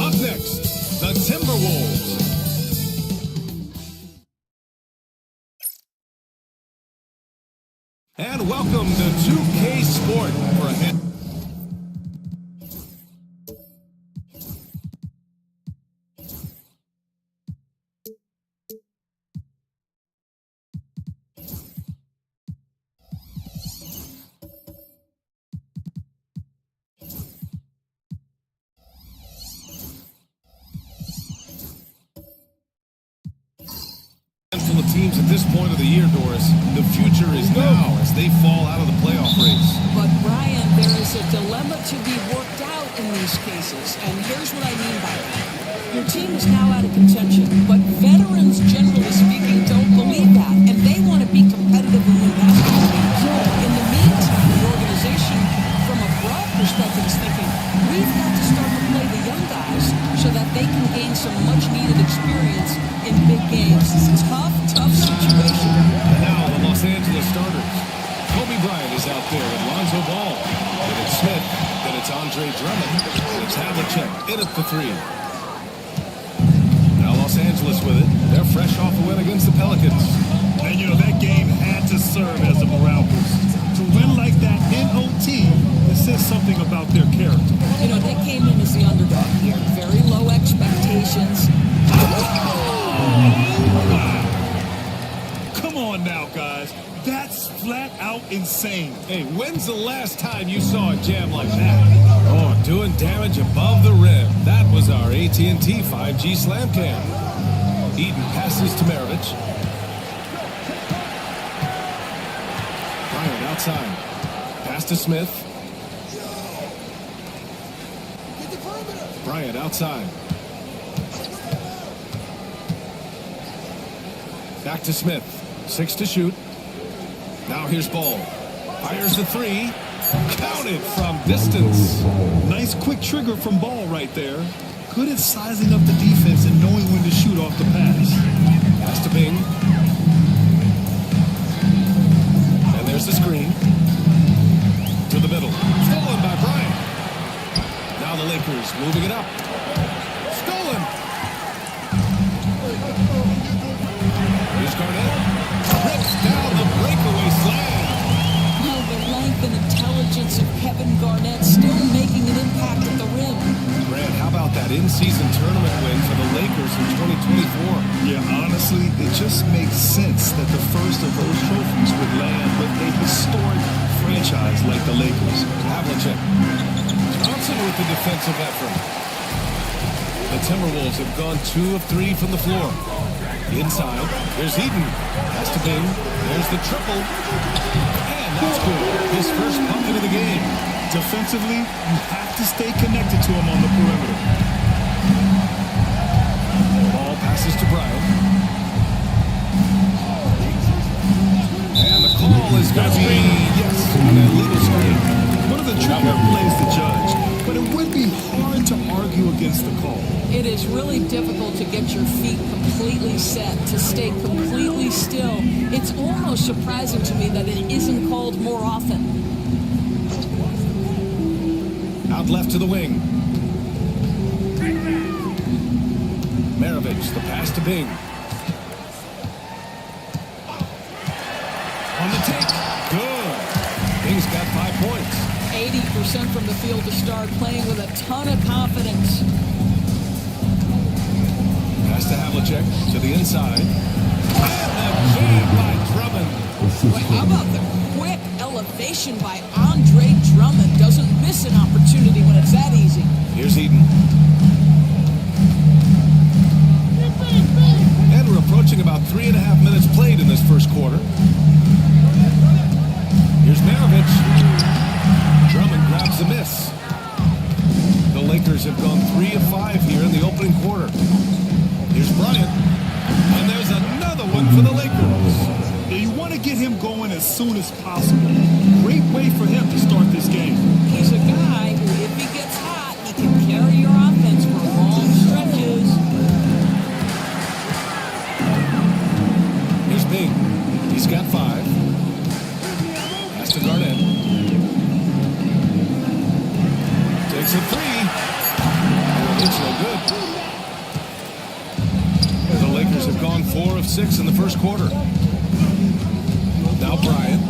Up next, the Timberwolves. And welcome to 2K Sport for a head. Full of teams at this point of the year, Doris. The future is now as they fall out of the playoff race. But, Brian, there is a dilemma to be worked out in these cases, and here's what I mean by that. Your team is now out of contention, but veterans, generally speaking, don't believe that, and they want to be competitive in the basketball games. In the meantime, the organization, from a broad perspective, is thinking, we've got to start to play the young guys so that they can gain some much-needed experience in big games. It's a tough situation. And now the Los Angeles starters. Kobe Bryant is out there with Lonzo Ball. Then it's Smith. Then it's Andre Drummond. And it's Havlicek in at the three. Now Los Angeles with it. They're fresh off a win against the Pelicans. And, that game had to serve as a morale boost. To win like that in OT, it says something about their character. They came in as the underdog here. Very low expectations. Come on now, guys. That's flat out insane. Hey, when's the last time you saw a jam like that? Oh, doing damage above the rim. That was our AT&T 5G slam cam. Eden passes to Maravich. Bryant outside. Pass to Smith. Bryant outside. Back to Smith. 6 to shoot. Now here's Ball. Fires the three. Counted from distance. Nice quick trigger from Ball right there. Good at sizing up the defense and knowing when to shoot off the pass. Pass to Bing. And there's the screen. To the middle. Stolen by Bryant. Now the Lakers moving it up. Stolen. Here's Garnett. Rips down the breakaway slam. Well, the length and intelligence of Kevin Garnett still making an impact at the rim. Grant, how about that in-season tournament win for the Lakers in 2024? Yeah, honestly, it just makes sense that the first of those trophies would land with a historic franchise like the Lakers. Havlicek. Johnson with the defensive effort. The Timberwolves have gone 2 of 3 from the floor. Inside, there's Eden. Has to Bing. There's the triple. And that's good. His first bucket of the game. Defensively, you have to stay connected to him on the perimeter. Ball passes to Bryant. And the call is going to be, yes, on that little screen. One of the trickier plays to judge, but it would be hard to argue against the call. It is really difficult to get your feet completely set, to stay completely still. It's almost surprising to me that it isn't called more often. Out left to the wing. Maravich, the pass to Bing. On the take. Good. Bing's got 5 points. 80% from the field to start, playing with a ton of confidence. Pass to Havlicek to the inside. And a jam by Drummond. Boy, how about the quick elevation by Andre Drummond? Doesn't miss an opportunity when it's that easy. Here's Eden. And we're approaching about 3.5 minutes played in this first quarter. Here's Maravich. Drummond grabs the miss. The Lakers have gone 3 of 5 here in the opening quarter. Here's Bryant. And there's another one for the Lakers. Yeah, you want to get him going as soon as possible. Great way for him to start this game. He's a guy who, if he gets hot, he can carry your offense for long stretches. Here's Bing. He's got 5. Pass to Garnett. Takes a 3. It's no good. The Lakers have gone 4 of 6 in the first quarter. Now Bryant.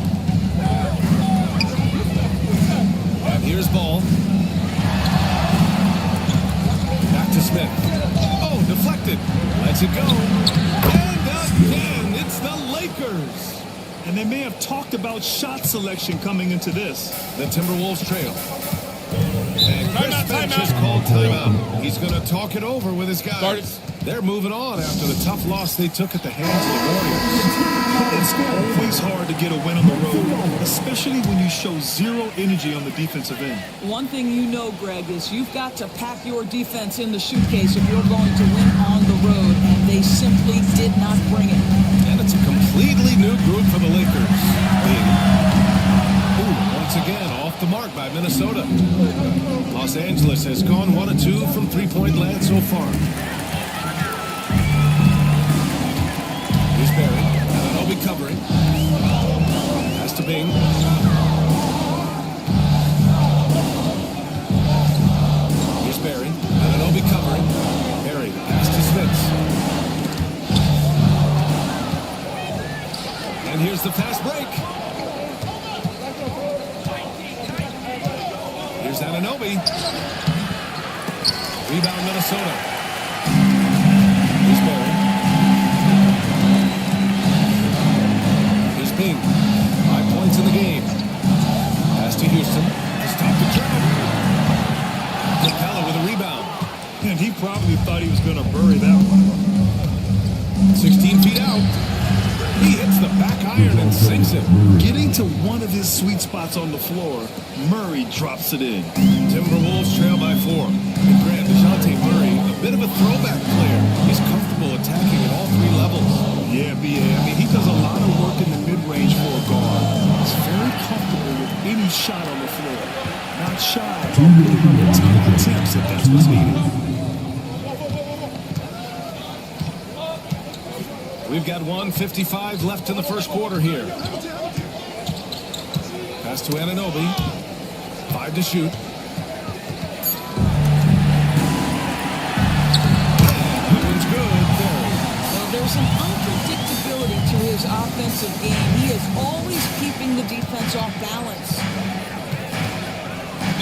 And here's Ball. Back to Smith. Oh, deflected. Lets it go. And again, it's the Lakers. And they may have talked about shot selection coming into this. The Timberwolves trail. And Chris Finch has called timeout. He's going to talk it over with his guys. They're moving on after the tough loss they took at the hands of the Warriors. It's always hard to get a win on the road, especially when you show zero energy on the defensive end. One thing you know, Greg, is you've got to pack your defense in the suitcase if you're going to win on the road, and they simply did not bring it. And it's a completely new group for the Lakers. Once again, off the mark by Minnesota. Los Angeles has gone 1 of 2 from three-point land so far. Here's Barry. Ananobi covering. Pass to Bing. Here's Barry. Ananobi covering. Barry, the pass to Smith. And here's the fast break. Here's Anunoby. Rebound Minnesota. Here's Barry. Here's Bing. 5 points in the game. Pass to Houston. To stop the crowd. Capella with a rebound. And he probably thought he was going to bury that one. 16 feet out. He hits the back iron and sinks it. Getting to one of his sweet spots on the floor, Murray drops it in. Timberwolves trail by 4. And Grant, DeJounte Murray, a bit of a throwback player. He's comfortable attacking at all 3 levels. Yeah, B.A. I mean, he does a lot of work in the mid-range for a guard. He's very comfortable with any shot on the floor. Not shy about putting up 10 attempts if that's what's needed. We've got 1:55 left in the first quarter here. Pass to Anunoby. 5 to shoot. And that one's good. Well, there's an unpredictability to his offensive game. He is always keeping the defense off balance.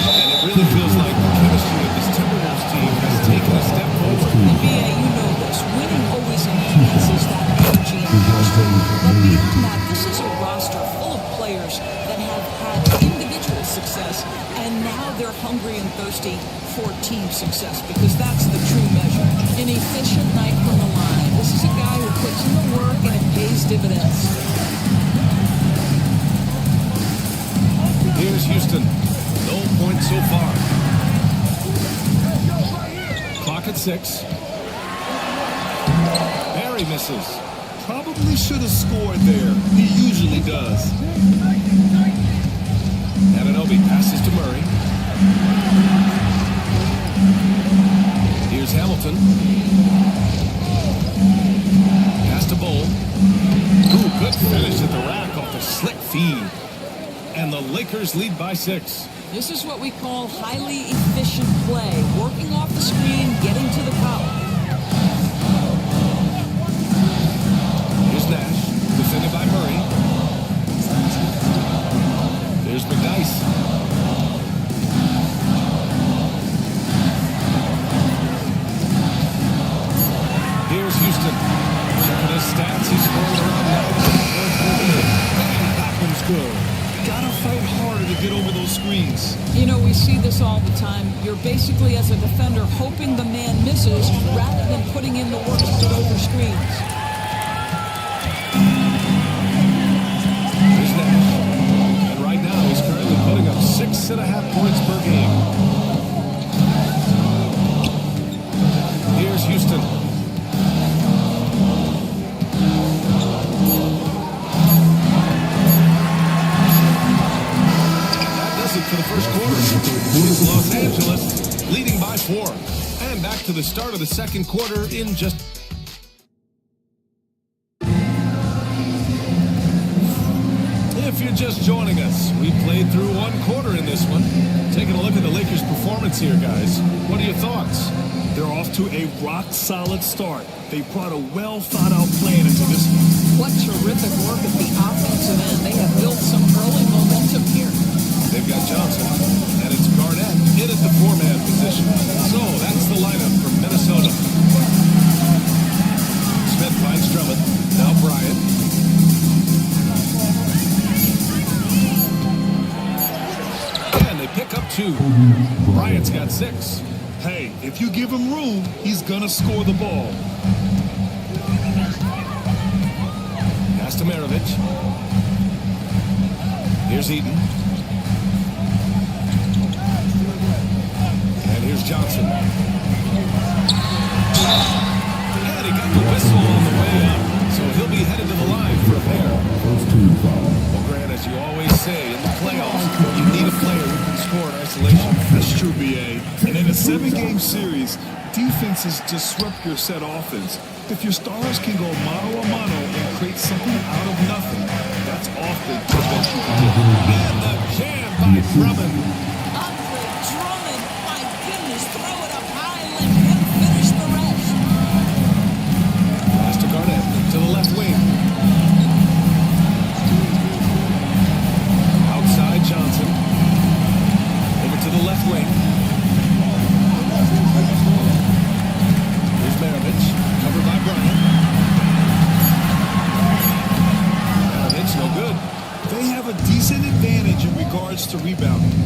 And it really feels like the chemistry of this Timberwolves team has taken a step forward. NBA, you know this. Winning always enhances that energy and chemistry. But beyond that, this is a roster full of players that have had individual success, and now they're hungry and thirsty for team success, because that's the true measure. An efficient night from the line. This is a guy who puts in the work and it pays dividends. Here's Houston. No points so far. Clock at 6. Barry misses. Probably should have scored there. He usually does. Anunoby passes to Murray. Here's Hamilton. Houston. Pass to Bull. Ooh, good finish at the rack off the slick feed. And the Lakers lead by 6. This is what we call highly efficient play. Working off the screen, getting to the cup. Here's Nash, defended by Murray. There's McDyess. Here's Houston. Checking his stats, he's scoring around 9 and that one's good. Gotta fight harder to get over those screens. You know, we see this all the time. You're basically, as a defender, hoping the man misses rather than putting in the work to get over screens. Here's Nash. And right now, he's currently putting up 6.5 points per game. Here's Houston. For the first quarter, it's Los Angeles leading by 4. And back to the start of the second quarter in just... If you're just joining us, we played through 1 quarter in this one. Taking a look at the Lakers' performance here, guys. What are your thoughts? They're off to a rock-solid start. They brought a well-thought-out plan into this one. What terrific work at the offensive end. They have built some early momentum here. They've got Johnson, and it's Garnett in at the 4-man position. So that's the lineup from Minnesota. Smith finds Drummond. Now Bryant. And they pick up 2. Bryant's got 6. Hey, if you give him room, he's gonna score the ball. Pass to Maravich. Here's Eaton. Here's Johnson. And he got the whistle on the way up, so he'll be headed to the line for a pair. Well, Grant, as you always say, in the playoffs, you need a player who can score in isolation. That's true, B.A. And in a 7-game series, defenses disrupt your set offense. If your stars can go mano-a-mano and create something out of nothing, that's often the best you can do. And the jam by Drummond. To the left wing. Outside Johnson. Over to the left wing. Here's Maravich. Covered by Bryant. Maravich, no good. They have a decent advantage in regards to rebounding.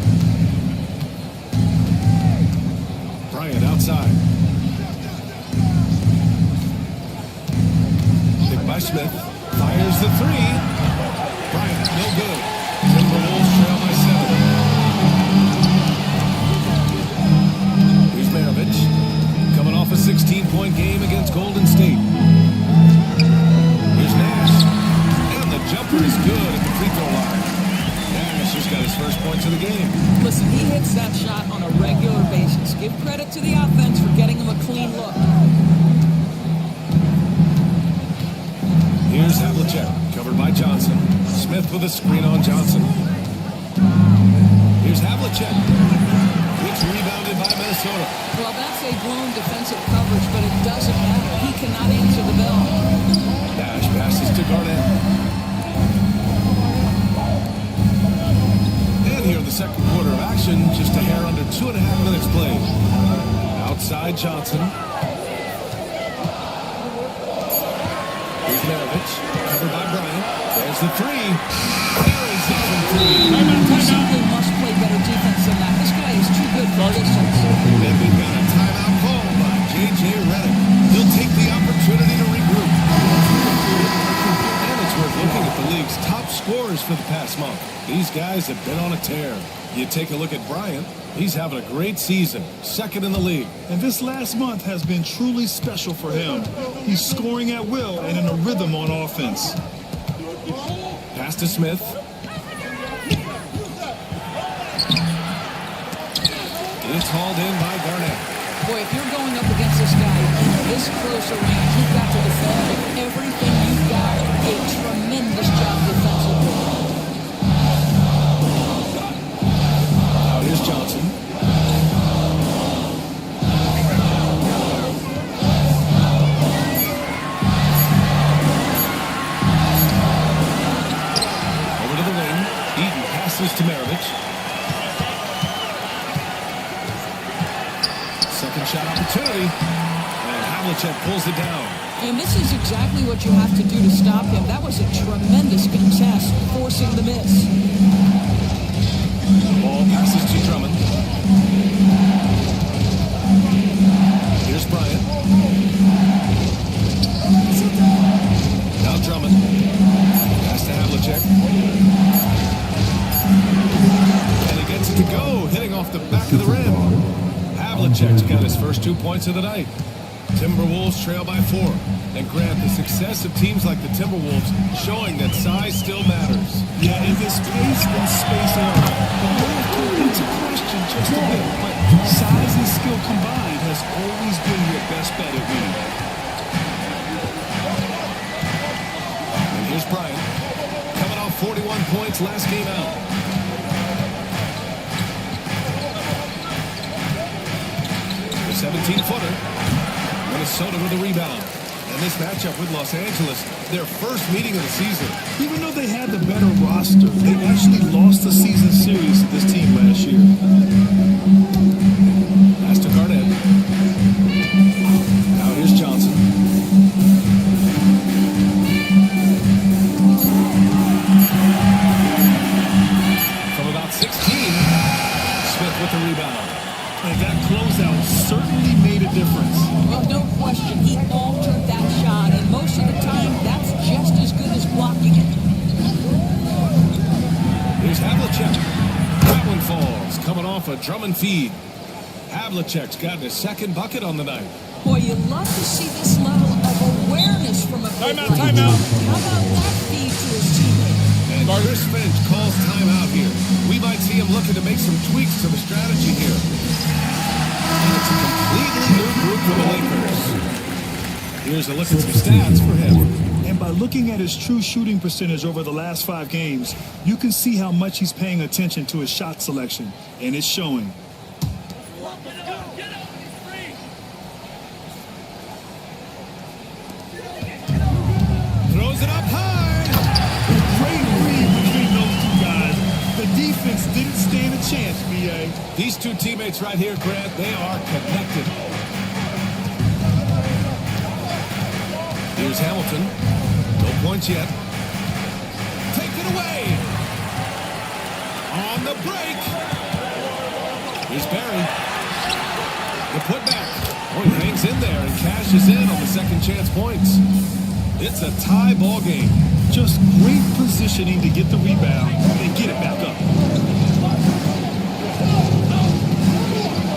Bryant outside. By Smith, fires the 3. Bryant, no good. Timberwolves trail by 7. Here's Maravich, coming off a 16-point game against Golden State. Here's Nash, and the jumper is good at the free throw line. Nash just got his first points of the game. Listen, he hits that shot on a regular basis. Give credit to the offense for getting him a clean look. Here's Havlicek, covered by Johnson. Smith with a screen on Johnson. Here's Havlicek. It's rebounded by Minnesota. Well, that's a blown defensive coverage, but it doesn't matter. He cannot answer the bell. Nash passes to Garnett. And here in the second quarter of action, just a hair under 2.5 minutes played. Outside Johnson. Here's Maravich, covered by Bryant. There's the 3. Carries it from 3. He simply must play better defense than that. This guy is too good for distance. And we've got a timeout called by J.J. Redick. He'll take the opportunity to regroup. And it's worth looking at the league's top scorers for the past month. These guys have been on a tear. You take a look at Bryant. He's having a great season, 2nd in the league. And this last month has been truly special for him. He's scoring at will and in a rhythm on offense. Pass to Smith. It's hauled in by Garnett. Boy, if you're going up against this guy in this close a range, you've got to defend with everything you've got. A tremendous job defensively. Now here's Johnson. Over to the wing. Eaton passes to Maravich. Second shot opportunity. And Havlicek pulls it down. And this is exactly what you have to do to stop him. That was a tremendous contest, forcing the miss. Ball passes to Drummond. Here's Bryant. Now Drummond. Pass to Havlicek. And he gets it to go, hitting off the back of the rim. Havlicek's got his first 2 points of the night. Timberwolves trail by 4. And Grant, the success of teams like the Timberwolves showing that size still matters. Yeah, and this pace and space are come into question just a bit, but size and skill combined has always been your best bet at winning. And here's Bryant, coming off 41 points last game out. The 17-footer. Minnesota with a rebound. And this matchup with Los Angeles, their first meeting of the season. Even though they had the better roster, they actually lost the season series to this team last year. Pass to Garnett. Now here's Johnson. From about 16, Smith with the rebound. And that closeout certainly made a difference. Well, no question, he altered that shot, and most of the time, that's just as good as blocking it. Here's Havlicek. That one falls, coming off a Drummond feed. Havlicek's gotten his second bucket on the night. Boy, you love to see this level of awareness from a big like Timeout. How about that feed to his teammate? And Chris Finch calls timeout here. We might see him looking to make some tweaks to the strategy here. And it's a completely new group for the Lakers. Here's a look at some stats for him. And by looking at his true shooting percentage over the last 5 games, you can see how much he's paying attention to his shot selection, and it's showing. Throws it up high. Great read between those two guys. The defense didn't stand a chance, B.A. These two teammates right here, Grant, they are connected. Here's Hamilton. No points yet. Take it away. On the break. Here's Barry. The putback. Oh, he hangs in there and cashes in on the second chance points. It's a tie ball game. Just great positioning to get the rebound and get it back up.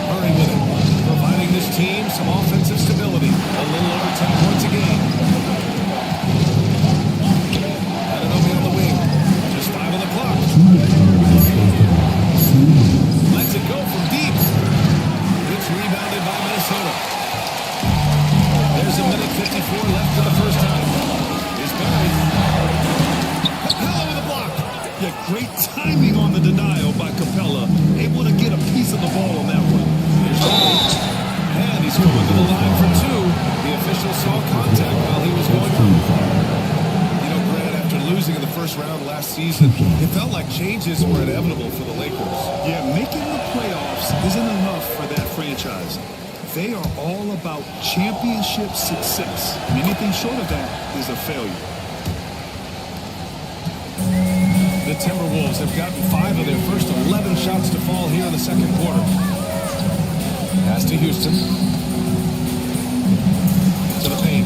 Hurry with it. Providing this team some offensive stability. A little over 10 points a game. Anunoby on the wing. Just 5 on the clock. Lets it go from deep. It's rebounded by Minnesota. There's a minute 54 left in the first time. Here's Barry. Capella with a block. Yeah, great timing on the denial by Capella. Able to get a piece of the ball on that one. Here's Barry. And he's going to the line for 2. The official saw contact while he was going through. You know, Grant, after losing in the first round last season, it felt like changes were inevitable for the Lakers. Yeah, making the playoffs isn't enough for that franchise. They are all about championship success. And anything short of that is a failure. The Timberwolves have gotten 5 of their first 11 shots to fall here in the second quarter. Pass to Houston. To the paint.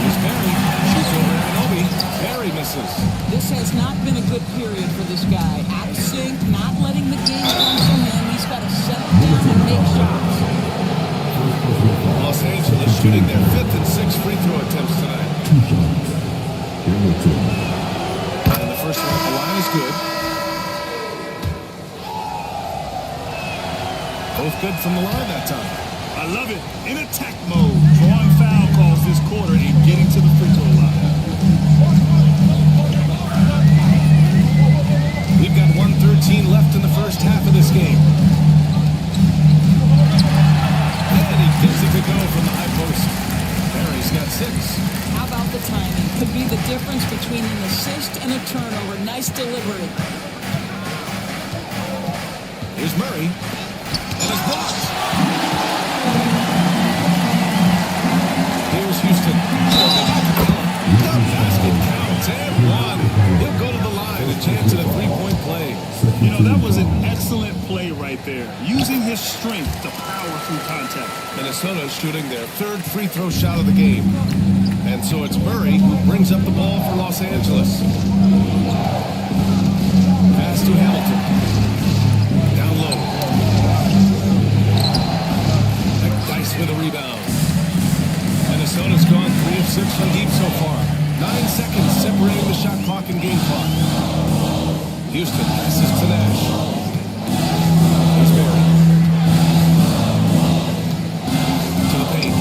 Here's Barry. Shoots over Anunoby. Barry misses. This has not been a good period for this guy. Out of sync, not letting the game come from him. He's got to settle down and make shots. Los Angeles shooting their 5th and 6th free throw attempts tonight. And the first one at the line is good. Both good from the line that time. I love it. In attack mode, drawing foul calls this quarter and getting to the free throw line. We've got 1:13 left in the first half of this game. And he gives it to go from the high post. Barry's got 6. How about the timing? Could be the difference between an assist and a turnover. Nice delivery. Here's Murray. And it's blocked. Here's Houston. The basket counts and 1. He'll go to the line. A chance at a 3-point play. You know, that was an excellent play right there. Using his strength to power through contact. Minnesota is shooting their 3rd free throw shot of the game. And so it's Murray who brings up the ball for Los Angeles. Pass to Hamilton. Down low. McDyess with a rebound. Minnesota's gone 3 of 6 from deep so far. 9 seconds separating the shot clock and game clock. Houston passes to Nash. Here's Barry. To the paint.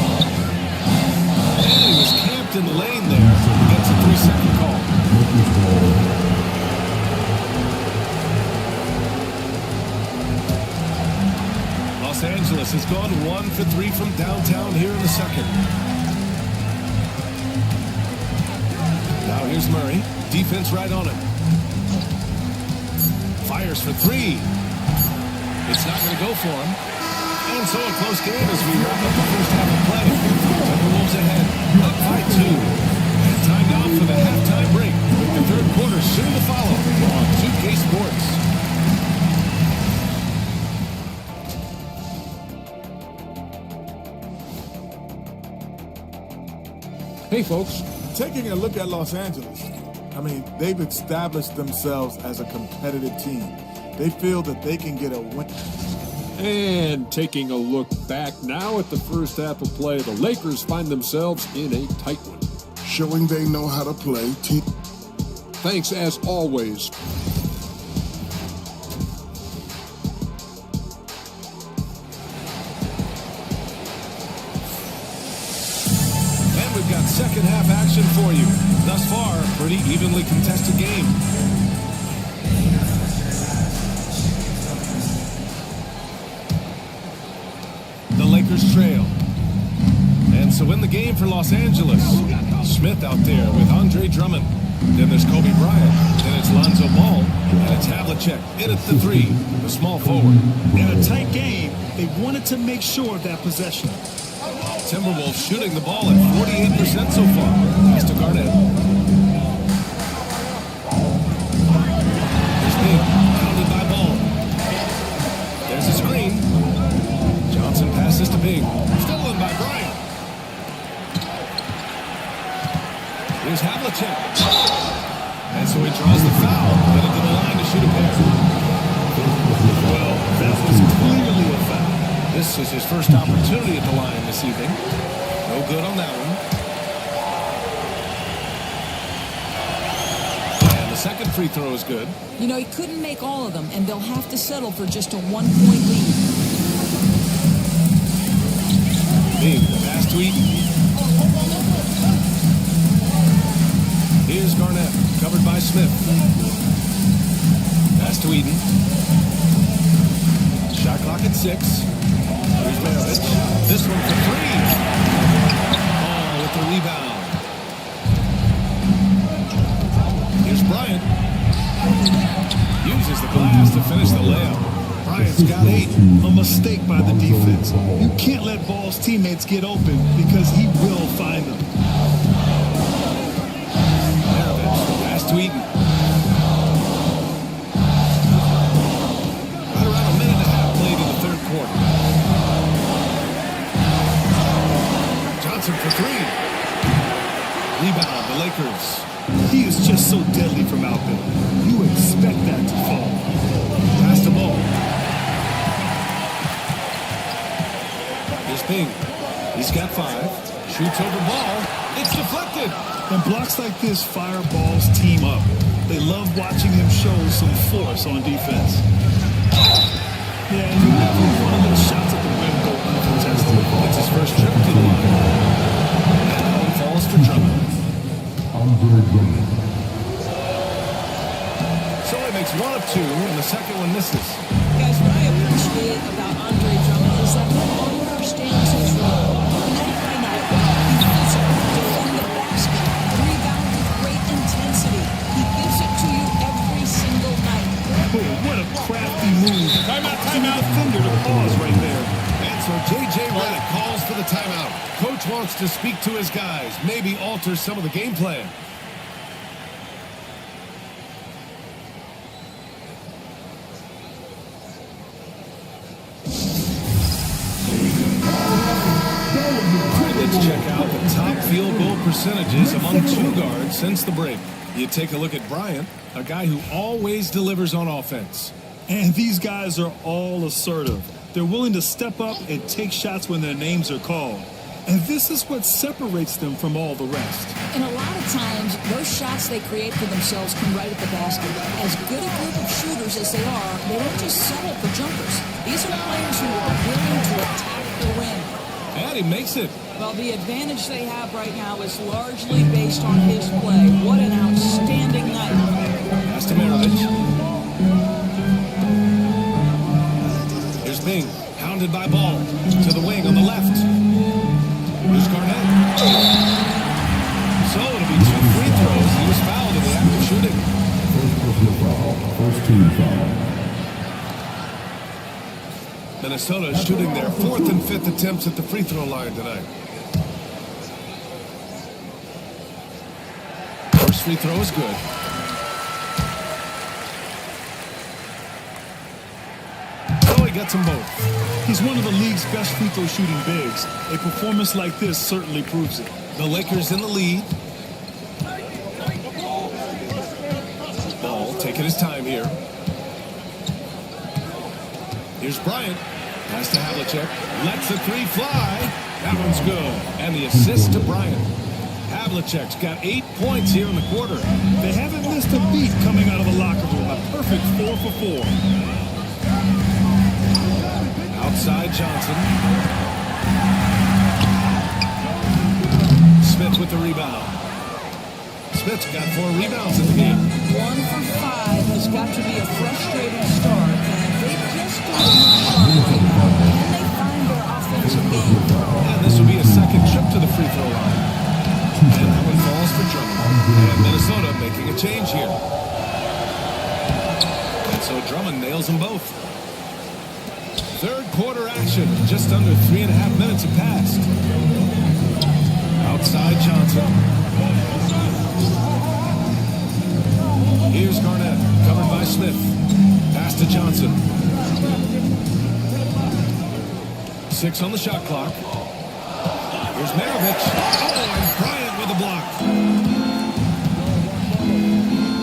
And he was camped in the lane there. He gets a 3-second call. Los Angeles has gone 1 for 3 from downtown here in the second. Now here's Murray. Defense right on him. Fires for 3. It's not going to go for him. And so a close game as we wrap up the first half of play. Timberwolves ahead, up by 2. And time now for the halftime break, with the third quarter soon to follow on 2K Sports. Hey, folks. Taking a look at Los Angeles, I mean, they've established themselves as a competitive team. They feel that they can get a win. And taking a look back now at the first half of play, the Lakers find themselves in a tight one. Showing they know how to play. Thanks, as always. And we've got second half action for you. Thus far, a pretty evenly contested game. The Lakers trail. And so in the game for Los Angeles, Smith out there with Andre Drummond. Then there's Kobe Bryant. Then it's Lonzo Ball. And it's Havlicek in at the 3, the small forward. In a tight game, they wanted to make sure of that possession. Timberwolves shooting the ball at 48% so far. Pass to Garnett. There's Big, pounded by Ball. There's a screen. Johnson passes to Big. Stolen by Bryant. Here's Havlicek. And so he draws the foul. Headed to the line to shoot a pair. Well, that was clearly a foul. This is his first opportunity at the line this evening. No good on that one. And the second free throw is good. You know, he couldn't make all of them, and they'll have to settle for just a 1-point lead. Big pass to Eaton. Here's Garnett, covered by Smith. Pass to Eaton. Shot clock at 6. Here's Maravich. This one for 3. Ball with the rebound. Here's Bryant. Uses the glass to finish the layup. Bryant's got 8. A mistake by the defense. You can't let Ball's teammates get open because he will find them. Maravich, pass to Eaton. Right around a minute and a half played in the third quarter. Johnson for 3. Rebound, the Lakers. He is just so deadly from out there. You expect that to fall. Pass to Ball. Here's Ping. He's got 5. Shoots over Ball. It's deflected. And blocks like this fire Ball's team up. They love watching him show some force on defense. Yeah, you never want to let shot his first trip to the line. And now he falls for Drummond. So he makes one of two, and the second one misses. Guys, what I appreciate about Andre Drummond is that he understands his role. Night by night, he's physical, defend the basket, rebound with great intensity. He gives it to you every single night. Oh, what a crafty move. Timeout, timeout. Defender to pause right there. And so J.J. Redick calls for the timeout. Coach wants to speak to his guys, maybe alter some of the game plan. Let's check out the top field goal percentages among two guards since the break. You take a look at Bryant, a guy who always delivers on offense. And these guys are all assertive. They're willing to step up and take shots when their names are called. And this is what separates them from all the rest. And a lot of times, those shots they create for themselves come right at the basket. As good a group of shooters as they are, they don't just settle for jumpers. These are players who are willing to attack the rim. And he makes it. Well, the advantage they have right now is largely based on his play. What an outstanding night. Pass to Maravich. Here's Bing, hounded by Ball. To the wing on the left. Here's Garnett. So it'll be 2 free throws. He was fouled in the act of shooting. First team foul. Minnesota shooting their 4th and 5th attempts at the free throw line tonight. First free throw is good. So he gets them both. He's one of the league's best free throw shooting bigs. A performance like this certainly proves it. The Lakers in the lead. Ball taking his time here. Here's Bryant. Pass to Havlicek. Lets the three fly. That one's good. And the assist to Bryant. Havlicek's got 8 points here in the quarter. They haven't missed a beat coming out of the locker room. A perfect 4 for 4. Outside Johnson. Smith with the rebound. Smith's got 4 rebounds in the game. 1 for 5 has got to be a frustrating start, and they just don't sharp right now. Can they find their offensive game? And this will be a second trip to the free throw line. And that one falls for Drummond. And Minnesota making a change here. And so Drummond nails them both. Third quarter action. Just under 3.5 minutes have passed. Outside Johnson. Here's Garnett, covered by Smith. Pass to Johnson. 6 on the shot clock. Here's Maravich. Oh, and Bryant with a block.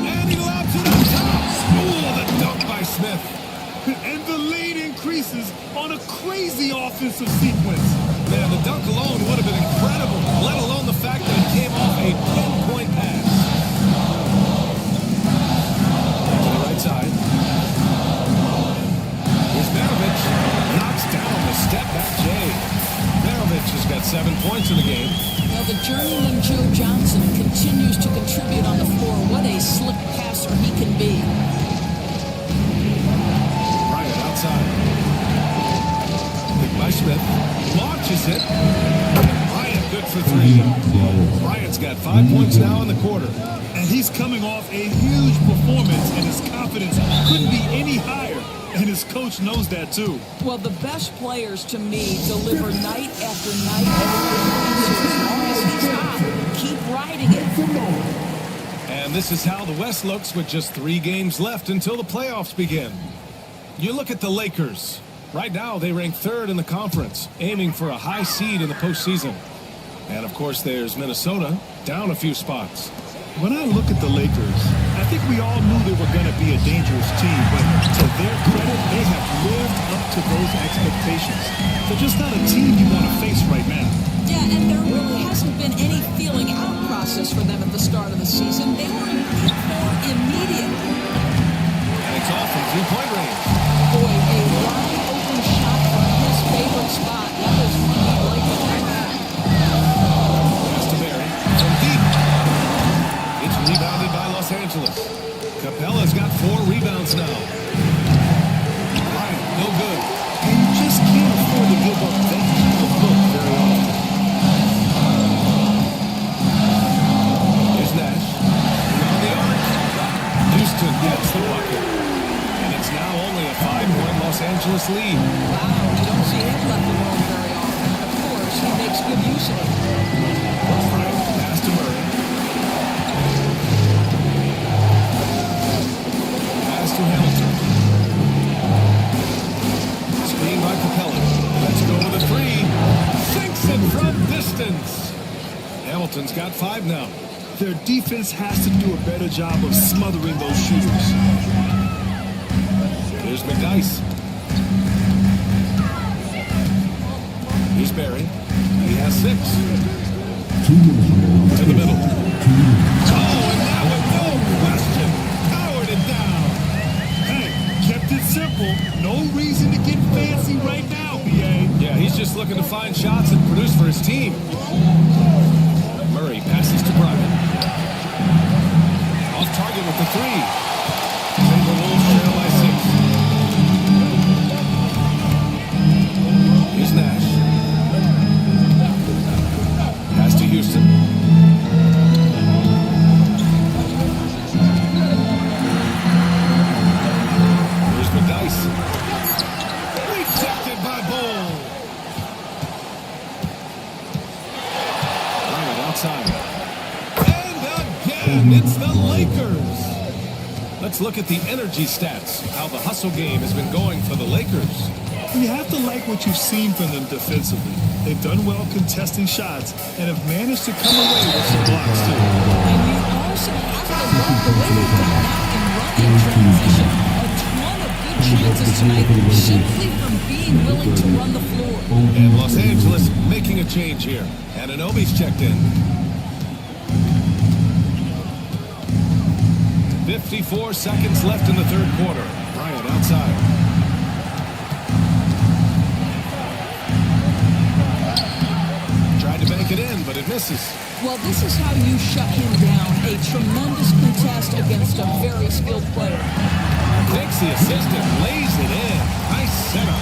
And he lobs it up top. Oh, the dunk by Smith. And the lead increases on a crazy offensive sequence. Man, the dunk alone would have been incredible, let alone the fact that it came off a pinpoint pass. To the right side. Here's Maravich. Knocks down the step-back Jay. Maravich has got 7 points in the game. Well, the journeyman Joe Johnson continues to contribute on the floor. What a slick passer he can be. Bryant outside. Picked by Smith. Launches it. Bryant good for 3. Bryant's got 5 points now in the quarter. And he's coming off a huge performance, and his confidence couldn't be any higher. And his coach knows that, too. Well, the best players, to me, deliver night after night after night. So as long as he's hot, keep riding it. And this is how the West looks with just 3 games left until the playoffs begin. You look at the Lakers. Right now, they rank 3rd in the conference, aiming for a high seed in the postseason. And, of course, there's Minnesota, down a few spots. When I look at the Lakers, I think we all knew they were going to be a dangerous team, but to their credit, they have lived up to those expectations. They're just not a team you want to face right now. Yeah, and there really hasn't been any feeling out process for them at the start of the season. They were more immediate. And it's off from 3-point range. Boy, a wide open shot from his favorite spot. That is one he'd like to bounds now. Right, no good. And you just can't afford to give up that kind of look very often. Here's Nash. On the arc. Houston gets the bucket. And it's now only a 5-point Los Angeles lead. Wow, you don't see him left alone very often. Of course, he makes good use of it. Right, pass to Murray. Pass to Hamilton. Screen by Capella. Let's go with a three. Sinks it from distance. Hamilton's got 5 now. Their defense has to do a better job of smothering those shooters. Here's McDice. Here's Barry. He has 6. To the middle. Oh, and now with no question, powered it down. Hey, kept it simple. No reason to get fancy right now, B.A. Yeah, he's just looking to find shots and produce for his team. Murray passes to Bryant. Off target with the 3. Timberwolves trail by 6. Here's Nash. Pass to Houston. Here's McDice. Rejected by Bull. Bryant outside. And again, it's the Lakers. Let's look at the energy stats, how the hustle game has been going for the Lakers. You have to like what you've seen from them defensively. They've done well contesting shots and have managed to come away with some blocks, too. And you also have to love the way they got out and run in transition. A ton of good chances tonight simply from being willing to run the floor. And Los Angeles making a change here. Anunoby's checked in. 54 seconds left in the third quarter. Bryant outside. Tried to bank it in, but it misses. Well, this is how you shut him down. A tremendous contest against a very skilled player. Takes the assist and lays it in. Nice setup.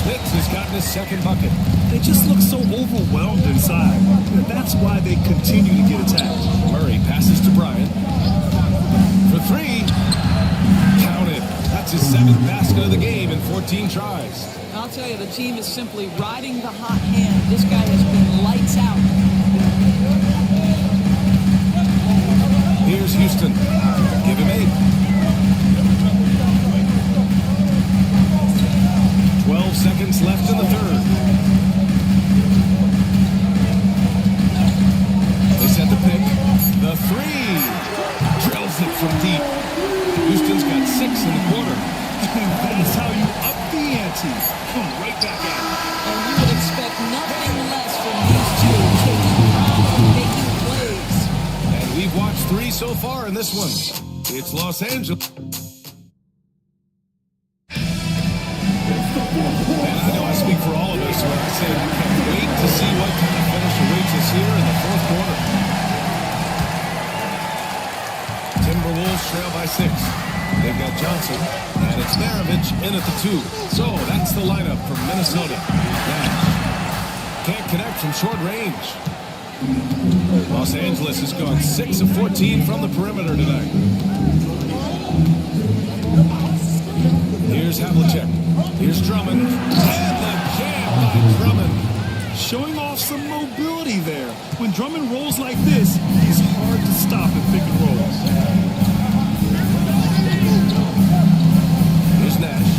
Smith has gotten his second bucket. They just look so overwhelmed inside. That's why they continue to get attacked. Murray passes to Bryant. For 3. Counted. That's his 7th basket of the game in 14 tries. I'll tell you, the team is simply riding the hot hand. This guy has been lights out. Here's Houston. Give him 8. 12 seconds left in the third. They set the pick. The 3. Drills it from deep. Houston's got 6 in the quarter. That's how you up the ante. Come right back at it. And you would expect nothing less from these two taking pride and making plays. And we've watched 3 so far in this one. It's Los Angeles. And I know I speak for all of us when I say we can't wait to see what kind of finish awaits us here in the fourth quarter. Timberwolves trail by 6. They've got Johnson, and it's Maravich in at the 2. So that's the lineup from Minnesota. Nash can't connect from short range. Los Angeles has gone 6 of 14 from the perimeter tonight. Here's Havlicek. Here's Drummond. And the jam by Drummond. Showing off some mobility there. When Drummond rolls like this, he's hard to stop in pick and rolls. Here's Nash.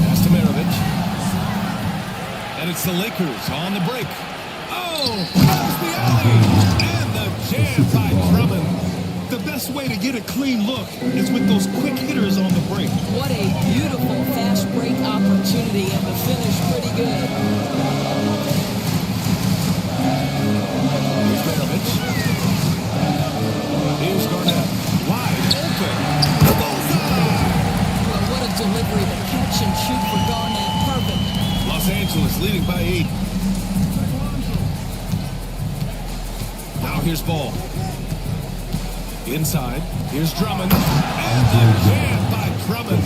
Pass to Maravich. And it's the Lakers on the break. Oh, there's the alley. And the jam by Drummond. The best way to get a clean look is with those quick hitters on the break. What a beautiful fast break opportunity, and the finish pretty good. Here's Maravich. Here's Garnett. Wide open. Bullseye. Well, what a delivery. The catch and shoot for Garnett. Perfect. Los Angeles leading by 8. Now here's Ball. Inside, here's Drummond. And the jam by Drummond.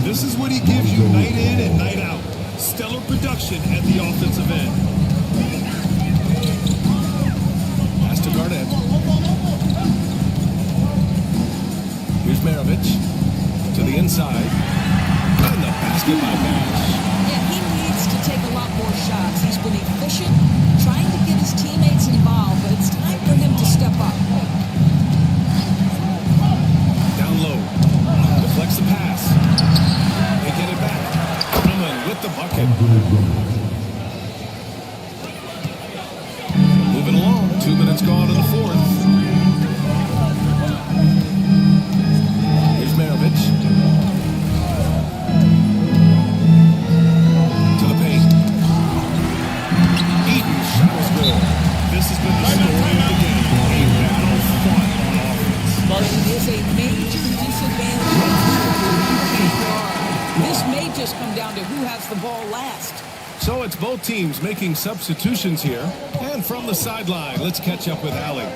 This is what he gives you night in and night out. Stellar production at the offensive end. Pass to Garnett. Here's Maravich. To the inside. And the basket by Nash. Yeah, he needs to take a lot more shots. He's been efficient, trying to get his teammates involved, but it's time for him to step up. Down low. Deflects the pass. They get it back. Drummond with the bucket. Moving along. 2 minutes gone in the fourth. Here's Maravich. To the paint. Eaton's shot is good. This has been the story of the game. A battle fought on offense. But it is a major disadvantage. This may just come down to who has the ball last. So it's both teams making substitutions here. And from the sideline, let's catch up with Allie.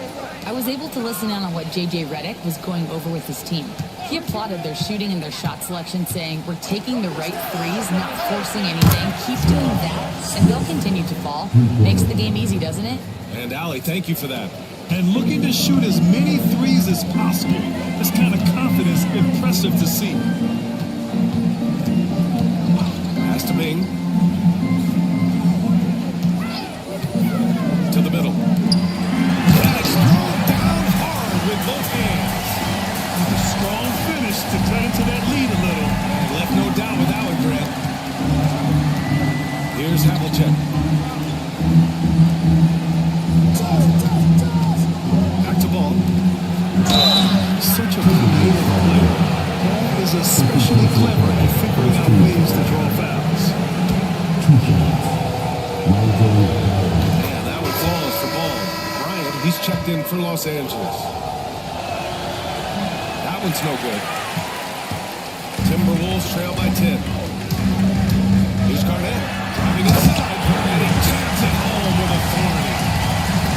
I was able to listen in on what J.J. Redick was going over with his team. He applauded their shooting and their shot selection, saying, "We're taking the right threes, not forcing anything. Keep doing that, and they'll continue to fall." Makes the game easy, doesn't it? And Allie, thank you for that. And looking to shoot as many threes as possible. This kind of confidence, impressive to see. Pass to Bing. To the middle. That's thrown down hard with both hands. A strong finish to cut into that lead a little. And left no doubt with that one, Grant. Here's Havlicek. Back to ball. Such a creative player. He is especially clever at figuring out ways to draw fouls. And that one falls for ball. Bryant, he's checked in for Los Angeles. That one's no good. Timberwolves trail by 10. Here's Garnett. Driving inside. And he jams it home with authority.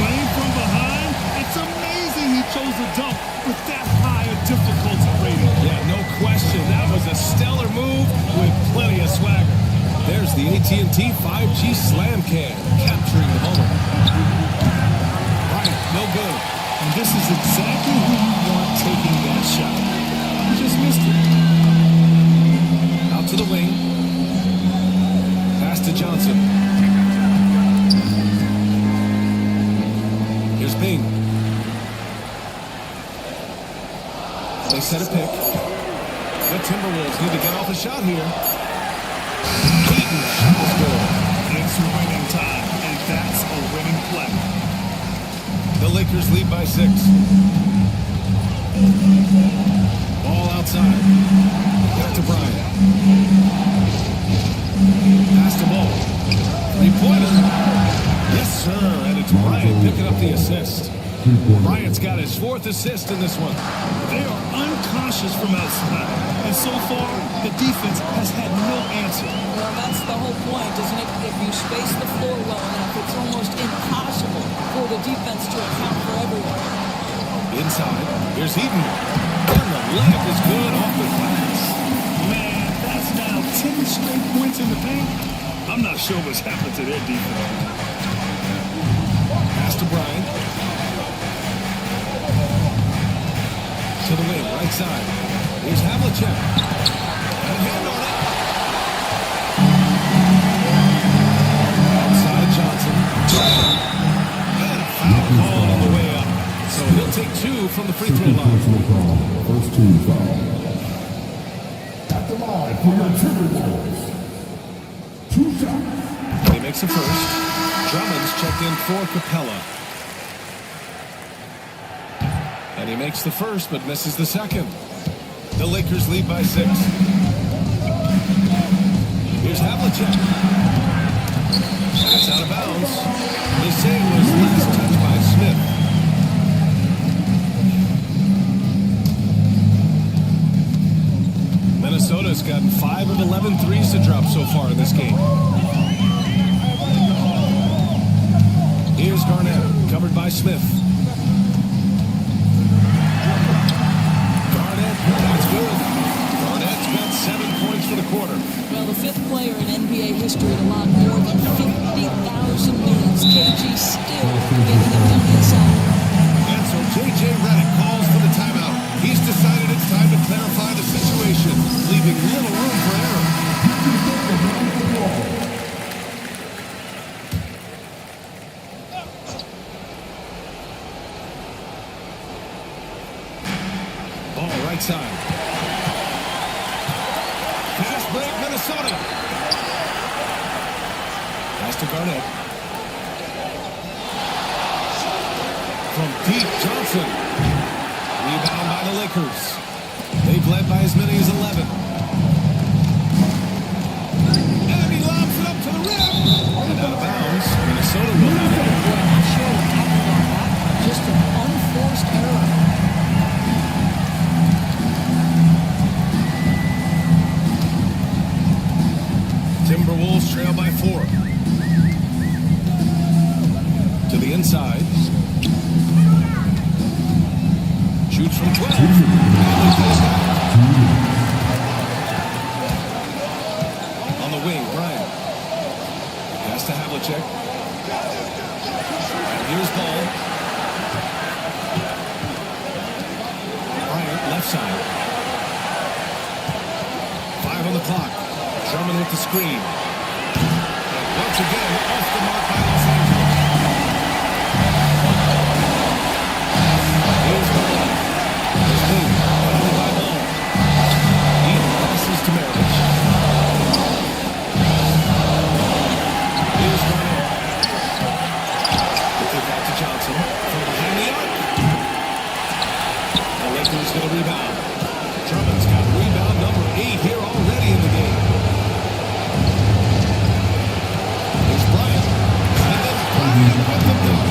Playing from behind, it's amazing he chose a dunk with that high a difficulty rating. Yeah, no question. That was a stellar move with plenty of swagger. There's the AT&T 5G Slam Can, capturing the moment. Right, no good. And this is exactly who you want taking that shot. He just missed it. Out to the wing. Pass to Johnson. Here's Bing. They set a pick. The Timberwolves need to get off a shot here. Eaton shot is good. It's winning time, and that's a winning play. The Lakers lead by 6. Ball outside. Back to Bryant. Pass the ball. 3-pointer. Yes, sir. And it's Bryant picking up the assist. Bryant's got his 4th assist in this one. They are uncautious from outside, and so far, the defense has had no answer. Well, that's the whole point, isn't it? If you space the floor well enough, it's almost impossible for the defense to account for everyone. Inside, here's Eaton. And the layup is good off the glass. Man, that's now 10 straight points in the paint. I'm not sure what's happened to their defense. Pass to Bryant. To the wing, right side. Here's Havlicek. And a hand on it. Outside Johnson. And a foul call on the way up. So he'll take 2 from the free throw line. First team foul. At the line for the Timberwolves. 2 shots. He makes the first. Drummond's checked in for Capella. And he makes the first, but misses the second. The Lakers lead by 6. Here's Havlicek. And it's out of bounds. The save was last touched by Smith. Minnesota's gotten 5 of 11 threes to drop so far in this game. Here's Garnett, covered by Smith. That's good. Garnett's got 7 points for the quarter. Well, the fifth player in NBA history to log more than 50,000 minutes. KG still getting it done inside. And so J.J. Redick calls for the timeout. He's decided it's time to clarify the situation, leaving little room for error. Ball right side. Fast break, Minnesota. Pass to Garnett. From deep, Johnson. Rebound by the Lakers. They've led by as many as 11. And he lobs it up to the rim. And out of bounds. Minnesota will have it. Boy, I'm not sure what happened on that. Just an unforced error. Timberwolves trail by 4. To the inside. Shoots from 12. On the wing, Bryant. Pass to Havlicek. And here's ball. Bryant, left side. 5 on the clock. Drummond with the screen. And once again, off the mark by Los Angeles. Here's Garnett. There's Lee. Finally by Ball. Eaton passes to Maravich. Here's Garnett. The kick out to Johnson. From behind the arc. The Lakers get a rebound. Drummond's got rebound number 8 here already in the game. Here's Bryant. And then Bryant with the block.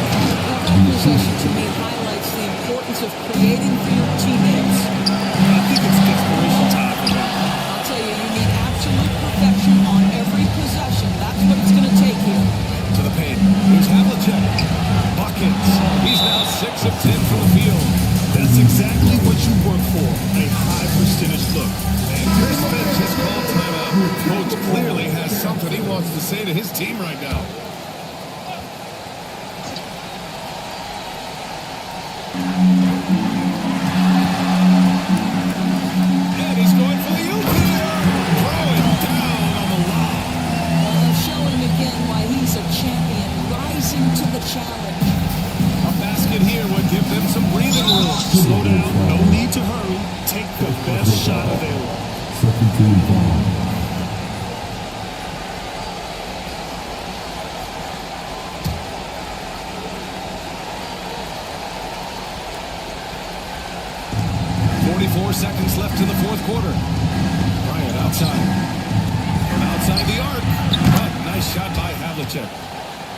That possession to me highlights the importance of creating for your teammates. I think it's desperation time for them. I'll tell you, you need absolute perfection on every possession. That's what it's going to take here. To the paint. Here's Havlicek. Buckets. He's now 6 of 10 from the field. That's exactly what you work for, a high percentage look. And Chris Finch has called timeout. Coach clearly has something he wants to say to his team right now. And he's going for the oop here. Throwing down on the lob. Well, showing again why he's a champion, rising to the challenge. A basket here would give them some breathing room. Slow down, no need to hurry. Take the best shot available. Second team foul. 44 seconds left in the fourth quarter. Bryant outside. From outside the arc. But nice shot by Havlicek.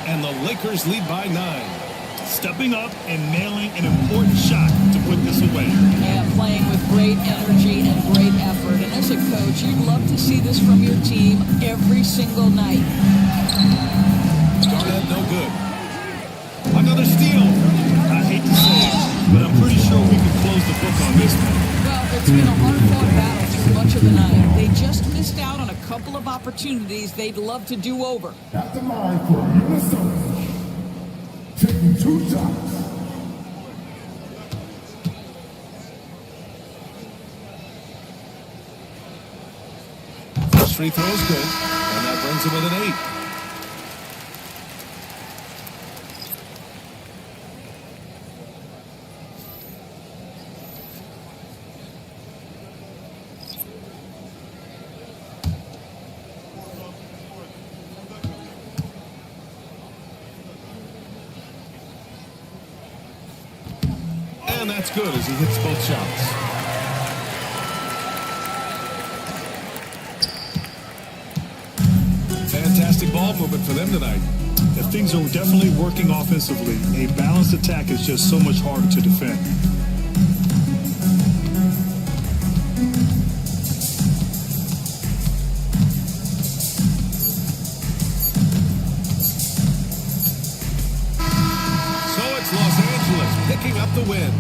And the Lakers lead by 9. Stepping up and nailing an important shot to put this away. Yeah, playing with great energy and great effort. And as a coach, you'd love to see this from your team every single night. Garnett no good. Another steal. I hate to say it, but I'm pretty sure we can close the book on this one. Well, it's been a hard-fought battle through much of the night. They just missed out on a couple of opportunities they'd love to do over. At the line for Minnesota. Taking 2 shots. First free throw is good. And that brings him with an 8. And that's good as he hits both shots. Fantastic ball movement for them tonight. If things are definitely working offensively, a balanced attack is just so much harder to defend. So it's Los Angeles picking up the win.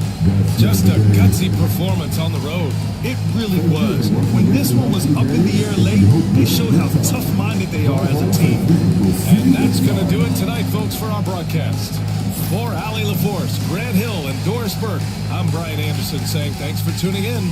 Just a gutsy classy performance on the road. It really was. When this one was up in the air late, they showed how tough-minded they are as a team. And that's going to do it tonight, folks, for our broadcast. For Allie LaForce, Grant Hill, and Doris Burke, I'm Brian Anderson saying thanks for tuning in.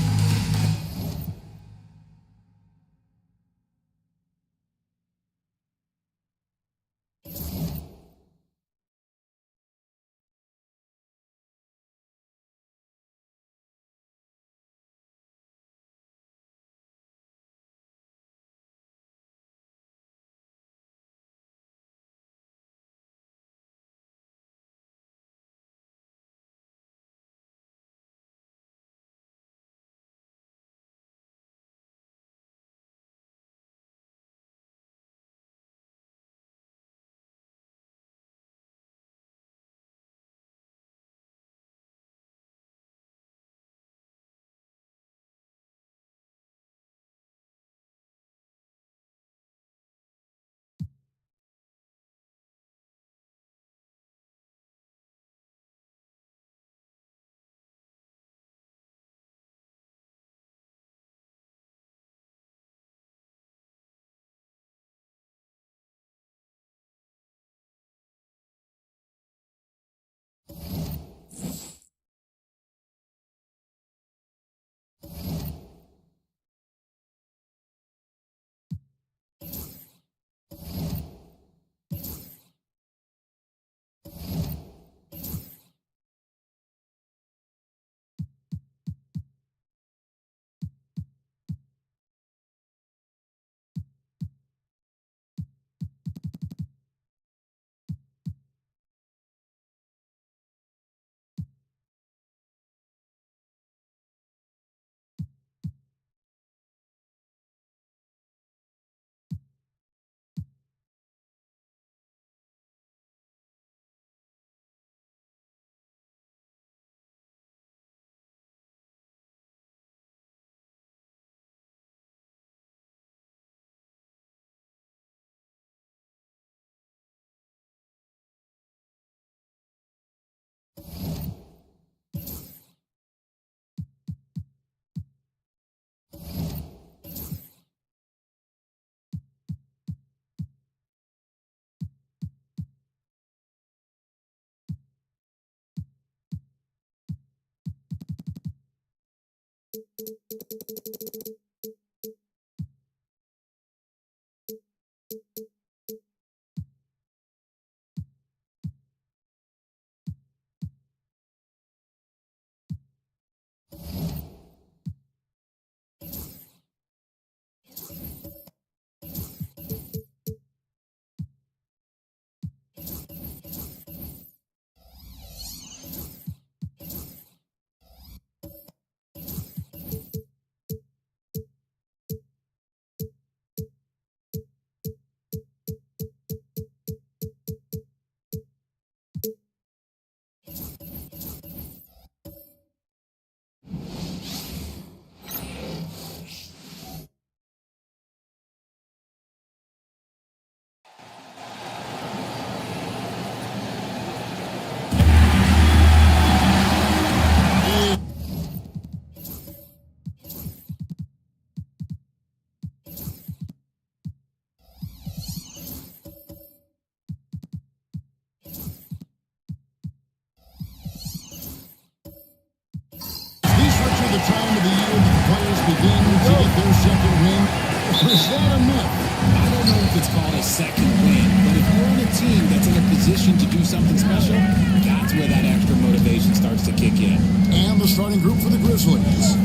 Is that enough? I don't know if it's called a second win, but if you're on a team that's in a position to do something special, that's where that extra motivation starts to kick in. And the starting group for the Grizzlies.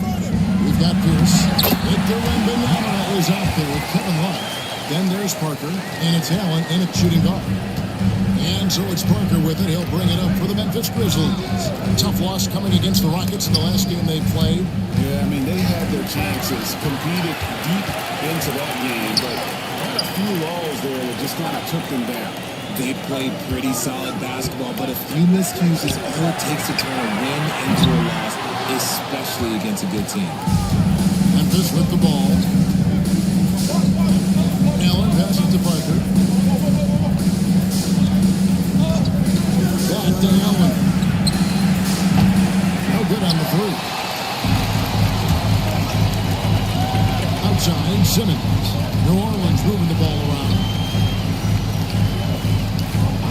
We've got Pierce. Victor Wembanyama is out there with Kevin Love. Then there's Parker, and it's Allen in at shooting guard. And so it's Parker with it. He'll bring it up for the Memphis Grizzlies. Tough loss coming against the Rockets in the last game they played. Yeah, I mean, they had their chances, competed deep into that game, but had a few lulls there that just kind of took them down. They played pretty solid basketball, but a few miscues is all it takes to turn a win into a loss, especially against a good team. Memphis with the ball. Allen passes to Parker. Back to Allen. No good on the three. side, Simmons. New Orleans moving the ball around.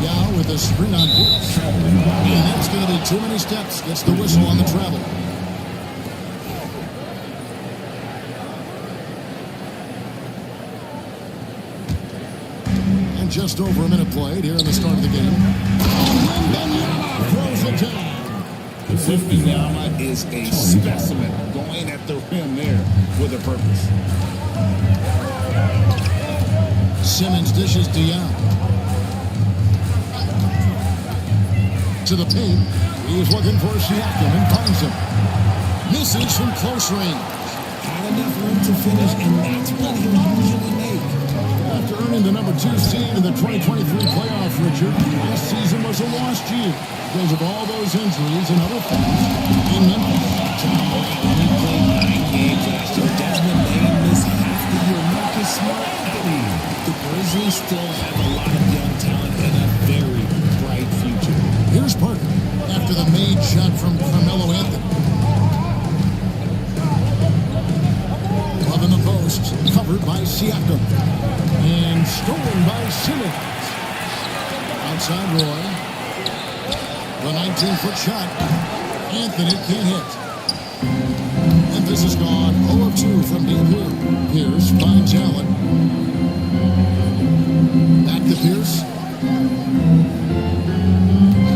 Yao with a screen on Pierce. And that's going to be too many steps. Gets the whistle on the travel. And just over a minute played here in the start of the game. Wembanyama throws it down. Wembanyama is a specimen going at the rim there with a purpose. Simmons dishes to Yao. To the paint. He is looking for Siakam and finds him. Misses from close range. Had enough room to finish, and that's what he'll usually make. After earning the number 2 seed in the 2023 playoffs, Richard, last season was a lost year because of all those injuries and other things in Memphis. He played 9 games last year. Desmond Bain missed half the year. Marcus Smart, the Grizzlies still have a lot of young talent and a very bright future. Here's Parker after the made shot from Carmelo Anthony. Love in the post, covered by Siakam. And stolen by Simmons. Outside Roy. The 19-foot shot. Anthony can't hit. Memphis is gone 0 of 2 from deep here. Pierce finds Allen. Back to Pierce.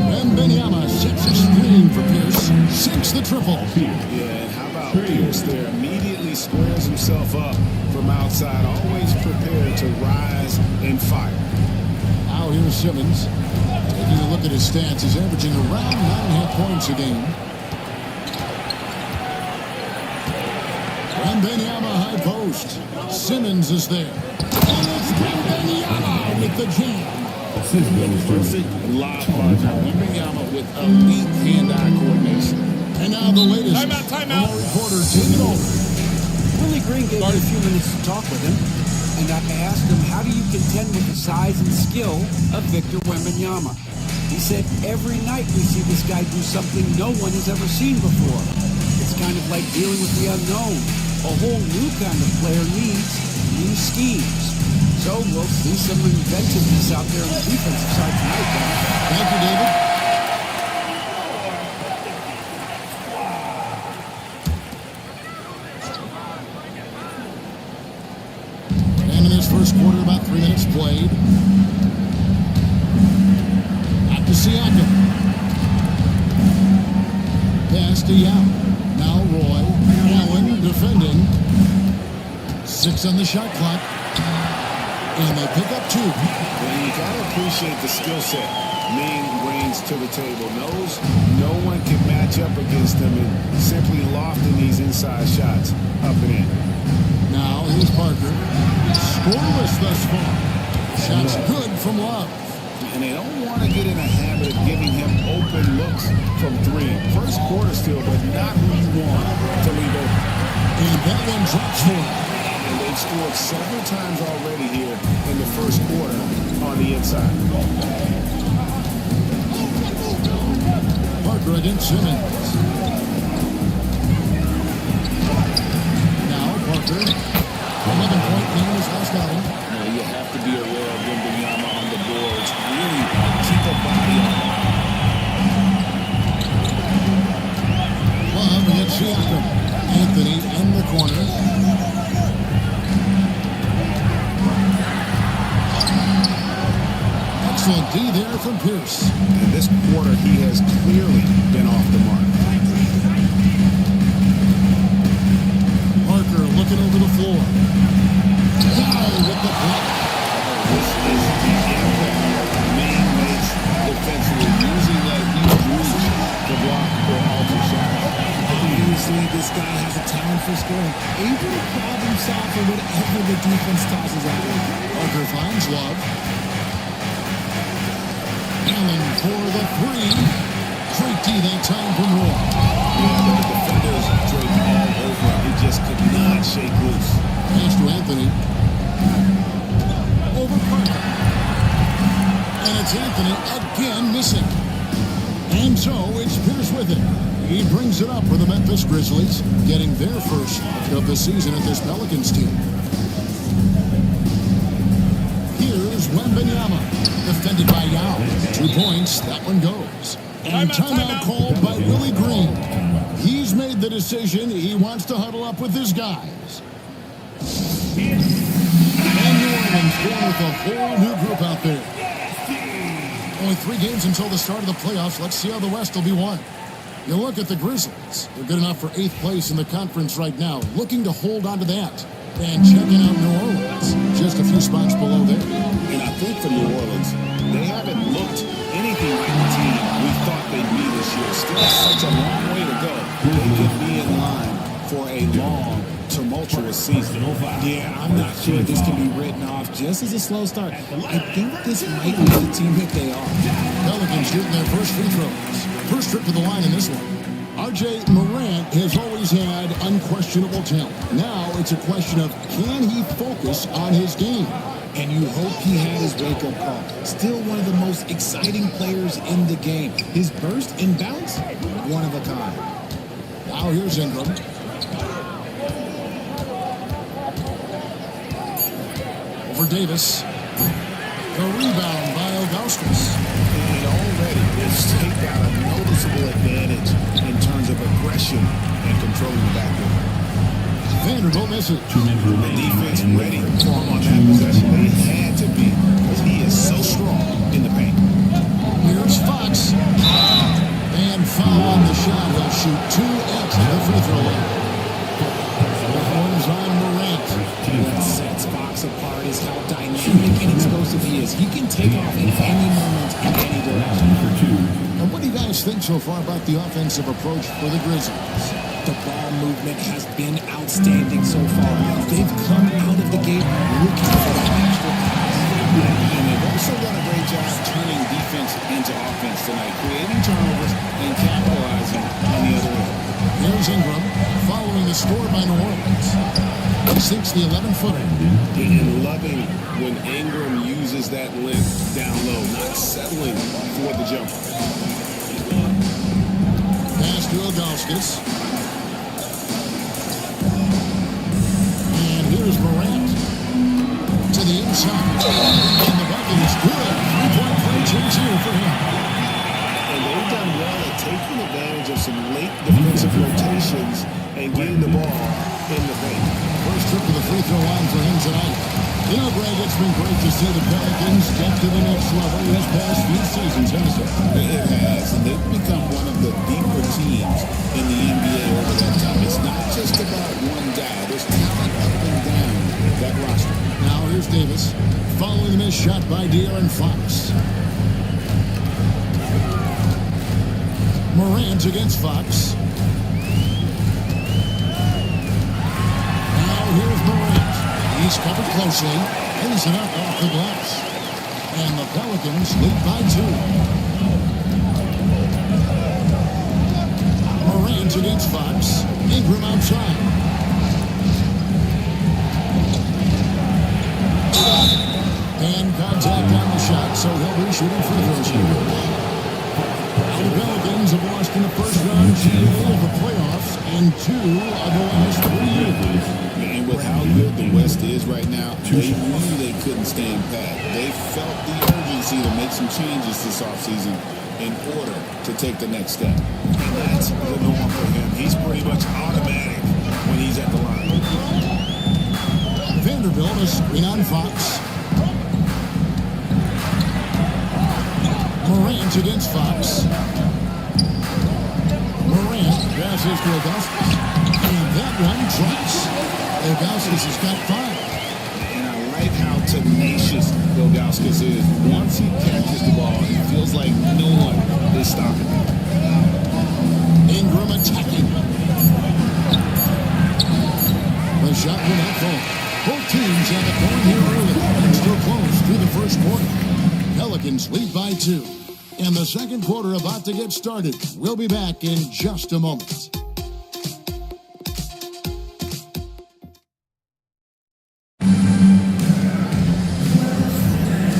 Wembanyama sets a screen for Pierce. Sinks the triple. Yeah, and how about Pierce there? Immediately squares himself up from outside. Always prepared to rise and fire. Now here's Simmons. Taking a look at his stats, he's averaging around 9.5 points a game. Wembanyama high post. Simmons is there. And it's Wembanyama with the jam. Perfect lob partner. Wembanyama with elite hand-eye coordination. And now the latest. Timeout. Our reporter taking over. Willie Green gave me a few minutes to talk with him, and I asked him, how do you contend with the size and skill of Victor Wembanyama? He said, every night we see this guy do something no one has ever seen before. It's kind of like dealing with the unknown. A whole new kind of player needs new schemes. So we'll see some inventiveness out there on the defensive side tonight, guys. Thank you, David. And in this first quarter, about 3 minutes played. Back to Siakam. Pass to Yao. Now Roy. Allen defending. 6 on the shot clock. And they pick up 2. And you got to appreciate the skill set Maine brings to the table. Knows no one can match up against him and simply lofting these inside shots up and in. Now here's Parker. Scoreless thus far. Shots good from Love. And they don't want to get in a habit of giving him open looks from 3. First quarter still, but not who you want to leave open. And that one drops for him. And they've scored several times already here in the first quarter on the inside. Parker against Simmons. Now Parker. 11-point game is last outing. You have to be aware of Wembanyama on the boards. Really keep a body on him. Love against Siakam. Anthony in the corner. Excellent D there from Pierce. In this quarter, he has clearly been off the mark. Parker looking over the floor. Down with the block. This is the impact Maine makes defensively, using that huge reach to block or alter shots. Obviously, this guy has a talent for scoring. Able to problem solve for whatever the defense tosses at him. Parker finds Love. Allen for the 3. Great D that time from Roy. Yeah, but the defenders draped all over him. He just could not shake loose. Pass to Anthony. Over Parker. And it's Anthony again missing. And so it's Pierce with it. He brings it up for the Memphis Grizzlies, getting their first of the season at this Pelicans team. Here's Wembanyama, defended by Yao. 2 points, that one goes. And timeout called by Willie Green. He's made the decision. He wants to huddle up with his guys. And New Orleans going with a whole new group out there. Only 3 games until the start of the playoffs. Let's see how the West will be won. You look at the Grizzlies. They're good enough for 8th place in the conference right now, looking to hold on to that. And checking out New Orleans, just a few spots below there. And I think for New Orleans, they haven't looked anything like the team we thought they'd be this year. Still such a long way to go. They could be in line for a long, tumultuous season. Yeah, I'm not sure this can be written off just as a slow start. I think this might be the team that they are. Pelicans shooting their first free throws. First trip to the line in this one. R.J. Morant has always had unquestionable talent. Now it's a question of, can he focus on his game? And you hope he had his wake-up call. Still one of the most exciting players in the game. His burst and bounce, one of a kind. Now here's Ingram. Over Davis. The rebound by Augustus. And already it's taken out a noticeable advantage in terms of aggression and controlling the backcourt. Vanderbilt misses. The defense ready for him on that possession. They had to be, because he is so strong in the paint. Here's Fox. And foul on the shot. He'll shoot 2 at the free throw line. The horns on Morant. What sets Fox apart is how dynamic and explosive he is. He can take off in any moment, in any direction. And what do you guys think so far about the offensive approach for the Grizzlies? The ball movement has been outstanding so far. They've come out of the gate looking for that extra pass. And they've also done a great job turning defense into offense tonight, creating turnovers and capitalizing on the other end. Here's Ingram, following the score by New Orleans. He sinks the 11-footer. And loving when Ingram uses that length down low, not settling for the jumper. Pass to Augustus. And here's Morant. To the inside. And the bucket is good. 3-point play change here for him. And they've done well at taking advantage of some late defensive rotations and getting the ball in the paint. First trip to the free throw line for him tonight. You know, Greg, it's been great to see the Pelicans get to the next level this past few seasons, hasn't it? It has, and they've become one of the deeper teams in the NBA over that time. It's not just about one guy. There's talent up and down that roster. Now here's Davis, following the missed shot by De'Aaron Fox. Morant against Fox. Now here's Morant. He's covered closely. Lays it up off the glass. And the Pelicans lead by 2. Morant against Fox. Ingram outside. And contact on the shot, so he'll be shooting free throws here. The Pelicans have lost in the first round of the playoffs in 2 of the last 3 years. And with how good the West is right now, they knew they couldn't stand pat. They felt the urgency to make some changes this offseason in order to take the next step. And that's the norm for him. He's pretty much automatic when he's at the line. Vanderbilt is screen on Fox. Morant against Fox. Morant passes to Augustus. And that one drops. Augustus has got 5. And I like how tenacious Augustus is. Once he catches the ball, it feels like no one is stopping him. Ingram attacking. The shot will not fall. Both teams have it going here early. And still close through the first quarter. Pelicans lead by 2. And the second quarter about to get started. We'll be back in just a moment.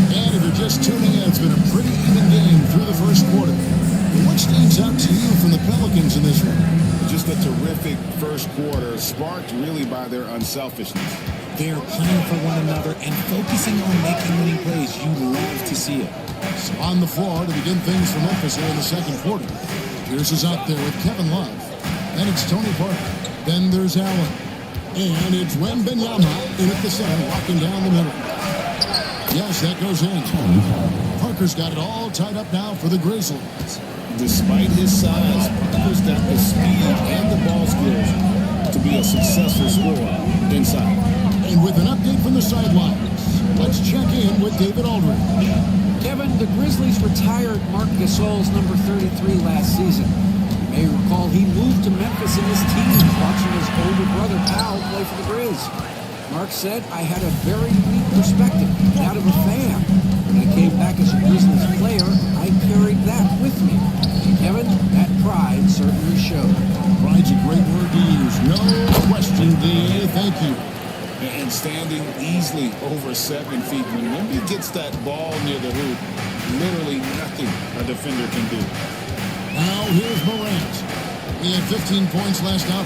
And if you're just tuning in, it's been a pretty even game through the first quarter. What stands out to you from the Pelicans in this a terrific first quarter, sparked really by their unselfishness. They are playing for one another and focusing on making winning plays. You love to see it. So on the floor to begin things for Memphis here in the second quarter. Pierce is out there with Kevin Love. Then it's Tony Parker. Then there's Allen. And it's Wembanyama in at the center, walking down the middle. Yes, that goes in. Parker's got it all tied up now for the Grizzlies. Despite his size, Parker's got the speed and the ball skills to be a successful scorer inside. And with an update from the sidelines, let's check in with David Aldridge. Kevin, the Grizzlies retired Marc Gasol's number 33 last season. You may recall he moved to Memphis in his teens, watching his older brother Pal play for the Grizz. Mark said, I had a very unique perspective, that of a fan. When I came back as a Grizzlies player, I carried that with me. And Kevin, that pride certainly showed. Pride's a great word to use. No question, D.A. Thank you. And standing easily over 7 feet. When Wemby gets that ball near the hoop, literally nothing a defender can do. Now here's Morant. He had 15 points last out.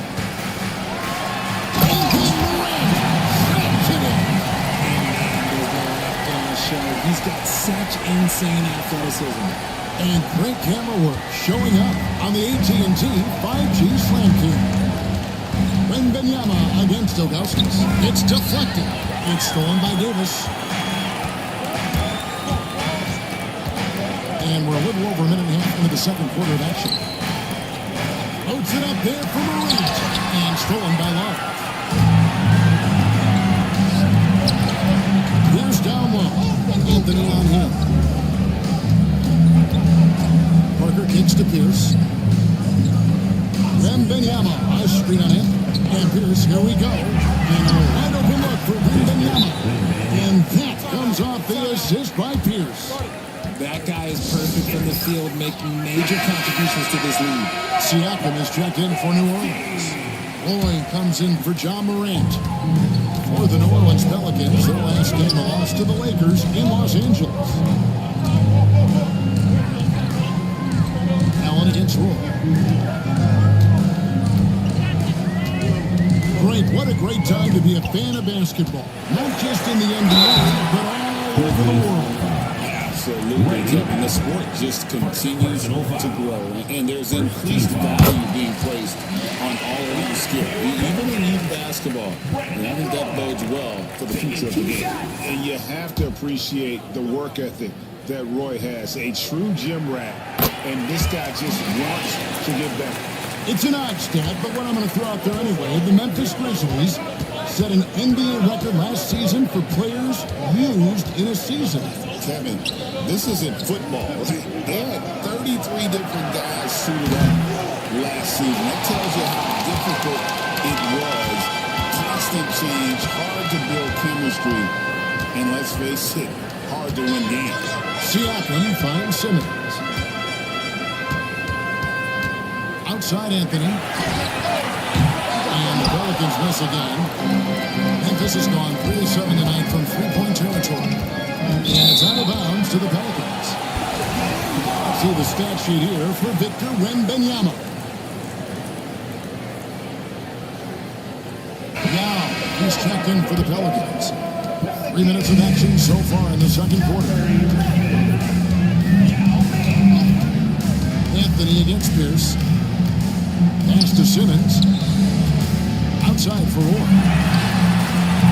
He's got such insane athleticism. And great camera work showing up on the AT&T 5G Slam King. Wembanyama against Ilgauskas. It's deflected. It's stolen by Davis. And we're a little over a minute and a half into the second quarter of action. Loads it up there for Morant. And stolen by Love. Here's down low. Anthony on him. Parker kicks to Pierce. Wembanyama, a screen on him. And Pierce, here we go. And a wide open look for Wembanyama. And that comes off the assist by Pierce. That guy is perfect from the field, making major contributions to this lead. Siakam is checked in for New Orleans. Lloyd comes in for John Morant. For the New Orleans Pelicans, their last game lost to the Lakers in Los Angeles. Allen against Roy. Great, what a great time to be a fan of basketball. Not just in the NBA, but all over the world. Absolutely, Kevin. The sport just continues to grow, and there's increased value being placed on all-around skill, even in youth basketball. And I think that bodes well for the future of the game. And you have to appreciate the work ethic that Roy has, a true gym rat, and this guy just wants to get better. It's an odd stat, but what I'm going to throw out there anyway, the Memphis Grizzlies set an NBA record last season for players used in a season. Kevin, this isn't football. They had 33 different guys suited up last season. That tells you how difficult it was. Constant change, hard to build chemistry, and let's face it, hard to win games. Siakam finds Simmons. Outside Anthony. And the Pelicans miss again. Memphis has gone 3 of 7 tonight from three-point territory. And it's out of bounds to the Pelicans. See the stat sheet here for Victor Wembanyama. Now, he's checked in for the Pelicans. 3 minutes of action so far in the second quarter. Anthony against Pierce. Pass to Simmons. Outside for Roy.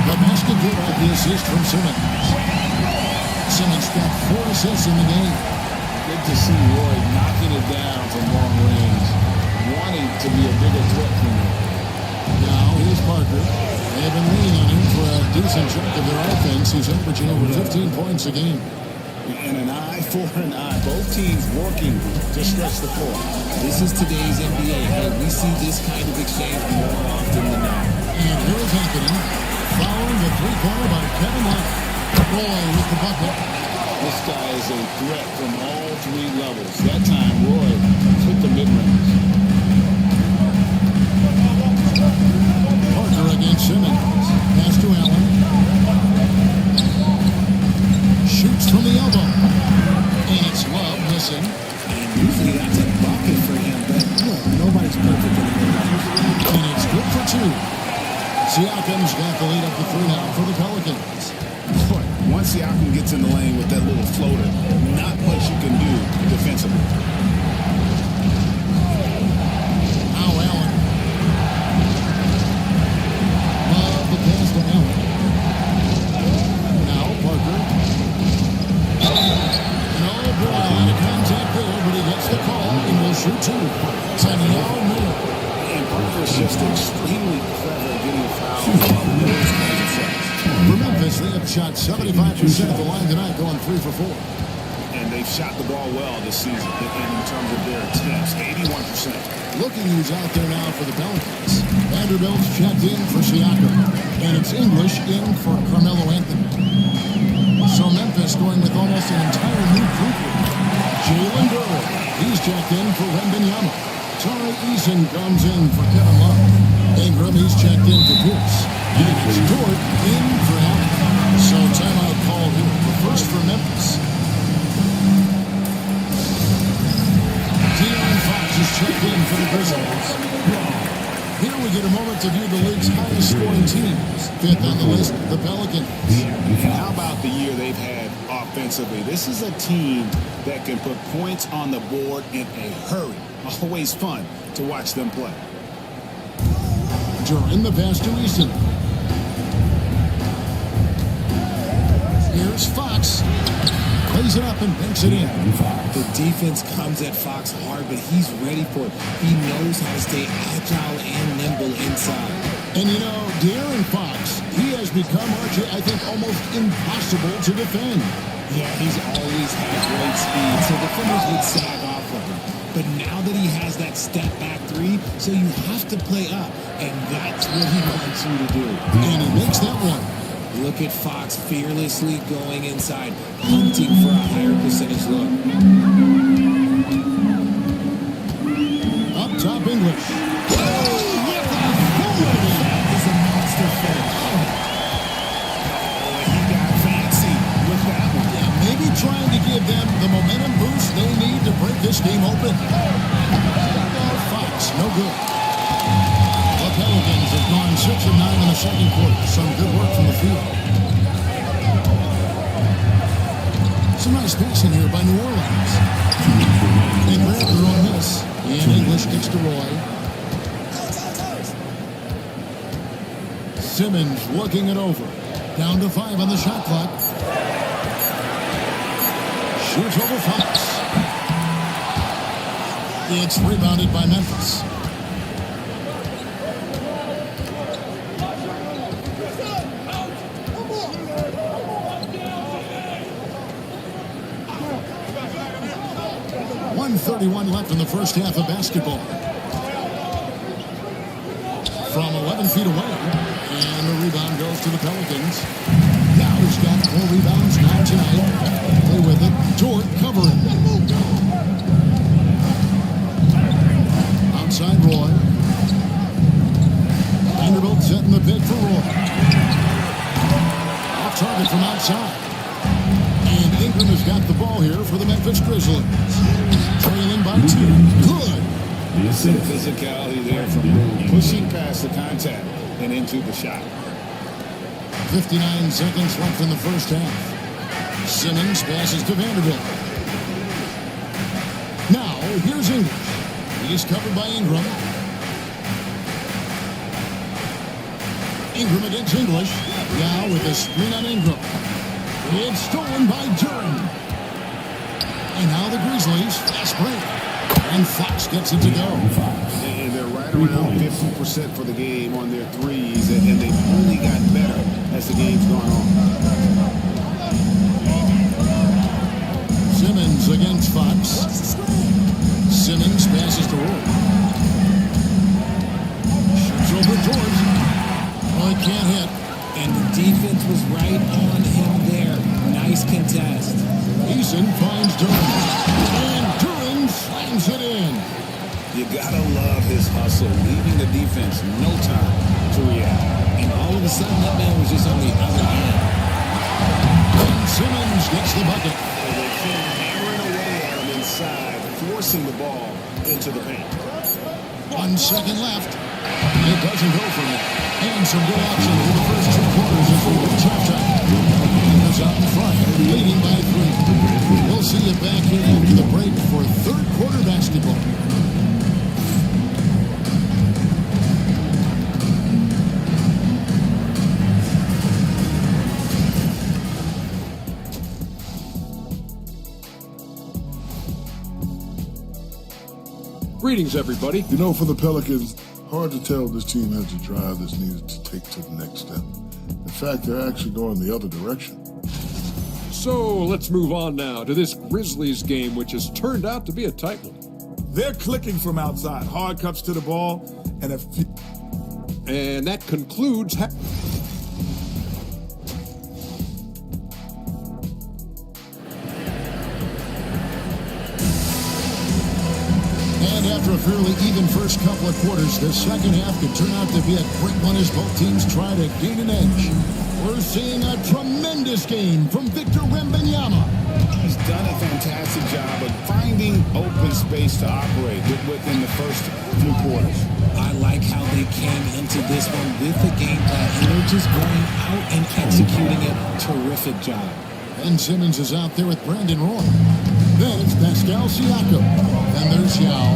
The basket good off the assist from Simmons. Simmons got 4 assists in the game. Good to see Roy knocking it down from long range, wanting to be a bigger threat from him. Now here's Parker. They've been leaning on him for a decent chunk of their offense. He's averaging over 15 points a game. And an eye for an eye. Both teams working to stretch the floor. This is today's NBA. Hey, we see this kind of exchange more often than not. And here's Anthony, following the three-pointer by Kevin Love. Roy with the bucket. This guy is a threat from all 3 levels. That time, Roy took the mid-range. Parker against Simmons. Pass to Allen. Shoots from the elbow. And it's Love missing. And usually that's a bucket for him, but look, nobody's perfect in the NBA. lead up to 3 now for the Pelicans. Boy, once Siakam gets in the lane with that little floater, not much you can do defensively. Now Allen. Love the pass to Allen. Now Parker. No, boy, a lot of contact there, but he gets the call and will shoot 2. Sending all Miller. And Parker's just extremely clever at getting a foul on those kinds of shots. For Memphis, they have shot 75% of the line tonight, going 3 for 4. And they've shot the ball well this season in terms of their attempts, 81%. Looking who's out there now for the Pelicans. Vanderbilt's checked in for Siakam. And it's English in for Carmelo Anthony. So Memphis going with almost an entire new group here. Jalen Duren, he's checked in for Wembanyama. Tari Eason comes in for Kevin Love. Ingram, he's checked in for Pierce. And it's Dort in for Allen. So timeout call here. The first for Memphis. De'Aaron Fox is checked in for the Grizzlies. Here we get a moment to view the league's highest scoring teams. 5th on the list, the Pelicans. And how about the year they've had offensively? This is a team that can put points on the board in a hurry. Always fun to watch them play. During the pass to Easton. Here's Fox. Plays it up and banks it in. The defense comes at Fox hard, but he's ready for it. He knows how to stay agile and nimble inside. And you know, De'Aaron Fox, he has become, Archie, I think, almost impossible to defend. Yeah, he's always had great speed, so defenders would sag off of him. But now that he has that step back 3, so you have to play up, and that's what he wants you to do. And he makes that one. Look at Fox fearlessly going inside, hunting for a higher percentage look. Up top, English. He's a monster finish. He got fancy with that one. Yeah, maybe trying to give them the momentum boost they need to break this game open. Fox, no good. The Pelicans have gone 6 of 9 in the second quarter. Some good work from the field. Some nice passing here by New Orleans. They grab their own miss. And English gets to Roy. Simmons looking it over. Down to 5 on the shot clock. Shoots over Fox. It's rebounded by Memphis. .31 left in the first half of basketball. From 11 feet away. And the rebound goes to the Pelicans. Now he's got 4 rebounds now tonight. Play with it. Dort covering. Outside Roy. Vanderbilt setting the pick for Roy. Off target from outside. And Ingram has got the ball here for the Memphis Grizzlies. Trailing by 2. Good. Some physicality there from pushing past the contact and into the shot. 59 seconds left in the first half. Simmons passes to Vanderbilt. Now, here's English. He's covered by Ingram. Ingram against English. Now with a screen on Ingram. It's stolen by Duren. And now the Grizzlies fast break. And Fox gets it to go. And they're right around 50% for the game on their threes, and they've only gotten better as the game's gone on. Simmons against Fox. Simmons passes to Roy. Shoots over George. Oh, it can't hit. And the defense was right on him there. Nice contest. Eason finds Duren. And Duren slams it in. You gotta love his hustle, leaving the defense no time to react. And all of a sudden, that man was just on the other end. And Simmons gets the bucket. They came hammering away at him inside, forcing the ball into the paint. 1 second left. It doesn't go for him. And some good action in the first 2 quarters. Greetings, everybody. You know, for the Pelicans, hard to tell if this team has the drive that's needed to take to the next step. In fact, they're actually going the other direction. So let's move on now to this Grizzlies game, which has turned out to be a tight one. They're clicking from outside. Hard cuts to the ball, and And that concludes... And after a fairly even first couple of quarters, the second half could turn out to be a great one as both teams try to gain an edge. We're seeing a tremendous game from Victor Wembanyama. He's done a fantastic job of finding open space to operate within the first few quarters. I like how they came into this one with the game plan, and they're just going out and executing it. Terrific job. Ben Simmons is out there with Brandon Roy. Then it's Pascal Siakam. Then there's Yao.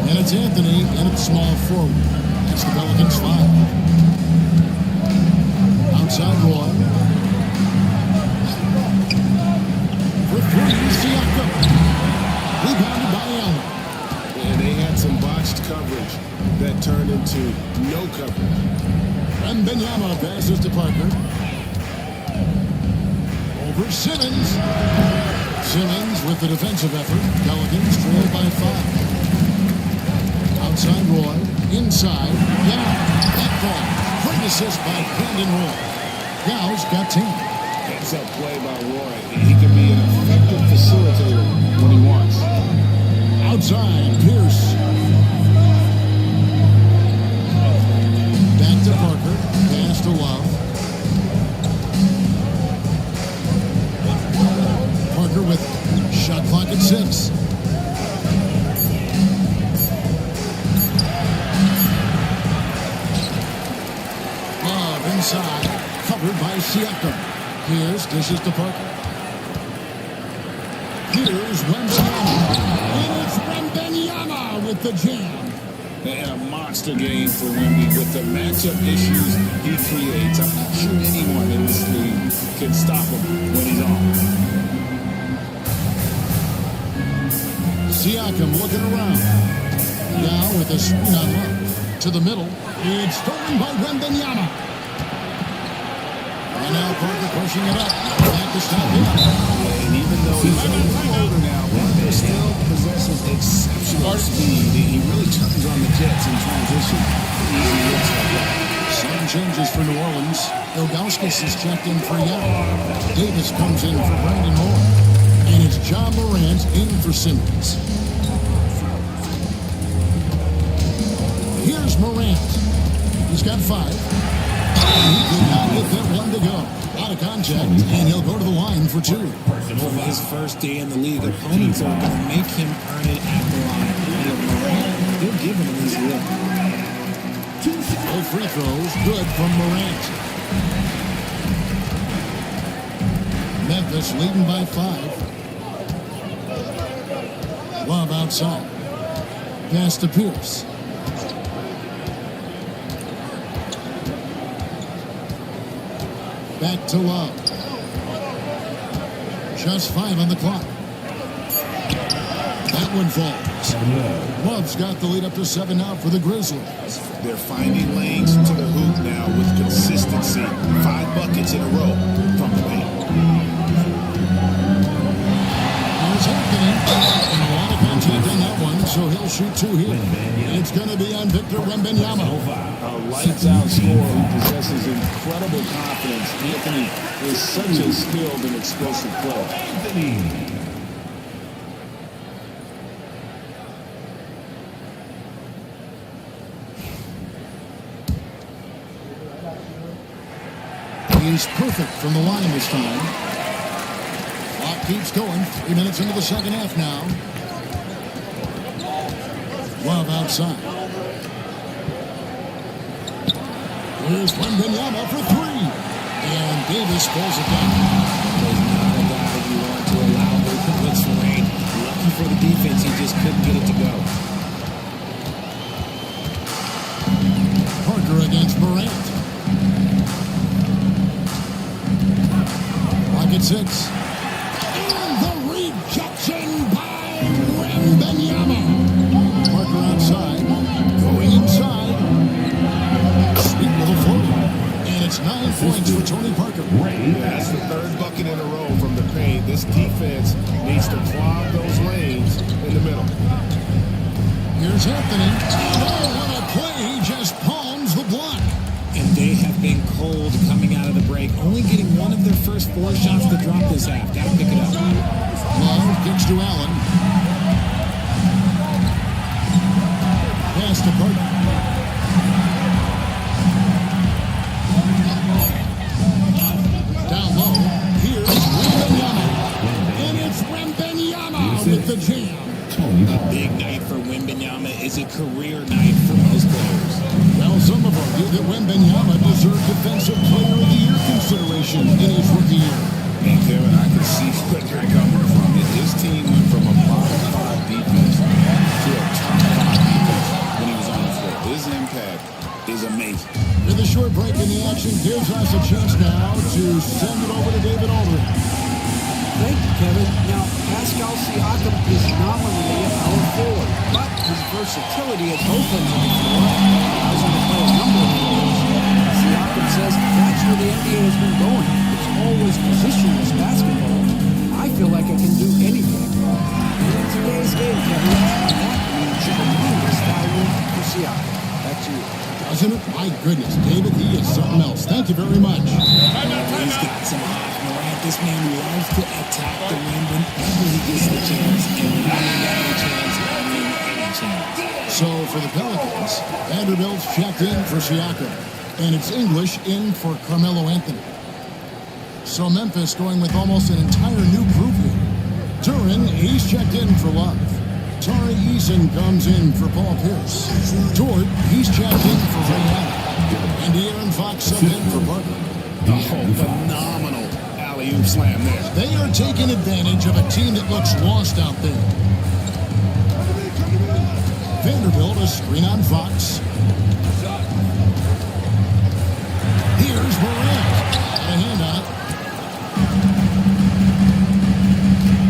And it's Anthony, and it's small forward. That's the Pelicans 5. Outside Roy. For three, Siakam. Rebounded by Allen. And they had some botched coverage that turned into no coverage. Wembanyama passes to Parker. Over Simmons. Simmons with the defensive effort. Pelicans trail by 5. Outside Roy. Inside. Yao. That ball. Great assist by Brandon Roy. Yao's got 10. Heads up play by Roy. He can be an effective facilitator when he wants. Outside, Pierce. Back to Parker. Pass to Love. Parker with shot clock at 6. Love inside. Covered by Siakam. Pierce dishes to Parker. Here's Wembanyama. And it's Wembanyama with the jam. They had a monster game for Wemby with the matchup issues he creates. I'm not sure anyone in this league can stop him when he's on. Siakam looking around. Now with a screen on Love. To the middle. It's stolen by Wembanyama. And now Parker pushing it up. Back to stop him. And even though he's a little older now, Wemby still possesses exceptional speed. He really turns on the jets in transition. Easy looks like that. Some changes for New Orleans. Ilgauskas is checked in for Yao. Davis comes in for Brandon Moore. And it's John Morant in for Simmons. Here's Morant. He's got 5. And he did not get that one to go. Out of contact, and he'll go to the line for 2. From his first day in the league, opponents are going to make him earn it at the line. And Morant, they're giving him his look. Both free throws, good from Morant. Memphis leading by 5. Love outside. Pass to Pierce. Back to Love. Just 5 on the clock. That one falls. Love's got the lead up to 7 now for the Grizzlies. They're finding lanes to the hoop now with consistency. 5 buckets in a row from the paint. Here's Anthony. And a lot of contact on that one, so he'll shoot 2 here. It's going to be on Victor Wembanyama. A lights-out scorer who possesses incredible confidence. Anthony is such a skilled and explosive player. He's perfect from the line this time. Clock keeps going. 3 minutes into the second half now. Love outside. Here's Wembanyama for 3. And Davis pulls it down. There's not a guy you want to allow open looks for Rain. Lucky for the defense, he just couldn't get it to go. Parker against Morant. Clock at 6. And the rejection by Wembanyama. Parker outside. points for Tony Parker. That's the third bucket in a row from the paint. This defense needs to clog those lanes in the middle. Here's Anthony. Oh, what a play. He just palms the block. And they have been cold coming out of the break, only getting one of their first 4 shots to drop this half. Got to pick it up. Love kicks to Allen. Pass to Parker. Down low. Here's Wembenyama. And it's Wembenyama with the jam. A big night for Wembenyama is a career night for most players. Well, some have argued that Wembenyama deserved Defensive Player of the Year consideration in his rookie year. And Kevin, I can see where you're coming from. His team went from a bottom 5 defense to a top 5 defense when he was on the floor. His impact is amazing. With a short break in the action, gives us a chance now to send it over to David Aldridge. Thank you, Kevin. Now, Pascal Siakam is nominally a power forward, but his versatility at both ends of the floor allows him to play a number of roles. Siakam says that's where the NBA has been going. It's always positionless basketball. I feel like I can do anything. In today's game, Kevin, that means tremendous value for Siakam. Back to you. Doesn't it? My goodness, David, he is something else. Thank you very much. He's got some hot Morant. This man loves to attack the rim whenever he gets the chance, and when he gets the chance, I mean any chance. So for the Pelicans, Vanderbilt's checked in for Siakam, and it's English in for Carmelo Anthony. So Memphis going with almost an entire new group here. Duran, he's checked in for Love. Tari Eason comes in for Paul Pierce. Dort, he's checked in for Ray Allen. And De'Aaron Fox subbed in for Parker. Oh, phenomenal alley-oop slam there. They are taking advantage of a team that looks lost out there. Vanderbilt, a screen on Fox. Here's Morant. A hand on it.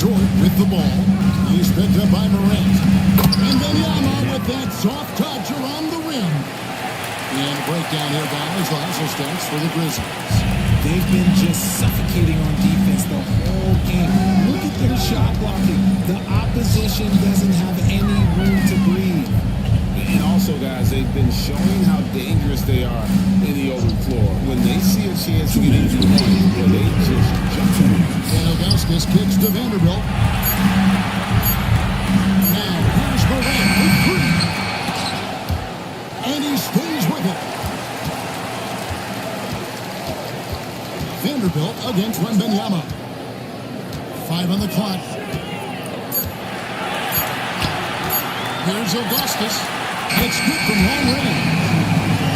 Dort with the ball. He's picked up by Morant. And then Yama with that soft touch around the rim. And a breakdown here by Lassell Stats for the Grizzlies. They've been just suffocating on defense the whole game. Look at their shot blocking. The opposition doesn't have any room to breathe. And also, guys, they've been showing how dangerous they are in the open floor. When they see a chance to get into the lane, they just jump in. And Augustus kicks to Vanderbilt. Now, here's Morant with 3. And he stays with it. Vanderbilt against Wembenyama. 5 on the clock. Here's Augustus. It's good from long range.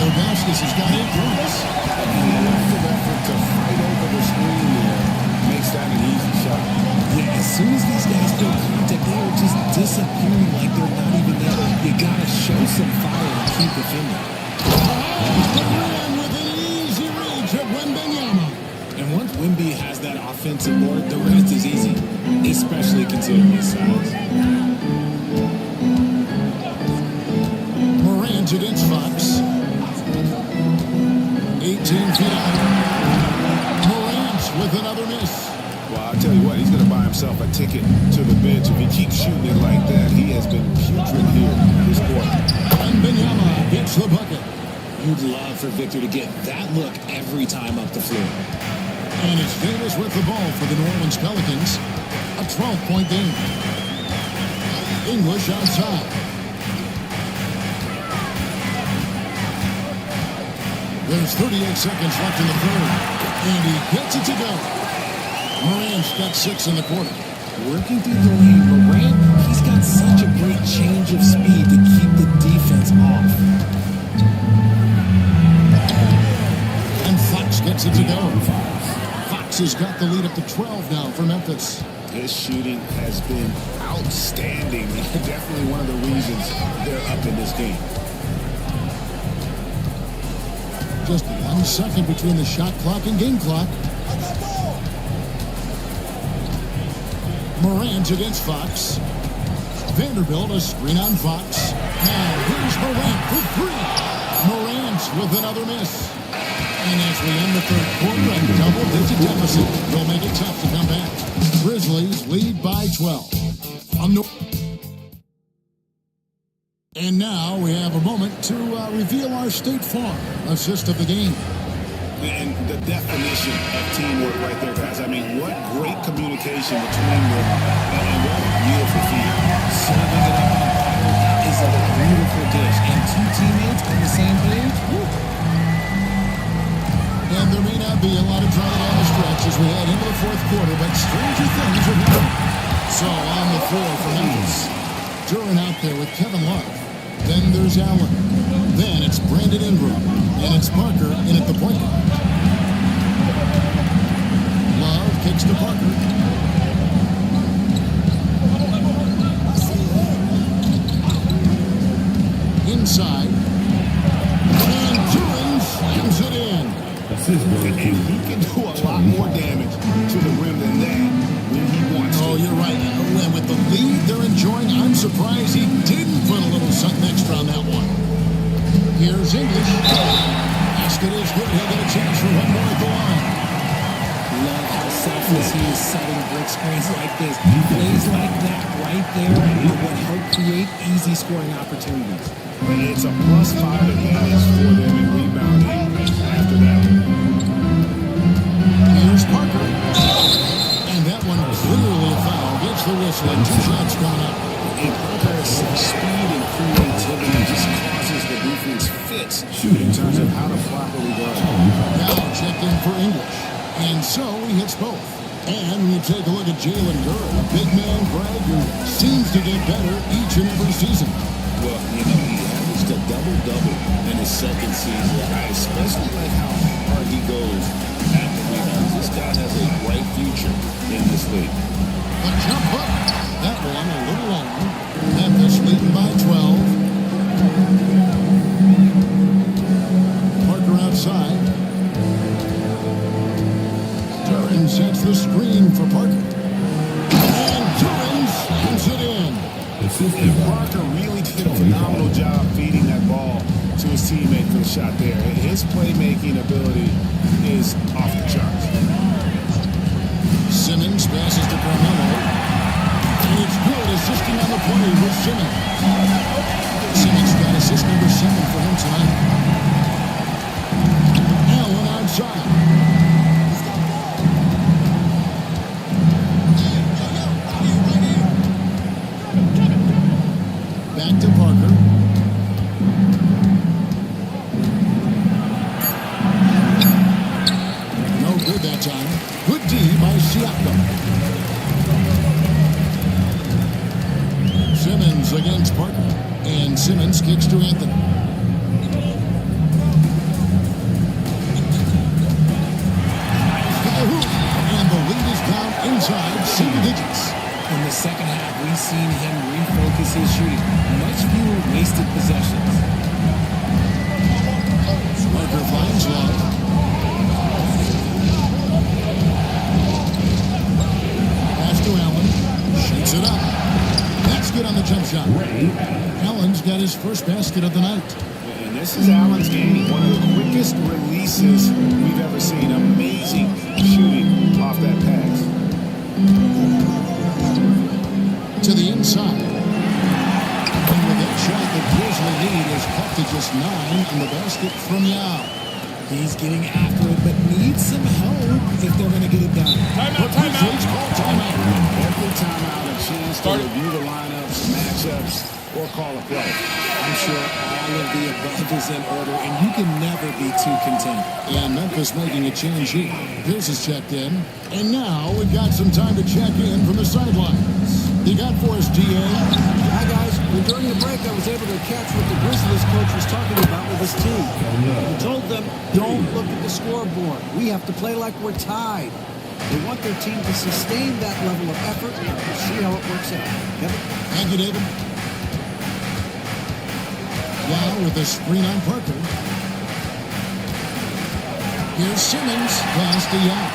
Augustus has got 8 points. And the lack of effort to fight over the screen there makes that an easy shot. Yeah, as soon as these guys feel contact, they are just disappearing like they're not even there. You gotta show some fire and keep defending. With an easy reach of Wembenyama. And once Wemby has that offensive board, the rest is easy, especially considering his size. Morant against Fox. 18 feet out. Morant with another miss. Well, I'll tell you what, he's going to buy himself a ticket to the bench. If he keeps shooting it like that, he has been putrid here this quarter. Wembenyama gets the bucket. You'd love for Victor to get that look every time up the floor. And it's Davis with the ball for the New Orleans Pelicans. A 12-point game. English outside. There's 38 seconds left in the third. And he gets it to go. Morant's got 6 in the quarter. Working through the lane, Morant, he's got such a great change of speed to keep the defense off. And Fox gets it to go. Fox has got the lead up to 12 now for Memphis. His shooting has been outstanding. Definitely one of the reasons they're up in this game. Just 1 second between the shot clock and game clock. Morant against Fox. Vanderbilt a screen on Fox. Now here's Morant for 3. Morant with another miss. And as we end the third quarter, a double-digit deficit will make it tough to come back. Grizzlies lead by 12. And now we have a moment to reveal our State Farm assist of the game. And the definition of teamwork right there, guys. I mean, what great communication between them, and what a beautiful feat. Serving it up on a platter, that is a beautiful dish. And two teammates on the same page. Woo. And there may not be a lot of drama down the stretch as we head into the fourth quarter, but stranger things are happening. So on the floor for Memphis, Duran out there with Kevin Love. Then there's Allen. Then it's Brandon Ingram. And it's Parker in at the point guard. Love kicks to Parker. Inside. And Duran slams it in. And he can do a lot more damage to the rim than that when he wants to. Oh, you're right. And with the lead they're enjoying, I'm surprised he didn't put a little something extra on that one. Here's English. Basket is good. He'll get a chance for one more at the line. Love how selfless he is setting brick screens like this. Plays like that right there are what help create easy scoring opportunities. It's a +5 advantage for them in rebounding after that. Here's Parker. And that one clearly a foul. Gets the whistle and 2 shots coming up. And Parker's speed and creativity just causes the defense fits in terms of how to properly guard. Now checked in for English. And so he hits both. And when you take a look at Jalen Duran, a big man Greg who seems to get better each and every season. Well, you know, he averaged a double-double in his second season. I especially like how hard he goes at the rebounds. This guy has a bright future in this league. A jump hook. That one a little long. Memphis leading by 12. Parker outside. Duran sets the screen for Parker. And Duran slams it in. And Parker really did a phenomenal job feeding that ball to his teammate for the shot there. His playmaking ability is off the charts. Simmons passes to Carmelo. And it's good assisting on the play with Simmons. Simmons got assist number 7 for him tonight. Allen outside. Back to Parker. No good that time. Good D by Siakam. Simmons against Parker. And Simmons kicks to Anthony. And the lead is down inside single digits. In the second half, we've seen him refocus his shooting. Much fewer wasted possessions. Parker finds Love. Pass to Allen. Shoots it up. That's good on the jump shot. Allen's got his first basket of the night. And this is Allen's game. One of the quickest releases we've ever seen. Amazing shooting off that pass. To the inside. And with that shot, the Grizzly lead is cut to just 9 in the basket from Yao. He's getting after it, but needs some help if they're going to get it done. The Grizzlies call timeout. Every timeout, a chance to review the lineups, matchups, or call a play. I'm sure all of the above is in order, and you can never be too content. And Memphis making a change here. Pierce is checked in. And now we've got some time to check in from the sidelines. You got for us, DA? Hi, guys. Well, during the break, I was able to catch what the Grizzlies coach was talking about with his team. He told them, don't look at the scoreboard. We have to play like we're tied. They want their team to sustain that level of effort. We'll see how it works out. Kevin? Thank you, David. Now with a screen on Parker. Here's Simmons. Pass to Yao.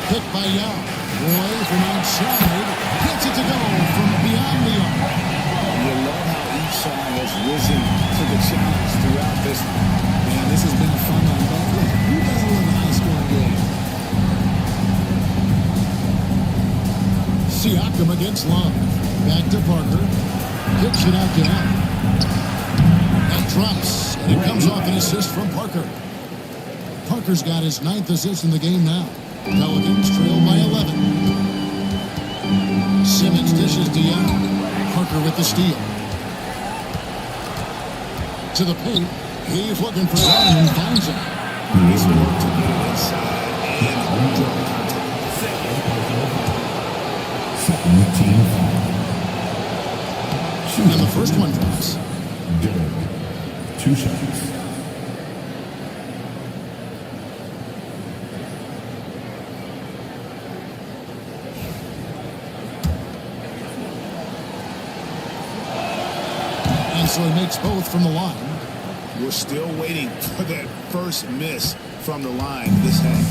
Picked by Yao. Roy from outside. Gets it to go from beyond the arc. You love how each side has risen to the challenge throughout this. Man, this has been a fun one. But look, who doesn't love a high-scoring game? Siakam against Love. Back to Parker. Kicks it out to Allen. That drops, and it comes off an assist from Parker. Parker's got his 9th assist in the game now. Pelicans trail by 11. Simmons dishes to Young. Parker with the steal. To the paint. He's looking for Allen and finds him. Nice work to get it inside and draw contact. Second team foul. And the first one drops. Dillard. 2 shots. And so he makes both from the line. We're still waiting for that first miss from the line this half.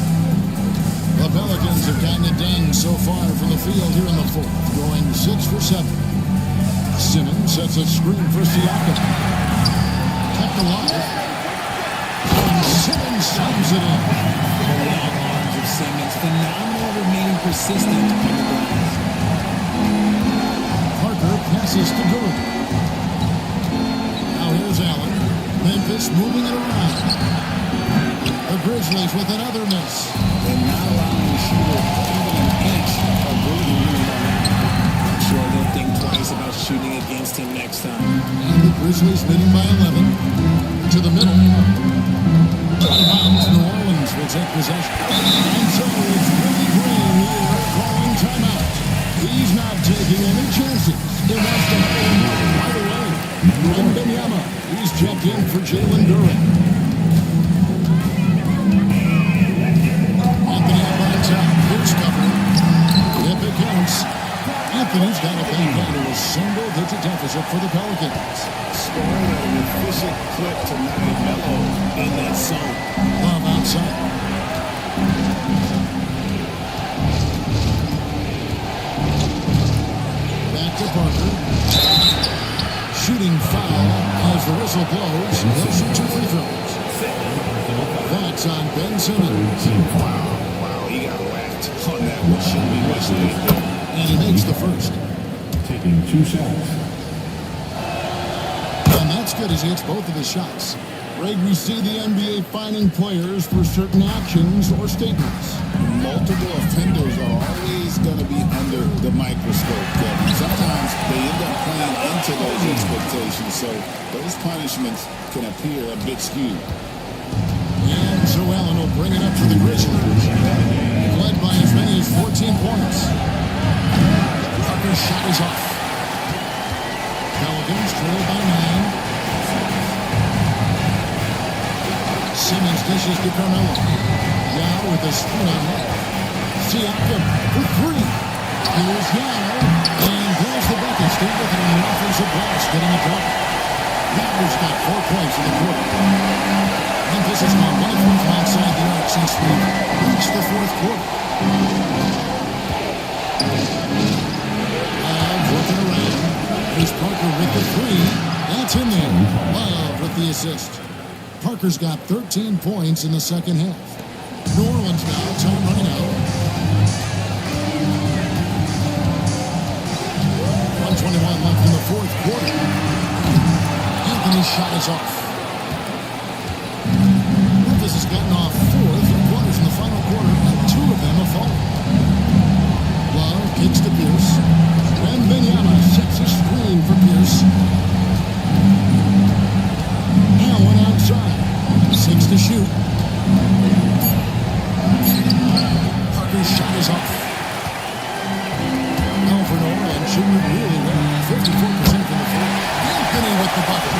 The Pelicans have gotten it done so far from the field here in the fourth, going 6 for 7. Simmons sets a screen for Siakam. Kept alive. And Simmons slams it in. The long arms of Simmons, phenomenal remaining persistent on the glass. Parker passes to Durant. Now here's Allen. Memphis moving it around. The Grizzlies with another miss. And not allowing the shooter even an inch of breathing room on that. I'm sure they'll think twice about shooting against him next time. And the Grizzlies leading by 11. To the middle. Out of bounds, New Orleans will take possession. And so it's Willie Green here calling timeout. He's not taking any chances. He wants to have it right away. And Benyama, he's checked in for Jalen Duran. Anthony up on top. Here's cover. If it counts. Anthony's got a thing down to a single-digit deficit for the Pelicans. Scoring at an efficient clip tonight. Melo in that zone. Love outside. Back to Parker. Shooting foul as the whistle blows. He'll shoot 2 free throws. That's on Ben Simmons. Wow, he got whacked on that one. Should be much later. And he makes the first. Taking 2 shots. And that's good as he hits both of his shots. Greg, we see the NBA fining players for certain actions or statements. Multiple offenders are always going to be under the microscope, Kevin. Sometimes they end up playing into those expectations, so those punishments can appear a bit skewed. And Joe Allen will bring it up for the Grizzlies. Led by as many as 14 points. Parker's shot is off. Pelicans trail by 9. Simmons dishes to Carmelo. Yao with a spin on net. Siakam for 3. Here's Yao. And grabs the bucket. Still with an offensive blast. Getting it done. Yao's got 4 points in the quarter. Memphis has gone 1 from outside the arc since we reached the fourth quarter. Love working around. Here's Parker with the 3. That's in there. Love with the assist. Parker's got 13 points in the second half. New Orleans now, time running out. 1:21 left in the fourth quarter. Anthony's shot is off. Memphis has gotten off 4 3-pointers in the final quarter, and 2 of them have fallen. Love kicks to Pierce. And Benyama sets a screen for Pierce. Allen outside. 6 to shoot. Parker's shot is off. Now for New Orleans, shooting really well. 54% from the floor. Anthony with the bucket.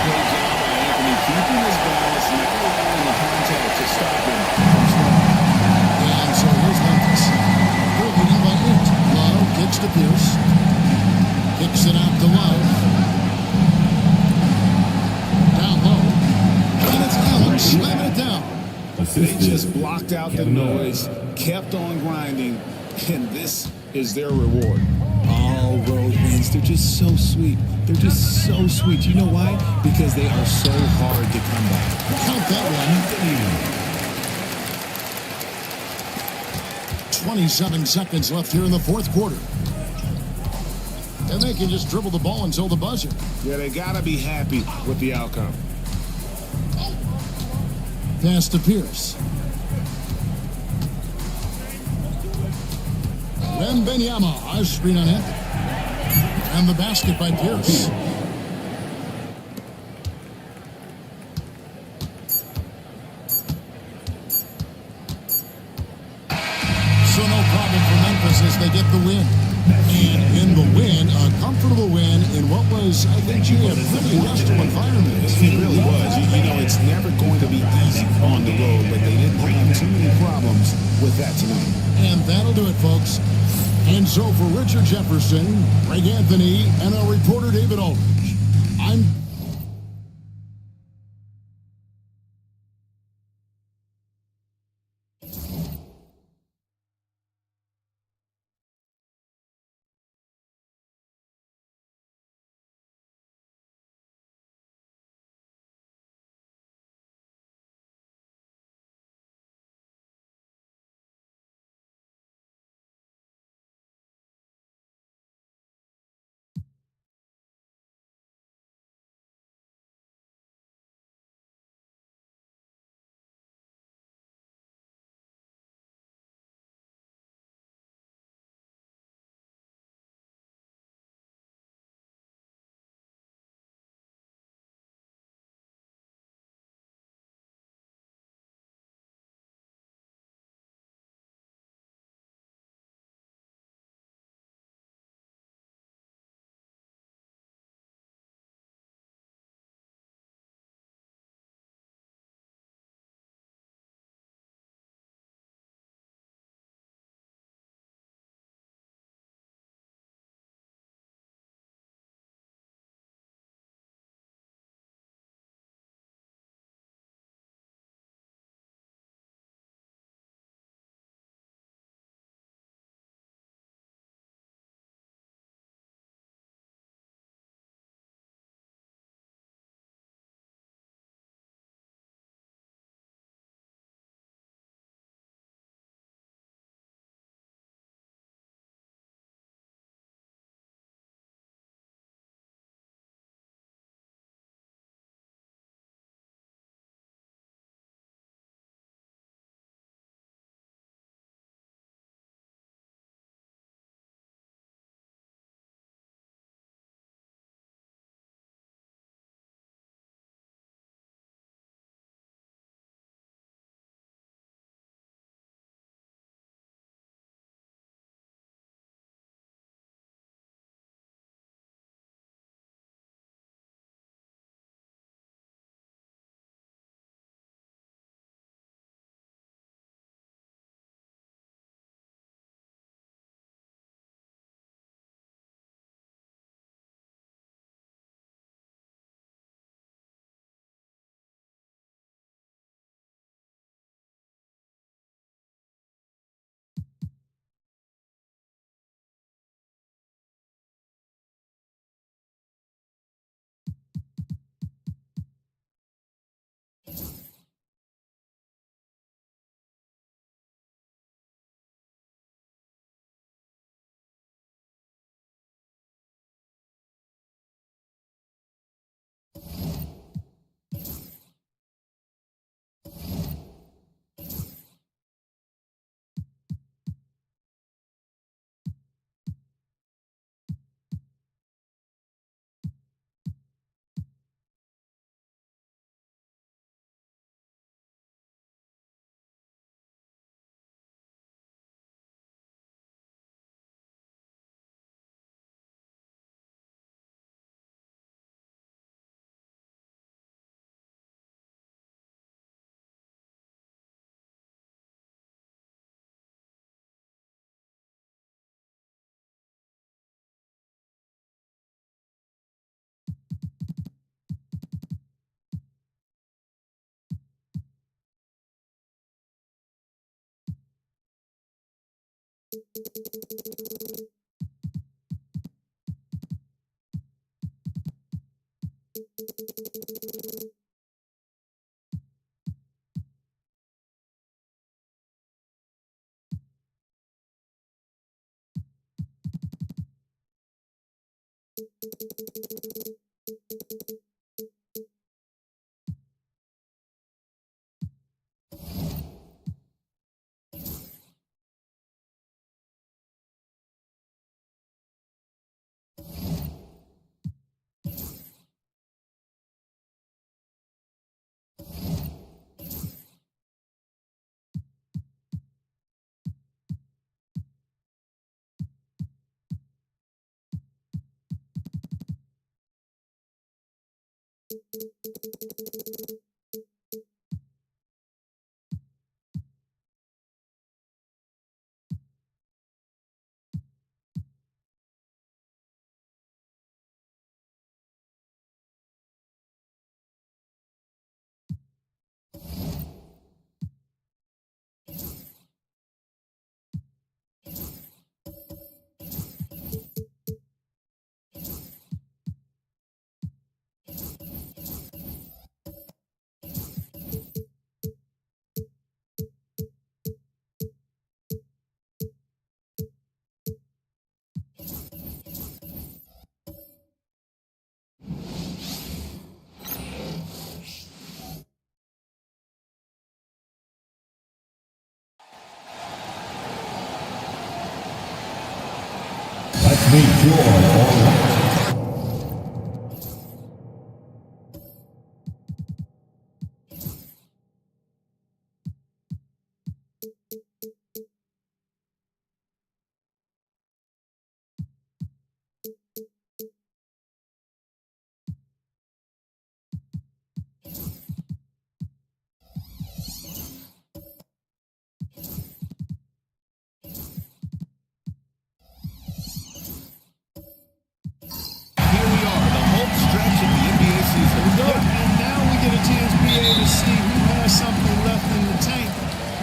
Great job by Anthony keeping his balance, not allowing the contact to stop him from scoring. And so here's Memphis. They're leading by 8. Love kicks to Pierce. Kicks it out to Love. Down low. And it's Allen slamming it down. They just blocked out the noise, kept on grinding, and this is their reward. All all road wins. They're just so sweet. They're just so sweet. You know why? Because they are so hard to come by. Count that one. 27 seconds left here in the fourth quarter. And they can just dribble the ball until the buzzer. Yeah, they got to be happy with the outcome. Pass to Pierce. Wembanyama, a screen on Anthony. And the basket by Pierce. So no problem for Memphis as they get the win. And in the win, a comfortable win in what was, I think, a pretty hostile environment. It really was. You know, it's never going to be easy on the road, but they didn't have too many problems with that tonight. And that'll do it, folks. And so for Richard Jefferson, Greg Anthony, and our reporter David Aldridge, I'm Let's meet your all-right.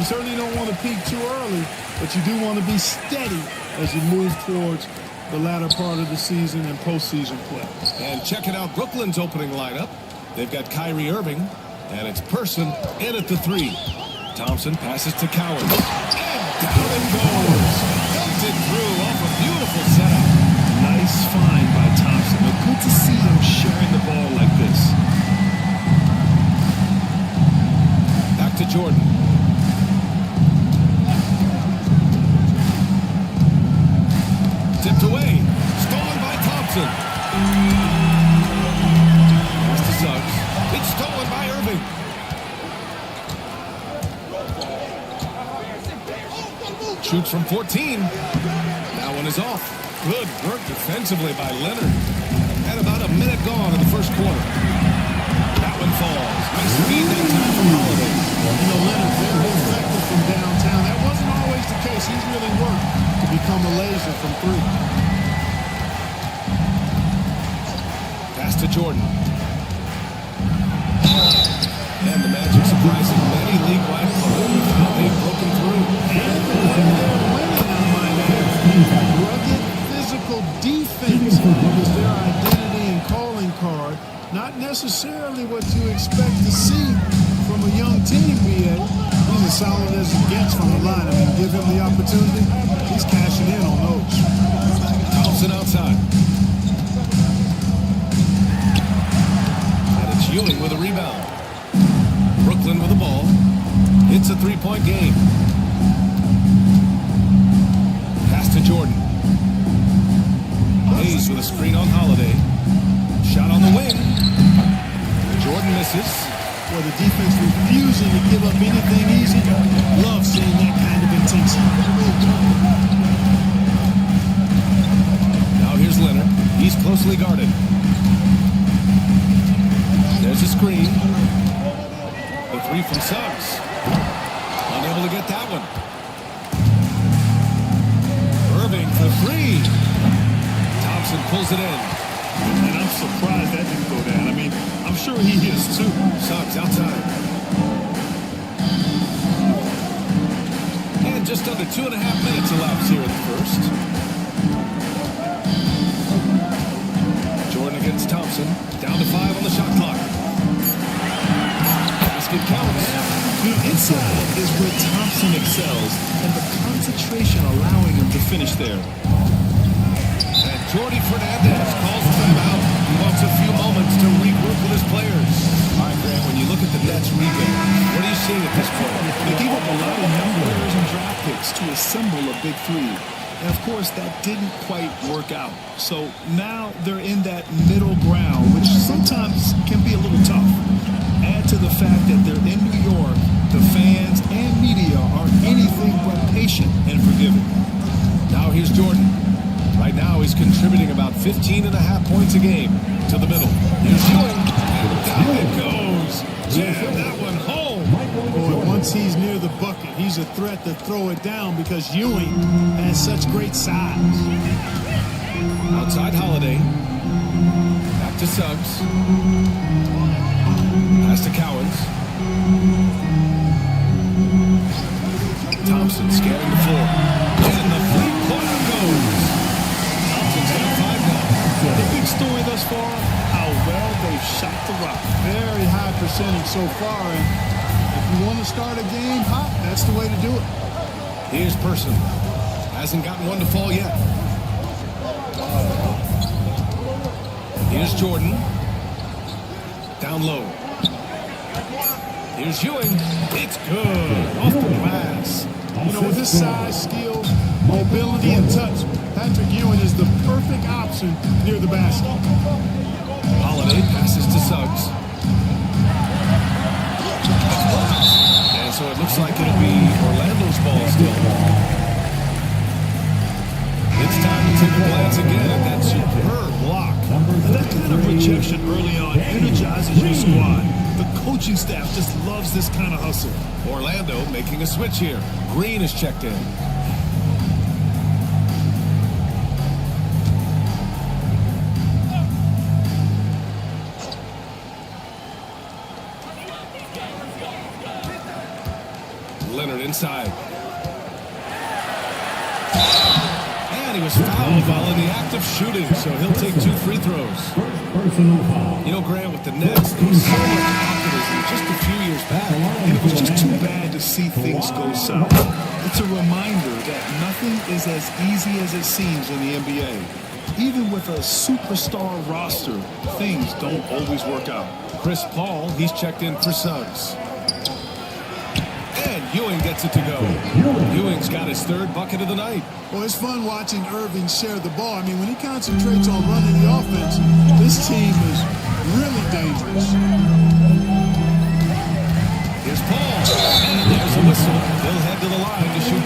Certainly don't want to peak too early, but you do want to be steady as you move towards the latter part of the season and postseason play. And checking out Brooklyn's opening lineup. They've got Kyrie Irving, and it's Person in at the 3. Thompson passes to Coward. And down it goes. Dumped it through off a beautiful setup. Nice find by Thompson. But good to see him sharing the ball like this. Back to Jordan. Tipped away. Stolen by Thompson. Pass to Suggs. It's stolen by Irving. Shoots from 14. That one is off. Good work defensively by Leonard. And about a minute gone in the first quarter. That one falls. Nice speed that time from Holiday. You know, Leonard very effective from downtown. That wasn't always the case. He's really worked to become a laser from 3. Pass to Jordan. And the Magic surprising many league-wide players with how they've broken through. And the way they're winning, I might add. Rugged physical defense is their identity and calling card. Not necessarily what you expect to see from a young team, BA. He's as solid as it gets from the line. I mean, give him the opportunity. He's cashing in on those. Thompson outside. And it's Ewing with a rebound. Brooklyn with the ball. It's a 3-point game. Pass to Jordan. Hayes with a screen on Holiday. Shot on the wing. Jordan misses. Well, the defense refusing to give up anything easy. Love seeing that kind of intensity. Now here's Leonard. He's closely guarded. There's a screen. The 3 from Suggs. Unable to get that one. Irving for 3. Thompson pulls it in. And I'm surprised that didn't go down. I mean, I'm sure he is too. Suggs outside. And just under 2.5 minutes elapsed here in the first. Jordan against Thompson. Down to 5 on the shot clock. Basket counts. Inside is where Thompson excels, and the concentration allowing him to finish there. And Shorty Fernandez calls timeout. He wants a few moments to regroup with his players. All right, Grant, when you look at the Nets rebuild, what are you seeing at this point? They gave up a lot of young players and draft picks to assemble a big three. And, of course, that didn't quite work out. So now they're in that middle ground, which sometimes can be a little tough. Add to the fact that they're in New York, the fans and media are anything but patient and forgiving. Now here's Jordan. Right now he's contributing about 15.5 points a game to the middle. Here's Ewing. And down it goes. Jam that one home. Boy, once he's near the bucket, he's a threat to throw it down because Ewing has such great size. Outside Holiday. Back to Suggs. Pass to Cowens. Thompson scanning the floor. And the three-pointer goes. Thompson's got 5 now. The big story thus far, how well they've shot the rock. Very high percentage so far, and if you want to start a game hot, that's the way to do it. Here's Person. Hasn't gotten one to fall yet. Here's Jordan. Down low. Here's Ewing. It's good. Off the glass. You know, with his size, skill, mobility, and touch, Patrick Ewing is the perfect option near the basket. Holiday passes to Suggs. And so it looks like it'll be Orlando's ball still. It's time to take a glance again at that superb block. That kind of rejection early on energizes your squad. The coaching staff just loves this kind of hustle. Orlando making a switch here. Green is checked in. Leonard inside. And he was fouled while in the act of shooting, so he'll take 2 free throws. You know, Grant, with the Nets, there was so much optimism just a few years back. And it was just too bad to see things go south. It's a reminder that nothing is as easy as it seems in the NBA. Even with a superstar roster, things don't always work out. Chris Paul, he's checked in for Suggs. And Ewing gets it to go. Ewing's got his 3rd bucket of the night. Well, it's fun watching Irving share the ball. I mean, when he concentrates on running the offense, this team is really dangerous. Here's Paul. And there's a whistle. He'll head to the line to shoot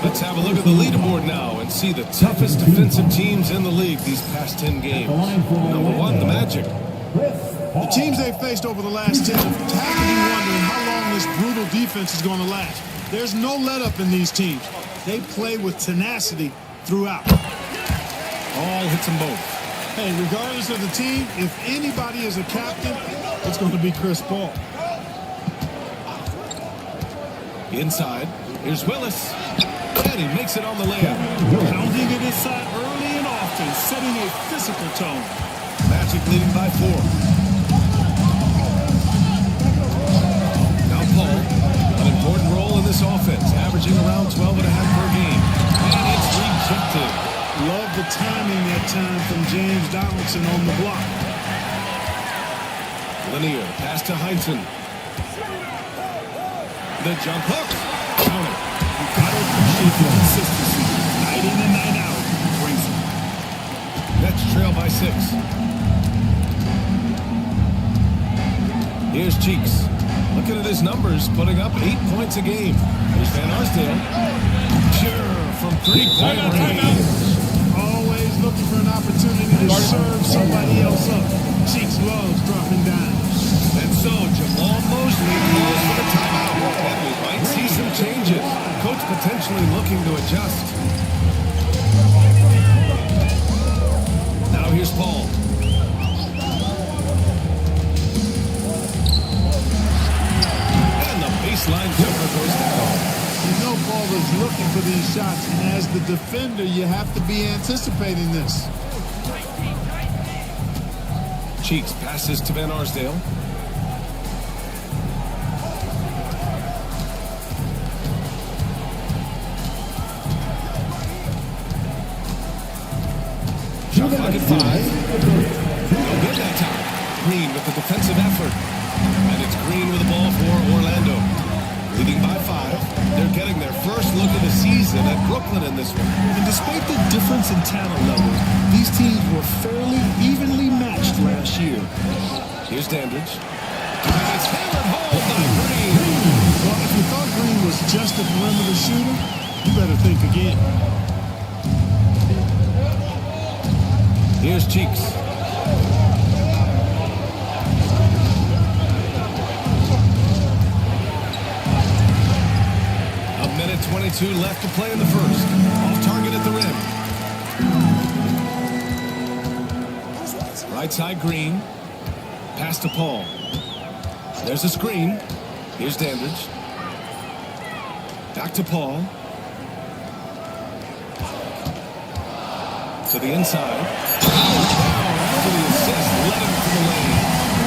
2. Let's have a look at the leaderboard now and see the toughest defensive teams in the league these past 10 games. Number 1, the Magic. The teams they've faced over the last 10 have to be wondering how long this brutal defense is going to last. There's no let-up in these teams. They play with tenacity throughout. All hits them both. Hey, regardless of the team, if anybody is a captain, it's going to be Chris Paul. Inside, here's Willis. And he makes it on the layup. Pounding it inside early and often, setting a physical tone. Magic leading by 4. Now Paul, an important role in this offense, averaging around 12.5 per game. And it's rejected. Love the timing that time from James Donaldson on the block. Lanier, pass to Heinsohn. The jump hook. Count it. You've got to appreciate the consistency. Night in and night out. Brings it. Nets trail by 6. Here's Cheeks. Looking at his numbers, putting up 8 points a game. Here's Van Arsdale. Sure, from 3-point range. Always looking for an opportunity to serve somebody else up. Cheeks loves dropping down. And so Jamal Mosley calls for the timeout. And we might see some changes. Coach potentially looking to adjust. Now here's Paul. And the baseline jumper goes down. You know Paul is looking for these shots, and as the defender, you have to be anticipating this. Cheeks passes to Van Arsdale. clock at 5. No good that time. Green with the defensive effort. And it's Green with the ball for Orlando. Leading by 5. They're getting their first look of the season at Brooklyn in this one. And despite the difference in talent level, these teams were fairly evenly matched last year. Here's Dandridge. And it's hammered home by Green. Well, if you thought Green was just a perimeter shooter, you better think again. Here's Cheeks. A minute 22 left to play in the first. Off target at the rim. Right side Green. Pass to Paul. There's a screen. Here's Dandridge. Back to Paul. To the inside. For the assist. Let him to the lane.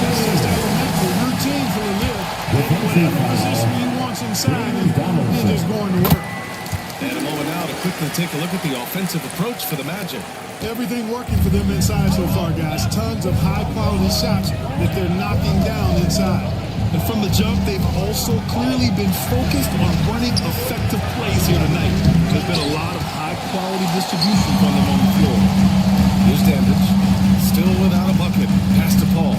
That's just elementary routine for a live. Whatever position he wants inside, he's just going to work. And a moment now to quickly take a look at the offensive approach for the Magic. Everything working for them inside so far, guys. Tons of high-quality shots that they're knocking down inside. And from the jump, they've also clearly been focused on running effective plays here tonight. There's been a lot of high-quality distribution from them on the floor. Here's Dandridge. Still without a bucket. Pass to Paul.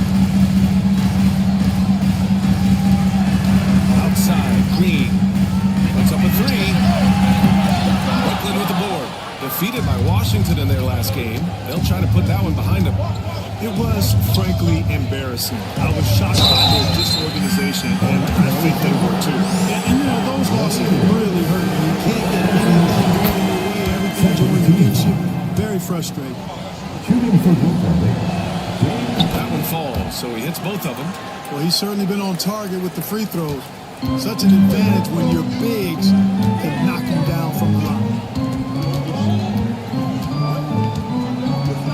Outside, Green. Puts up a 3. Brooklyn with the board. Defeated by Washington in their last game. They'll try to put that one behind them. It was, frankly, embarrassing. I was shocked by their disorganization, and I think they were too. And you know, those losses really hurt. You can't get anything going your way, everything going against you. Very frustrating. That one falls, so he hits both of them. Well, he's certainly been on target with the free throws. Such an advantage when your bigs can knock him down from the line.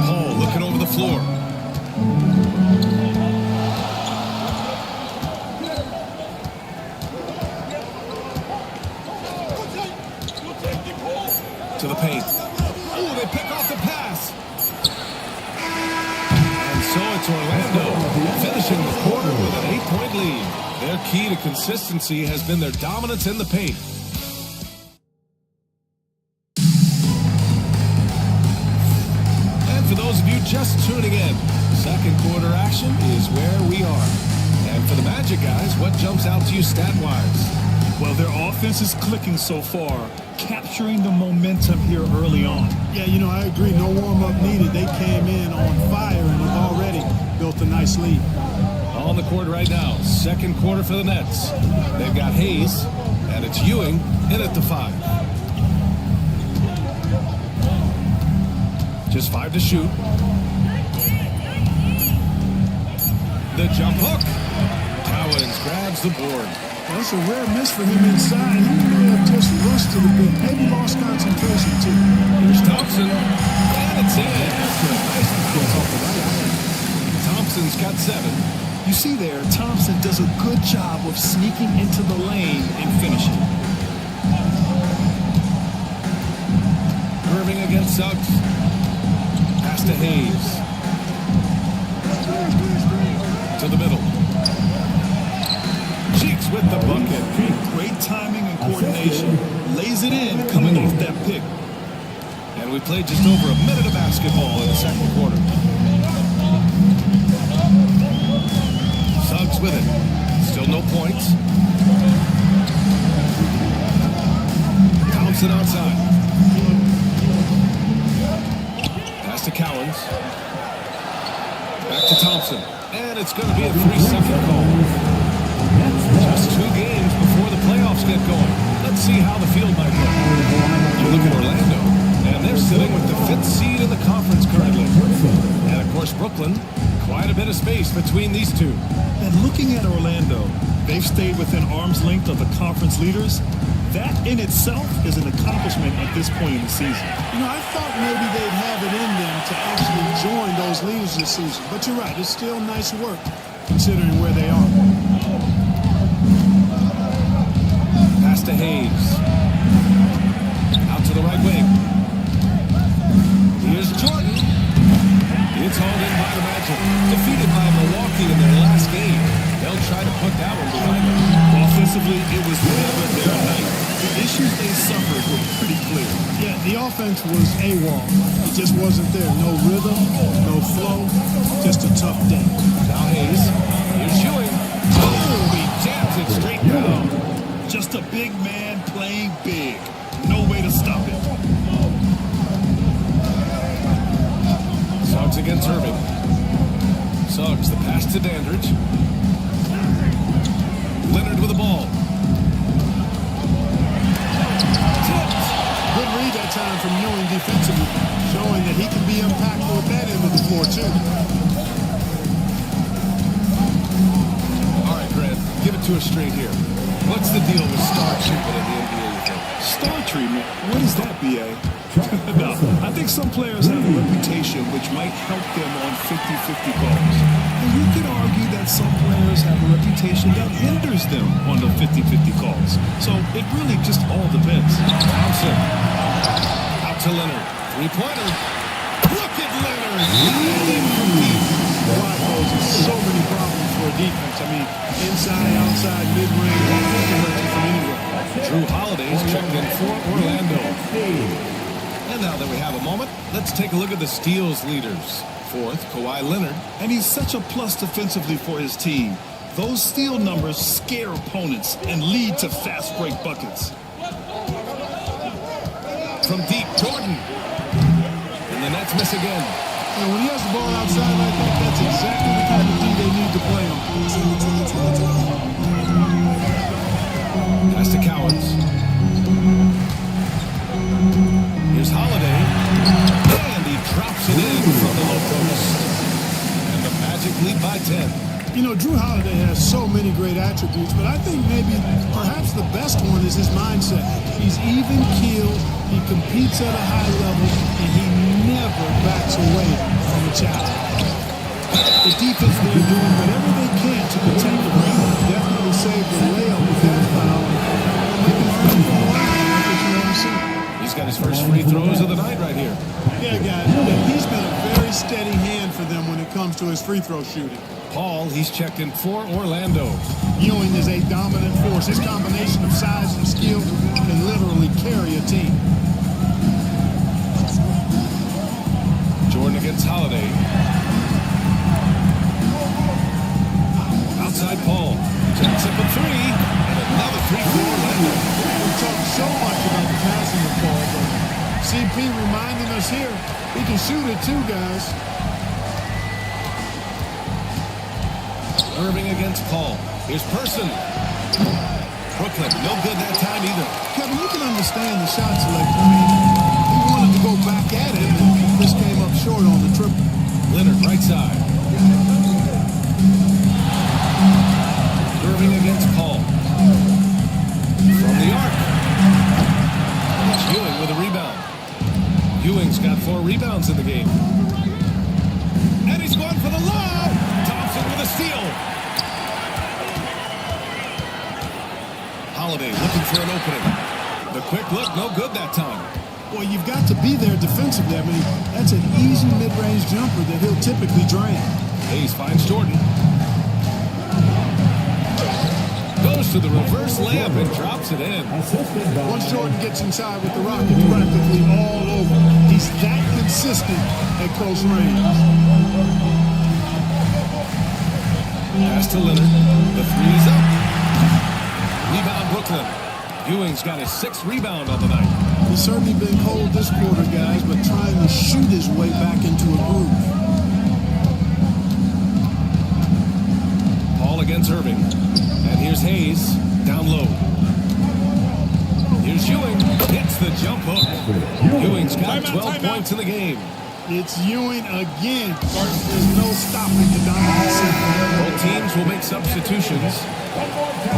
Paul looking over the floor. To the paint. Oh, they pick off the pass. And so it's Orlando finishing the quarter with an 8-point lead. Their key to consistency has been their dominance in the paint. And for those of you just tuning in, second quarter action is where we are. And for the Magic guys, what jumps out to you stat-wise? Well, their offense is clicking so far, capturing the momentum here early on. Yeah, you know, I agree. No warm-up needed. They came in on fire and have already built a nice lead. On the court right now, second quarter for the Nets. They've got Hayes, and it's Ewing in at the 5. Just 5 to shoot. The jump hook. Cowens grabs the board. That's a rare miss for him inside. He may have just rushed to the bit. Maybe lost concentration, too. Here's Thompson. And it's in. After a nice defense off the right iron. Thompson's got 7. You see there, Thompson does a good job of sneaking into the lane and finishing. Irving against Suggs. Pass to Hayes. To the middle. Cheeks with the bucket. Great timing and coordination. Lays it in coming off that pick. And we played just over a minute of basketball in the second quarter. Suggs with it. Still no points. Thompson outside. Pass to Cowens. Back to Thompson. And it's going to be a 3-second call. Just 2 games before the playoffs get going. Let's see how the field might look. You look at Orlando, and they're sitting with the 5th seed in the conference currently. And of course, Brooklyn, quite a bit of space between these two. And looking at Orlando, they've stayed within arm's length of the conference leaders. That in itself is an accomplishment at this point in the season. You know, I thought maybe they'd have it in them to actually join those leaders this season. But you're right, it's still nice work considering where they are. Pass to Hayes. Out to the right wing. Here's Jordan. have it their night. The issues they suffered were pretty clear. Yeah, the offense was AWOL. It just wasn't there. No rhythm, no flow, just a tough day. Now Hayes. Here's Ewing. Oh, he jams it straight down. Just a big man playing big. No way to stop it. Suggs against Irving. Suggs, the pass to Dandridge. Leonard with the ball. Good read that time from Ewing defensively, showing that he can be impactful at that end of the floor, too. All right, Grant, give it to us straight here. What's the deal with star treatment in the NBA, you think? Star treatment? What is that, B.A.? No, I think some players have a reputation which might help them on 50-50 calls. And you could argue that some players have a reputation that hinders them on the 50-50 calls. So it really just all depends. Thompson. Out to Leonard. Three-pointer. Look at Leonard. Wide poses so many problems for a defense. I mean, inside, outside, mid-range, they can hurt you from anywhere. Drew Holiday's checked in for Orlando. And now that we have a moment, let's take a look at the steals leaders. Fourth, Kawhi Leonard. And he's such a plus defensively for his team. Those steal numbers scare opponents and lead to fast break buckets. From deep, Jordan. And the Nets miss again. And when he has the ball outside like that, that's exactly the kind of D they need to play on. Pass to Cowens. Here's Holiday. And he drops it in from the low post. And the Magic lead by 10. You know, Drew Holiday has so many great attributes, but I think maybe perhaps the best one is his mindset. He's even-keeled, he competes at a high level, and he never backs away from a challenge. The defense, they're doing whatever they can to protect the rim. Definitely saved the layup with that foul. He's got his first free throws of the night right here. Yeah, guys, he's been a very steady hand for them when it comes to his free throw shooting. Paul, he's checked in for Orlando. Ewing is a dominant force. His combination of size and skill can literally carry a team. Jordan against Holiday. Outside Paul. Jacks up a three. And another three for Orlando. We talk so much about the passing of Paul, but CP reminding us here, he can shoot it too, guys. Irving against Paul. Here's Person. Brooklyn, no good that time either. Kevin, you can understand the shot selection. I mean, he wanted to go back at it, and this came up short on the triple. Leonard, right side. Irving against Paul. From the arc. It's Ewing with a rebound. Ewing's got 4 rebounds in the game. And he's going for the lob. Thompson with a steal. Holiday looking for an opening. The quick look, no good that time. Well, you've got to be there defensively. I mean, that's an easy mid-range jumper that he'll typically drain. Hayes finds Jordan. Goes to the reverse layup and drops it in. Once Jordan gets inside with the rock, it's practically all over. He's that consistent at close range. Pass to Leonard. The three's up. Rebound Brooklyn. Ewing's got his 6th rebound on the night. He's certainly been cold this quarter, guys, but trying to shoot his way back into a groove. Paul against Irving. And here's Hayes, down low. Here's Ewing, hits the jump hook. Ewing's got 12 points in the game. It's Ewing again. There's no stopping the dominance. Both teams will make substitutions.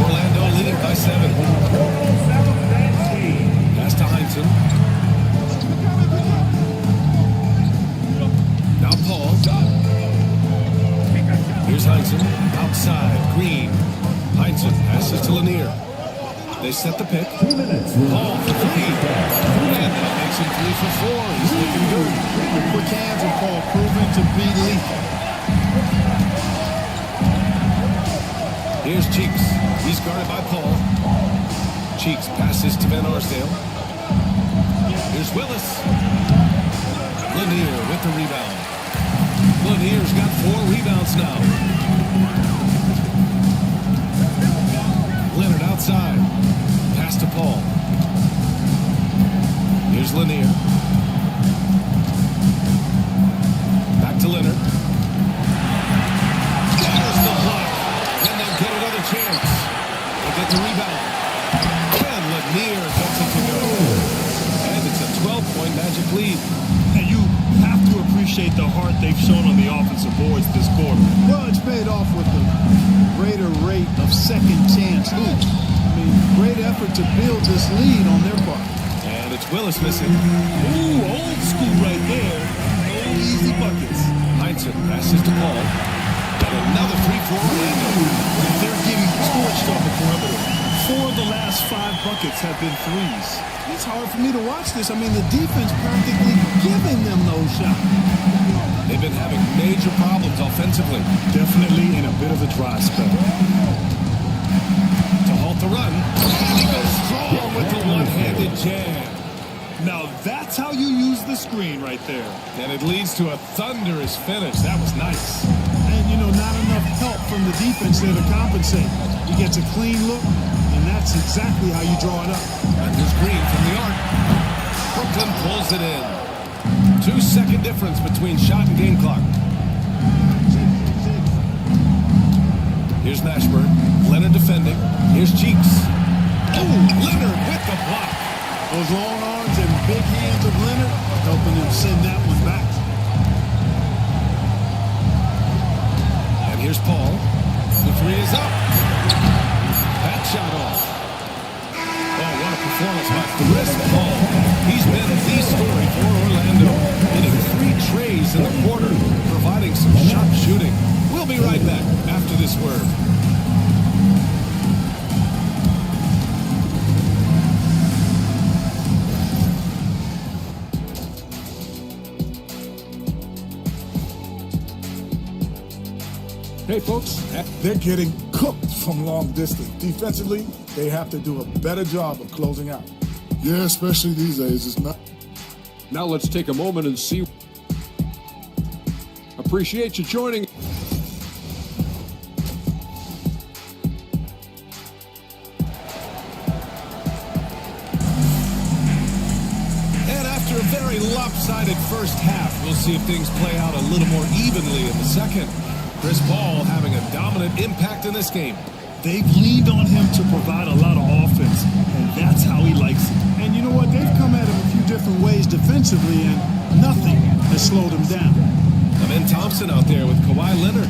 Orlando leading by 7. Pass to Heinsohn. Now Paul. Here's Heinsohn, outside, Green. Heinsohn passes to Lanier. They set the pick. Paul for 3. And that makes him 3 for 4. He's looking good. The quick hands of Paul proving to be lethal. Here's Cheeks. He's guarded by Paul. Cheeks passes to Van Arsdale. Here's Willis. Lanier with the rebound. Lanier's got 4 rebounds now. Leonard outside. Pass to Paul. Here's Lanier. Back to Leonard. There's the block. And they'll get another chance. They get the rebound. And Lanier gets it to go. And it's a 12-point Magic lead. And you have to appreciate the heart they've shown on the offensive boards this quarter. Well, it's paid off with a greater rate of second chance hoops. I mean, great effort to build this lead on their part. And it's Willis missing. Ooh, old school right there. No easy buckets. Heinsohn passes to Paul. And another 3 for Orlando. They're getting torched off the perimeter. 4 of the last 5 buckets have been threes. It's hard for me to watch this. I mean, the defense practically giving them those shots. They've been having major problems offensively. Definitely in a bit of a dry spell. To halt the run. And he goes strong with the one-handed jam. Now that's how you use the screen right there. And it leads to a thunderous finish. That was nice. And, you know, not enough help from the defense there to compensate. He gets a clean look, and that's exactly how you draw it up. And there's Green from the arc. Brooklyn pulls it in. 2-second difference between shot and game clock. Here's Mashburn. Leonard defending. Here's Cheeks. Oh, Leonard with the block. Those long arms and big hands of Leonard helping him send that one back. And here's Paul. The 3 is up. That shot off. Oh, what a performance by Chris Paul. He's been the story for Orlando. Hitting 3 trays in the quarter, providing some sharp shooting. We'll be right back after this word. Hey, folks. They're getting cooked from long distance. Defensively, they have to do a better job of closing out. Yeah, especially these days. It's not. Now let's take a moment and see. Appreciate you joining. And after a very lopsided first half, we'll see if things play out a little more evenly in the second. Chris Paul having a dominant impact in this game. They've leaned on him to provide a lot of offense, and that's how he likes it. And you know what? They've come at him a few different ways defensively, and nothing has slowed him down. Amen Thompson out there with Kawhi Leonard.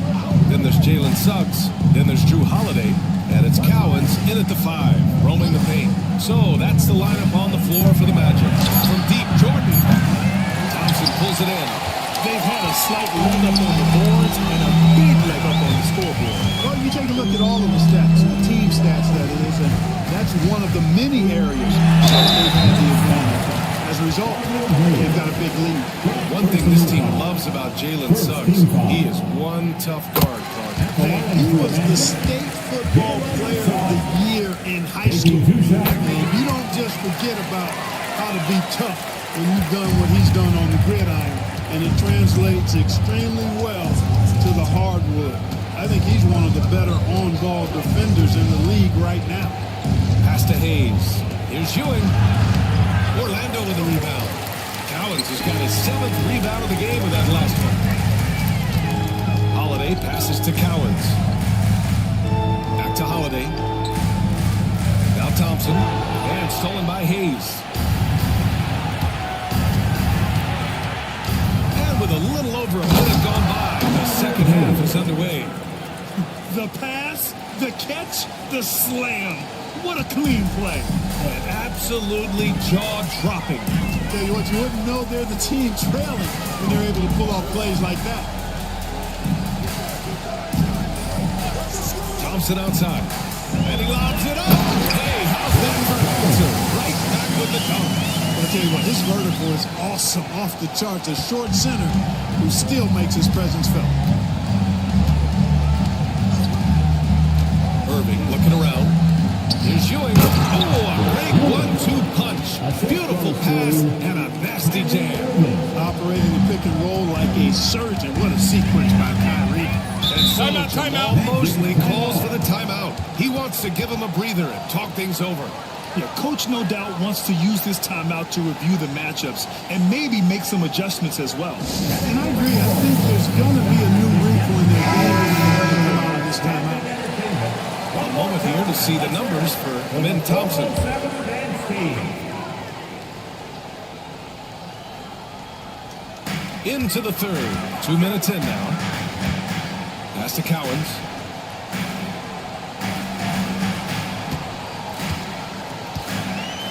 Then there's Jalen Suggs. Then there's Drew Holiday. And it's Cowens in at the 5, roaming the paint. So that's the lineup on the floor for the Magic. From deep, Jordan. Thompson pulls it in. They've had a slight leg up on the boards and a big leg up on the scoreboard. Well, you take a look at all of the stats, the team stats that is, and that's one of the many areas that they've had the advantage. As a result, they've got a big lead. One thing this team loves about Jalen Suggs, he is one tough guard, Clark. And he was the state football player of the year in high school. And you don't just forget about how to be tough when you've done what he's done on the gridiron. And it translates extremely well to the hardwood. I think he's one of the better on-ball defenders in the league right now. Pass to Hayes. Here's Ewing. Orlando with the rebound. Cowens has got his 7th rebound of the game with that last one. Holiday passes to Cowens. Back to Holiday. Now Thompson. And stolen by Hayes. With a little over a minute gone by, the second half is underway. The pass, the catch, the slam. What a clean play. And absolutely jaw-dropping. Tell you what, you wouldn't know they're the team trailing when they're able to pull off plays like that. Thompson outside. And he lobs it up. Hey, how's that for an answer? Right back with the dunk. But I tell you what, this vertical is awesome, off the charts. A short center who still makes his presence felt. Irving looking around. Here's Ewing. Oh, Jamal Mosley calls for the timeout. He wants to give him a breather and talk things over. Yeah, Coach no doubt wants to use this timeout to review the matchups and maybe make some adjustments as well. And I agree. I think there's going to be a new wrinkle in their game when they have to come out of this timeout. A moment here to see the numbers for Ben Thompson. Into the third. 2 minutes in now. Pass to Cowens.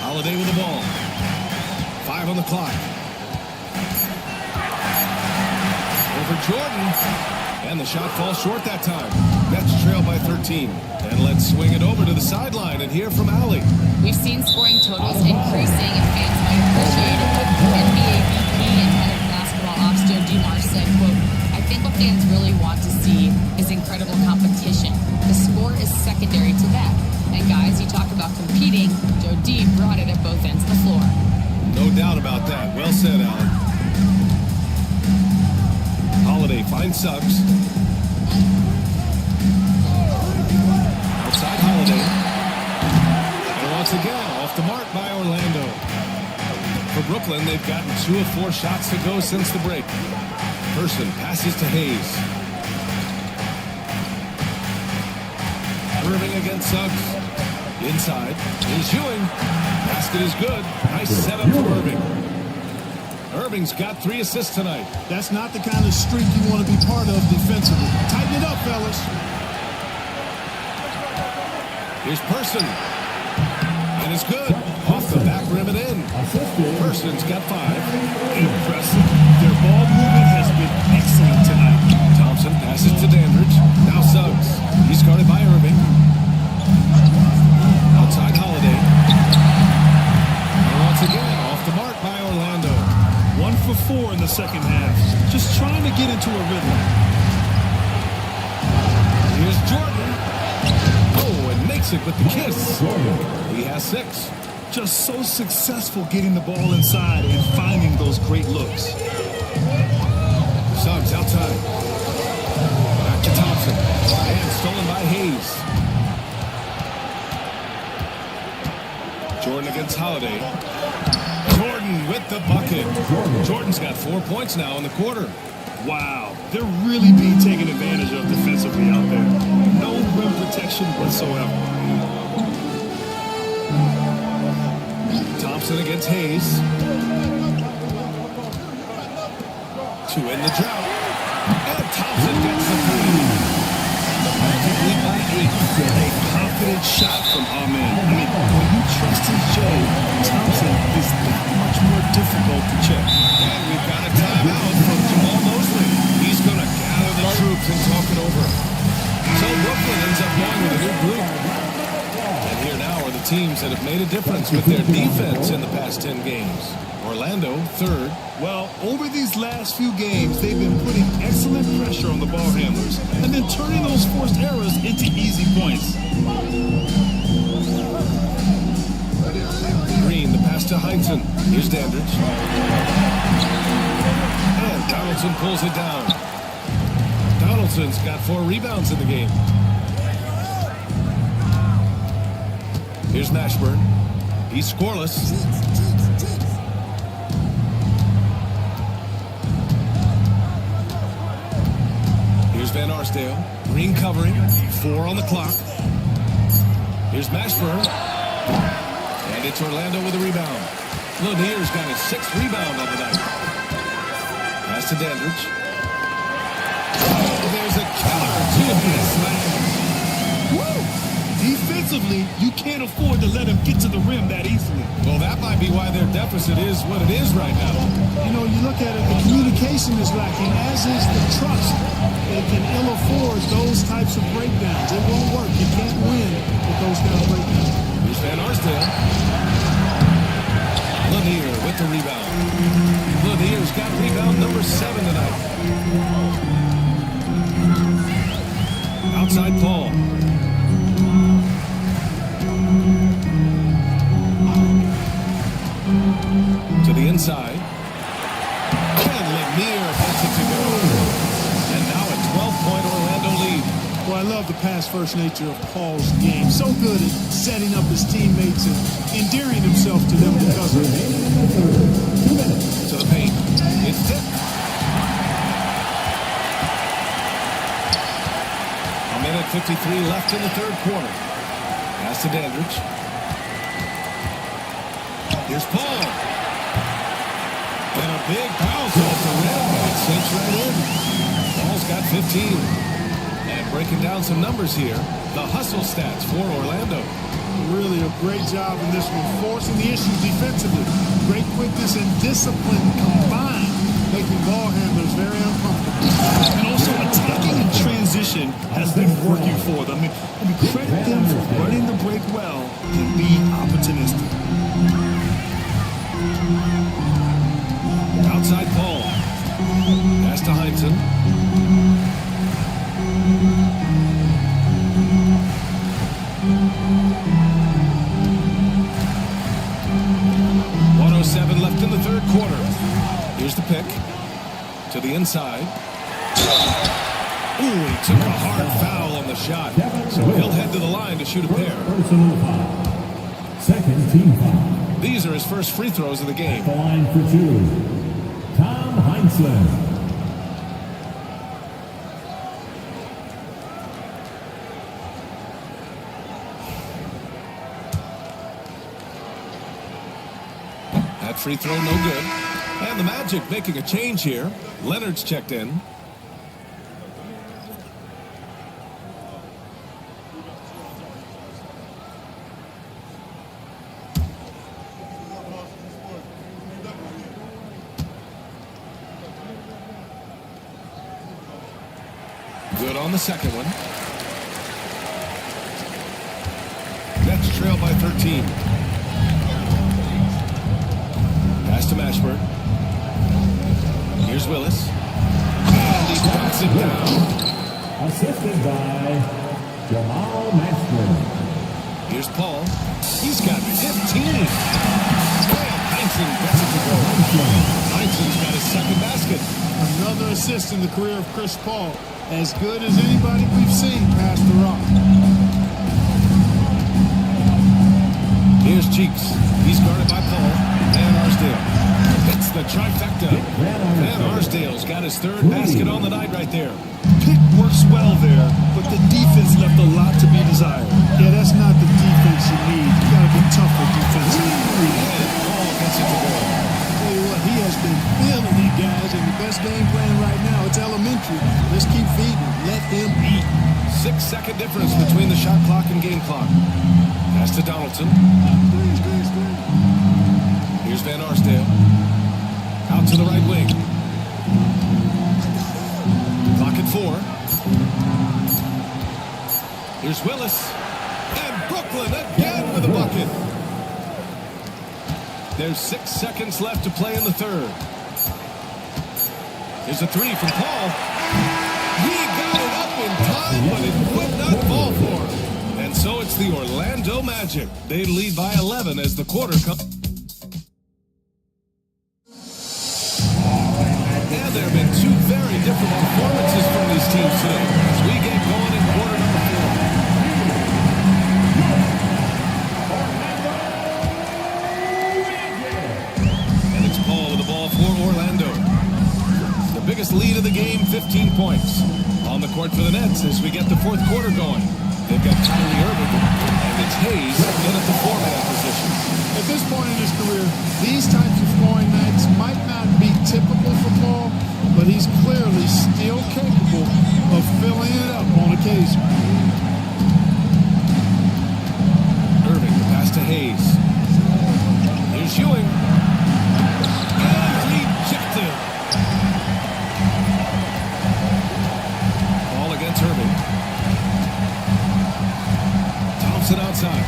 Holiday with the ball. 5 on the clock. Over Jordan. And the shot falls short that time. Nets trail by 13. And let's swing it over to the sideline and hear from Allie. We've seen scoring totals increasing, and fans might appreciate it. With NBA VP and head of basketball ops Joe DeMar said, quote, I think what fans really want to see is incredible competition. The score is secondary to that. And guys, you talk about competing, Joe D brought it at both ends of the floor. No doubt about that. Well said, Allie. Holiday finds Suggs. Outside Holiday. And once again, off the mark by Orlando. For Brooklyn, they've gotten 2 of 4 shots to go since the break. Person passes to Hayes. Irving against Suggs. Inside is Ewing. Basket is good. Nice setup for Irving. Irving's got 3 assists tonight. That's not the kind of streak you want to be part of defensively. Tighten it up, fellas. Here's Person. And it's good. Off the back rim and in. Person's got 5. Impressive. Their ball movement has been excellent tonight. Thompson passes to Dandridge. Now Suggs. He's guarded by Irving. Outside Holiday. And once again, off the mark by Orlando. 1 for 4 in the second half. Just trying to get into a rhythm. Here's Jordan. Oh, and makes it with the kiss. He has 6. Just so successful getting the ball inside and finding those great looks. Suggs outside. Back to Thompson. And stolen by Hayes. Jordan against Holiday. Jordan with the bucket. Jordan's got 4 points now in the quarter. Wow, they're really being taken advantage of defensively out there. No rim protection whatsoever. Thompson against Hayes. 2 in the drought. And Thompson gets the 3. The Magic lead by 8. A confident shot from Amen. I mean, when you trust in Joe, Thompson is that much more difficult to check. And we've got a timeout from Jamal Mosley. He's going to gather the troops and talk it over. So Brooklyn ends up going with a new group. And here now are the teams that have made a difference with their defense in the past 10 games. Orlando, 3rd. Well, over these last few games, they've been putting excellent pressure on the ball handlers and then turning those forced errors into easy points. Green, the pass to Heinsohn. Here's Dandridge. And Donaldson pulls it down. Donaldson's got 4 rebounds in the game. Here's Mashburn. He's scoreless. Here's Van Arsdale. Green covering. 4 on the clock. Here's Mashburn. And it's Orlando with a rebound. Lanier's got his 6th rebound on the night. Pass to Dandridge. Oh, there's a killer. 2-minute slam. Defensively, you can't afford to let him get to the rim that easily. Well, that might be why their deficit is what it is right now. You know, you look at it, the communication is lacking, as is the trust. They can ill afford those types of breakdowns. It won't work. You can't win with those kind of breakdowns. Here's Van Arsdale. Lanier with the rebound. Lanier's got rebound number 7 tonight. Outside Paul. To the inside. And Lanier gets it to go. And now a 12-point Orlando lead. Well, I love the pass-first nature of Paul's game. So good at setting up his teammates and endearing himself to them because of it. To the paint. It's tipped. A minute 53 left in the third quarter. Pass to Dandridge. Here's Paul. And a big foul call for rim. It sinks right in. Paul's got 15. And breaking down some numbers here, the hustle stats for Orlando. Really a great job in this one, forcing the issues defensively. Great quickness and discipline combined, making ball handlers very uncomfortable. And also attacking in transition has been working for them. I mean, credit them for running the break well and being opportunistic. Outside Paul. Pass to Heinsohn. Left in the third quarter. Here's the pick to the inside. Ooh, he took a hard foul on the shot. So he'll head to the line to shoot a pair. Second team foul. These are his first free throws of the game. The line for two. Tom Heinsohn. That free throw no good. And the Magic making a change here. Leonard's checked in. Good on the second one. Nets trail by 13. Pass to Mashburn. Here's Willis. And he backs it down. Assisted by Jamal Mashburn. Here's Paul. He's got 15. And Heinsohn gets it to go. Heinsohn's got his second basket. Another assist in the career of Chris Paul. As good as anybody we've seen past the rock. Here's Cheeks. He's guarded by Paul. Van Arsdale. It's the trifecta. Van Arsdale's got his third basket on the night right there. Pick works well there, but the defense left a lot to be desired. Yeah, that's not the defense you need. You got to be tougher defensively. And Paul gets it to go. Tell you what, he has been feeling it, guys, and the best game plan right now, it's elementary. Let's keep feeding. Let him eat. 6-second difference between the shot clock and game clock. Pass to Donaldson. Here's Van Arsdale. Out to the right wing. Clock at 4. Here's Willis. And Brooklyn again with a bucket. There's 6 seconds left to play in the third. Here's a three from Paul. He got it up in time, but it would not fall for him. And so it's the Orlando Magic. They lead by 11 as the quarter comes. And there have been two very different performances from these teams today as we get going in quarter number 4. And it's Paul with the ball for Orlando. The biggest lead of the game, 15 points. On the court for the Nets as we get the fourth quarter going. They've got Kyrie Irving, and it's Hayes in at the 4-man position. At this point in his career, these types of scoring nights might not be typical for Paul, but he's clearly still capable of filling it up on occasion. Irving, the pass to Hayes. Here's Ewing. And rejected. Ball against Irving. Thompson outside.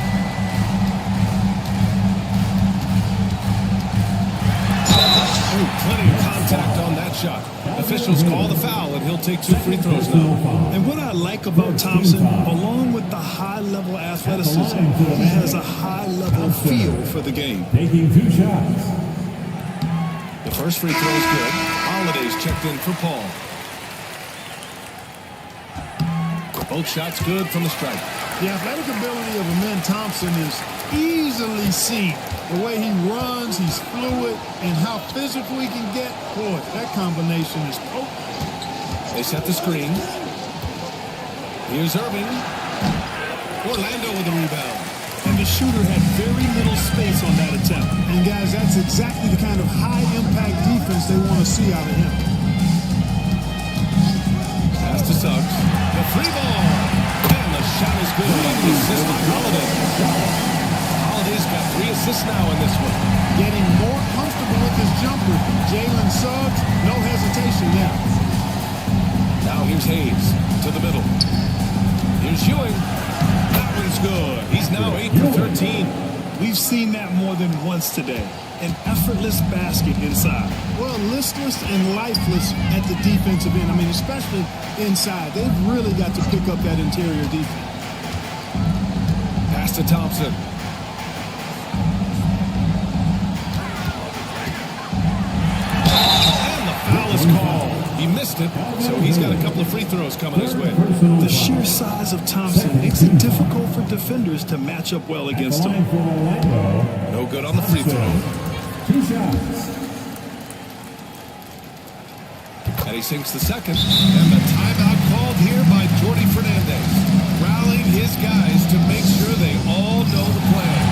Oh, plenty of contact on that shot. Officials call the foul, and he'll take 2 free throws now. And what I like about Thompson, along with the high-level athleticism, he has a high-level feel for the game. Taking 2 shots. The first free throw is good. Holiday's checked in for Paul. Both shots good from the stripe. The athletic ability of Amen Thompson is easily seen. The way he runs, he's fluid, and how physical he can get. Boy, that combination is potent. They set the screen. Here's Irving. Orlando with the rebound. And the shooter had very little space on that attempt. And guys, that's exactly the kind of high-impact defense they want to see out of him. Pass to Suggs. The free ball. And the shot is good on the assist of Holiday. Holiday's got 3 assists now in this one. Getting more comfortable with his jumper. Jalen Suggs, no hesitation there. Now here's Hayes to the middle. Here's Ewing. That one's good. He's now 8 for 13. We've seen that more than once today. An effortless basket inside. Well, listless and lifeless at the defensive end. I mean, especially inside. They've really got to pick up that interior defense. Pass to Thompson. And the foul is called. He missed it, so he's got a couple of free throws coming his way. The sheer size of Thompson makes it difficult for defenders to match up well against him. No good on the free throw. 2 shots. And he sinks the second. And the timeout called here by Jordi Fernandez. Rallying his guys to make sure they all know the plan.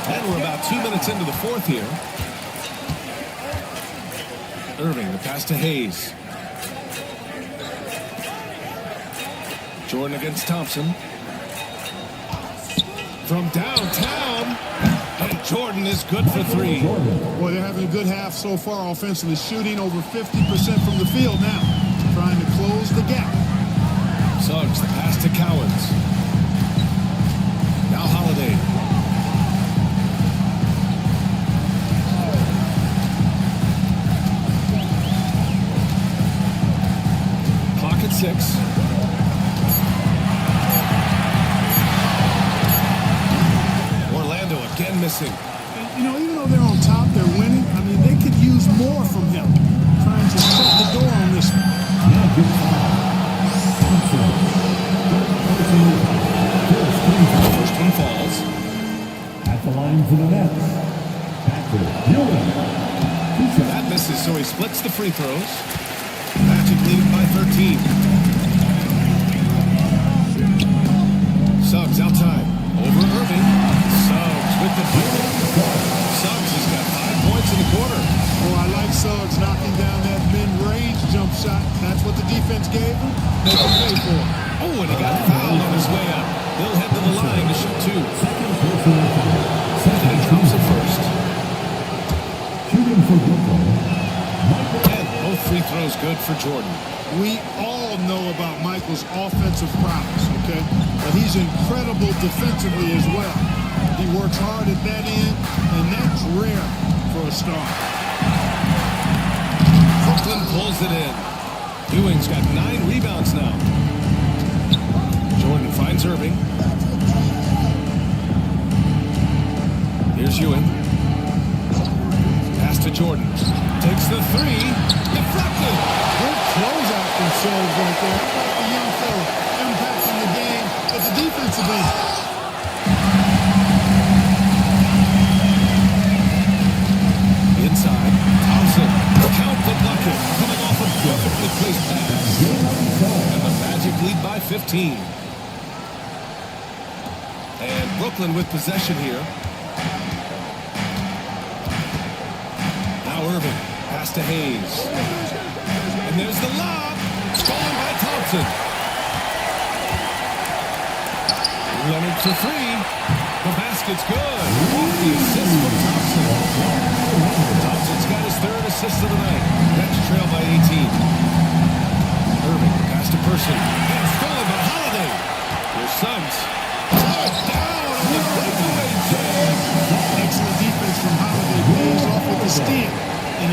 And we're about 2 minutes into the fourth here. Irving, the pass to Hayes. Jordan against Thompson. From downtown. And Jordan is good for 3. Boy, they're having a good half so far offensively. Shooting over 50% from the field now. Trying to close the gap. Suggs, the pass to Cowens. Now Holiday. Clock at 6. Orlando again missing. And, you know, even though they're on top, they're winning. I mean, they could use more from him. Trying to shut the door on this one. First one falls. At the line for the Nets. Patrick Ewing. 2 shots. That misses, so he splits the free throws. Magic leading by 13. Suggs outside. Over Irving. Suggs with the bucket. Suggs has got 5 points in the quarter. Oh, I like Suggs knocking down that mid-range jump shot. That's what the defense gave him. They can pay for it. Oh, and he got fouled on his way up. He'll head to the line to shoot 2. And Thompson first. Shooting for Brooklyn. And both free throws good for Jordan. We all know about Michael's offensive prowess, okay? But he's incredible defensively as well. He works hard at that end, and that's rare for a star. Brooklyn pulls it in. Ewing's got 9 rebounds now. Jordan finds Irving. Here's Ewing. Pass to Jordan. Takes the 3. Deflected. Good closeout from Suggs right there. How about the young fella impacting the game at the defensive end? Inside. Thompson. Count the bucket. Coming off a perfectly placed pass. And the Magic lead by 15. And Brooklyn with possession here. Now Irving. Pass to Hayes. And there's the lob. Stolen by Thompson. Leonard for 3. The basket's good. Off the assist from Thompson. Thompson's got his 3rd assist of the night. Nets trail by 18. Irving, pass to Person. And stolen by Holiday. Here's Suggs. Down on the breakaway jam. Excellent defense from Holiday. Pays off with the steal. And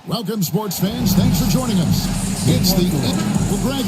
Welcome, sports fans. Thanks for joining us. It's the for Greg.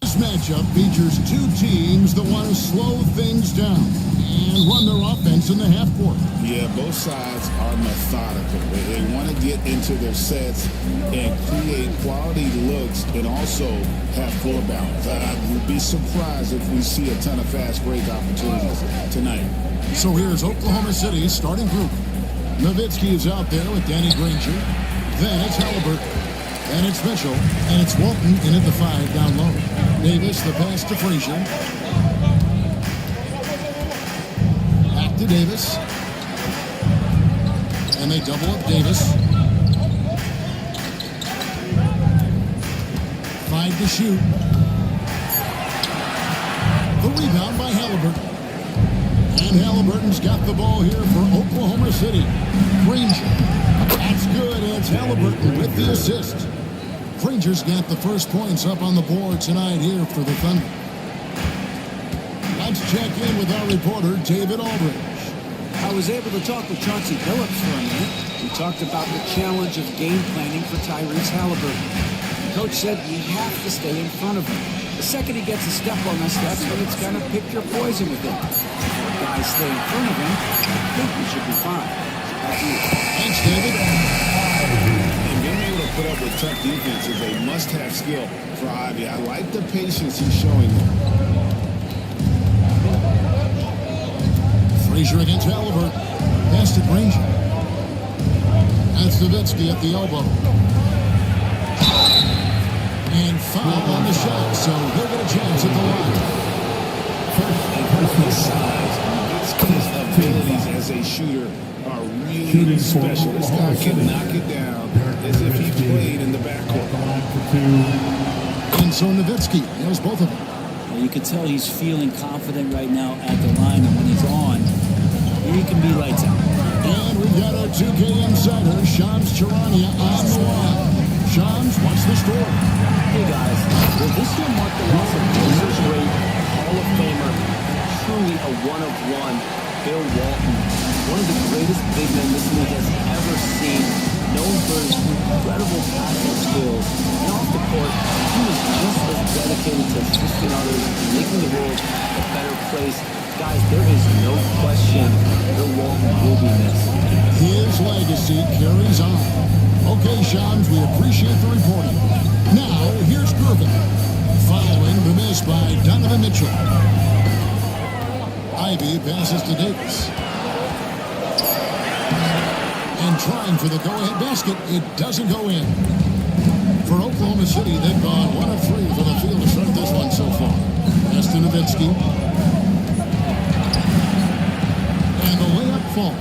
This matchup features two teams that want to slow things down and run their offense in the half court. Yeah, both sides are methodical. They want to get into their sets and create quality looks and also have floor balance. I would be surprised if we see a ton of fast break opportunities tonight. So here's Oklahoma City's starting group. Nowitzki is out there with Danny Granger. Then it's Halliburton. And it's Mitchell. And it's Walton in at the 5 down low. Davis, the pass to Frazier. Back to Davis. And they double up Davis. 5 to shoot. The rebound by Halliburton. And Halliburton's got the ball here for Oklahoma City. Granger. That's good. And it's Halliburton with the assist. Granger's got the first points up on the board tonight here for the Thunder. Let's check in with our reporter, David Aldridge. I was able to talk with Chauncey Billups for a minute. We talked about the challenge of game planning for Tyrese Halliburton. The coach said you have to stay in front of him. The second he gets a step on us, that's when it's going to pick your poison with him. If guys stay in front of him, I think we should be fine. Back to you. Thanks, David. And being able to put up with tough defense is a must-have skill for Ivy. I like the patience he's showing there. Frazier against Halliburton. Pass to Granger. That's Nowitzki at the elbow. And foul on the shot, so he'll get a chance at the line. His size, Nowitzki's abilities as a shooter are really special. This guy can knock it down as if he played in the backcourt. And so Nowitzki nails both of them. Well, you can tell he's feeling confident right now at the line, and when he's on, he can be lights out. And we've got our 2K insider, Shams Charania, on the line. Shams, what's the story? Hey guys, well, this year marked the loss of Blazers great Hall of Famer, truly a one-of-one, Bill Walton. One of the greatest big men this league has ever seen, known for his incredible passing skills. And off the court, he was just as dedicated to assisting others and making the world a better place. Guys, there is no question Bill Walton will be missed. His legacy carries on. Okay, Shams, we appreciate the reporting. Now, here's Gervin, following the miss by Donovan Mitchell. Ivy passes to Davis. And trying for the go-ahead basket, it doesn't go in. For Oklahoma City, they've gone 1 of 3 for the field to start this one so far. Pass to Nowitzki. And the layup falls.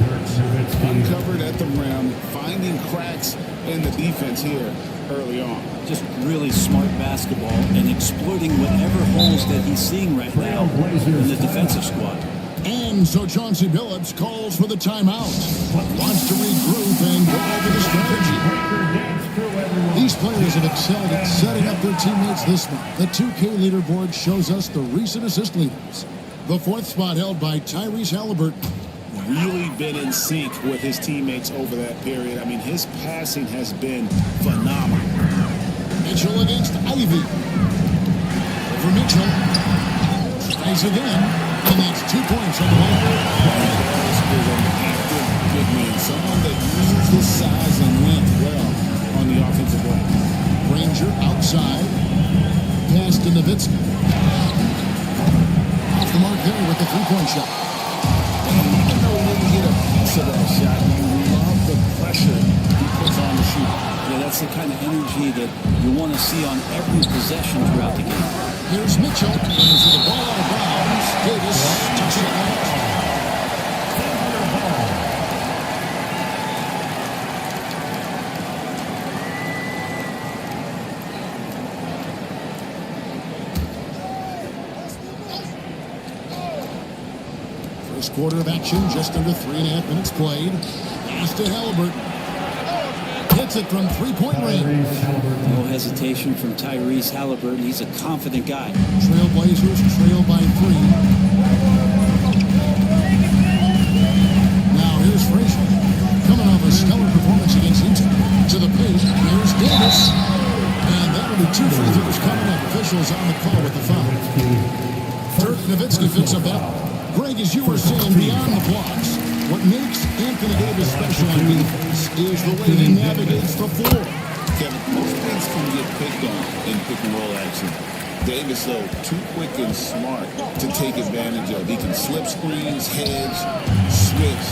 Uncovered at the rim, finding cracks in the defense here early on. Just really smart basketball and exploiting whatever holes that he's seeing right now in the defensive squad. And so Chauncey Billups calls for the timeout. Wants to regroup and go over the strategy. These players have excelled at setting up their teammates this month. The 2K leaderboard shows us the recent assist leaders. The 4th spot held by Tyrese Halliburton. Really been in sync with his teammates over that period. I mean, his passing has been phenomenal. Mitchell against Ivy. For Mitchell. Tries again. And that's 2 points on the line. This is an active big man. Someone that uses his size and length well on the offensive end. Granger outside. Pass to Nowitzki. Off the mark there with the 3-point shot. Even though he didn't get a piece of that shot, you love the pressure he puts on the shooter. Yeah, that's the kind of energy that you want to see on every possession throughout the game. Here's Mitchell. And for the ball out of bounds, Davis touches it out. First quarter of action, just under 3.5 minutes played. Pass to Halliburton. Hits it from three-point range. No hesitation from Tyrese Halliburton. He's a confident guy. Trailblazers trail by 3. Now here's Frazier. Coming off a stellar performance against Utah. To the paint. Here's Davis. And that'll be 2 free throws coming up. Officials on the call with the foul. Dirk Nowitzki picks up that. Greg, as you were saying, beyond the blocks, what makes Anthony Davis special on defense is the way he navigates the floor. Kevin, most things can get picked on in pick-and-roll action. Davis, though, too quick and smart to take advantage of. He can slip screens, hedge, switch,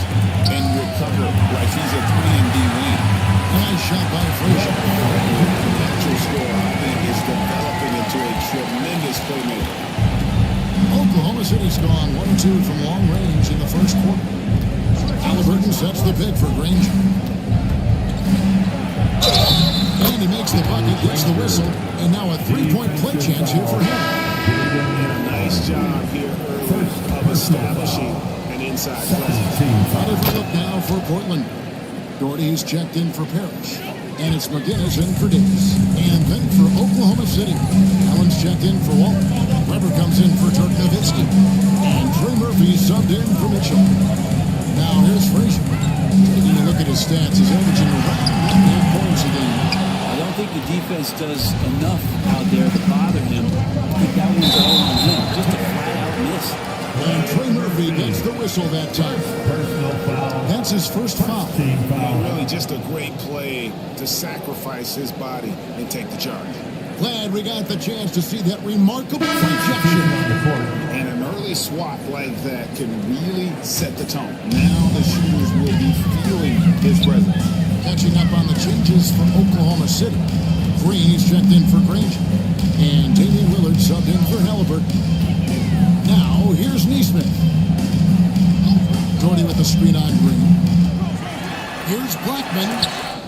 and recover like he's a 3-and-D wing. Nice shot by Frazier. Natural score, I think, is developing into a tremendous playmaker. Oklahoma City's gone 1-2 from long range in the first quarter. Halliburton sets the pick for Granger. And he makes the bucket, gets the whistle, and now a 3-point play chance here for him. Nice job here early of establishing an inside presence. Another look now for Portland. Doherty's checked in for Parrish. And it's McGinnis in for Davis. And then for Oklahoma City, Allen's checked in for Walton. Weber comes in for Dirk Nowitzki. And Trey Murphy subbed in for Mitchell. Now here's Frazier. Taking a look at his stats, he's averaging around 1.5 points a game. I don't think the defense does enough out there to bother him. I think that one's all on him. Just a flat-out miss. And Trey Murphy gets the whistle that time. That's his first foul. Really just a great play to sacrifice his body and take the charge. Glad we got the chance to see that remarkable projection. And an early swat like that can really set the tone. Now the shooters will be feeling his presence. Catching up on the changes for Oklahoma City. Green is checked in for Granger. And Damian Lillard subbed in for Halliburton. Now, here's Neesmith. Doherty with the screen on Green. Here's Blackman.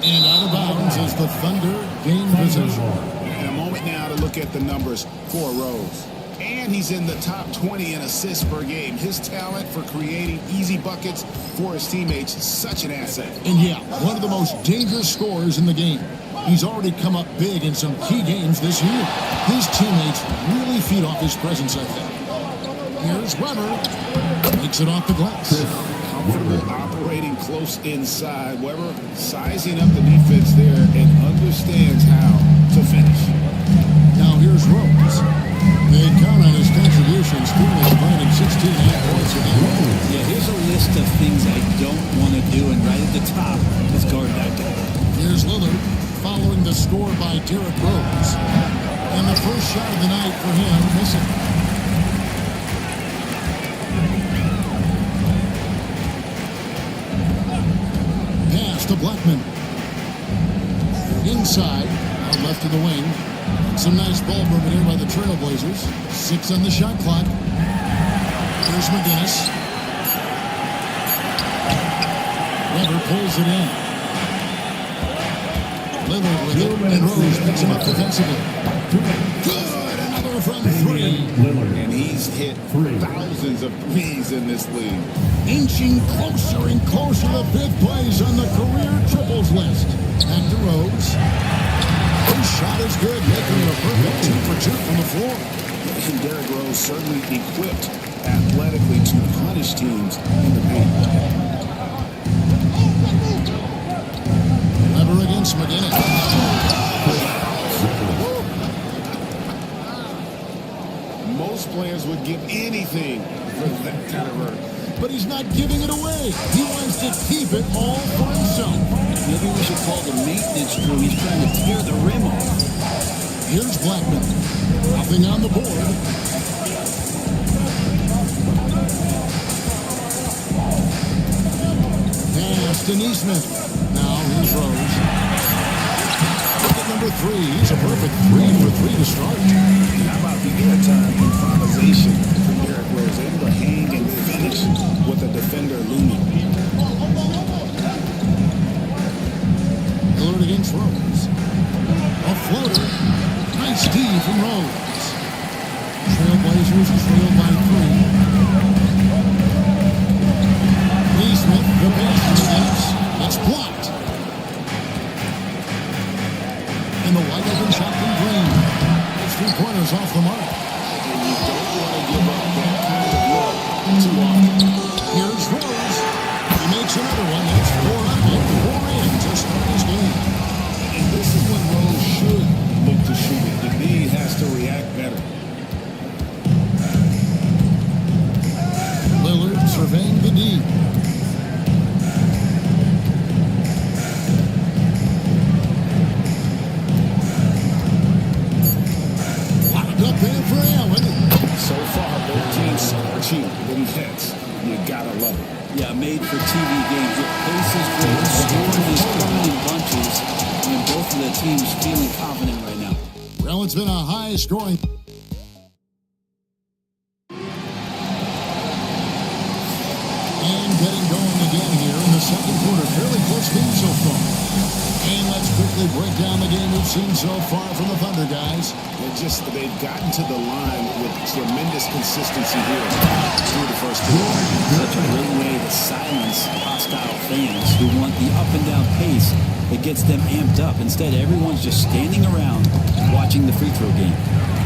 And out of bounds as the Thunder gain possession. And a moment now to look at the numbers for Rose. And he's in the top 20 in assists per game. His talent for creating easy buckets for his teammates is such an asset. And yeah, one of the most dangerous scorers in the game. He's already come up big in some key games this year. His teammates really feed off his presence, I think. Here's Weber. Makes it off the glass. Comfortable operating close inside. Weber sizing up the defense there and understands how to finish. Now here's Rose. They count on his contributions, clearly providing 16.5 points a game. Yeah, here's a list of things I don't want to do, and right at the top is guard that guy. Here's Lillard following the score by Derrick Rose. And the first shot of the night for him, missing. Pass to Blackman. Inside, out left of the wing. Some nice ball movement here by the Trailblazers. 6 on the shot clock. Here's McGinnis. Weber pulls it in. Lillard with it, and Rose picks him up defensively. Good, another from 3. And he's hit thousands of threes in this league. Inching closer and closer to 5th place on the career triples list. Back to Rose. His shot is good, making it a perfect 2 for 2 from the floor. And Derrick Rose certainly equipped athletically to punish teams in the paint. Weber against McGinnis. Most players would give anything for that kind of work. But he's not giving it away. He wants to keep it all for himself. Maybe we should call the maintenance crew. He's trying to tear the rim off. Here's Blackman. Nothing on the board. Pass to Neesmith. Now here's Rose. Look at number 3. He's a perfect 3 for 3 to start. How about the airtime improvisation from Derrick Rose? Able to hang and finish with a defender looming. Lillard against Rose. A floater. Nice D from Rose. Trailblazers trail by 3. is off the mark. And you don't want to give up that kind of look too often. Here's Rose. He makes another one. That's 4 in to start his game. And this is when Rose should look to shoot it. The D has to react better. Lillard surveying the D. Locked up there for Allen. So far, both teams scorching them hits. You gotta love it. Yeah, made for TV games. The pace is great. Scoring is coming in bunches. And both of the teams feeling confident right now. Well, it's been a high scoring. And getting going again here in the second quarter. Fairly close game so far. And let's quickly break down the game we've seen so far from the Thunder, guys. They've gotten to the line with tremendous consistency here through the first quarter. Such a great way to silence hostile fans who want the up and down pace that gets them amped up. Instead, everyone's just standing around watching the free throw game.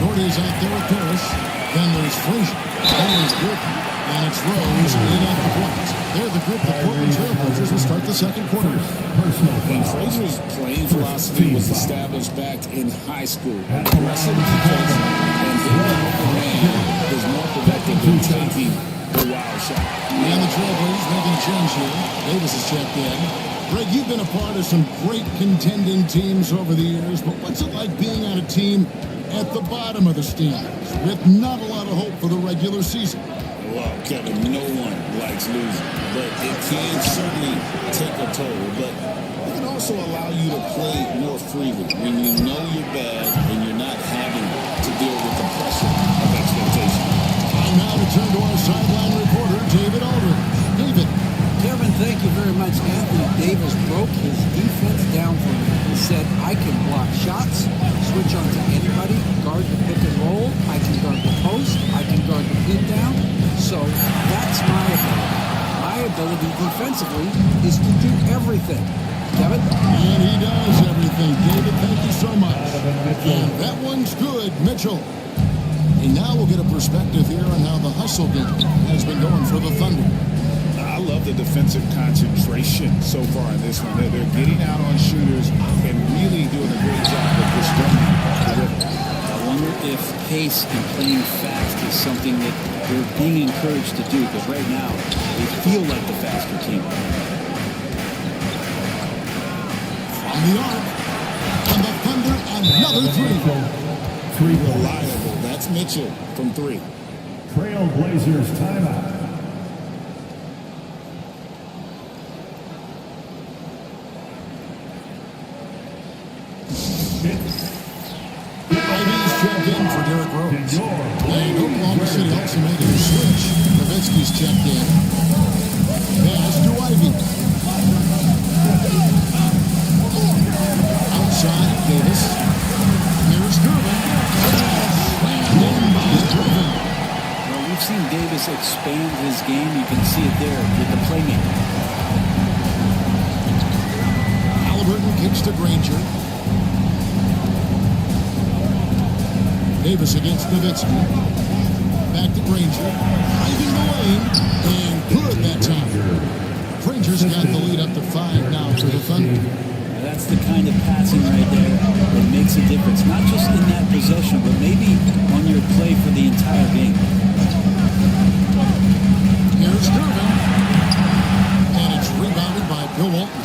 Gordy's out there with Paris. Then there's Frazier. Then there's Griffin. And it's Rose in at the point. They're the group the Portland Trailblazers will start the second quarter. And Frazier's playing philosophy was established back in high school. Aggressive defense and hitting the open man is more productive than taking the wild shot. And the Trailblazers making a change here. Davis has checked in. Greg, you've been a part of some great contending teams over the years, but what's it like being on a team at the bottom of the standings with not a lot of hope for the regular season? Well, Kevin, no one likes losing, but it can certainly take a toll. But it can also allow you to play more freely when you know you're bad and you're not having to deal with the pressure of expectation. And now to turn to our sideline reporter, David Aldridge. David. Kevin, thank you very much. Anthony Davis broke his defense down for me. He said, I can block shots, switch on to anybody, guard the pick and roll, I can guard the post, I can guard the pin down. So that's my ability. My ability defensively is to do everything. Kevin? And he does everything. David, thank you so much. And that one's good, Mitchell. And now we'll get a perspective here on how the hustle game has been going for the Thunder. I love the defensive concentration so far in this one. They're getting out on shooters and really doing a great job of disrupting the rhythm. I wonder if pace and playing fast is something that they're being encouraged to do, because right now they feel like the faster team. From the arc, and the Thunder another three. Reliable. That's Mitchell from three. Trailblazers timeout. Ivy's checked in for Derrick Rose. And Oklahoma City also making a switch. Nowitzki's checked in. Pass to Ivy. Outside, Davis. Here's Durbin. Well, we've seen Davis expand his game. You can see it there with the playmaking. Halliburton kicks to Granger. Davis against Nowitzki. Back to Granger. Finding the lane. And good that time. Granger's got the lead up to 5 now for the Thunder. That's the kind of passing right there that makes a difference. Not just in that possession, but maybe on your play for the entire game. Here's Durbin. And it's rebounded by Bill Walton.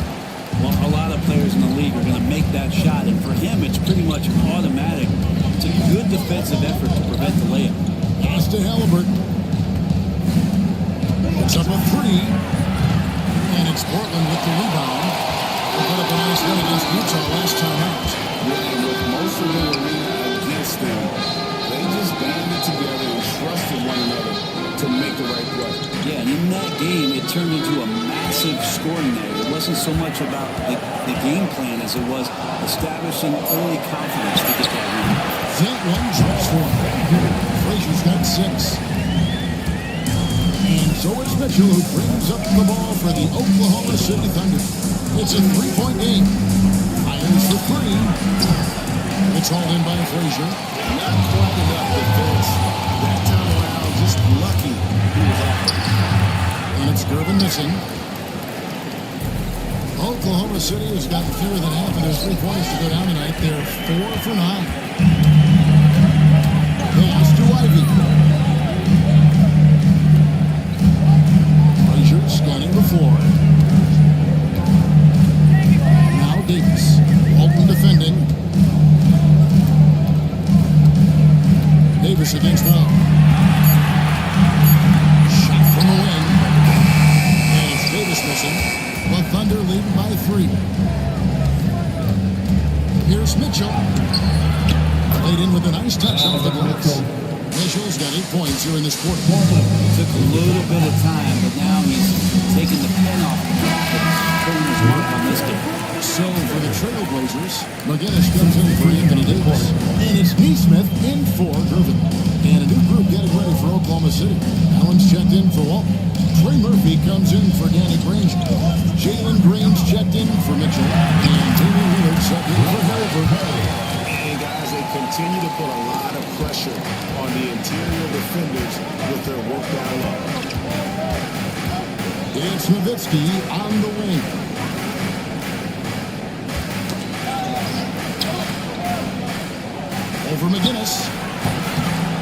Well, a lot of players in the league are going to make that shot, and for him, it's pretty much automatic. It's a good defensive effort to prevent the layup. Pass to Halliburton. It's up a 3. And it's Portland with the rebound. They put up a nice win against Utah last time out. And with most of the arena against them, they just banded together and trusted one another to make the right play. Yeah, and in that game, it turned into a massive scoring night. It wasn't so much about the game plan as it was establishing early confidence to get that rebound. That one drops for him. Frazier's got 6. And so is Mitchell, who brings up the ball for the Oklahoma City Thunder. It's a 3-point game. Irons for 3. It's hauled in by Frazier. Not quite enough defense. That time around, just lucky he was off. And it's Gervin missing. Oklahoma City has gotten fewer than half of their 3 points to go down tonight. They're 4 for 9. Pass to Ivy. Frazier scanning the floor. Now Davis. Walton defending. Davis against Wall. Shot from the wing. And it's Davis missing. The Thunder leading by 3. Here's Mitchell. Laid in with a nice touch off the glass. Mitchell's got 8 points here in this quarter. It took a little bit of time, but now he's taking the pen off the clock and putting his mark on this game. So for the Trailblazers, McGinnis comes in for Anthony Davis. And it's Neesmith in for Gervin. And a new group getting ready for Oklahoma City. Allen's checked in for Walton. Trey Murphy comes in for Danny Granger. Jalen Green's checked in for Mitchell. And Damian Lillard set in for Harper. And guys, they continue to put a lot of pressure on the interior defenders with their work down low. It's Nowitzki on the wing. Over McGinnis.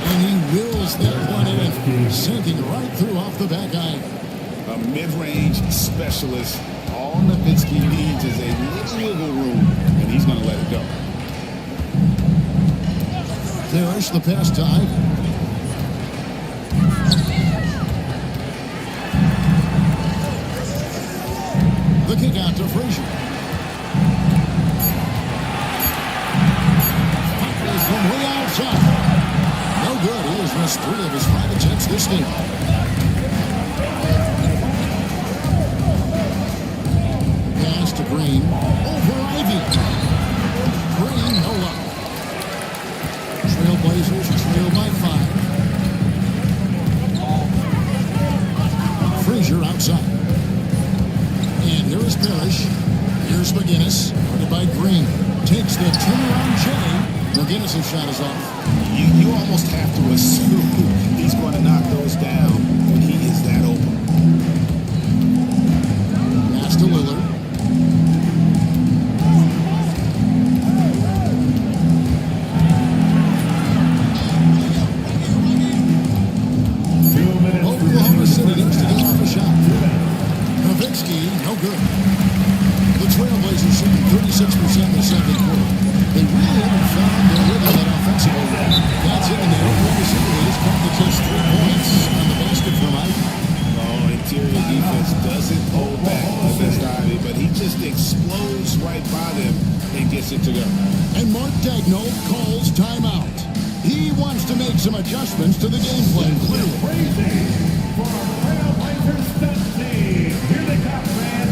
And he wills that one in, sinking right through off the back eye. A mid-range specialist. All Nowitzki needs is a little wiggle room, and he's going to let it go. There's the pass to Ivy. The kick out to Frazier. From way outside. No good. He has missed 3 of his 5 attempts this game. Pass to Green. Over Ivy. Green, no luck. Trailblazers trail by 5. Frazier outside. And here is Parrish. Here's McGinnis. Guarded by Green. Takes the turnaround J. McGinnis' shot is off. You almost have to assume he's going to knock those down when he is that open. Pass to Lillard. Oklahoma City needs to get off a shot. Nowitzki, no good. The Trailblazers shooting 36% in the second quarter. They really haven't found their rhythm that offensively. That's it, and the Oklahoma City leaders come to just 3 points on the basket from Ivy. Oh, interior defense doesn't hold back against Ivy, but he just explodes right by them and gets it to go. And Mark Daigneault calls timeout. He wants to make some adjustments to the game plan. Crazy for our Trailblazers stunt team. Here they come, man.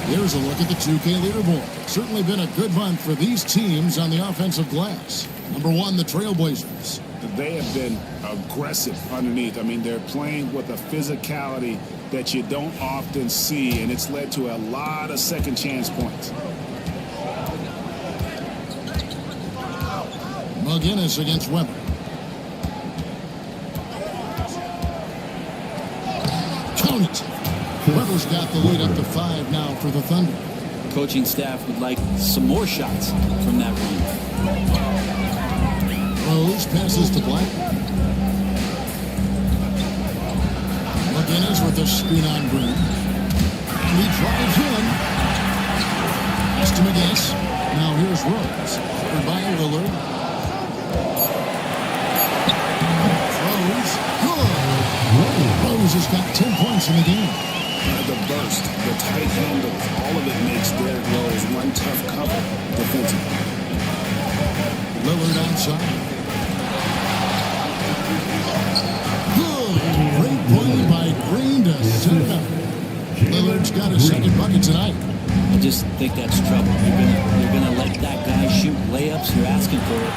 Here's a look at the 2K leaderboard. Certainly been a good month for these teams on the offensive glass. Number 1, the Trailblazers. They have been aggressive underneath. I mean, they're playing with a physicality that you don't often see, and it's led to a lot of second chance points. McGinnis against Weber. opponent. Weber's got the lead up to 5 now for the Thunder. Coaching staff would like some more shots from that range. Rose passes to Black. McGinnis with the screen on Green. And he drives in. Pass to McGinnis. Now here's Rose. Covered by Lillard. Rose. Good. Rose has got 10 points in the game. The burst, the tight handles, all of it makes Derrick Rose one tough cover defensively. Lillard outside. Good. Great play by Green to set it up. Lillard's got his second bucket tonight. I just think that's trouble. You're gonna let that guy shoot layups. You're asking for it.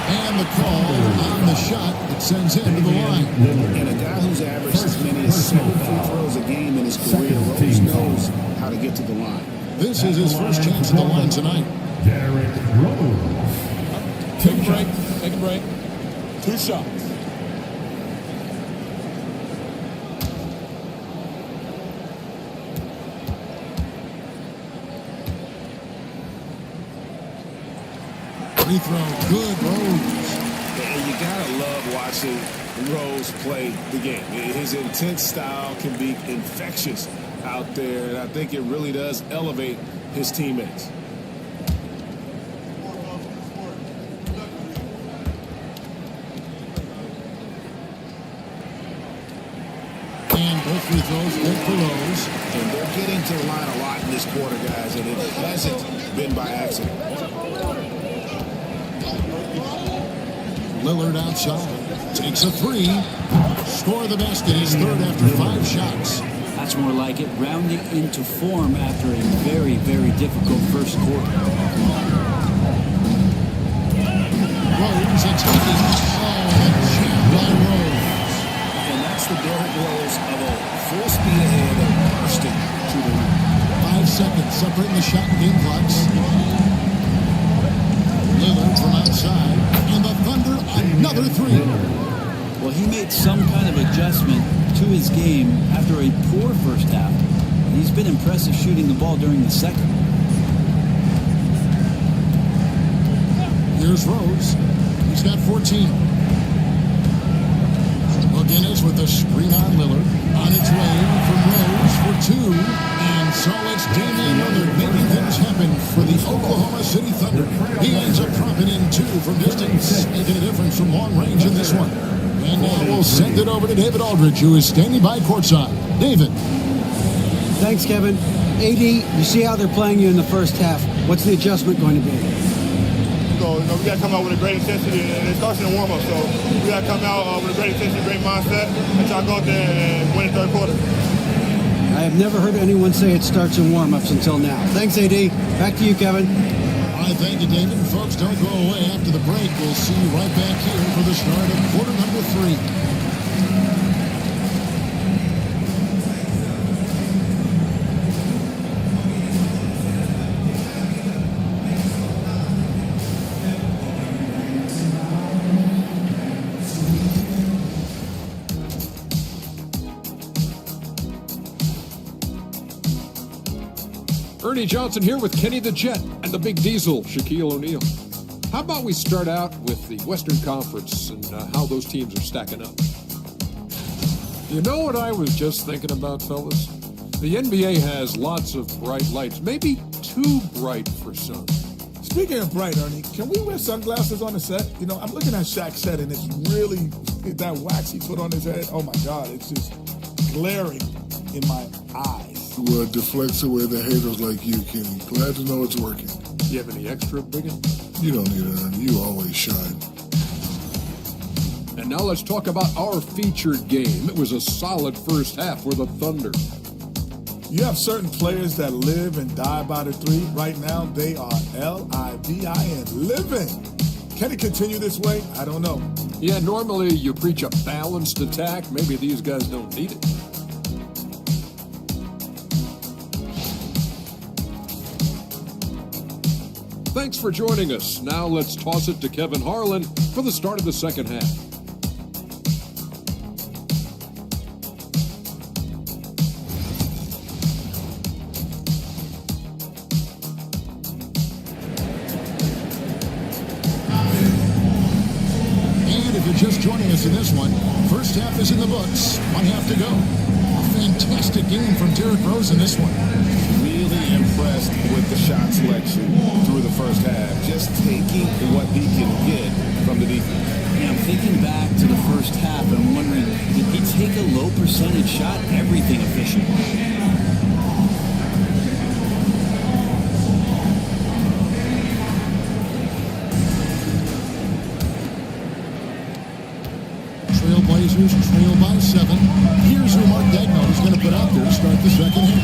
And the call on the shot that sends him to the line. And a guy who's averaged as many as 7 free throws a game in his career, Rose knows how to get to the line. This is his first chance at the line tonight. Derrick Rose. Take a break. Take a break. 2 shots. Free throw. Good, Rose. And you gotta love watching Rose play the game. His intense style can be infectious out there, and I think it really does elevate his teammates. And both free throws good for Rose. And they're getting to the line a lot in this quarter, guys, and it hasn't been by accident. Lillard outside. Takes a 3. Score the basket. His third after 5 shots. That's more like it. Rounding into form after a very, very difficult first quarter. Rose attacking. Oh, jam by Rose. And that's the Derrick Rose of old. Full speed ahead and bursting to the rim. 5 seconds separating the shot and game clocks. Lillard from outside. And the Thunder another 3. Well, he made some kind of adjustment to his game after a poor first half. And he's been impressive shooting the ball during the second. Here's Rose. He's got 14. McGinnis with the screen on Lillard. On its way from Rose for 2. And so it's Damian Lillard making things happen for the Oklahoma City Thunder. He ends up dropping in 2 from distance, making a difference from long range in this one. And now we'll send it over to David Aldridge, who is standing by courtside. David. Thanks, Kevin. AD, you see how they're playing you in the first half. What's the adjustment going to be? So, we got to come out with a great intensity, and it starts in the warm-up. So, we got to come out with a great intensity, great mindset, and try to go out there and win the third quarter. I have never heard anyone say it starts in warm-ups until now. Thanks, AD. Back to you, Kevin. All right, thank you, David. And folks, don't go away after the break. We'll see you right back here for the start of quarter number 3. Ernie Johnson here with Kenny the Jet and the Big Diesel, Shaquille O'Neal. How about we start out with the Western Conference and how those teams are stacking up? You know what I was just thinking about, fellas? The NBA has lots of bright lights, maybe too bright for some. Speaking of bright, Ernie, can we wear sunglasses on the set? You know, I'm looking at Shaq's set, and it's really, that wax he put on his head, oh my God, it's just glaring in my eyes. Well, it deflects away the haters like you, Kenny. Glad to know it's working. You have any extra, Biggin? You don't need it, you always shine. And now let's talk about our featured game. It was a solid first half for the Thunder. You have certain players that live and die by the 3. Right now, they are L-I-V-I-N, living. Can it continue this way? I don't know. Yeah, normally you preach a balanced attack. Maybe these guys don't need it. Thanks for joining us. Now let's toss it to Kevin Harlan for the start of the second half. if you're just joining us in this one, first half is in the books. 1 half to go. A fantastic game from Derrick Rose in this one. Really impressed with the shot selection through the first half. Just taking what he can get from the defense. Yeah, I'm thinking back to the first half and I'm wondering, did he take a low percentage shot? Everything efficient. Trailblazers trail by 7. Here's who Mark Daigneault is going to put out there to start the second half.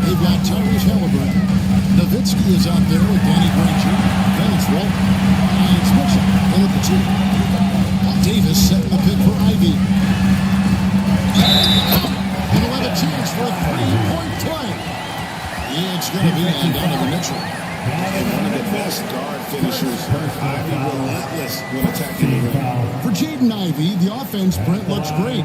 They've got Tyrese Halliburton. Nowitzki is out there with Danny Granger. Then it's Walton. And it's Mitchell in at the 2. Davis setting the pick for Ivy. And he'll have a chance for a 3-point play. It's going to be down to the Mitchell. One of the best guard finishers. Ivy relentless when attacking the rim. For Jaden Ivey, the offense, Brent, looks great.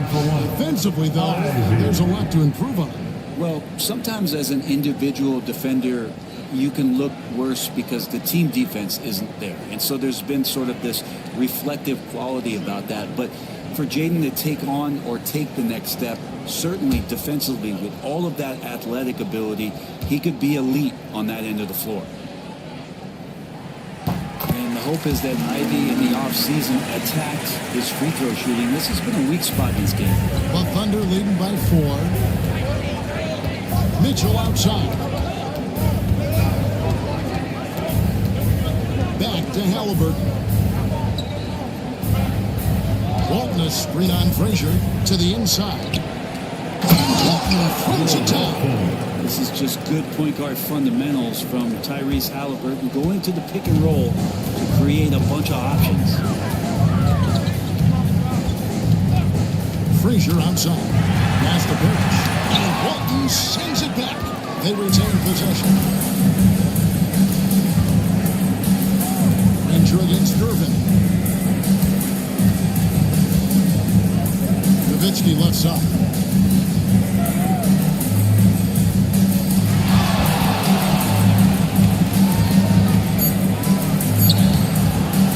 Offensively, though, there's a lot to improve on. Well, sometimes as an individual defender, you can look worse because the team defense isn't there. And so there's been sort of this reflective quality about that. But for Jaden to take on or take the next step, certainly defensively, with all of that athletic ability, he could be elite on that end of the floor. And the hope is that Ivy in the offseason attacks his free throw shooting. This has been a weak spot in this game. But Thunder leading by 4. Mitchell outside. Back to Halliburton. Walton a screen on Frazier to the inside. Walton throws it down. This is just good point guard fundamentals from Tyrese Halliburton. Going to the pick and roll to create a bunch of options. Frazier outside. Pass the pitch. And Walton sends it back. They retain possession. Ranger against Irvin. Nowitzki left side.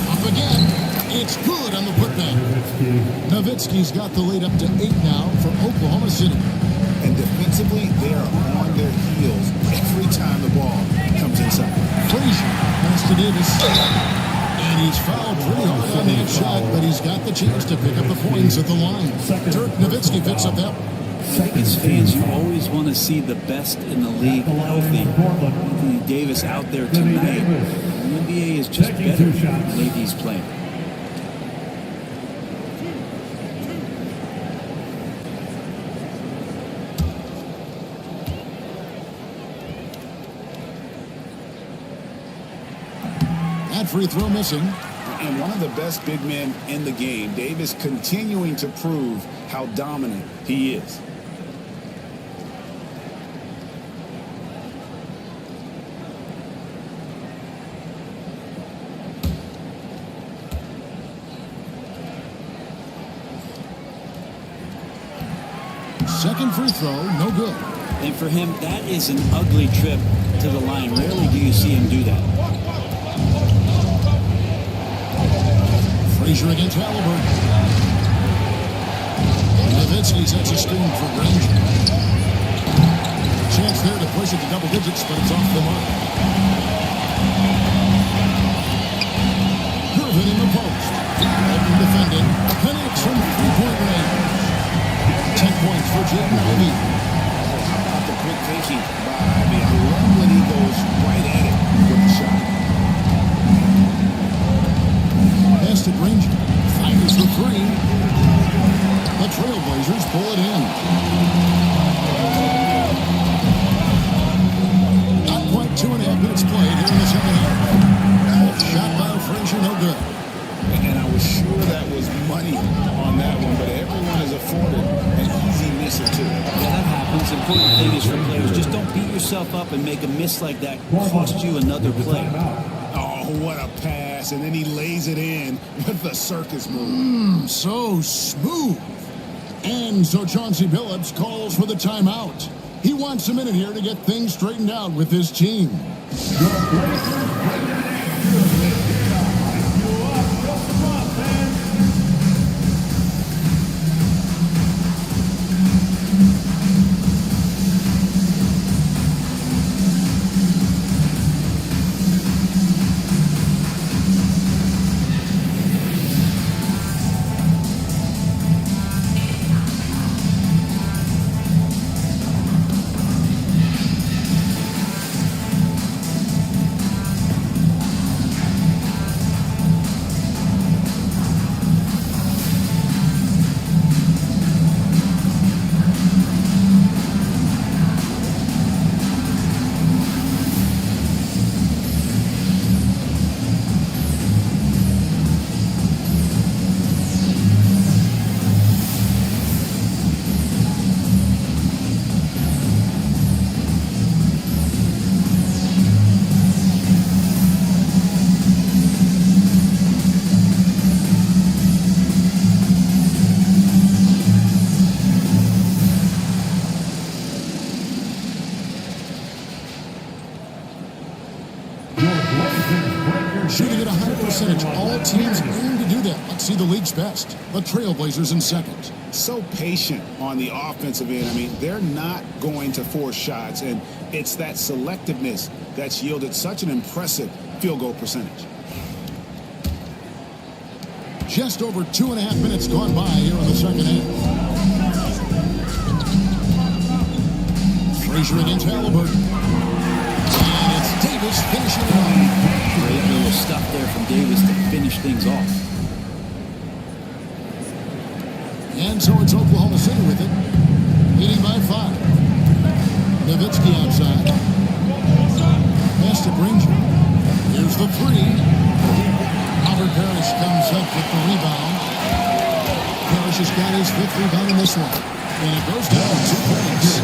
Up again. It's good on the putback. Nowitzki's got the lead up to 8 now for Oklahoma City. And defensively, they are on their heels every time the ball comes inside. Frazier, pass to Davis. And he's fouled pretty hard on that shot, but he's got the chance to pick up the points at the line. Dirk Nowitzki picks up that one. Vegas fans, you always want to see the best in the league healthy. Anthony Davis out there tonight. The NBA is just better the way he's playing. Free throw missing. And one of the best big men in the game, Davis, continuing to prove how dominant he is. Second free throw, no good. And for him, that is an ugly trip to the line. Rarely do you see him do that. Frazier against Halliburton. Nowitzki sets a screen for Granger. Chance there to push it to double digits, but it's off the mark. Irvin in the post. Walton defending. Penix from 3-point range. 10 points for Jaden Ivey. How about the quick thinking by Ivy? I love when he goes right at it with the shot. Pass to Granger. Fires the 3. The Trailblazers pull it in. Not quite 2.5 minutes played here in the second half. Shot by Frazier, no good. And I was sure that was money on that one, but everyone is afforded an easy miss or two. Yeah, that happens. Important thing is for players, just don't beat yourself up and make a miss like that cost you another play. Oh, what a pass. And then he lays it in with the circus move. So smooth. And so Chauncey Billups calls for the timeout. He wants a minute here to get things straightened out with his team. Shooting at a high percentage. All teams aim to do that. Let's see the league's best. The Trailblazers in second. So patient on the offensive end. I mean, they're not going to force shots, and it's that selectiveness that's yielded such an impressive field goal percentage. Just over 2.5 minutes gone by here in the second half. Frazier against Halliburton. And it's Davis finishing it off. Great little stuff there from Davis to finish things off. And so it's Oklahoma City with it. Leading by 5. Nowitzki outside. Pass to Granger. Here's the 3. Robert Parrish comes up with the rebound. Parrish has got his 5th rebound in this one. And it goes down 2 points.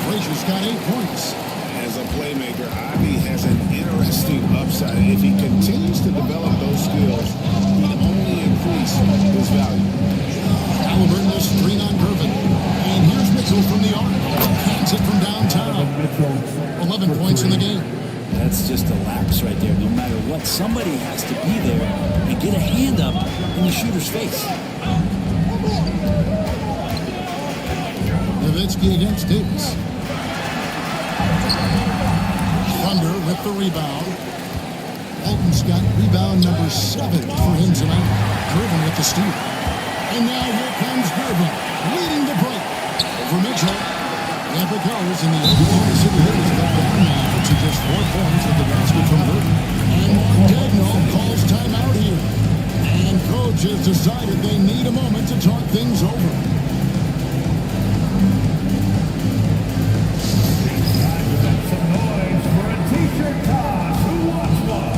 Frazier's got 8 points. As a playmaker, Ivy has an interesting upside. If he continues to develop those skills, he can only increase his value. Halliburton is screen on Gervin. And here's Mitchell from the arc. Hands it from downtown. 11 points in the game. That's just a lapse right there. No matter what, somebody has to be there and get a hand up in the shooter's face. Nowitzki against Davis. Thunder with the rebound. Walton's got rebound number 7 for him tonight. Gervin with the steal. And now here comes Gervin, leading the break over Mitchell. Tampa goes, and the Oklahoma City Lakers got down now to just 4 points with the basket from Gervin. And Dagno calls timeout here. And coach has decided they need a moment to talk things over. Some noise for a t-shirt toss. Who wants one?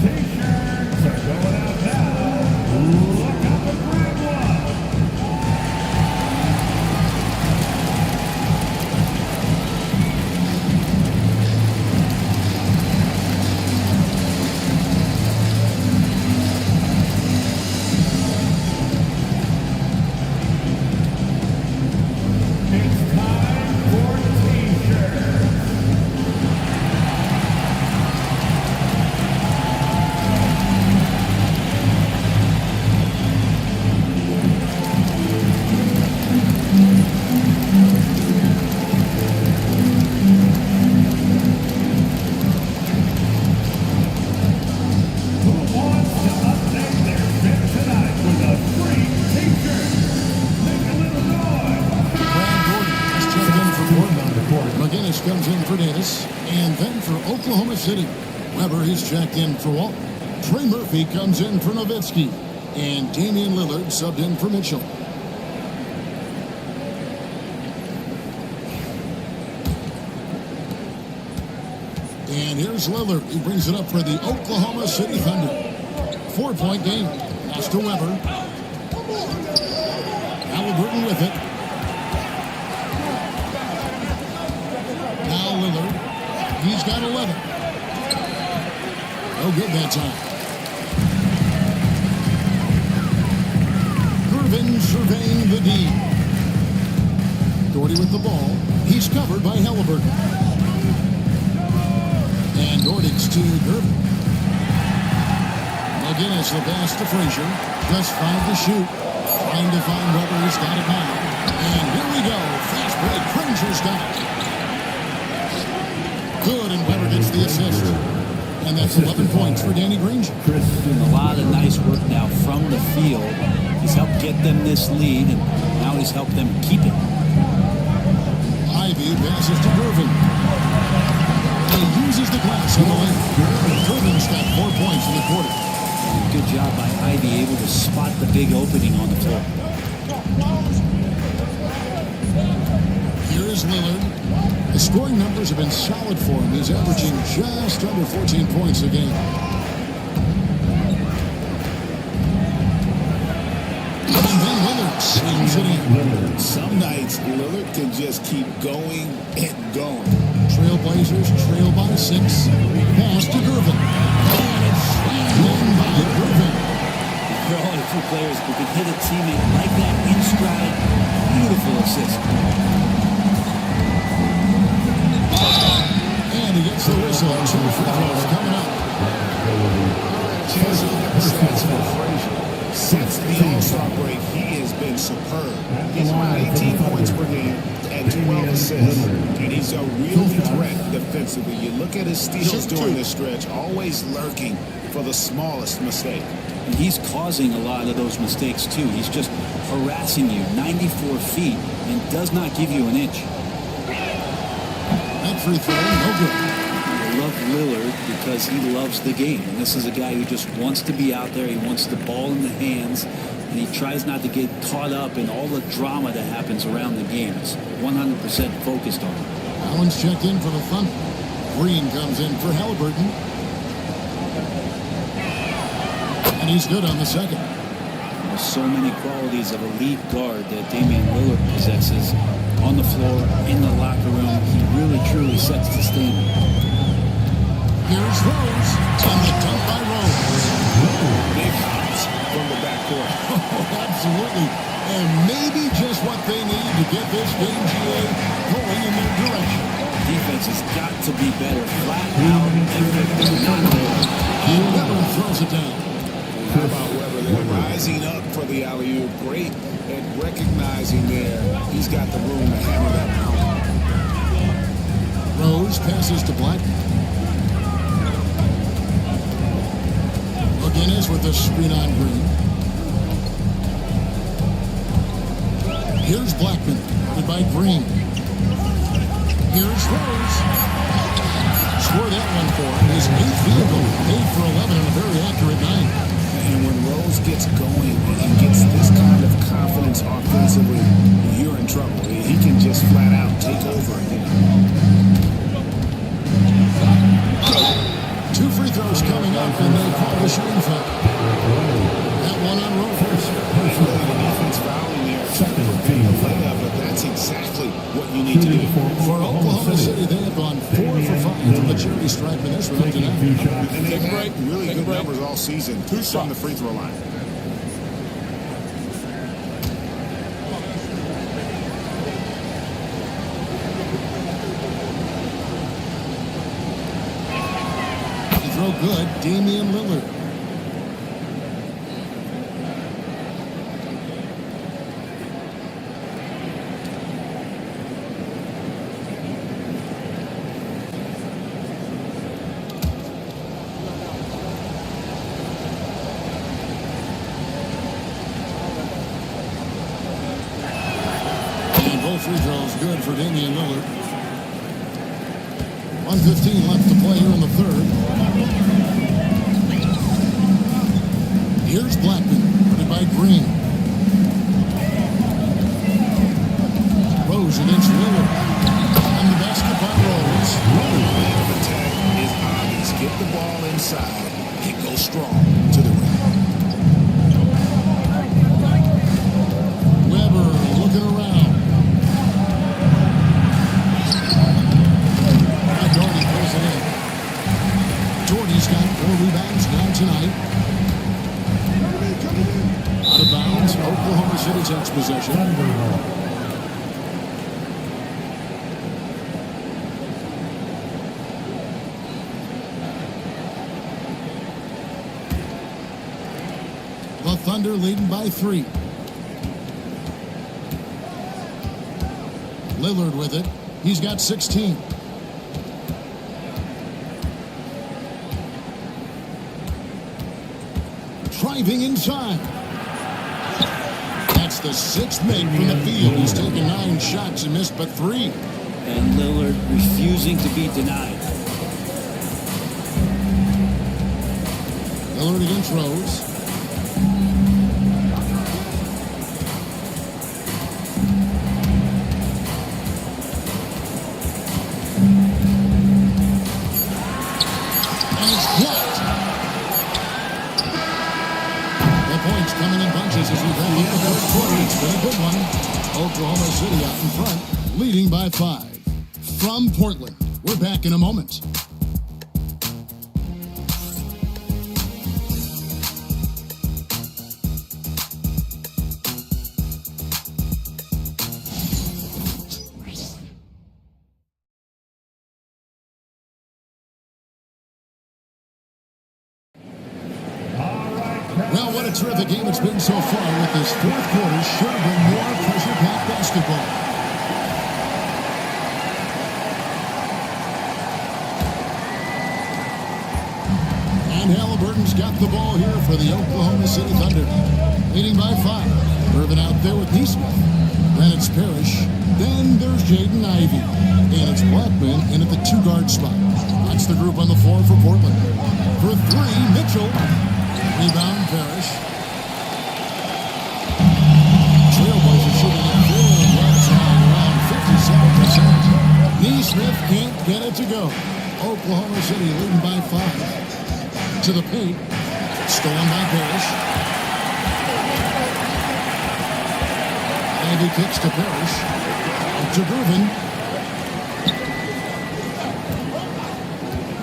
T-shirts are going out now. Look out and grab one. It's time for t-shirts. Who wants to update their fit tonight with a free t-shirt? Make a little noise. Brad Gordon has checked in for Portland on the court. McGinnis comes in for Davis. And then for Oklahoma City, Weber, he's checked in for Walton. Trey Murphy comes in for Nowitzki. And Damian Lillard subbed in for Mitchell. And here's Lillard. He brings it up for the Oklahoma City Thunder. 4-point game. Pass to Weber. Halliburton with it. Now Lillard. He's got 11. No good that time. Gervin surveying the D. Doherty with the ball. He's covered by Halliburton. And Doherty's to Gervin. McGinnis the pass to Frazier. Just 5 to shoot. Trying to find Weber. He's got it now. And here we go. Fast break. Granger's got it. Good, and Weber gets the assist. And that's 11 points for Danny Granger. Doing a lot of nice work now from the field. He's helped get them this lead, and now he's helped them keep it. Ivy passes to Gervin. He uses the glass on the lane. Gervin's got 4 points in the quarter. Good job by Ivy, able to spot the big opening on the floor. Here's Lillard. The scoring numbers have been solid for him. He's averaging just under 14 points a game. And then Lillard slings it in. Some nights, Lillard can just keep going and going. Trailblazers trail by 6. Pass to Gervin. And it's slammed in by Gervin. There are only 2 players who can hit a teammate like that in stride. Beautiful assist. And he gets the whistle. 2 free throws coming up. Chance to look at the stats for Frazier. Since the All-Star break, he has been superb. He's around 18 points per game and 12 assists. And he's a real threat defensively. You look at his steals during this stretch, always lurking for the smallest mistake. And he's causing a lot of those mistakes, too. He's just harassing you 94 feet and does not give you an inch. That free throw, no good. I love Lillard because he loves the game. And this is a guy who just wants to be out there. He wants the ball in the hands. And he tries not to get caught up in all the drama that happens around the game. It's 100% focused on it. Allen's checked in for the Thunder. Green comes in for Halliburton. And he's good on the second. There's so many qualities of elite guard that Damian Lillard possesses on the floor, in the locker room. He really, truly sets the standard. Here's Rose. And the dunk by Rose. Big hops from the backcourt. Absolutely. And maybe just what they need to get this game, GA, going in their direction. Defense has got to be better. Flat out. Not And Weber throws it down. How about Weber? They're rising up for the alley-oop. Great at recognizing there. He's got the room to hammer that down. Rose passes to Blackman. McGinnis with the screen on Green. Here's Blackman, guarded by Green. Here's Rose. Scored that one for him. His 8th field goal, 8 for 11 and a very accurate 9. And when Rose gets going and gets this kind of confidence offensively, you're in trouble. He can just flat out take over again. 2 free throws coming up, and they call the shooting foul. That one on Rose. The defense fouling there. But that's exactly what you need to do. For Oklahoma City, they have gone 4 for 5 from the charity stripe in this one tonight. And they've had really good numbers all season. 2 from the free throw line. Throw good, Damian Lillard. And both free throws good for Damian Lillard. 1:15 left to play here in the third. Here's Blackman, guarded by Green. Rose against Lillard. And the basket by Rose. Plan of attack is obvious. Get the ball inside and go strong to the rim. Weber looking around. Doherty throws it in. Doherty's got 4 rebounds now tonight. Out of bounds, Oklahoma City takes possession. The Thunder leading by 3. Lillard with it. He's got 16. Driving inside. That's the 6th make from the field. He's taken 9 shots and missed but 3. And Lillard refusing to be denied. Lillard against Rose. And it's blocked. The points coming in bunches as we wrap up the third quarter. It's been a good one. Oklahoma City out in front, leading by 5. From Portland, We're back in a moment. Well, what a terrific game it's been so far with this fourth quarter. Should have been more pressure-packed basketball. And Halliburton's got the ball here for the Oklahoma City Thunder. Leading by 5. Irvin out there with Neesmith. Then it's Parrish. Then there's Jaden Ivey. And it's Blackman in at the 2-guard spot. That's the group on the floor for Portland. For 3, Mitchell. Rebound, Parrish. Trailblazers shooting at 4 around 57%. Neesmith can't get it to go. Oklahoma City leading by 5. To the paint. Stolen by Parrish. And he kicks to Parrish. To Gruvin.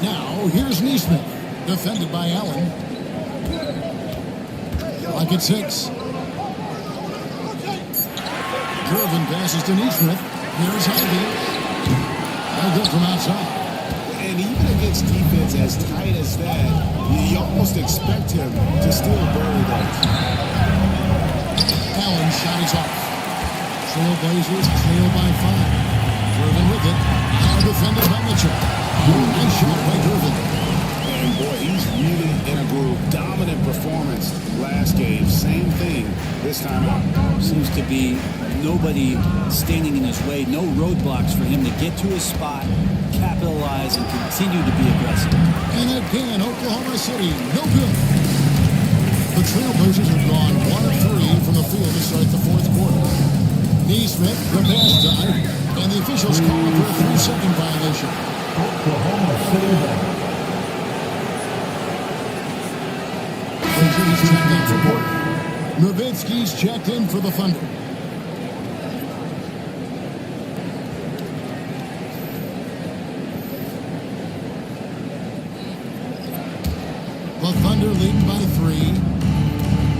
Now, here's Neesmith. Defended by Allen. Like it's 6. Gruvin passes to Neesmith. Here's Ivey. No good from outside. And even against defense as tight as that, you almost expect him to still bury those. Allen's shot is off. Trailblazers trail by 5. Gruvin with it. Now defended by Mitchell. Nice shot by Gruvin. And boy, he's really in a groove. Dominant performance last game. Same thing this time out. Seems to be nobody standing in his way. No roadblocks for him to get to his spot, capitalize, and continue to be aggressive. And again, Oklahoma City, no good. The Trailblazers have gone 1 of 3 from the field to start the fourth quarter. Neesmith, the pass dive, and the officials call for a 3-second violation. Oklahoma City. He's checked in for Portland. Nowitzki's checked in for the Thunder. The Thunder lead by 3.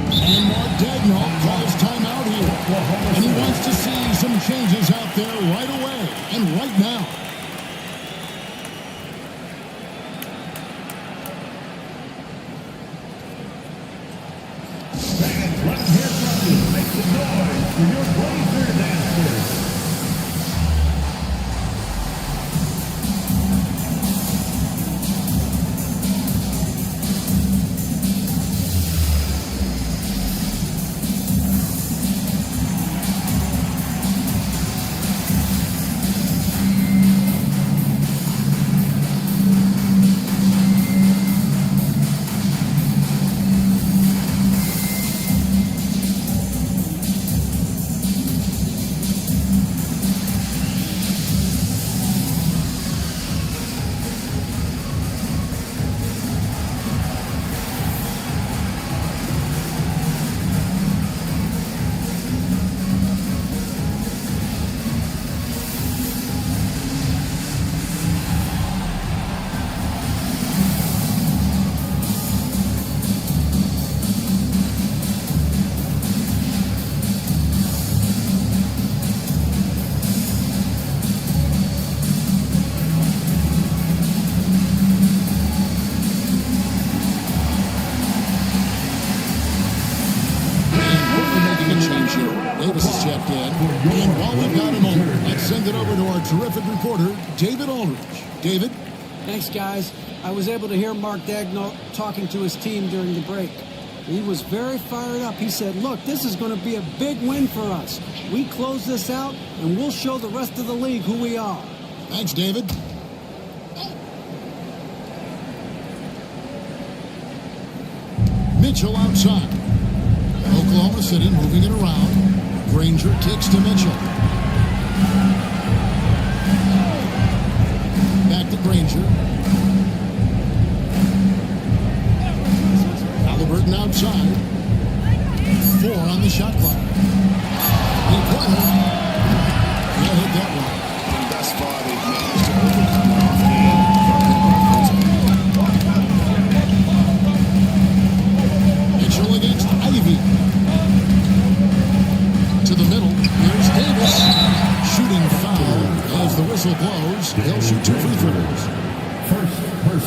And Mark Daigneault calls timeout here. And he wants to see some changes out there right away and right now. Let's hear from you. Make some noise for your Blazer dancers. Davis is checked in. And while we've got a moment, let's send it over to our terrific reporter, David Aldridge. David? Thanks, guys. I was able to hear Mark Daigneault talking to his team during the break. He was very fired up. He said, look, this is going to be a big win for us. We close this out, and we'll show the rest of the league who we are. Thanks, David. Mitchell outside. Oklahoma City moving it around. Granger kicks to Mitchell. Back to Granger. Halliburton outside. 4 on the shot clock. Can't hit that one. And thus far, they've managed to overcome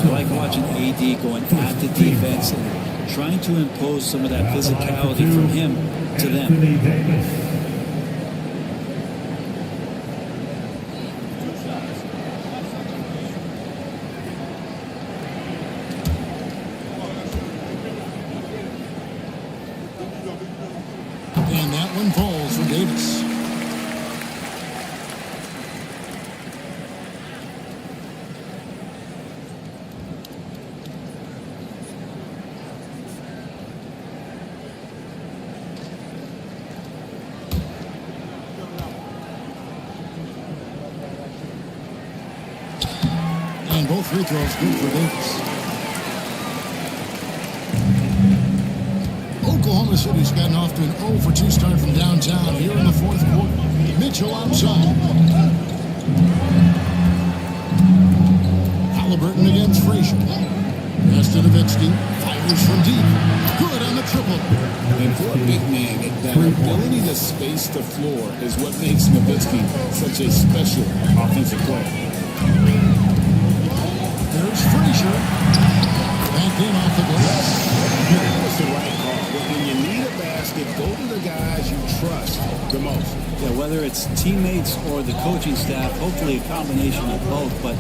I like watching AD going at the defense and trying to impose some of that physicality from him to them. And that one falls for Davis. And both free throws good for Davis. Oklahoma City's gotten off to an 0 for 2 start from downtown here in the fourth quarter. Mitchell outside. Halliburton against Frazier. Pass to Nowitzki. Fires from deep. Good on the triple. And for a big man, that ability to space the floor is what makes Nowitzki such a special offensive player. There's Frazier. Back in off the glass. That was the right call. When you need a basket, go to the guys you trust the most. Yeah, whether it's teammates or the coaching staff, hopefully a combination of both, but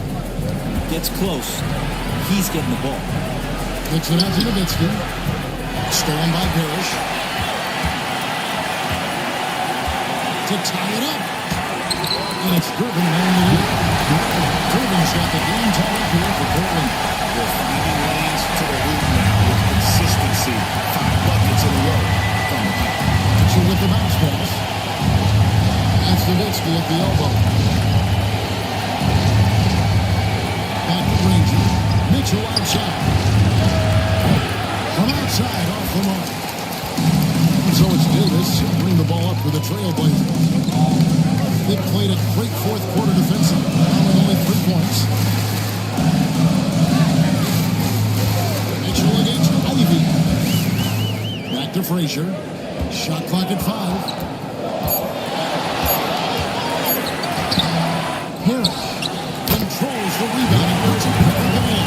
gets close, he's getting the ball. Looks it out to Nowitzki. Stolen by Parrish. To tie it up. And it's Durbin running the lead. Durbin's got the game tied up here for Portland. They're finding lanes to the hoop now with consistency. 5 buckets in a row from the paint. Mitchell with the bounce pass. That's Nowitzki at the elbow. Back to Granger. Mitchell outside. From outside, off the mark. And so it's Davis bring the ball up for the Trailblazers. They played a great fourth quarter defensive, with only 3 points. Mitchell against Ivy. Back to Frazier. Shot clock at 5. Parrish controls the rebound and puts it back in.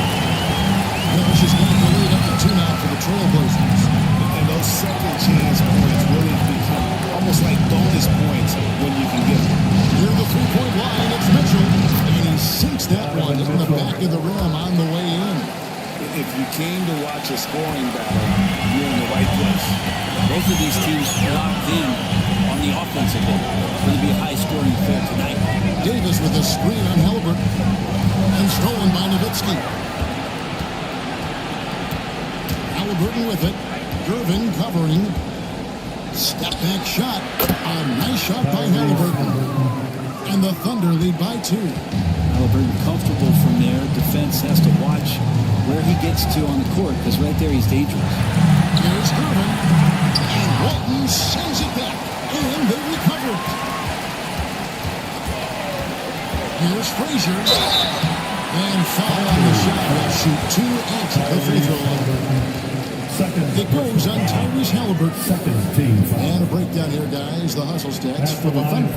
Parrish has got the lead up to 2 now for the Trailblazers. And those second chance points really become almost like bonus points when you can get them. Near the 3-point line, it's Mitchell. And he sinks that one in the back of the rim on the way in. If you came to watch a scoring battle, you're in the right place. Both of these teams locked in on the offensive end. It's going to be a high-scoring affair tonight. Davis with a screen on Halliburton. And stolen by Nowitzki. Halliburton with it. Durbin covering. Step back shot. A nice shot by Halliburton. And the Thunder lead by 2. Halliburton comfortable from there. Defense has to watch where he gets to on the court, because right there he's dangerous. Here's Durbin. And Walton sends it back. And they recover it. Here's Frazier. And foul on the shot. Will shoot 2 at the free throw line. It goes on Tyrese Halliburton. And a breakdown here, guys. The hustle stats for the Thunder.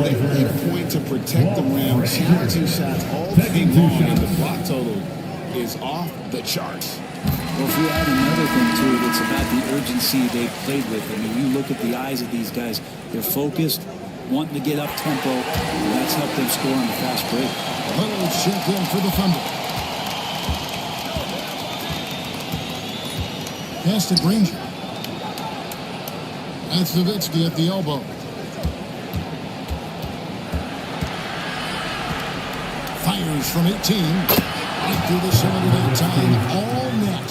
They made a point to protect the rim, challenging shots all day long, and the block total is off the charts. Well, if we add another thing to it, it's about the urgency they've played with. I mean, you look at the eyes of these guys, they're focused, wanting to get up tempo, and that's helped them score on the fast break. Little check in for the Thunder. Pass to Granger. That's Nowitzki at the elbow. Fires from 18. Right through the cylinder that time. All net.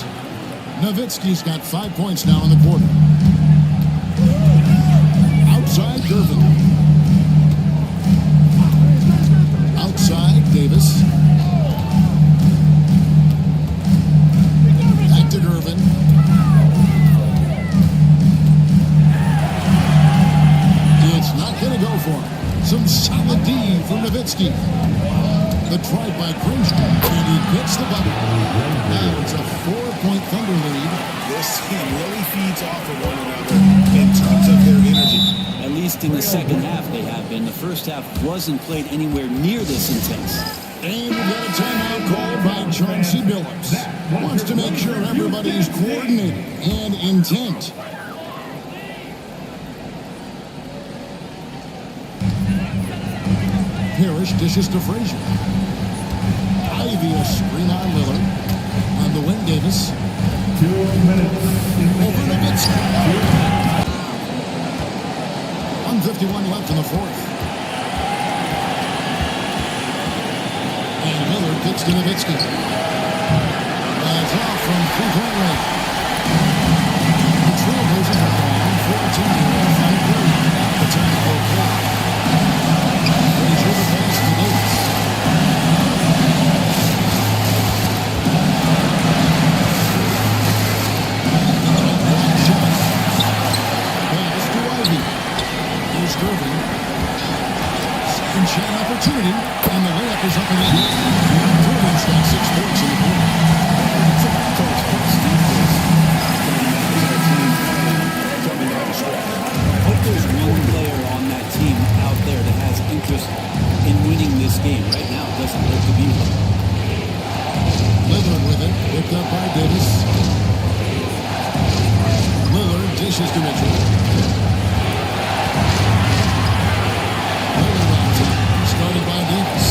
Nowitzki's got 5 points now in the quarter. Outside, Durbin. Outside, Davis. Back to Durbin. It's not going to go for him. Some solid D from Nowitzki. The try by Granger, and he gets the bucket. Now it's a 4-point Thunder lead. This team really feeds off of one another in terms of their energy. At least in the second half they have been. The first half wasn't played anywhere near this intense. And we got a timeout called by Chauncey Billups wants to make sure everybody's coordinated and intent. Parrish dishes to Frazier. Ivy a screen on Lillard. On the wing, Davis. 2 minutes. Over to Nowitzki. 1:51 left in the fourth. And Lillard gets to Nowitzki. It's off from three-point range. The Trailblazers have gone 14 and 5 at the time of the play. Frazier the pass to Davis. Pass to Ivy. Here's Gervin. Second shot opportunity, and the layup is up and in. Gervin's got 6 points in the quarter. Hope there's one player on that team out there that has interest in winning this game. Right now, it doesn't look to be one. Lillard with it, picked up by Davis. Lillard dishes to Mitchell. Lillard on top, started by Davis.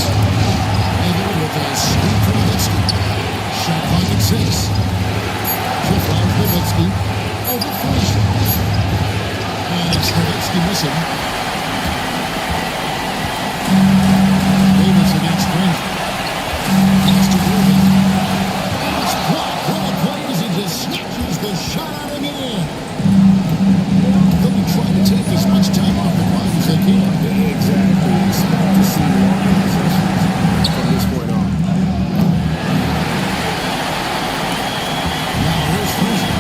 Lillard with a sweep from Nowitzki. Shot clock at 6. Shift round Nowitzki over Frazier. And it's Nowitzki missing. Davis against Frazier. It's to Gervin. It's blocked. What a play as he just snatches the shot out of the air. They'll be trying to take as much time off the clock as they can. Exactly. Expect to see longer possessions from this point on. Now here's Frazier.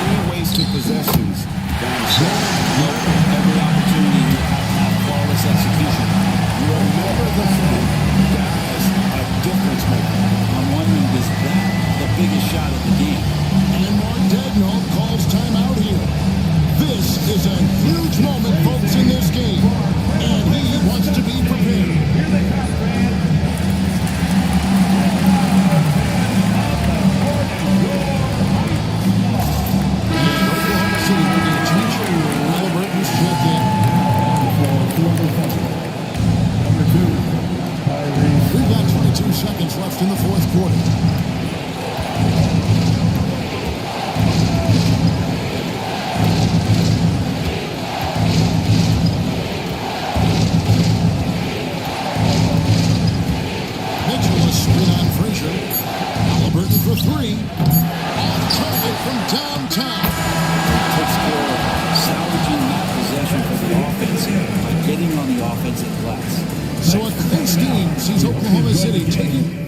Any wasted possessions. Every opportunity you have flawless execution. You are never the same. Guys, a difference maker. I'm wondering, is that the biggest shot of the game? And Mark Daigneault calls timeout here. This is a huge moment, folks, in this game. And he wants to be prepared. Here they come, fans. Oklahoma City making a change. Halliburton's checked in. Number 2, Tyrese. We've got 22 seconds left in the fourth quarter. Mitchell a screen on Frazier. Halliburton for 3. Off target from downtown. Takes care of salvaging that possession for the offense by getting on the offensive glass. So a close game sees Oklahoma City taking.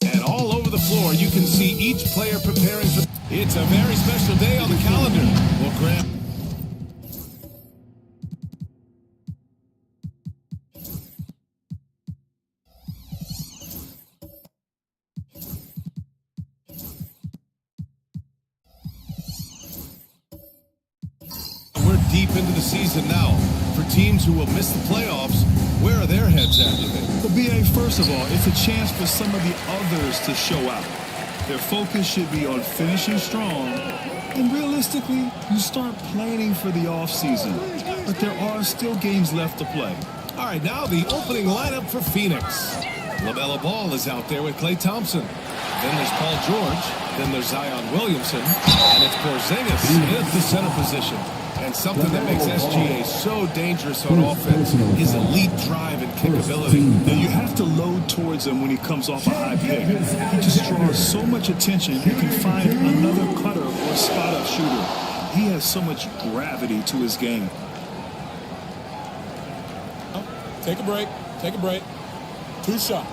And all over the floor, you can see each player preparing for... It's a very special day on the calendar. Well, Graham... into the season now. For teams who will miss the playoffs, where are their heads at, you think? Well, B.A., first of all, it's a chance for some of the others to show out. Their focus should be on finishing strong. And realistically, you start planning for the offseason. But there are still games left to play. All right, now the opening lineup for Phoenix. LaMelo Ball is out there with Klay Thompson. Then there's Paul George. Then there's Zion Williamson. And it's Porzingis in the center position. And something that makes SGA so dangerous on offense is elite drive and kickability. Now you have to load towards him when he comes off a high pick. He just draws so much attention, you can find another cutter or spot-up shooter. He has so much gravity to his game. Take a break. Take a break. 2 shots.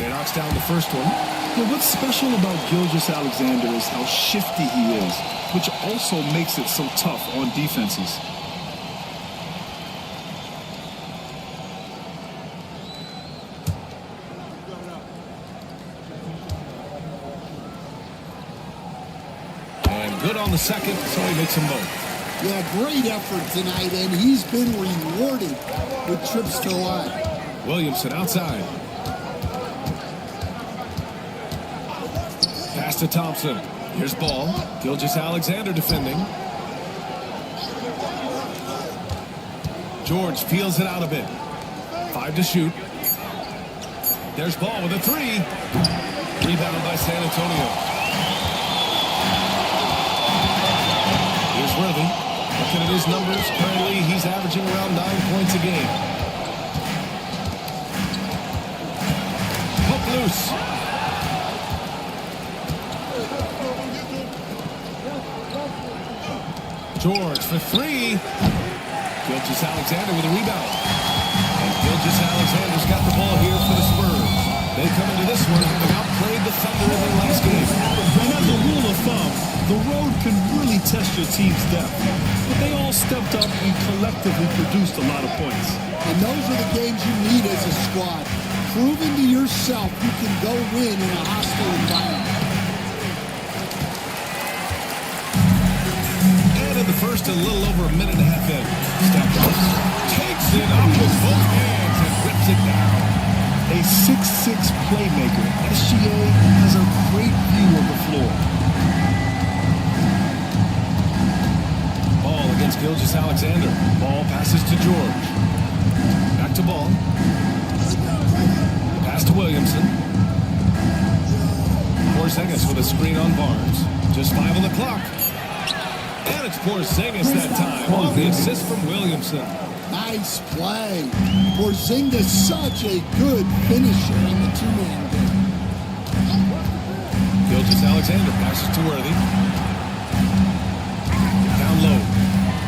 Knocks down the first one. Well, what's special about Gilgeous-Alexander is how shifty he is, which also makes it so tough on defenses. And good on the second, so he makes them both. Yeah, great effort tonight, and he's been rewarded with trips to the line. Williamson outside. Pass to Thompson. Here's Ball. Gilgeous-Alexander defending. George peels it out a bit. 5 to shoot. There's Ball with a 3. Rebound by San Antonio. Here's Worthy. Looking at his numbers, currently he's averaging around 9 points a game. Hook loose. George for 3. Gilgeous-Alexander with a rebound. And Gilgeous-Alexander's got the ball here for the Spurs. They come into this one having outplayed the Thunder in their last game. And as a rule of thumb, the road can really test your team's depth. But they all stepped up and collectively produced a lot of points. And those are the games you need as a squad. Proving to yourself you can go win in a hostile environment. And in the first, a little over a minute and a half in. Steph takes it up with both hands and rips it down. A 6'6" playmaker, SGA has a great view of the floor. Ball against Gilgeous-Alexander. Ball passes to George. Back to Ball. Pass to Williamson. Porzingis with a screen on Barnes. Just 5 on the clock. And it's Porzingis that time on the assist from Williamson. Nice play. Porzingis, such a good finisher in the two-man game. Gilgeous-Alexander passes to Worthy. Down low.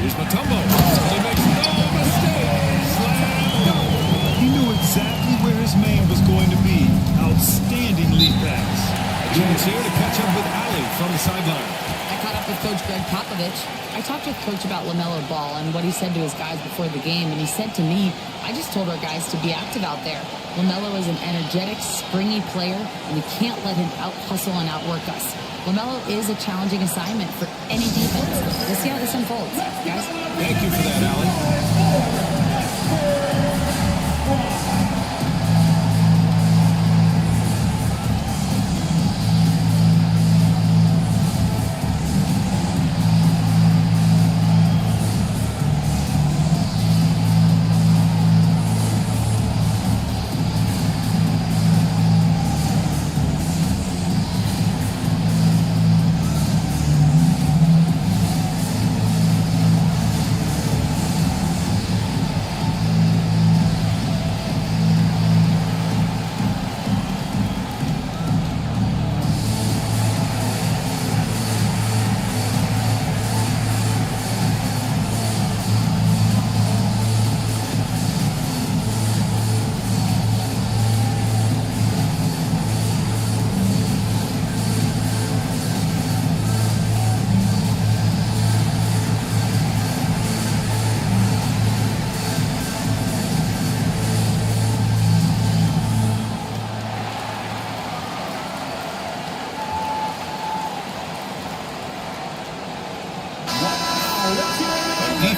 Here's Mutombo. He makes no mistake. Slam. He knew exactly where his man was going to be. Outstanding lead pass. A chance here to catch up with Ali from the sideline. I caught up with Coach Greg Popovich. I talked with Coach about LaMelo Ball and what he said to his guys before the game, and he said to me, I just told our guys to be active out there. LaMelo is an energetic, springy player, and we can't let him out-hustle and outwork us. LaMelo is a challenging assignment for any defense. Let's see how this unfolds, guys. Thank you for that, Ali.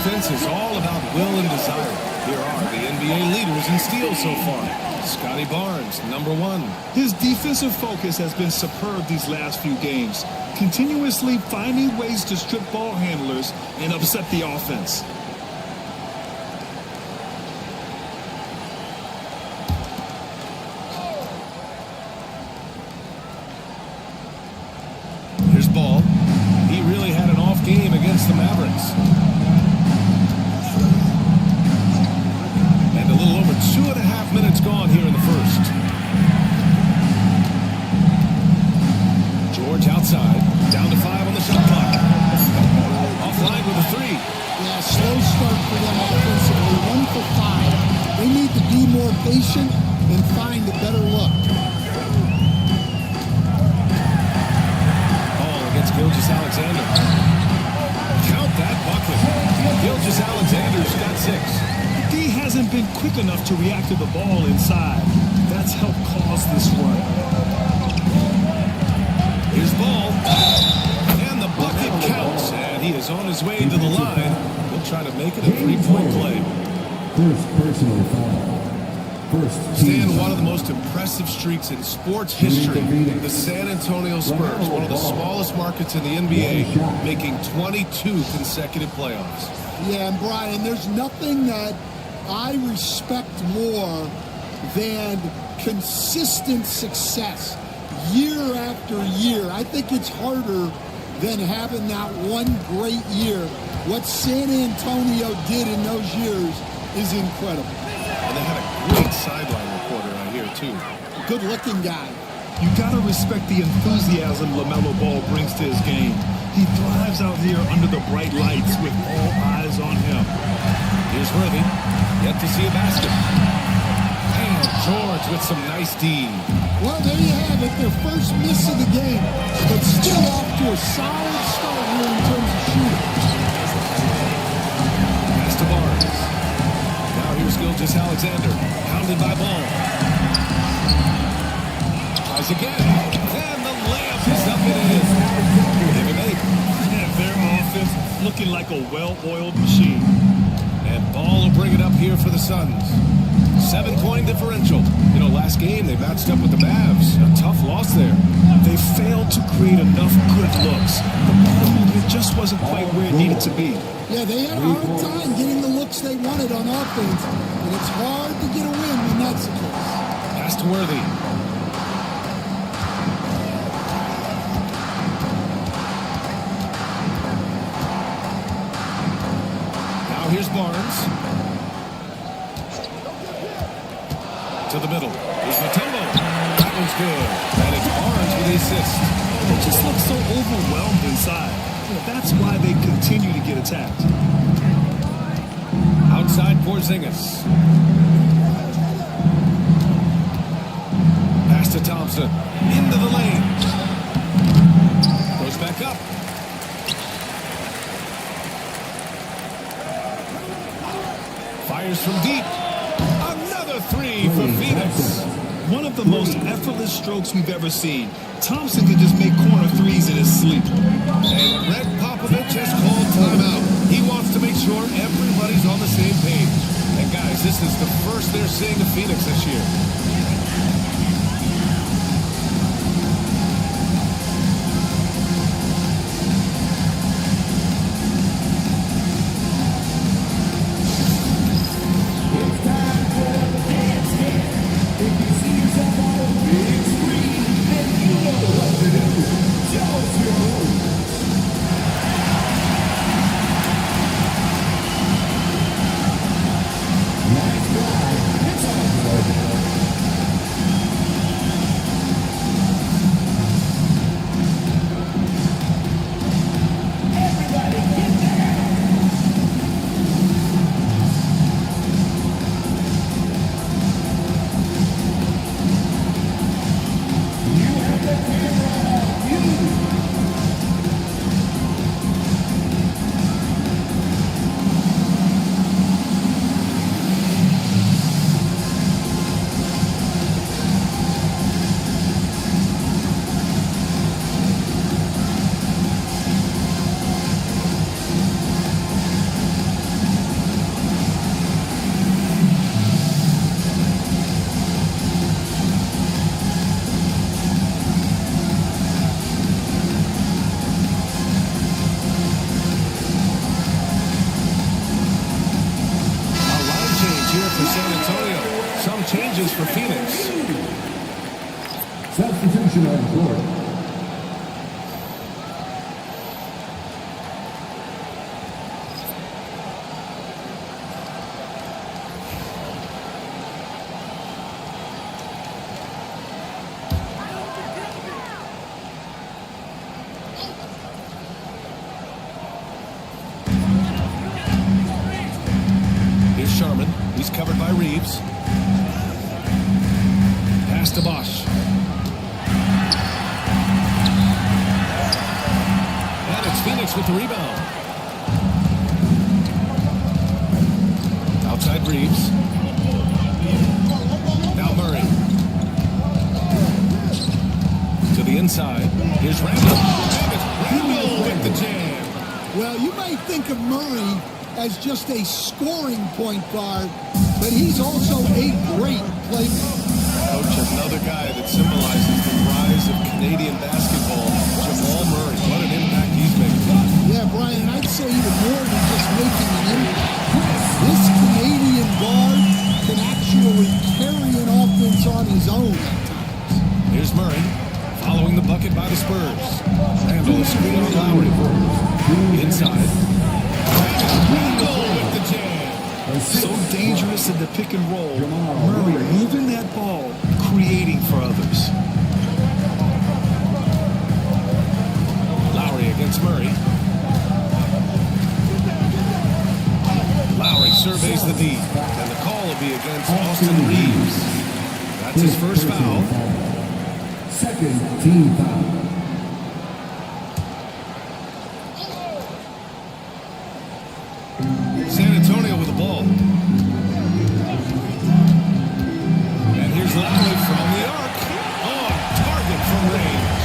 defense is all about will and desire. Here are the NBA leaders in steals so far. Scotty Barnes, number 1. His defensive focus has been superb these last few games, continuously finding ways to strip ball handlers and upset the offense. Here's Ball. He really had an off game against the Mavericks. And a little over 2.5 minutes gone here in the first. George outside, down to 5 on the shot clock. Offline with a 3. Yeah, slow start for them offensively. 1 for 5. They need to be more patient and find a better look. Ball against Gilgeous-Alexander. Count that bucket. Gilgeous-Alexander's got 6. D hasn't been quick enough to react to the ball inside. That's helped cause this run. Here's Ball. And the bucket counts. And he is on his way to the line. He'll try to make it a 3-point play. First personal foul. Stan, one of the most impressive streaks in sports history. The San Antonio Spurs, one of the smallest markets in the NBA, making 22 consecutive playoffs. Yeah, and Brian, there's nothing that I respect more than consistent success year after year. I think it's harder than having that one great year. What San Antonio did in those years is incredible. And they had a great sideline reporter out here, too. Good-looking guy. You gotta respect the enthusiasm LaMelo Ball brings to his game. He thrives out here under the bright lights with all eyes on him. Here's Worthy. Yet to see a basket. And George with some nice D. Well, there you have it. Their first miss of the game, but still off to a solid start here in terms of shooting. Pass to Barnes. Now here's Gilgeous-Alexander. Pounded by Ball. Tries again. And the layup is up and in. Give him 8. And their offense looking like a well-oiled machine. And Ball will bring it up here for the Suns. 7-point differential. You know, last game they matched up with the Mavs. A tough loss there. They failed to create enough good looks. The ball movement just wasn't quite where it needed to be. Yeah, they had a hard time getting the looks they wanted on offense, and it's hard to get a win when that's the case. Pass to Worthy. Now here's Barnes. To the middle. Here's Mutombo. That one's good. And it's Barnes with the assist. They just look so overwhelmed inside. That's why they continue to get attacked. Outside Porzingis. Pass to Thompson. Into the lane. Goes back up. Fires from deep. Another 3 for Phoenix. One of the most effortless strokes we've ever seen. Thompson can just make corner threes in his sleep. And Greg Popovich has called timeout. He wants to make sure everybody's on the same page. And guys, this is the first they're seeing of Phoenix this year. Substitution on court. Here's Sharman. He's covered by Reeves. Pass to Bosch. And it's Phoenix with the rebound. Outside Reeves. Now Murray. To the inside. Here's Randall. And it's Randall with the jam. Well, you might think of Murray as just a scoring point guard, but he's also a great playmaker. Coach, another guy that symbolizes the rise of Canadian basketball, Jamal Murray. What an impact he's making. Yeah, Brian, and I'd say even more than just making an impact. This Canadian guard can actually carry an offense on his own at times. Here's Murray, following the bucket by the Spurs. Randall is screen on Lowry. Inside. Randall with the jam. So dangerous in the pick and roll. Murray moving that ball, creating for others. Lowry against Murray. Lowry surveys the D, and the call will be against Austin Reeves. That's his first foul. Second team foul. San Antonio with the ball. And here's Lowry from the arc. On target from range.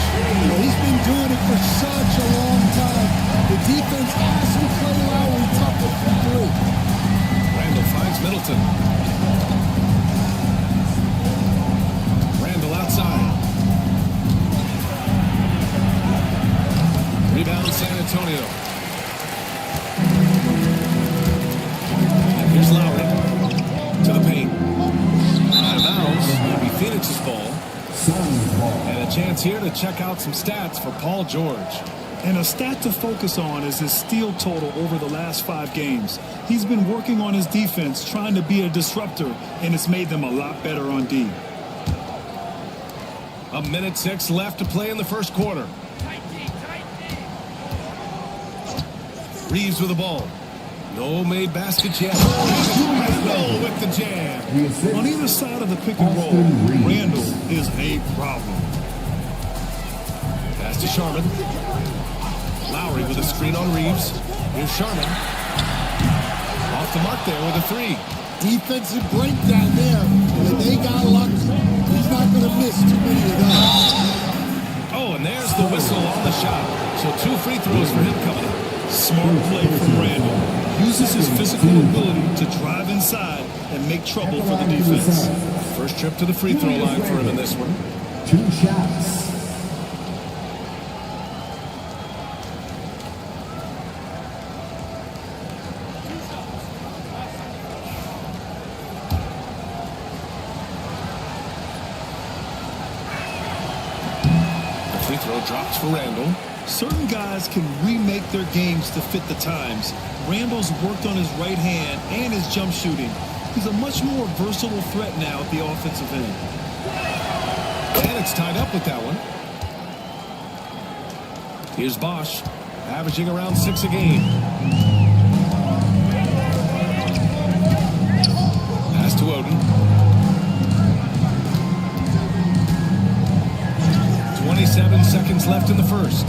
Well, he's been doing it for such a long time. The defense has to play Lowry tougher from three. Randall finds Middleton. Randall outside. Rebound San Antonio. Here's Lowry to the paint. Out of bounds. It'll be Phoenix's ball. And a chance here to check out some stats for Paul George. And a stat to focus on is his steal total over the last 5 games. He's been working on his defense, trying to be a disruptor, and it's made them a lot better on D. 1:06 left to play in the first quarter. Reeves with the ball. No made baskets yet. Randall with the jam. On either side of the pick and roll, Randall is a problem. Pass to Sharman. Lowry with a screen on Reeves. Here's Sharman. Off the mark there with a 3. Defensive breakdown there. And they got lucky. He's not going to miss too many of those. Oh, and there's the whistle on the shot. So 2 free throws for him coming up. Smart play from Randall. Uses his physical ability to drive inside and make trouble for the defense. First trip to the free throw line for him in this one. 2 shots. The free throw drops for Randall. Certain guys can remake their games to fit the times. Randall's worked on his right hand and his jump shooting. He's a much more versatile threat now at the offensive end. And it's tied up with that one. Here's Bosch, averaging around 6 a game. Pass to Oden. 27 seconds left in the first.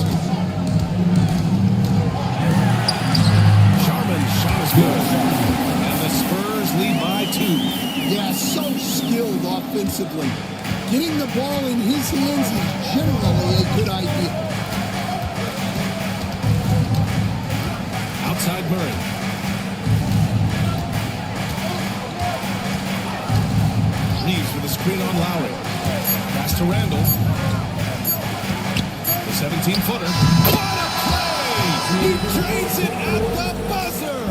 Sharman's shot is good. And the Spurs lead by 2. Yeah, so skilled offensively. Getting the ball in his hands is generally a good idea. Outside Murray. Reeves with a screen on Lowry. Pass to Randall. 17-footer. What a play! He drains it at the buzzer!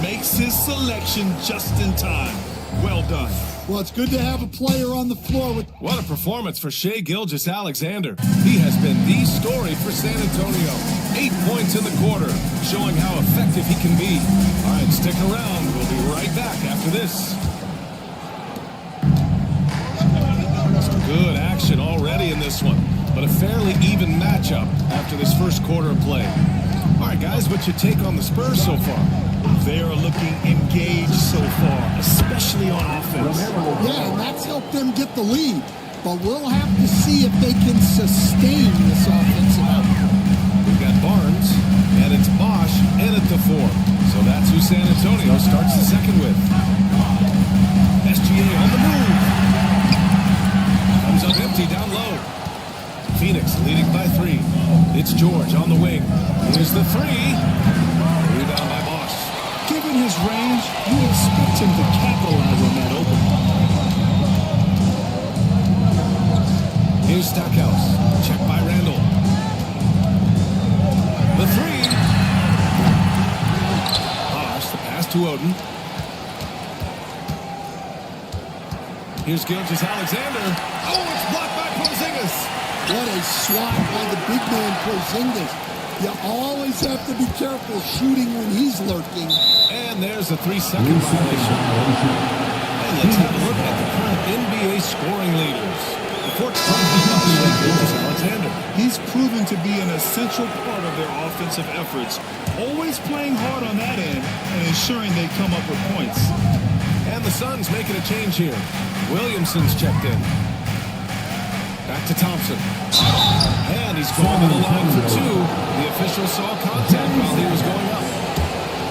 Makes his selection just in time. Well done. Well, it's good to have a player on the floor with... What a performance for Shai Gilgeous-Alexander. He has been the story for San Antonio. 8 points in the quarter, showing how effective he can be. All right, stick around. We'll be right back after this. Some good action already in this one, but a fairly even matchup after this first quarter of play. All right, guys, what's your take on the Spurs so far? They are looking engaged so far, especially on offense. Yeah, and that's helped them get the lead. But we'll have to see if they can sustain this offensive effort. We've got Barnes, and it's Bosch in at the 4. So that's who San Antonio starts the second with. SGA on the move. Comes up empty down low. Phoenix leading by 3. It's George on the wing. Here's the 3. Rebound by Bosch. Given his range, you expect him to capitalize on that opening. Here's Stackhouse. Check by Randall. The 3. Bosch, the pass to Oden. Here's Gilgeous-Alexander. Oh, it's blocked by Porzingis. What a swat by the big man Porzingis. You always have to be careful shooting when he's lurking. And there's a 3-second violation. And let's have a look at the current NBA scoring leaders. Before talking about Shai Gilgeous-Alexander. He's proven to be an essential part of their offensive efforts, always playing hard on that end and ensuring they come up with points. And the Suns making a change here. Williamson's checked in. Back to Thompson. And he's going to the line for 2. The official saw contact while he was going up.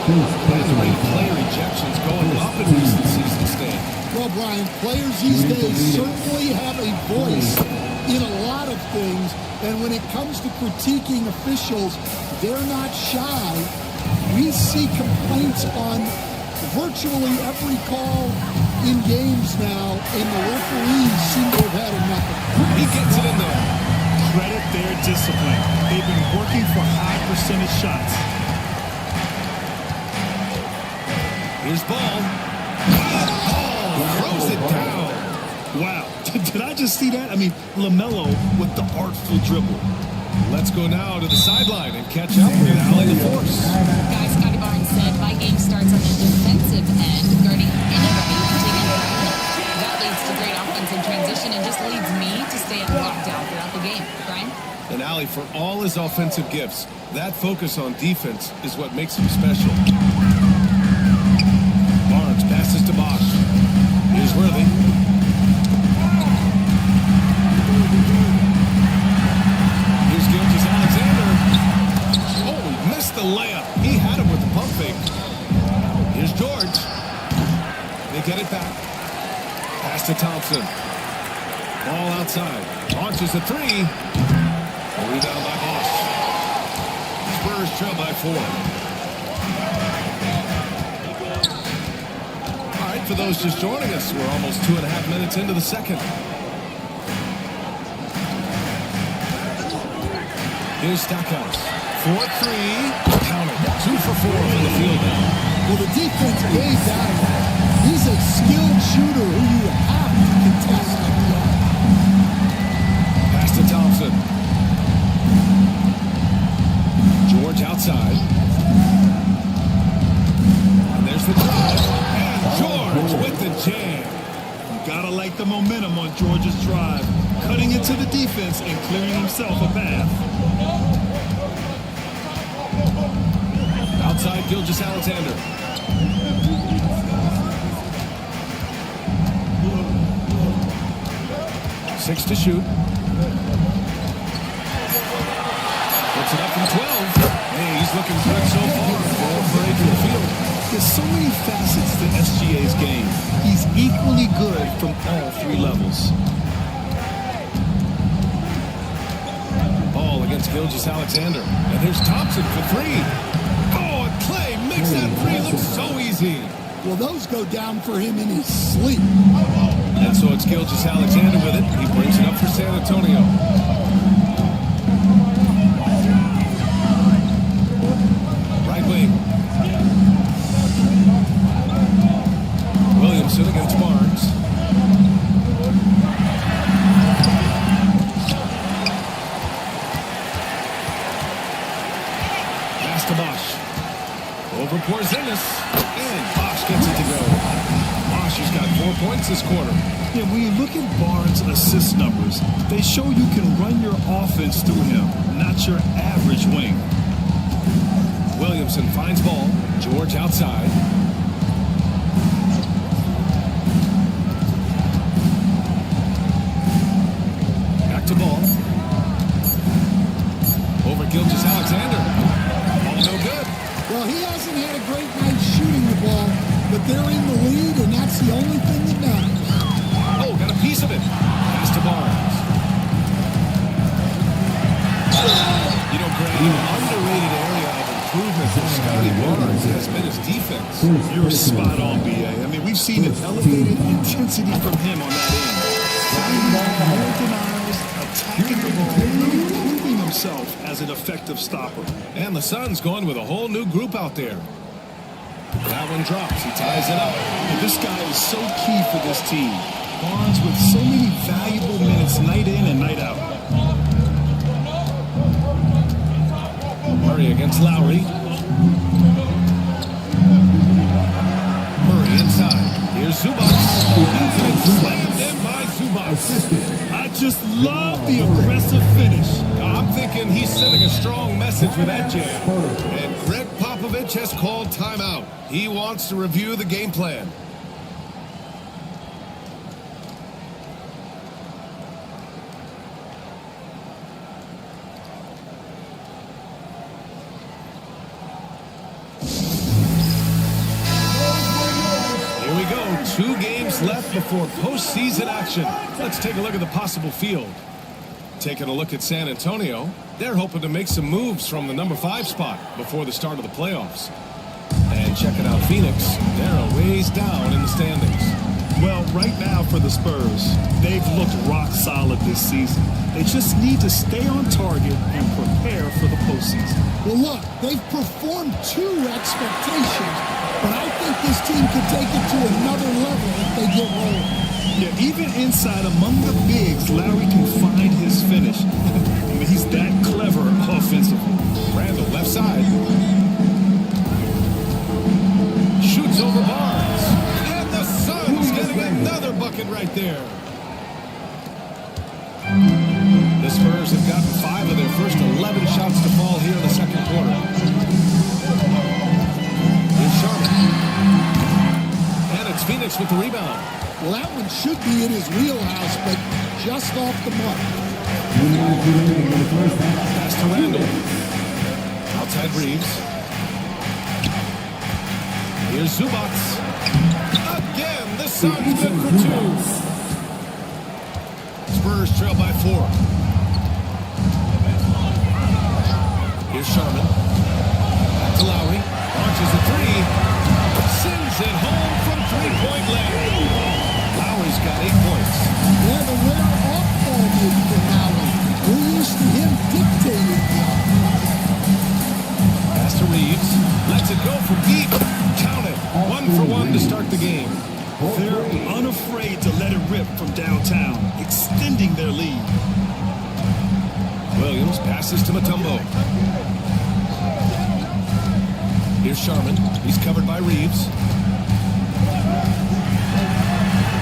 By the way, player ejections going up in recent seasons, Stan. Well, Brian, players these days certainly have a voice in a lot of things. And when it comes to critiquing officials, they're not shy. We see complaints on virtually every call in games now, and the referees seem to have had enough. He gets it in there. Credit their discipline. They've been working for high percentage shots. Here's Ball. Throws it down. Wow. Did I just see that? I mean, LaMelo with the artful dribble. Let's go now to the sideline and catch up with Allie LaForce. Guys, Scotty Barnes said my game starts on the defensive end, guarding anybody who can take it. That leads to great offense in transition and just leads me to stay on lockdown throughout the game. Brian? And Allie, for all his offensive gifts, that focus on defense is what makes him special. Barnes passes to Bosch. Here's Worthy. Here's Gilgeous-Alexander. Oh, he missed the layup. He had him with the pump fake. Here's George. They get it back. Pass to Thompson. Ball outside. Launches a 3. A rebound by Bosch. Spurs trail by 4. All right, for those just joining us, we're almost 2.5 minutes into the second. Here's Stackhouse. 4-3. Count it. 2 for 4 from the field goal. Well, the defense gave that. He's a skilled shooter who you have to contest. Pass to Thompson. George outside. And there's the drive. And George with the jam. You gotta like the momentum on George's drive, cutting into the defense and clearing himself a path. Outside Gilgeous-Alexander. Six to shoot. Puts it up from 12. Hey, he's looking good so far. 4 for 8 from the field. There's so many facets to SGA's game. He's equally good from all 3 levels. Ball against Gilgeous-Alexander. And here's Thompson for 3. Oh, and Clay makes that 3 look so easy. Well, those go down for him in his sleep. And so it's Gilgeous-Alexander with it. He brings it up for San Antonio. Right wing. Williamson against Barnes. over Porzingis. And Bosch gets it to go. Bosch has got 4 points this quarter. Yeah, when you look at Barnes' assist numbers, they show you can run your offense through him, not your average wing. Williamson finds ball. George outside. Back to ball. Over Gilgeous-Alexander. Ball no good. Well, he hasn't had a great night shooting the ball, but they're in the lead, and that's the only thing that matters. Oh, got a piece of it. Pass to Barnes. You know, Greg, an underrated area of improvement for Scotty Barnes has been his defense. You're spot on, B.A. I mean, we've seen an elevated intensity from him on that end. Finding more denials, attacking the ball, really proving himself as an effective stopper. And the Suns going with a whole new group out there. That one drops. He ties it up. And this guy is so key for this team. Barnes with so many valuable minutes night in and night out. Murray against Lowry. Murray inside. Here's Zubac. Slammed in by Zubac. I just love the aggressive finish. I'm thinking he's sending a strong message with that jam. And Greg Popovich has called timeout. He wants to review the game plan. Here we go. 2 games left before postseason action. Let's take a look at the possible field. Taking a look at San Antonio, they're hoping to make some moves from the number 5 spot before the start of the playoffs. And checking out Phoenix, they're a ways down in the standings. Well, right now for the Spurs, they've looked rock solid this season. They just need to stay on target and prepare for the postseason. Well, look, they've performed to expectations, but I think this team could take it to another level if they get rolling. Yeah, even inside among the bigs, Lowry can find his finish. I mean, he's that clever offensively. Randall left side. Shoots over Barnes. And the Suns getting another bucket right there. The Spurs have gotten 5 of their first 11 shots to fall here in the second quarter. Here's Sharman. And it's Phoenix with the rebound. Well, that one should be in his wheelhouse, but just off the mark. Pass to Randall. Outside Reeves. Here's Zubac. Again, the Suns good for 2. Spurs trail by 4. Here's Sharman. Back to Lowry. Launches a 3. Sends it home from 3-point land. Lowry's got 8 points. Yeah, the winner off-ball maybe for Lowry. We're used to him dictating the offense. Pass to Reeves. Lets it go from deep. Count it. 1 for 1 to start the game. They're unafraid to let it rip from downtown, extending their lead. Williams passes to Mutombo. Here's Sharman. He's covered by Reeves.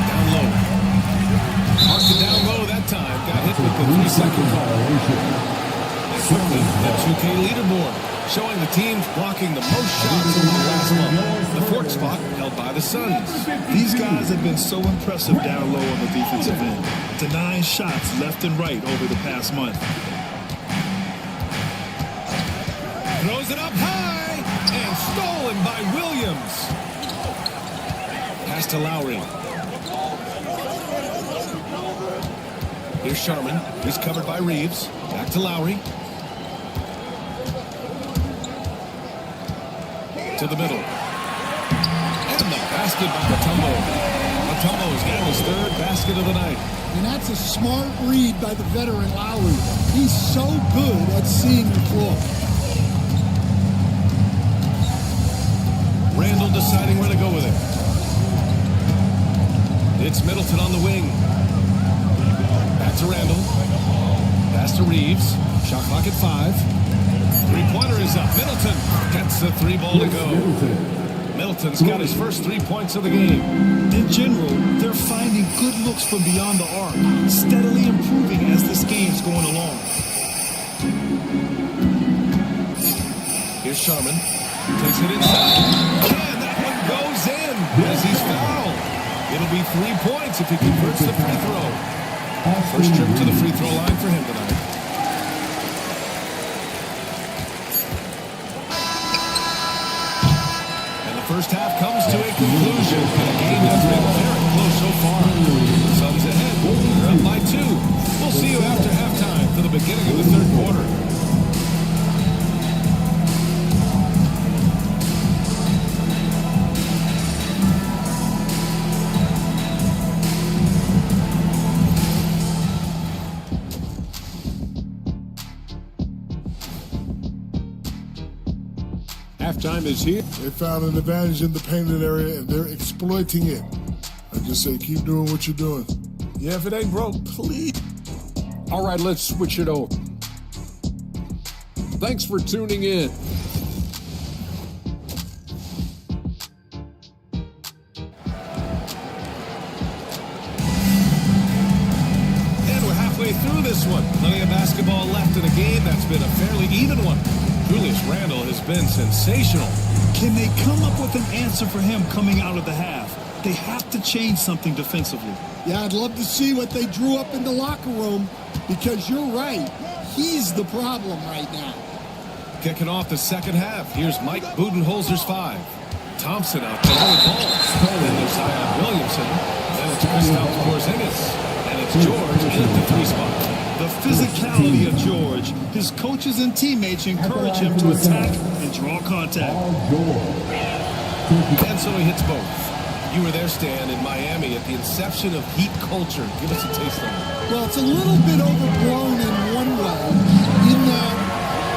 Down low. Marked it down low that time. Got hit with the 3-second violation. And quickly, the 2K leaderboard, showing the teams blocking the most shots over the last month. The 4th spot held by the Suns. These guys have been so impressive down low on the defensive end, denying shots left and right over the past month. Throws it up high and stolen by Williams. Pass to Lowry. Here's Sharman. He's covered by Reeves. Back to Lowry. To the middle. And the basket by Mutombo. Mutombo's getting his 3rd basket of the night. And that's a smart read by the veteran Lowry. He's so good at seeing the floor. Randall deciding where to go with it. It's Middleton on the wing. Back to Randall. Pass to Reeves. Shot clock at 5. 3 three-pointer is up. Middleton gets the three ball to go. Middleton's got his first 3 points of the game. In general, they're finding good looks from beyond the arc, steadily improving as this game's going along. Here's Sharman. Takes it inside. And that one goes in as he's fouled. It'll be 3 points if he converts the free throw. First trip to the free throw line for him tonight. First half comes to a conclusion in a game that's been very close so far. Suns ahead. They're up by 2. We'll see you after halftime for the beginning of the third quarter. Halftime is here. They found an advantage in the painted area, and they're exploiting it. I just say keep doing what you're doing. Yeah, if it ain't broke, please. All right, let's switch it over. Thanks for tuning in. And we're halfway through this one. Plenty of basketball left in a game that's been a fairly even one. Julius Randle has been sensational. Can they come up with an answer for him coming out of the half? They have to change something defensively. Yeah, I'd love to see what they drew up in the locker room, because you're right. He's the problem right now. Kicking off the second half, here's Mike Budenholzer's 5. Thompson out there with the ball. Then there's Zion Williamson. Then it's Kristaps Porzingis. And it's George in at the 3 spot. The physicality of George. His coaches and teammates encourage him to attack and draw contact. And so he hits both. You were there, Stan, in Miami at the inception of Heat culture. Give us a taste of it. Well, it's a little bit overblown in one way, in that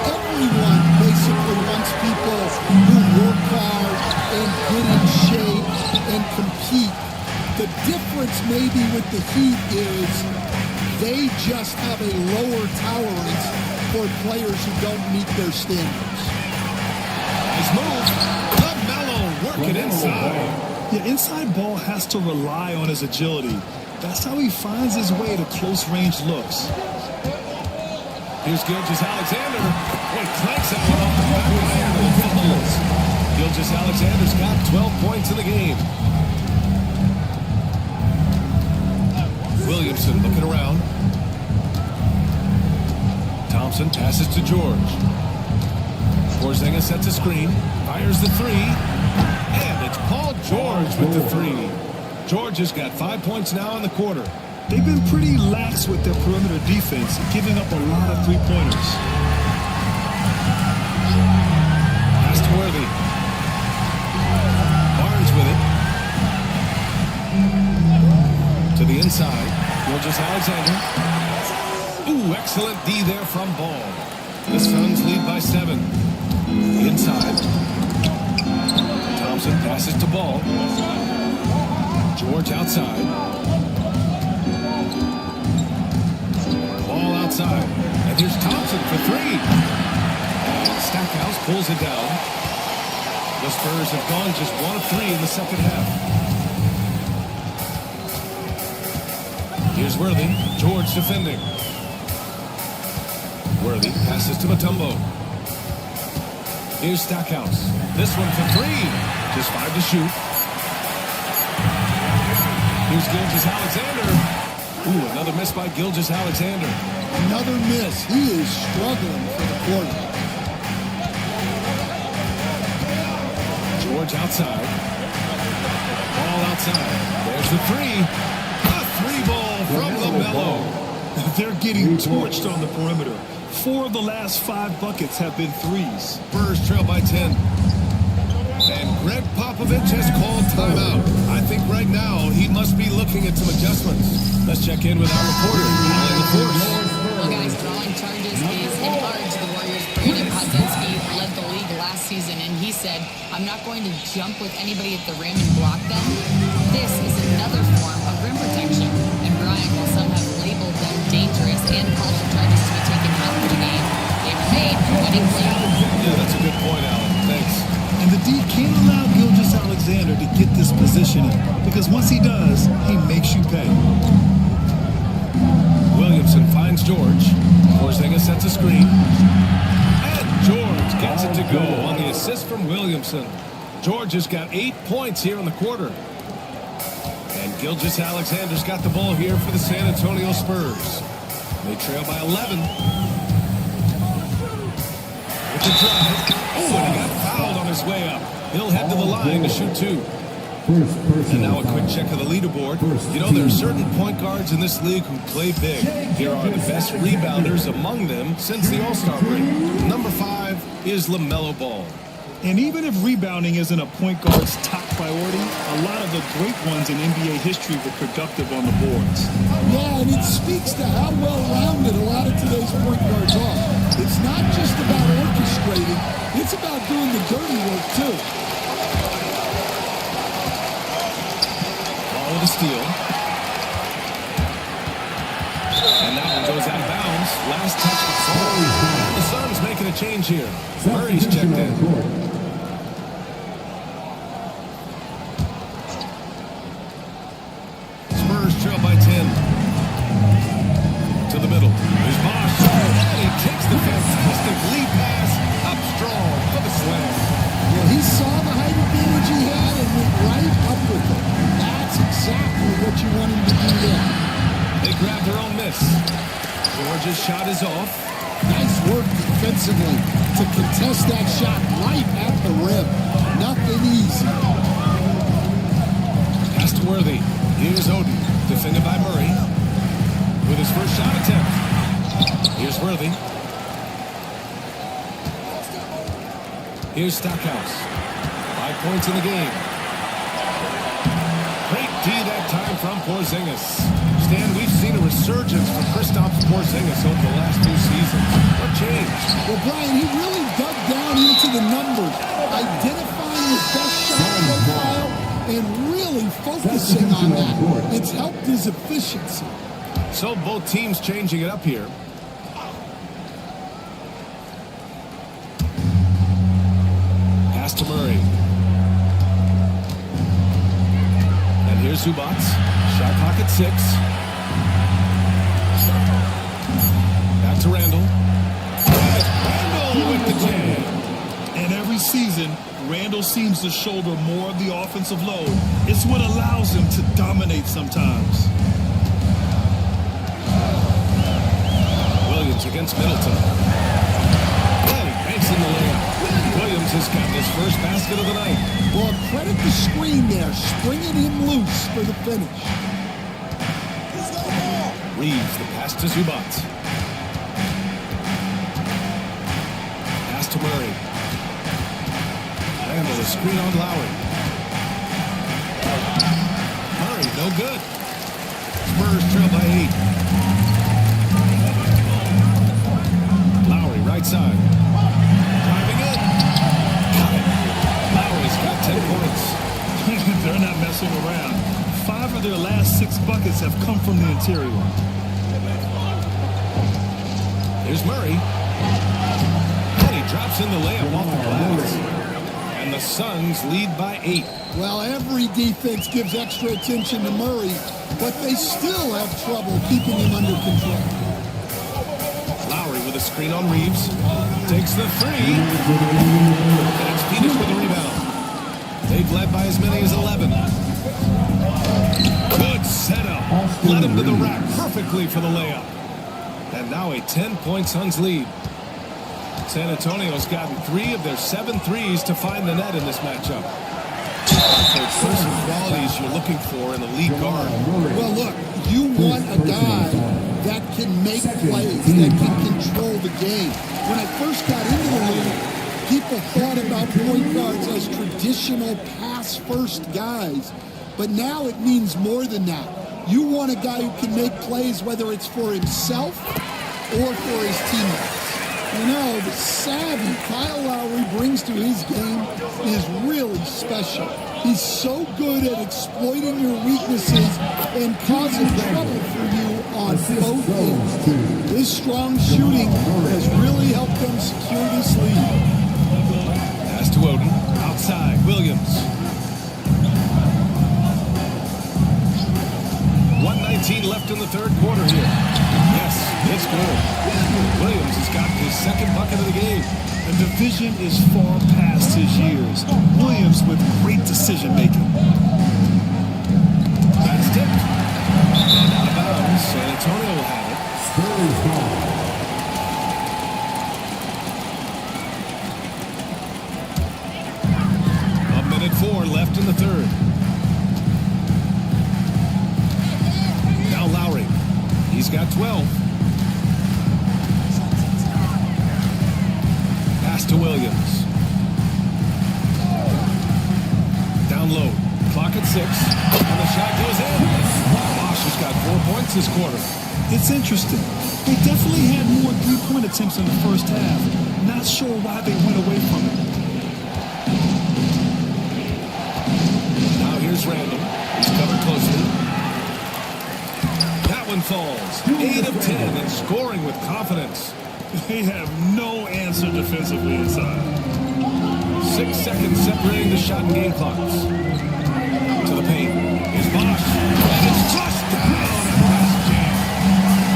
everyone basically wants people who work hard and get in shape and compete. The difference maybe with the Heat is they just have a lower tolerance for players who don't meet their standards. Nice move. LaMelo working inside. Yeah, inside ball has to rely on his agility. That's how he finds his way to close-range looks. Here's Gilgeous-Alexander. Boy, clanks that one off the back iron and falls. Gilgeous-Alexander's got 12 points in the game. Williamson looking around. Thompson passes to George. Porzingis sets a screen. Fires the 3. And it's Paul George with the 3. George has got 5 points now in the quarter. They've been pretty lax with their perimeter defense, giving up a lot of three-pointers. Pass to Worthy. Barnes with it. To the inside. Gilgeous-Alexander. Ooh, excellent D there from Ball. The Suns lead by 7. Inside. Thompson passes to Ball. George outside. Ball outside. And here's Thompson for 3. And Stackhouse pulls it down. The Spurs have gone just 1 of 3 in the second half. Here's Worthy. George defending. Worthy passes to Mutombo. Here's Stackhouse. This one for 3. Just 5 to shoot. Here's Gilgeous-Alexander. Ooh, another miss by Gilgeous-Alexander. Another miss. He is struggling for the quarter. George outside. Ball outside. There's the 3. A 3-ball from LaMelo. They're getting torched on the perimeter. 4 of the last 5 buckets have been threes. Spurs trail by 10. And Greg Popovich has called timeout. I think right now he must be looking at some adjustments. Let's check in with our reporter, Alan LaForce. Well, guys, drawing charges is in part to the Warriors. Brandon Podzinski led the league last season, and he said, I'm not going to jump with anybody at the rim and block them. This is another form of rim protection. And Brian, while some have labeled them dangerous and called for charges to be taken out of the game, they remain winning players. defender to get this positioning, because once he does, he makes you pay. Williamson finds George. Porzingis sets a screen. And George gets it to go on the assist from Williamson. George has got 8 points here in the quarter. And Gilgeous-Alexander's got the ball here for the San Antonio Spurs. They trail by 11. With the drive. Oh, and he got fouled on his way up. He'll head to the line to shoot 2. And now a quick check of the leaderboard. You know, there are certain point guards in this league who play big. Here are the best rebounders among them since the All-Star break. Number 5 is LaMelo Ball. And even if rebounding isn't a point guard's top priority, a lot of the great ones in NBA history were productive on the boards. Yeah, and it speaks to how well-rounded a lot of today's point guards are. It's not just about orchestrating, it's about doing the dirty work, too. Ball with a steal. And that one goes out of bounds. Last touch of foul. The Suns making a change here. Murray's checked in. Trail by 10. To the middle. Here's Bosch. And he takes the fantastic lead pass up strong for the slam. Well, he saw the height advantage he had and went right up with it. That's exactly what you want him to do there. They grab their own miss. George's shot is off. Nice work defensively to contest that shot right at the rim. Nothing easy. Pass to Worthy. Here's Oden. Defended by Murray with his first shot attempt. Here's Worthy. Here's Stackhouse. 5 points in the game. Great D that time from Porzingis. Stan, we've seen a resurgence from Kristaps Porzingis over the last 2 seasons. What changed? Well, Brian, he really dug down into the numbers, identifying his best shot profile and really focusing on that. It's helped his efficiency. So both teams changing it up here. Pass to Murray. And here's Zubac. Shot clock at 6. Back to Randall. Randall with the jam. And every season, Randall seems to shoulder more of the offensive load. It's what allows him to dominate sometimes. Williams against Middleton. And he banks in the layup. Williams has gotten his first basket of the night. Well, credit the screen there, springing him loose for the finish. Reeves, the pass to Zubac. Pass to Murray. Randall, the screen on Lowry. Murray, no good. Spurs trail by 8. Lowry, right side. Driving in. Got it. Lowry's got 10 points. They're not messing around. 5 of their last 6 buckets have come from the interior. Here's Murray. And he drops in the layup off the glass. And the Suns lead by 8. Well, every defense gives extra attention to Murray, but they still have trouble keeping him under control. Lowry with a screen on Reeves. Takes the 3. And it's Phoenix with the rebound. They've led by as many as 11. Good setup. Led him to the rack perfectly for the layup. And now a 10-point Suns lead. San Antonio's gotten 3 of their 7 threes to find the net in this matchup. So personal qualities you're looking for in a lead guard. Well, look, you want a guy that can make plays, that can control the game. When I first got into the league, people thought about point guards as traditional pass-first guys. But now it means more than that. You want a guy who can make plays, whether it's for himself or for his teammates. You know, the savvy Kyle Lowry brings to his game is really special. He's so good at exploiting your weaknesses and causing trouble for you on both ends. His strong shooting has really helped them secure this lead. Pass to Oden. Outside, Williams. 2:19 left in the third quarter here. Yes, it's good. Williams has got his second bucket of the game. The division is far past his years. Williams with great decision-making. That's tipped. And out of bounds. San Antonio will have it. Spurs ball. A minute 4 left in the third. Now Lowry. He's got 12. Pass to Williams. Down low. Clock at 6. And the shot goes in. Bosch has got 4 points this quarter. It's interesting. They definitely had more three-point attempts in the first half. Not sure why they went away from it. Now here's Randall. He's covered closely. That one falls. 8 of 10 and scoring with confidence. They have no answer defensively inside. 6 seconds separating the shot and game clocks. To the paint. Here's Bosch. And it's touchdown.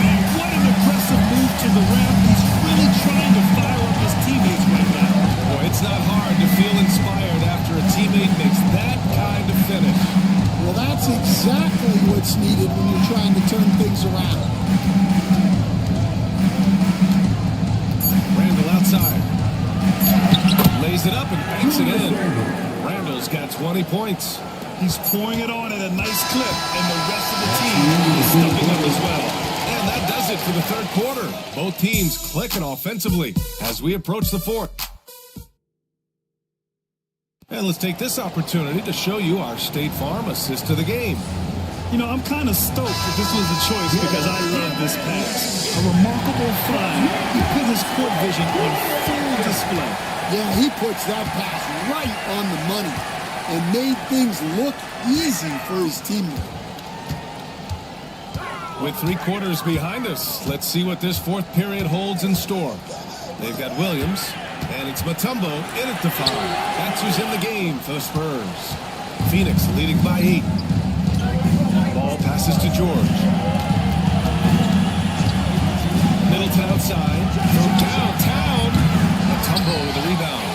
Man, what an aggressive move to the rim. He's really trying to fire up his teammates right now. Boy, it's not hard to feel inspired after a teammate makes that kind of finish. Well, that's exactly what's needed when you're trying to turn things around. Randall outside. Lays it up and banks it in. Randall's got 20 points. He's pouring it on at a nice clip, and the rest of the team is stepping up as well. And that does it for the third quarter. Both teams clicking offensively as we approach the fourth. And let's take this opportunity to show you our State Farm assist to the game. You know, I'm kind of stoked that this was a choice because I love this pass. A remarkable find. He put his court vision on full display. Yeah, he puts that pass right on the money and made things look easy for his teammate. With 3 quarters behind us, let's see what this fourth period holds in store. They've got Williams, and it's Mutombo in at the foul. That's who's in the game for the Spurs. Phoenix leading by 8. Ball passes to George. Middleton outside. From downtown. Mutombo with the rebound.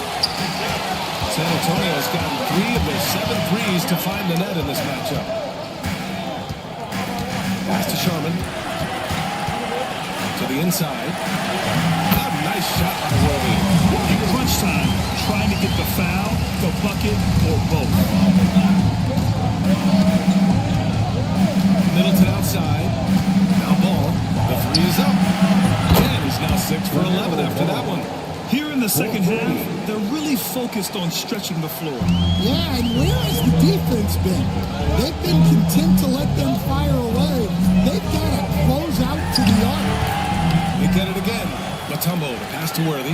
San Antonio's gotten 3 of their 7 threes to find the net in this matchup. Pass to Sharman. To the inside. A nice shot by Worthy. In crunch time, trying to get the foul, the bucket, or both. Middleton outside. Now ball. The 3 is up. And he's now 6 for 11 after that one. Here in the second half, they're really focused on stretching the floor. Yeah, and where has the defense been? They've been content to let them fire away. They've got to close out to the arc. They get it again. Mutombo to pass to Worthy.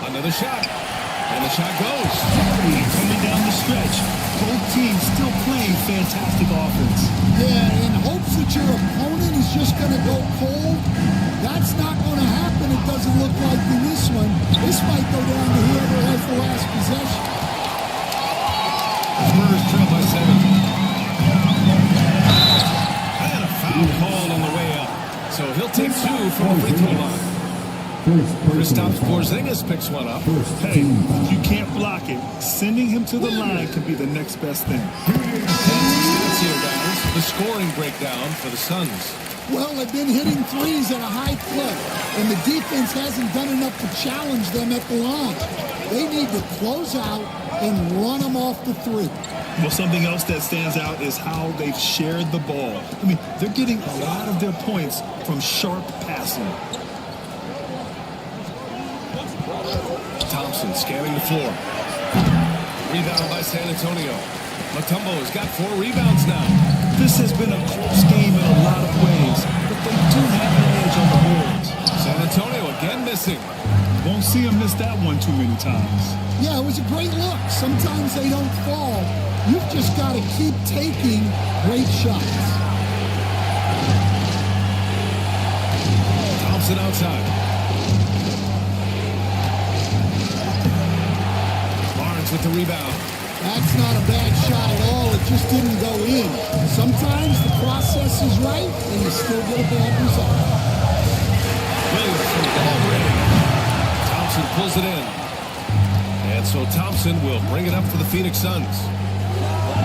Another shot. And the shot goes. Coming down the stretch. Both teams still playing fantastic offense. Yeah, in hopes that your opponent is just going to go cold. That's not going to happen, it doesn't look like in this one. This might go down to whoever has the last possession. Spurs trail by 7. And a foul called on the way up. So he'll take 2 from the free throw line. Kristaps Porzingis picks one up. Hey, if you can't block it, sending him to the line could be the next best thing. Stats here, guys. The scoring breakdown for the Suns. Well, they've been hitting threes at a high clip, and the defense hasn't done enough to challenge them at the line. They need to close out and run them off the 3. Well, something else that stands out is how they've shared the ball. I mean, they're getting a lot of their points from sharp passing. Thompson scanning the floor. Rebound by San Antonio. Mutombo has got 4 rebounds now. This has been a close game in a lot of ways, but they do have an edge on the boards. San Antonio again missing. Won't see him miss that one too many times. Yeah, it was a great look. Sometimes they don't fall. You've just got to keep taking great shots. Thompson outside. Barnes with the rebound. That's not a bad shot at all. it just didn't go in. Sometimes the process is right, and you still get a bad result. Williams from the ball ring. Thompson pulls it in. And so Thompson will bring it up for the Phoenix Suns.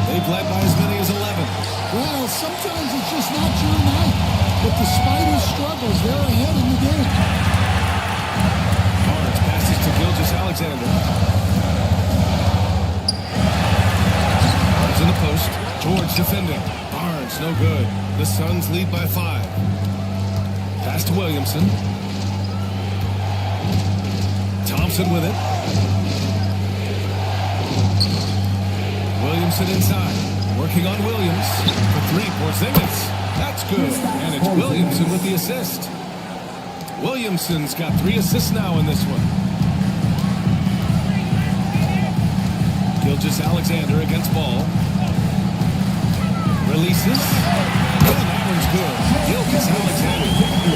They've led by as many as 11. Well, sometimes it's just not your night. But despite his struggles, they're ahead in the game. Barnes passes to Gilgeous-Alexander. Barnes in the post. George defending. Barnes, no good. The Suns lead by 5. Pass to Williamson. Thompson with it. Williamson inside. Working on Williams. For 3, Porzingis. That's good. And it's Williamson with the assist. Williamson's got 3 assists now in this one. Gilgeous-Alexander against ball. Releases. And that one's good. Gilgeous-Alexander.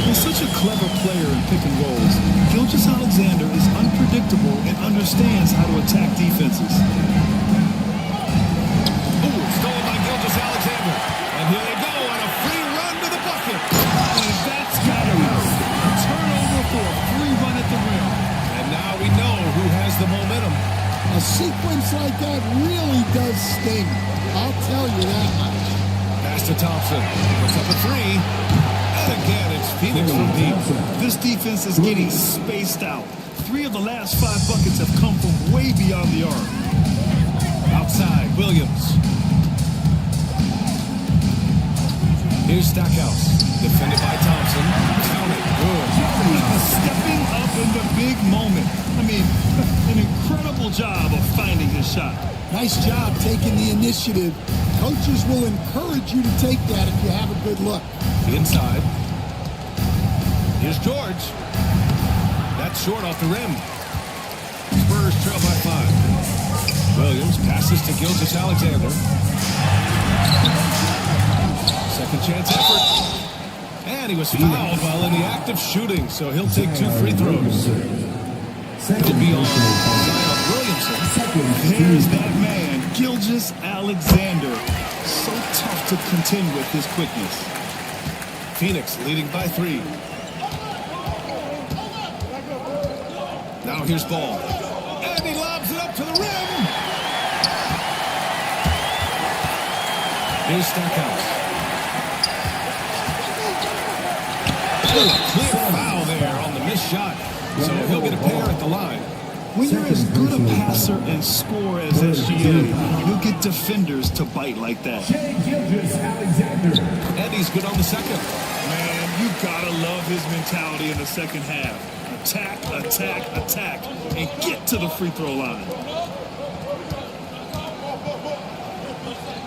He's such a clever player in pick and rolls. Gilgeous-Alexander is unpredictable and understands how to attack defenses. Stolen by Gilgeous-Alexander. And here they go on a free run to the bucket. And that's got to hurt. A turnover for a free run at the rim. And now we know who has the momentum. A sequence like that really does sting. I'll tell you that much. Pass to Thompson. Puts up a 3. And again, it's Phoenix from deep. This defense is getting spaced out. 3 of the last 5 buckets have come from way beyond the arc. Outside, Williams. Here's Stackhouse. Defended by Thompson. Counted. Good. Stepping up in the big moment. I mean, an incredible job of finding his shot. Nice job taking the initiative. Coaches will encourage you to take that if you have a good look. Inside. Here's George. That's short off the rim. Spurs trail by 5. Williams passes to Gilgeous-Alexander. Second chance effort. And he was fouled while in the act of shooting, so he'll take 2 free throws. It'll be on Zion Williamson. There's that man, Gilgeous-Alexander. So tough to contend with his quickness. Phoenix leading by 3. Now here's Ball. And he lobs it up to the rim. Here's Stackhouse. A clear foul there on the missed shot. So he'll get a pair at the line. When you're as good a passer and scorer as SGA, you'll get defenders to bite like that. And he's good on the second. Man, you gotta love his mentality in the second half. Attack, attack, attack, and get to the free throw line.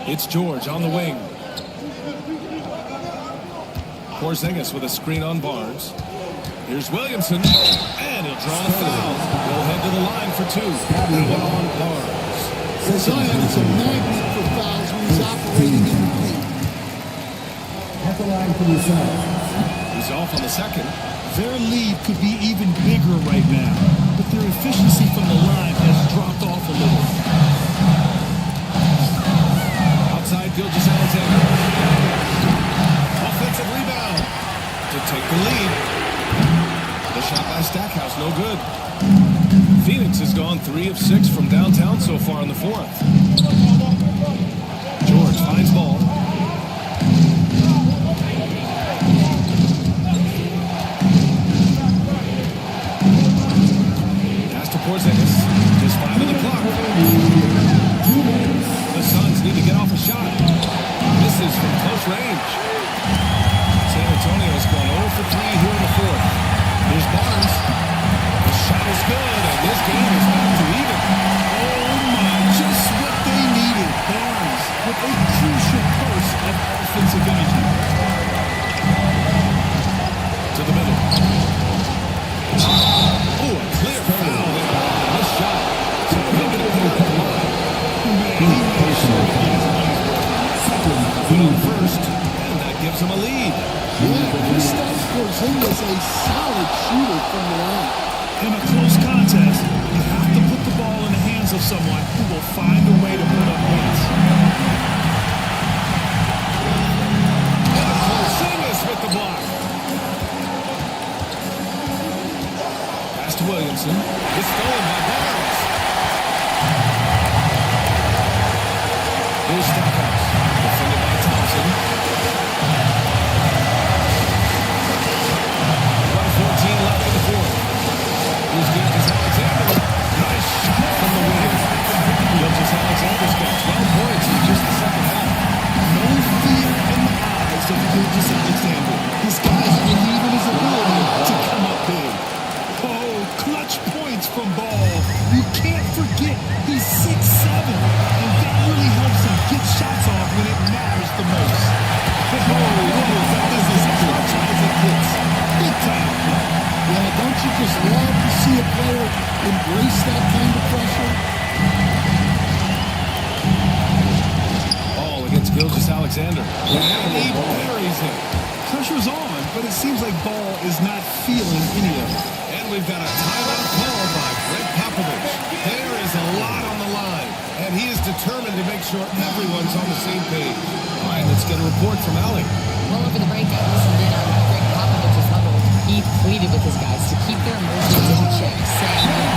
It's George on the wing. Porzingis with a screen on Barnes. Here's Williamson, and he'll draw the foul. He'll head to the line for 2. That one on Barnes. Zion is a magnet for fouls when he's operating in the paint. At the line for the Suns. He's off on the second. Their lead could be even bigger right now, but their efficiency from the line has dropped off a little. Outside Gilgeous-Alexander. Offensive rebound to take the lead. The shot by Stackhouse, no good. Phoenix has gone 3 of 6 from downtown so far in the 4th. George finds ball. Pass to Porzingis. Just 5 on the clock. The Suns need to get off a shot. Misses from close range. San Antonio's gone 0 for 3 here in the 4th. Here's Barnes. The shot is good, and this game is back to even. Oh my, just what they needed. Barnes with a crucial burst of offensive energy. To the middle. Oh, a clear foul there on this shot. So he'll get a pair at the line. Good on first, and that gives him a lead. Yeah, Kristaps Porzingis a solid shooter from the line. In a close contest, you have to put the ball in the hands of someone who will find a way to put up points. pass to Williamson. It's stolen by Barnes. Here's Stackhouse. Defended by Thompson. 1:14 left in the fourth. Here's Gilgeous-Alexander. Nice shot from the wing. Gilgeous-Alexander's got 12 points in just the second half. No fear in the eyes of Gilgeous-Alexander. This guy's believe in his ability to come up big. Oh, clutch points from Ball. You can't forget he's 6'7", and that really helps him get shots off when it matters the most. That is as clutch as it gets. Big time. Yeah, don't you just love to see a player embrace that kind of pressure? Ball against Gilgeous-Alexander. And he buries it. Pressure's on, but it seems like Ball is not feeling any of it. And we've got a timeout call by Greg Popovich. There is a lot on the line, and he is determined to make sure everyone's on the same page. All right, let's get a report from Allie. Well, over the break, I listened in on Greg Popovich's huddle. He pleaded with his guys to keep their emotions in check, saying,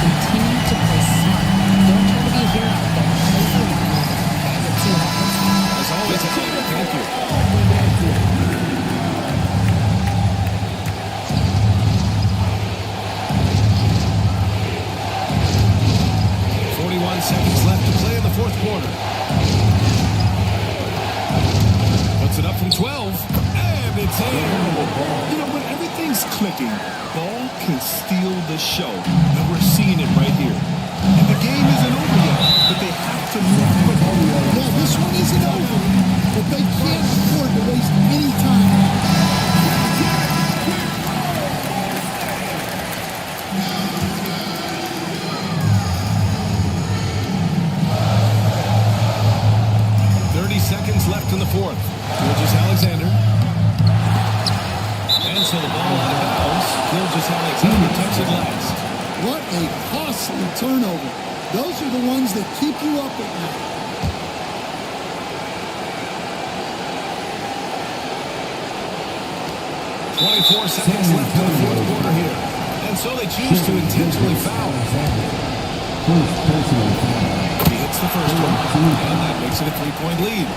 continue to play smart. Don't try to be a hero out there. Play for one another. Guys, let's see what happens. As always, Allie, thank you. 41 seconds left to play in the fourth quarter. Puts it up from 12, and it's in. You know, when everything's clicking, Ball can steal the show, and we're seeing it right here. And the game isn't over yet, but they have to move quickly. Yeah, this one isn't over, but they can't afford to waste any time. 30 seconds left in the fourth. Gilgeous-Alexander. And so the ball out of bounds. Gilgeous-Alexander touched it last. What a costly turnover. Those are the ones that keep you up at night. .24 seconds left in the fourth quarter here. And so they choose to intentionally foul. He hits the first one, and that makes it a three-point lead.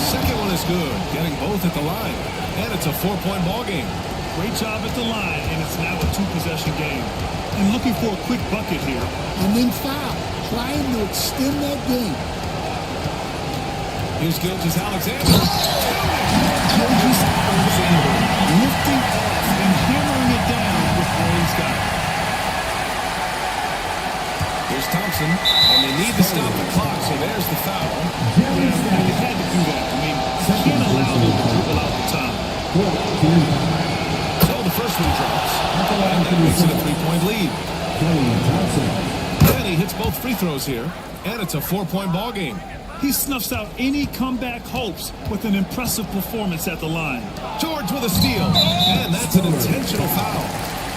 Second one is good, getting both at the line. And it's a four-point ball game. Great job at the line, and it's now a two-possession game. And looking for a quick bucket here. And then foul, trying to extend that game. Here's Gilgeous-Alexander. Gilgeous-Alexander lifting off and hammering it down with where he's got it. Here's Thompson, and they need to stop the clock, so there's the foul. Yeah, they had to do that. I mean, you can't allow them to dribble out the time. So the first one drops, and that makes it a three-point lead. And he hits both free throws here, and it's a four-point ball game. He snuffs out any comeback hopes with an impressive performance at the line. George with a steal, and that's an intentional foul.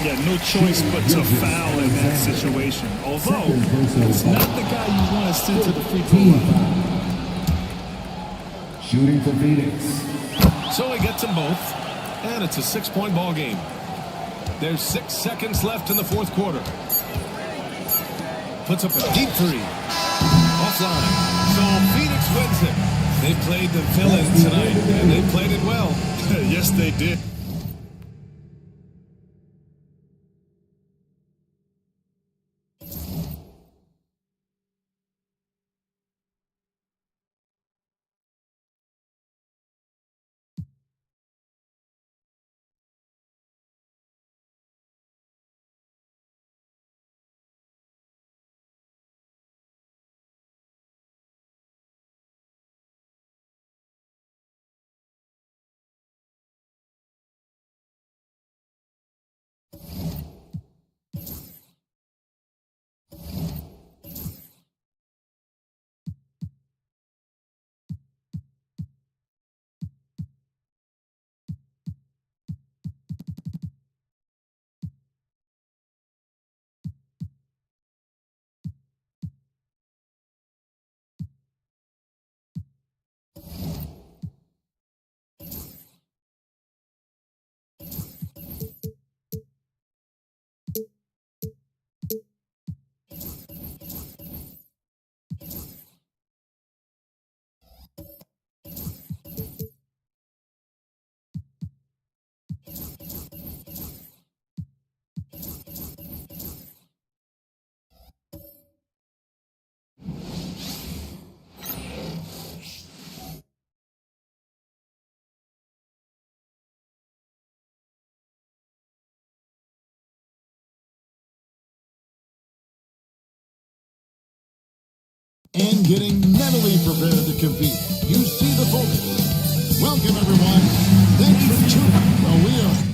Yeah, no choice but to foul in that situation. Although, it's not the guy you want to send to the free throw line. Shooting for Phoenix. So he gets them both, and it's a six-point ball game. There's 6 seconds left in the fourth quarter. Puts up a deep three. Offline. So Phoenix wins it. They played the villain tonight, and they played it well. Yes, they did. and getting mentally prepared to compete. You see the focus. Welcome, everyone. Thanks for tuning. Well, we are.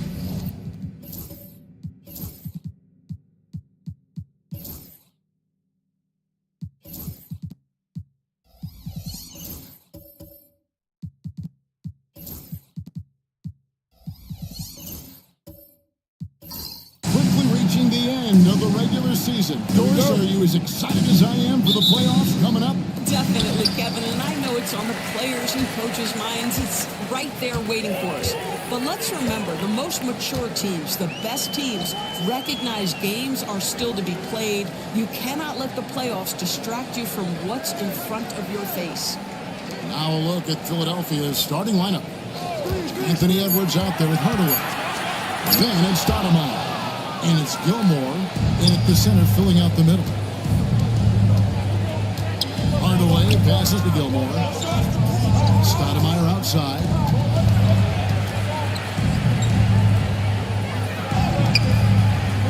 The end of the regular season. Doris, are you as excited as I am for the playoffs coming up? Definitely, Kevin, and I know it's on the players and coaches' minds. It's right there waiting for us. But let's remember, the most mature teams, the best teams, recognize games are still to be played. You cannot let the playoffs distract you from what's in front of your face. Now a look at Philadelphia's starting lineup. Anthony Edwards out there with Hardaway. Then it's Stoudemire. And it's Gilmore in at the center, filling out the middle. Hardaway passes to Gilmore. Stoudemire outside.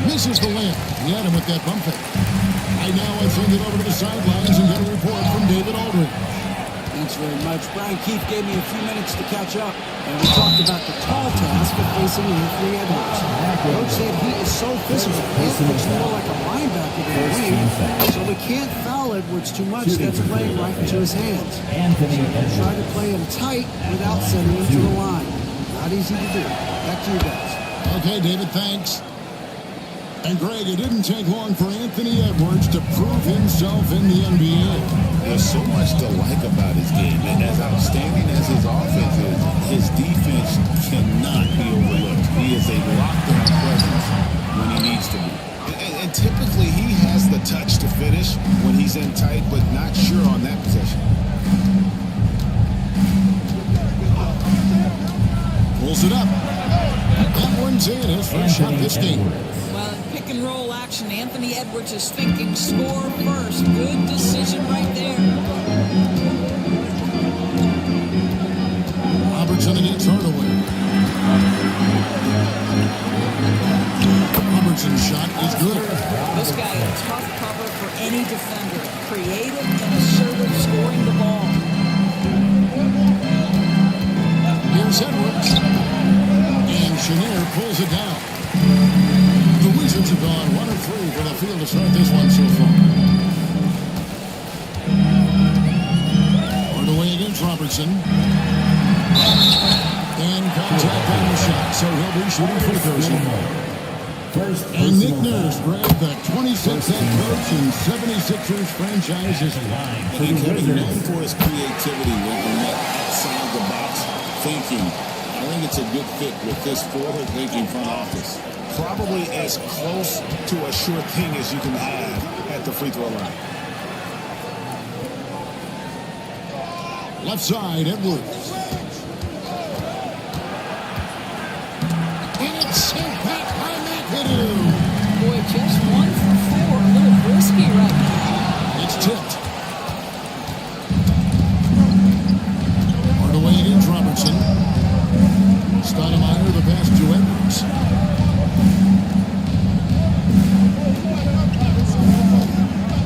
Misses the layup. He had him with that bump fake. Right now I send it over to the sidelines and get a report from David Aldridge. Thanks very much. Brian Keefe gave me a few minutes to catch up, and we talked about the tall task of facing Anthony Edwards. Coach said he is so physical. He looks more like a linebacker than a wing, so we can't foul Edwards too much. That's playing right into his hands. So try to play him tight without sending him to the line. Not easy to do. Back to you guys. Okay, David, thanks. And Greg, it didn't take long for Anthony Edwards to prove himself in the NBA. There's so much to like about his game, and as outstanding as his offense is, his defense cannot be overlooked. He is a lockdown presence when he needs to be. And typically he has the touch to finish when he's in tight, but not sure on that possession. Pulls it up. That one's in his first shot this game. Well, in pick and roll action, Anthony Edwards is thinking score first. Good decision right there. Robertson against Hardaway. Robertson's shot is good. This guy a tough cover for any defender. Creative and assertive scoring the ball. Here's Edwards. And Chenier pulls it down. The Wizards have gone 1 of 3 for the field to start this one so far. Hardaway against Robertson. And contact on the shot, so he'll be shooting free throws here. And Nick Nurse, Greg, the 26th head coach in 76ers franchise is He's known for his creativity when outside the box thinking. I think it's a good fit with this forward-thinking front office. Probably as close to a sure thing as you can have at the free throw line. left side, Edwards. And it's sent back by McAdoo. Boy, just 1 for 4. A little risky right now. It's tipped. Hardaway against Robertson. Stoudemire, the pass to Edwards.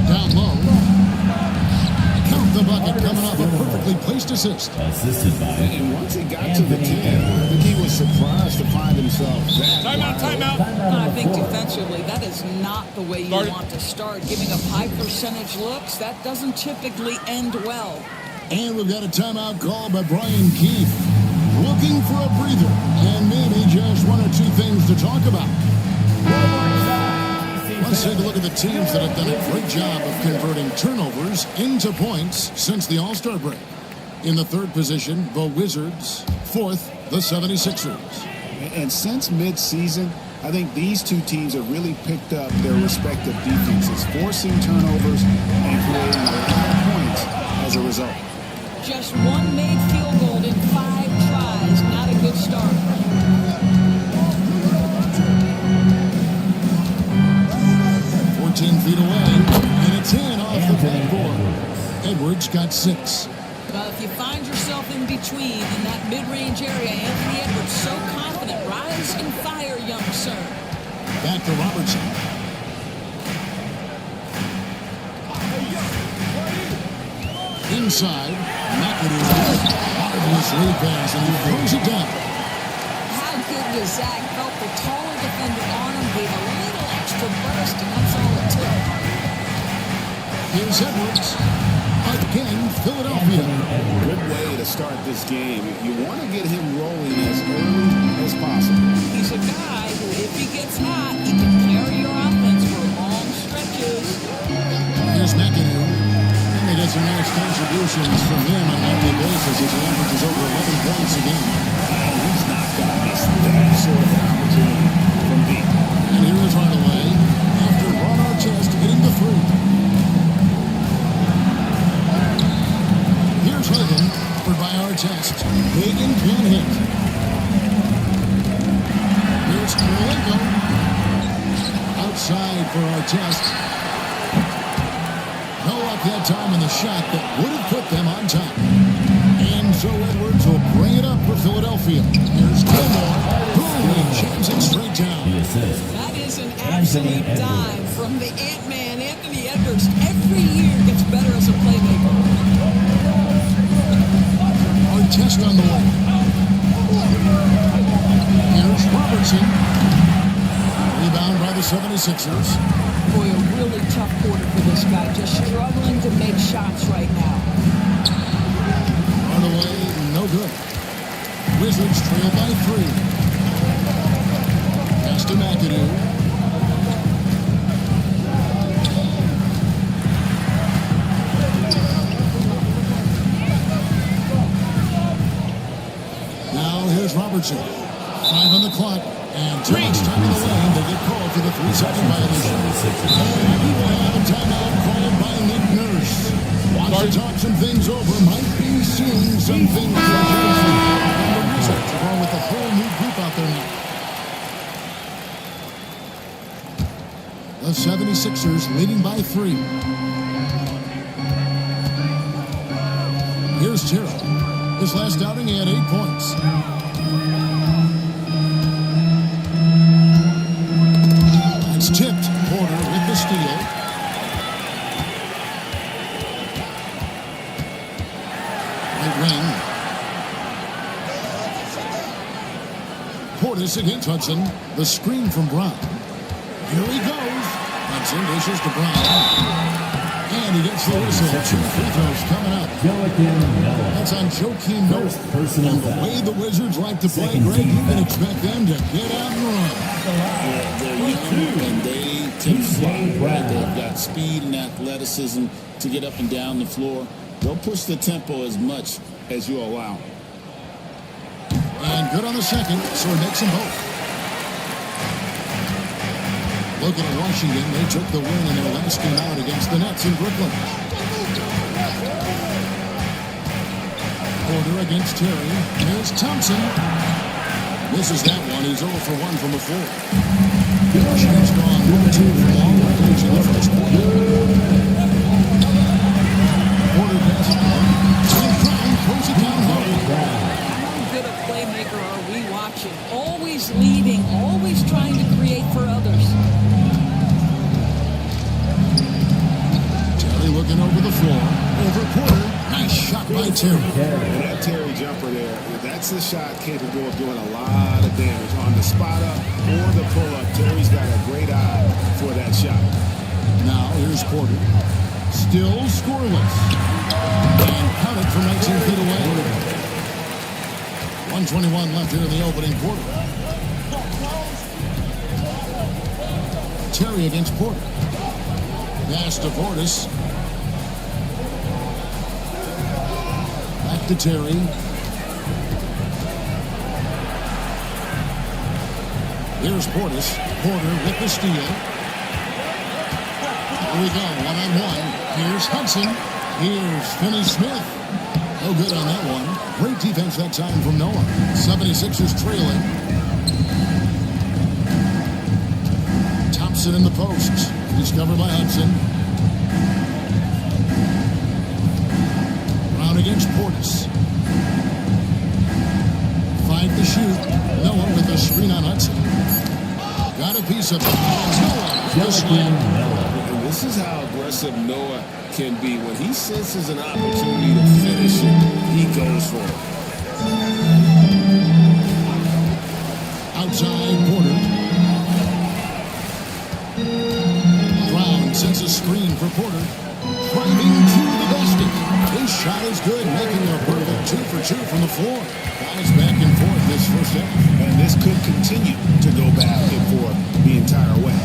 Down low. Count the bucket coming off a perfectly placed assist. Assisted by. And once he got to the 10, I think he was surprised to find himself that. Timeout. I think defensively, that is not the way you want to start. Giving up high percentage looks, that doesn't typically end well. And we've got a timeout called by Brian Keefe. Looking for a breather and maybe just 1 or 2 things to talk about. Let's take a look at the teams that have done a great job of converting turnovers into points since the All-Star break. In the 3rd position, the Wizards. 4th, the 76ers. And since mid-season, I think these 2 teams have really picked up their respective defenses, forcing turnovers and creating a lot of points as a result. Just 1 made field goal in 5 tries. Not a good start. 14 feet away, and it's in off the backboard. Edwards got 6. Well, if you find yourself in between in that mid-range area, Anthony Edwards so confident. Rise and fire, young sir. Back to Robertson. inside. McAdoo, marvelous lead pass, and he throws it down. How good was that? Felt the taller defender on him, gave a little extra burst, and that's all it took. Here's Edwards. Again, Philadelphia. Good way to start this game. You want to get him rolling as early as possible. He's a guy who, if he gets hot, he can carry your offense for long stretches. Here's McAdoo. And they get some nice contributions from him on a nightly basis as he averages over 11 points a game. He's not going to miss that sort of opportunity from deep. And here is right away after Ron Artest getting the three. Here's Hagan for by Artest. Hagan can hit. Here's Kirilenko. Outside for Artest. No luck that time in the shot that would have put them on top. And so Edwards will bring it up for Philadelphia. Here's Gilmore. Boom! He jams it straight down. That is an absolute dime from the Ant-Man, Anthony Edwards. Every year gets better as a playmaker. Artest on the way. Here's Robertson. Rebound by the 76ers. Boy, a really tough quarter for this guy. Just struggling to make shots right now. On the way, no good. Wizards trail by 3. Pass to McAdoo. Now here's Robertson. 5 on the clock. And too much time in the lane. They get called for the 3-second violation. And we will have a timeout called by Nick Nurse. Wants to talk some things over. Might be seeing some things for Jason. And the Wizards, along with a whole new group out there now. The 76ers leading by 3. Here's Terrell. His last outing, he had 8 points. It's tipped. Porter with the steal. Right wing. Portis against Hudson. The screen from Brown. Here he goes. Hudson dishes to Brown. And he gets the whistle. 2 free throws coming up. That's on Joakim Noah. And the way the Wizards like to play, Greg, you can expect them to get out and run. Yeah, they're young and they can fly, right? They've got speed and athleticism to get up and down the floor. They'll push the tempo as much as you allow. And good on the second, so it makes them both. Looking at Washington, they took the win in their last game out against the Nets in Brooklyn. Porter against Terry. Here's Thompson. Misses that one. He's 0 for 1 from the floor. Washington's gone 1-2 from long range in the first quarter. Porter passes it on. Tim Brown throws it down low. How good a playmaker are we watching? Always leading, always trying to create for others. Terry looking over the floor. Over Porter. Nice shot by Terry. And that Terry jumper there, that's a shot capable of doing a lot of damage. On the spot up or the pull up, Terry's got a great eye for that shot. Now here's Porter. Still scoreless. And counted from 19 feet away. 1:21 left here in the opening quarter. Terry against Porter. Pass to Portis. Back to Terry. Here's Portis. Porter with the steal. Here we go, 1-on-1. Here's Hudson. Here's Finney Smith. No good on that one. Great defense that time from Noah. 76ers trailing. Thompson in the post. He's covered by Hudson. Brown against Portis. 5 to shoot. Noah with a screen on Hudson. Got a piece of it. Noah with the slam. And this is how aggressive Noah can be. When he senses an opportunity to finish it, he goes for it. Outside Porter. Brown sets a screen for Porter. Driving to the basket. His shot is good, making a perfect 2 for 2 from the floor. Guys back and forth this first half. And this could continue to go back and forth the entire way.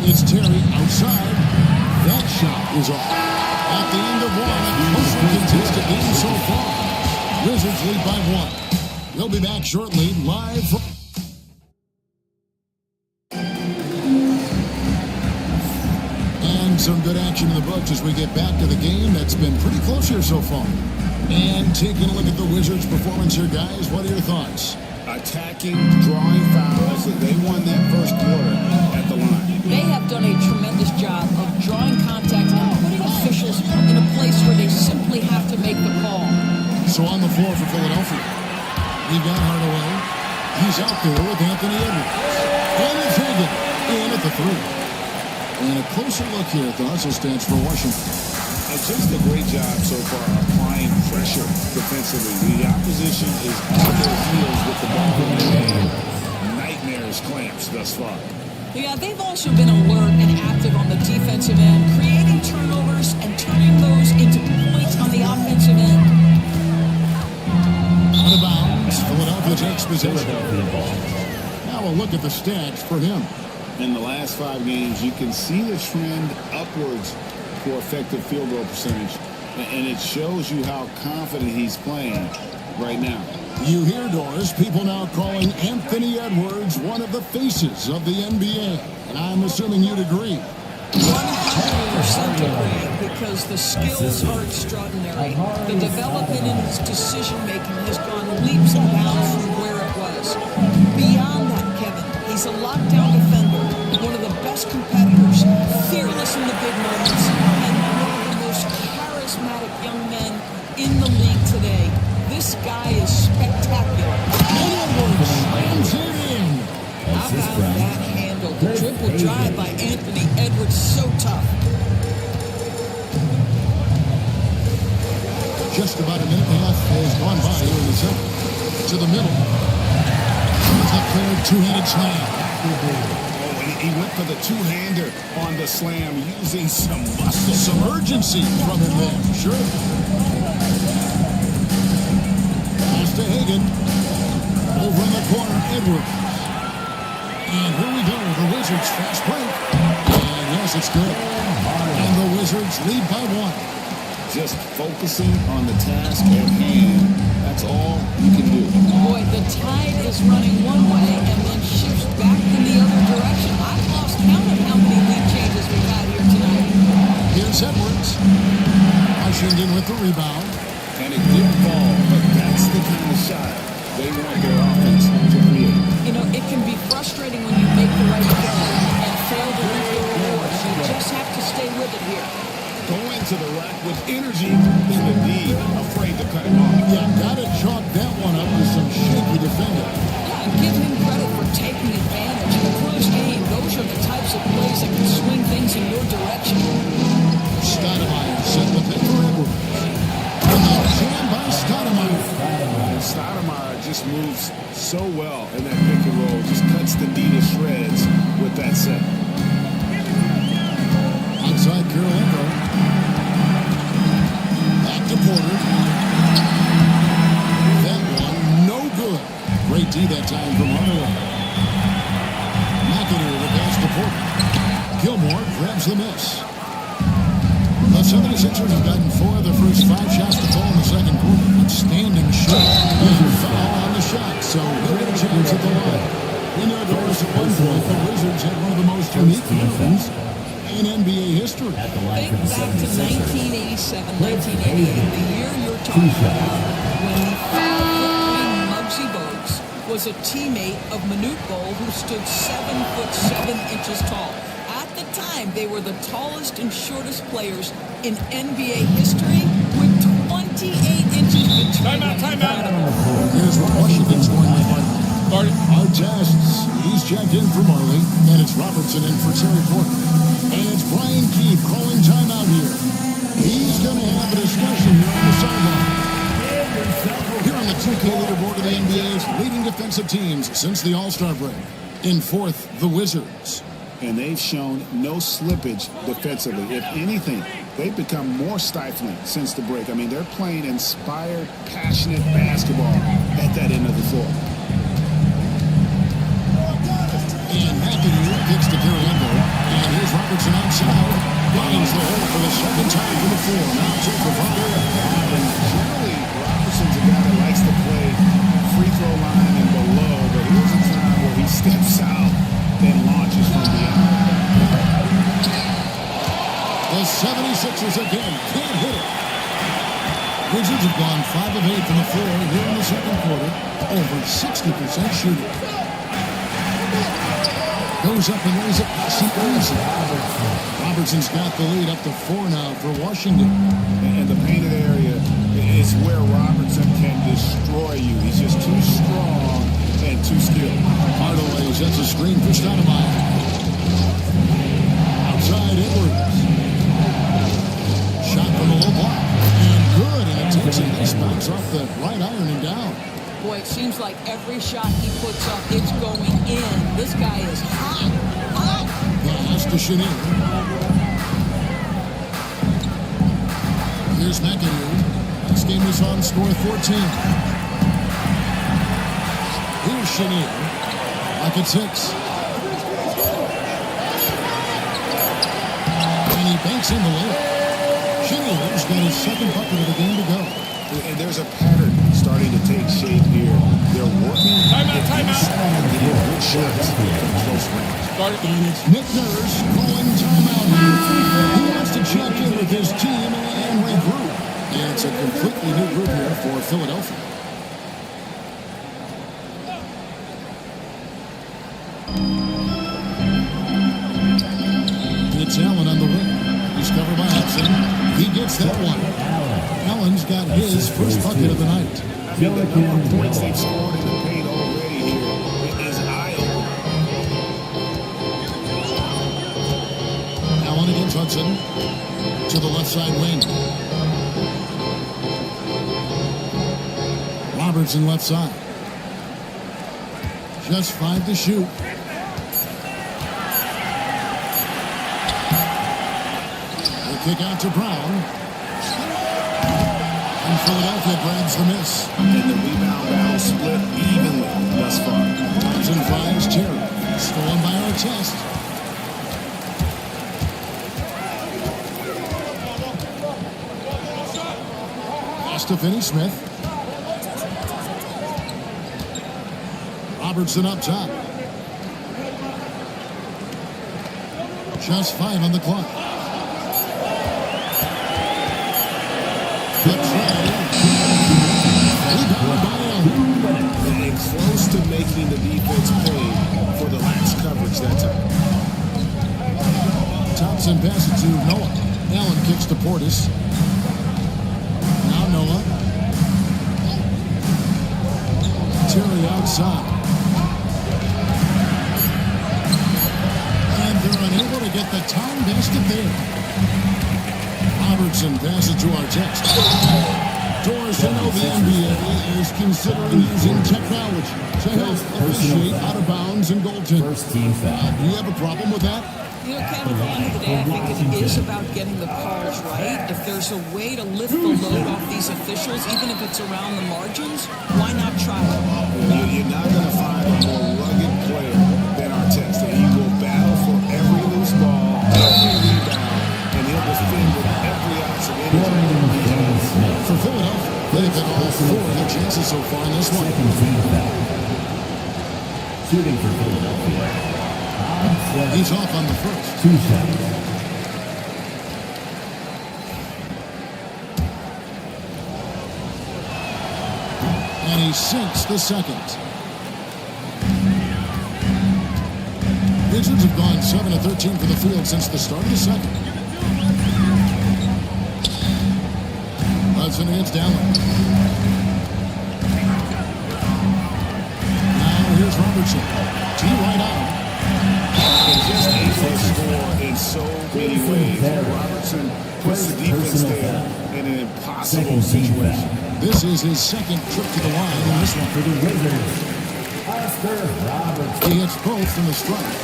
It's Terry outside. That shot is off. At the end of one, a closely contested game so far. Wizards lead by 1. We'll be back shortly, live from... And some good action in the books as we get back to the game that's been pretty close here so far. And taking a look at the Wizards' performance here, guys, what are your thoughts? Attacking, drawing fouls. They won that first quarter at the line. They have done a tremendous job of drawing contact and putting officials in a place where they simply have to make the call. So on the floor for Philadelphia, we got Hardaway. He's out there with Anthony Edwards. And it's Hagan in at the 3. And a closer look here at the hustle stance for Washington. Just a great job so far applying pressure defensively. The opposition is on their heels with the ball in their hand. Nightmares clamps thus far. Yeah, they've also been alert and active on the defensive end, creating turnovers and turning those into points on the offensive end. Out of bounds, Philadelphia takes possession. Now a look at the stats for him. In the last 5 games, you can see the trend upwards for effective field goal percentage, and it shows you how confident he's playing right now. You hear, Doris, people now calling Anthony Edwards one of the faces of the NBA, and I'm assuming you'd agree. 100% agree, because the skills are extraordinary. The development in his decision-making has gone leaps and bounds from where it was. Beyond that, Kevin, he's a lockdown defender, one of the best competitors, fearless in the big moments, and one of the most charismatic young men in the league today. This guy is spectacular. Edwards slams it in. How about that handle? The triple drive by Anthony Edwards, so tough. Just about a minute and a half has gone by here in the second. To the middle. Up there, two-handed slam. Oh, he went for the two-hander on the slam, using some muscle. Some urgency from him there, sure. Pass to Hagan. Over in the corner, Edwards. And here we go, the Wizards fast break. And yes, it's good. And the Wizards lead by 1. Just focusing on the task at hand. That's all you can do. Boy, the tide is running one way and then shifts back in the other direction. I've lost count of how many lead changes we've had here tonight. Here's Edwards. Washington with the rebound. And a good ball, but that's the kind of shot they want their offense to create. You know, it can be frustrating when you make the right play and fail to reap the rewards. You just have to stay with it here. Go into the rack with energy and indeed afraid to cut him off. Yeah, gotta chalk that one up with some shaky defending. Yeah, and give him credit for taking advantage. In a close game, those are the types of plays that can swing things in your direction. Stoudemire set the pick for Edwards. Jam by Stoudemire. Stoudemire just moves so well in that pick and roll. Just cuts the D to shreds with that set. Outside Kirilenko. Back to Porter. That one, no good. Great D that time from Hardaway. McIntyre the pass to Porter. Gilmore grabs the miss. The 76ers have gotten 4 of their first 5 shots to fall in the second quarter. Outstanding shot. And foul on the shot, so he'll get a chance at the line. We know Doris at one point the Wizards had one of the most unique moves in NBA history. Think back to 1987, 1988, the year you're talking about, when the foul-playing Muggsy Bogues was a teammate of Manute Bol, who stood 7'7" tall. At the time, they were the tallest and shortest players in NBA history, with 28 inches between them. Here's what Washington's going to fight. Our tests. He's checked in for Marley, and it's Robertson in for Terry Porter. And it's Brian Keefe calling timeout here. He's going to have a discussion here on the sideline. Here on the 2K leaderboard of the NBA's leading defensive teams since the All-Star break. In fourth, the Wizards. And they've shown no slippage defensively. If anything, they've become more stifling since the break. I mean, they're playing inspired, passionate basketball at that end of the floor. And McAdoo kicks to Cariendo. And here's Robertson outside. Finds the hole for the second time from the floor. Now two for Butler. And generally, Robertson's a guy that likes to play free throw line and below. But here's a time where he steps out and launches from beyond. The 76ers again can't hit it. Wizards have gone 5 of 8 from the floor here in the second quarter. Over 60% shooting. Goes up and lays it past the easy. Robertson's got the lead up to 4 now for Washington. And the painted area is where Robertson can destroy you. He's just too strong and too skilled. Hardaway sets a screen for Stoudemire. Outside Edwards. Shot from the low block. And good. And it takes a nice bounce off the right iron and down. Boy, it seems like every shot he puts up, it's going in. This guy is hot. Pass to Chenier. Here's McAdoo. This game was on score 14. Here's Chenier. Like at 6. And he banks in the layup. Chenier's got his second bucket of the game to go. And there's a pattern starting to take shape here. They're working inside and getting good shots from close range. And it's Nick Nurse calling timeout here. He wants to check in with his team and regroup. And it's a completely new group here for Philadelphia. It's Allen on the wing. He's covered by Hudson. He gets that one. Allen's got his first bucket of the night. I mean, the number of points they've scored in the paint already here is eye-opening. Allen against Hudson to the left side wing. Robertson left side. Just 5 to shoot. The kick out to Brown. And Philadelphia grabs the miss. And the rebound battle split evenly thus far. Thompson fires Terry. Stolen by Artest. Pass to Finney-Smith. Robertson up top. Just 5 on the clock. The try. And close to making the defense pay for the lax coverage that time. Thompson passes to Noah. Allen kicks to Portis. Now Noah. Terry outside. And they're unable to get the time basket there. Robertson passes to Artest. Doors to know the NBA is considering using technology to help officiate out of bounds and goaltending. First team foul. Do you have a problem with that? You know, Ken, at the end of the day, I think it is about getting the calls right. If there's a way to lift the load off these officials, even if it's around the margins, why not try it? You're not going to find a more rugged player than Artest. He will battle for every loose ball, every rebound, and he'll defend with every ounce of energy. For Philadelphia, they've had all 4 of their chances so far in this one. Second team foul. Shooting for Philadelphia. He's off on the first. 2 seconds. And he sinks the second. Wizards have gone 7 of 13 for the field since the start of the second. Hudson against Allen. Now here's Robertson. tee right on. And just able to score in so many ways. Robertson puts the defense there in an impossible situation. This is his second trip to the line in this one. For the Wizards, Oscar Robertson. He hits both from the strike.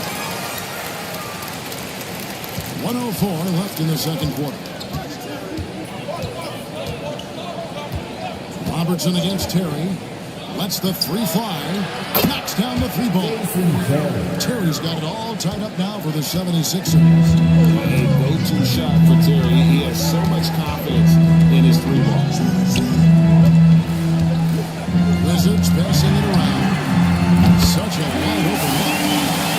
1:04 left in the second quarter. Robertson against Terry. Lets the three fly. Knocks down the three ball. Terry's got it all tied up now for the 76ers. A go-to shot for Terry. He has so much confidence in his three ball. Wizards passing it around. Such a wide open look.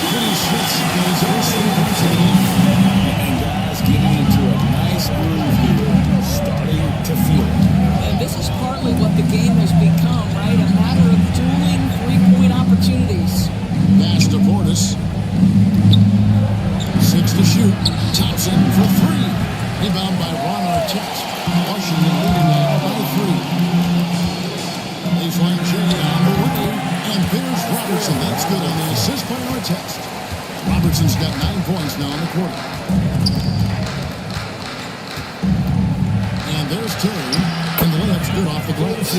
Pretty Schmitz goes over 3 points of the game. And guys getting into a nice groove here, starting to feel it. And this is partly what the game has become, right? A matter of dueling three-point opportunities. Pass to Portis. 6 to shoot. Thompson for 3. Rebound by Ron Artest. Washington leading now by 3. Baseline J on the way. And there's Robertson. That's good on the assist by Artest. Robertson's got 9 points now in the quarter. And there's Terry. And the layup's good off the glass.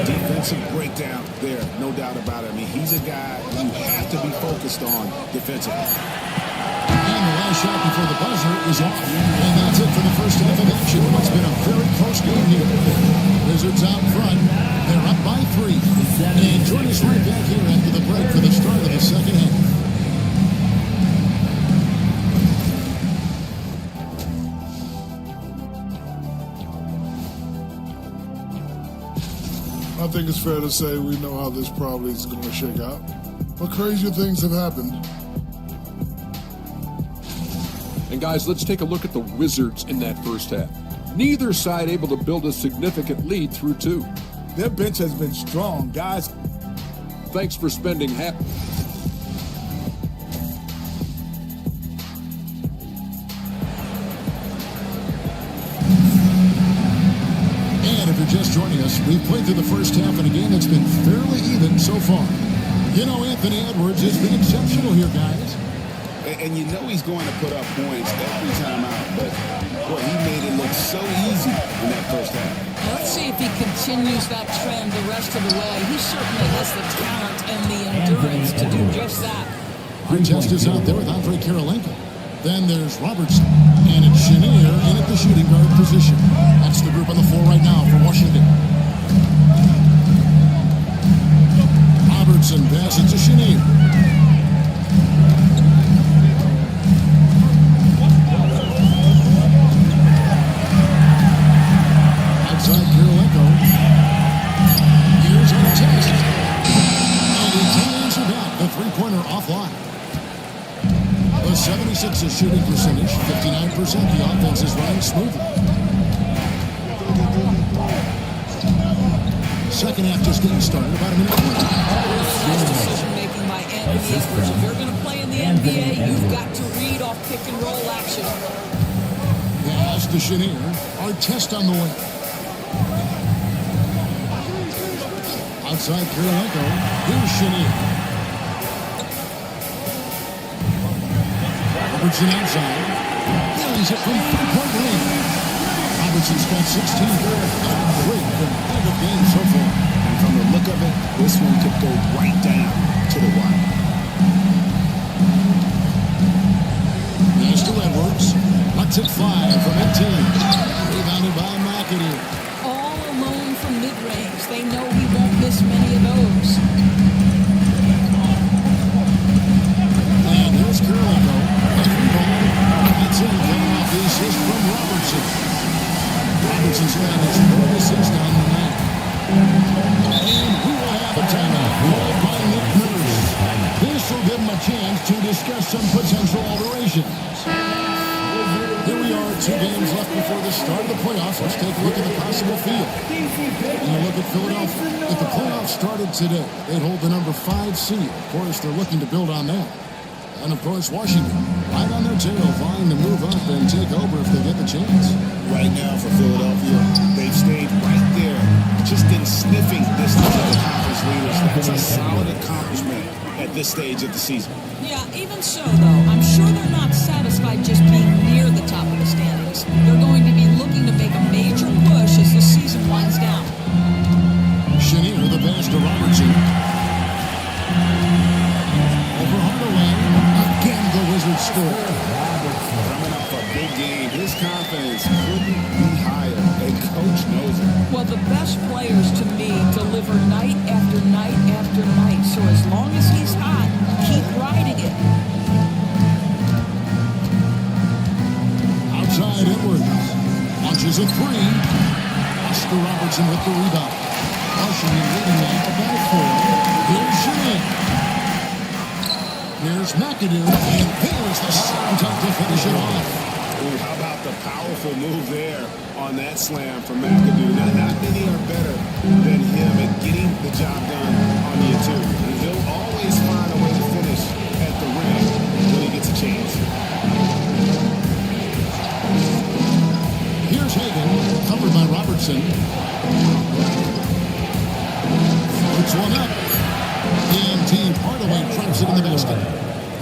Defensive breakdown there, no doubt about it. I mean, he's a guy you have to be focused on defensively. And the last shot before the buzzer is off. And that's it for the first half of action. It's been a very close game here. Wizards out front. They're up by 3. And join us right back here after the break for the start of the second half. I think it's fair to say we know how this probably is going to shake out. But crazier things have happened. And guys, let's take a look at the Wizards in that first half. Neither side able to build a significant lead through 2. Their bench has been strong, guys. Thanks for spending half. And if you're just joining us, we've played through the first half in a game that's been fairly even so far. You know, Anthony Edwards has been exceptional here, guys. And you know he's going to put up points every time out, but boy, he made it look so easy in that first half. Now, let's see if he continues that trend the rest of the way. He certainly has the talent and the endurance to do just that. Artest is out there with Andre Kirilenko. Then there's Robertson. And it's Chenier in at the shooting guard position. That's the group on the floor right now for Washington. Robertson passes to Chenier. Outside Kirilenko. Here's Artest. And he cleans it out. The three-pointer offline. The 76ers shooting percentage, 59%. The offense is running smoothly. Second half just getting started, about a minute later. Decision-making by Anthony Edwards. If you're going to play in the NBA, you've got to read off pick-and-roll action. Pass to Chenier. Artest on the wing. Outside Kirilenko. Here's Chenier. Robertson outside. Nails it from three-point range. Robertson's got 16. Great competitive game so far. And from the look of it, this one could go right down to the wire. Pass to Edwards. Lets it fly from 18. Rebounded by McAdoo. All alone from mid-range. They know he won't miss many of those. And here's Kirilenko. That's in, coming off the assist from Robertson. Robertson's got his third assist on the night. And we will have a timeout called by Nick Nurse. This will give him a chance to discuss some potential alterations. Here we are, 2 games left before the start of the playoffs. Let's take a look at the possible field. And look at Philadelphia. If the playoffs started today, they'd hold the number 5 seed. Of course, they're looking to build on that. And, of course, Washington, right on their tail, vying to move up and take over if they get the chance. Right now for Philadelphia, they've stayed right there, just in sniffing distance of the conference leaders. That's a solid accomplishment at this stage of the season. Yeah, even so, though, I'm sure they're not satisfied just being near the top of the standings. They're going to be looking to make a major push as the season winds down. Chenier, the pass to Robertson. Over Hardaway. Again, the Wizards score. Coming off a big game, his confidence couldn't be higher. And coach knows it. Well, the best players to me deliver night after night after night. So as long as he's hot, keep riding it. Outside Edwards. Launches a three. Oscar Robertson with the rebound. Washington leading now by 4. Here's Chenier. Here's McAdoo. And there's the slam dunk to finish it off. Ooh, how about the powerful move there on that slam from McAdoo? Not many are better than him at getting the job done on the interior. And he'll always find a way to finish at the rim when he gets a chance. Here's Hagan, covered by Robertson. Puts one up. And Team Hardaway traps it in the basket.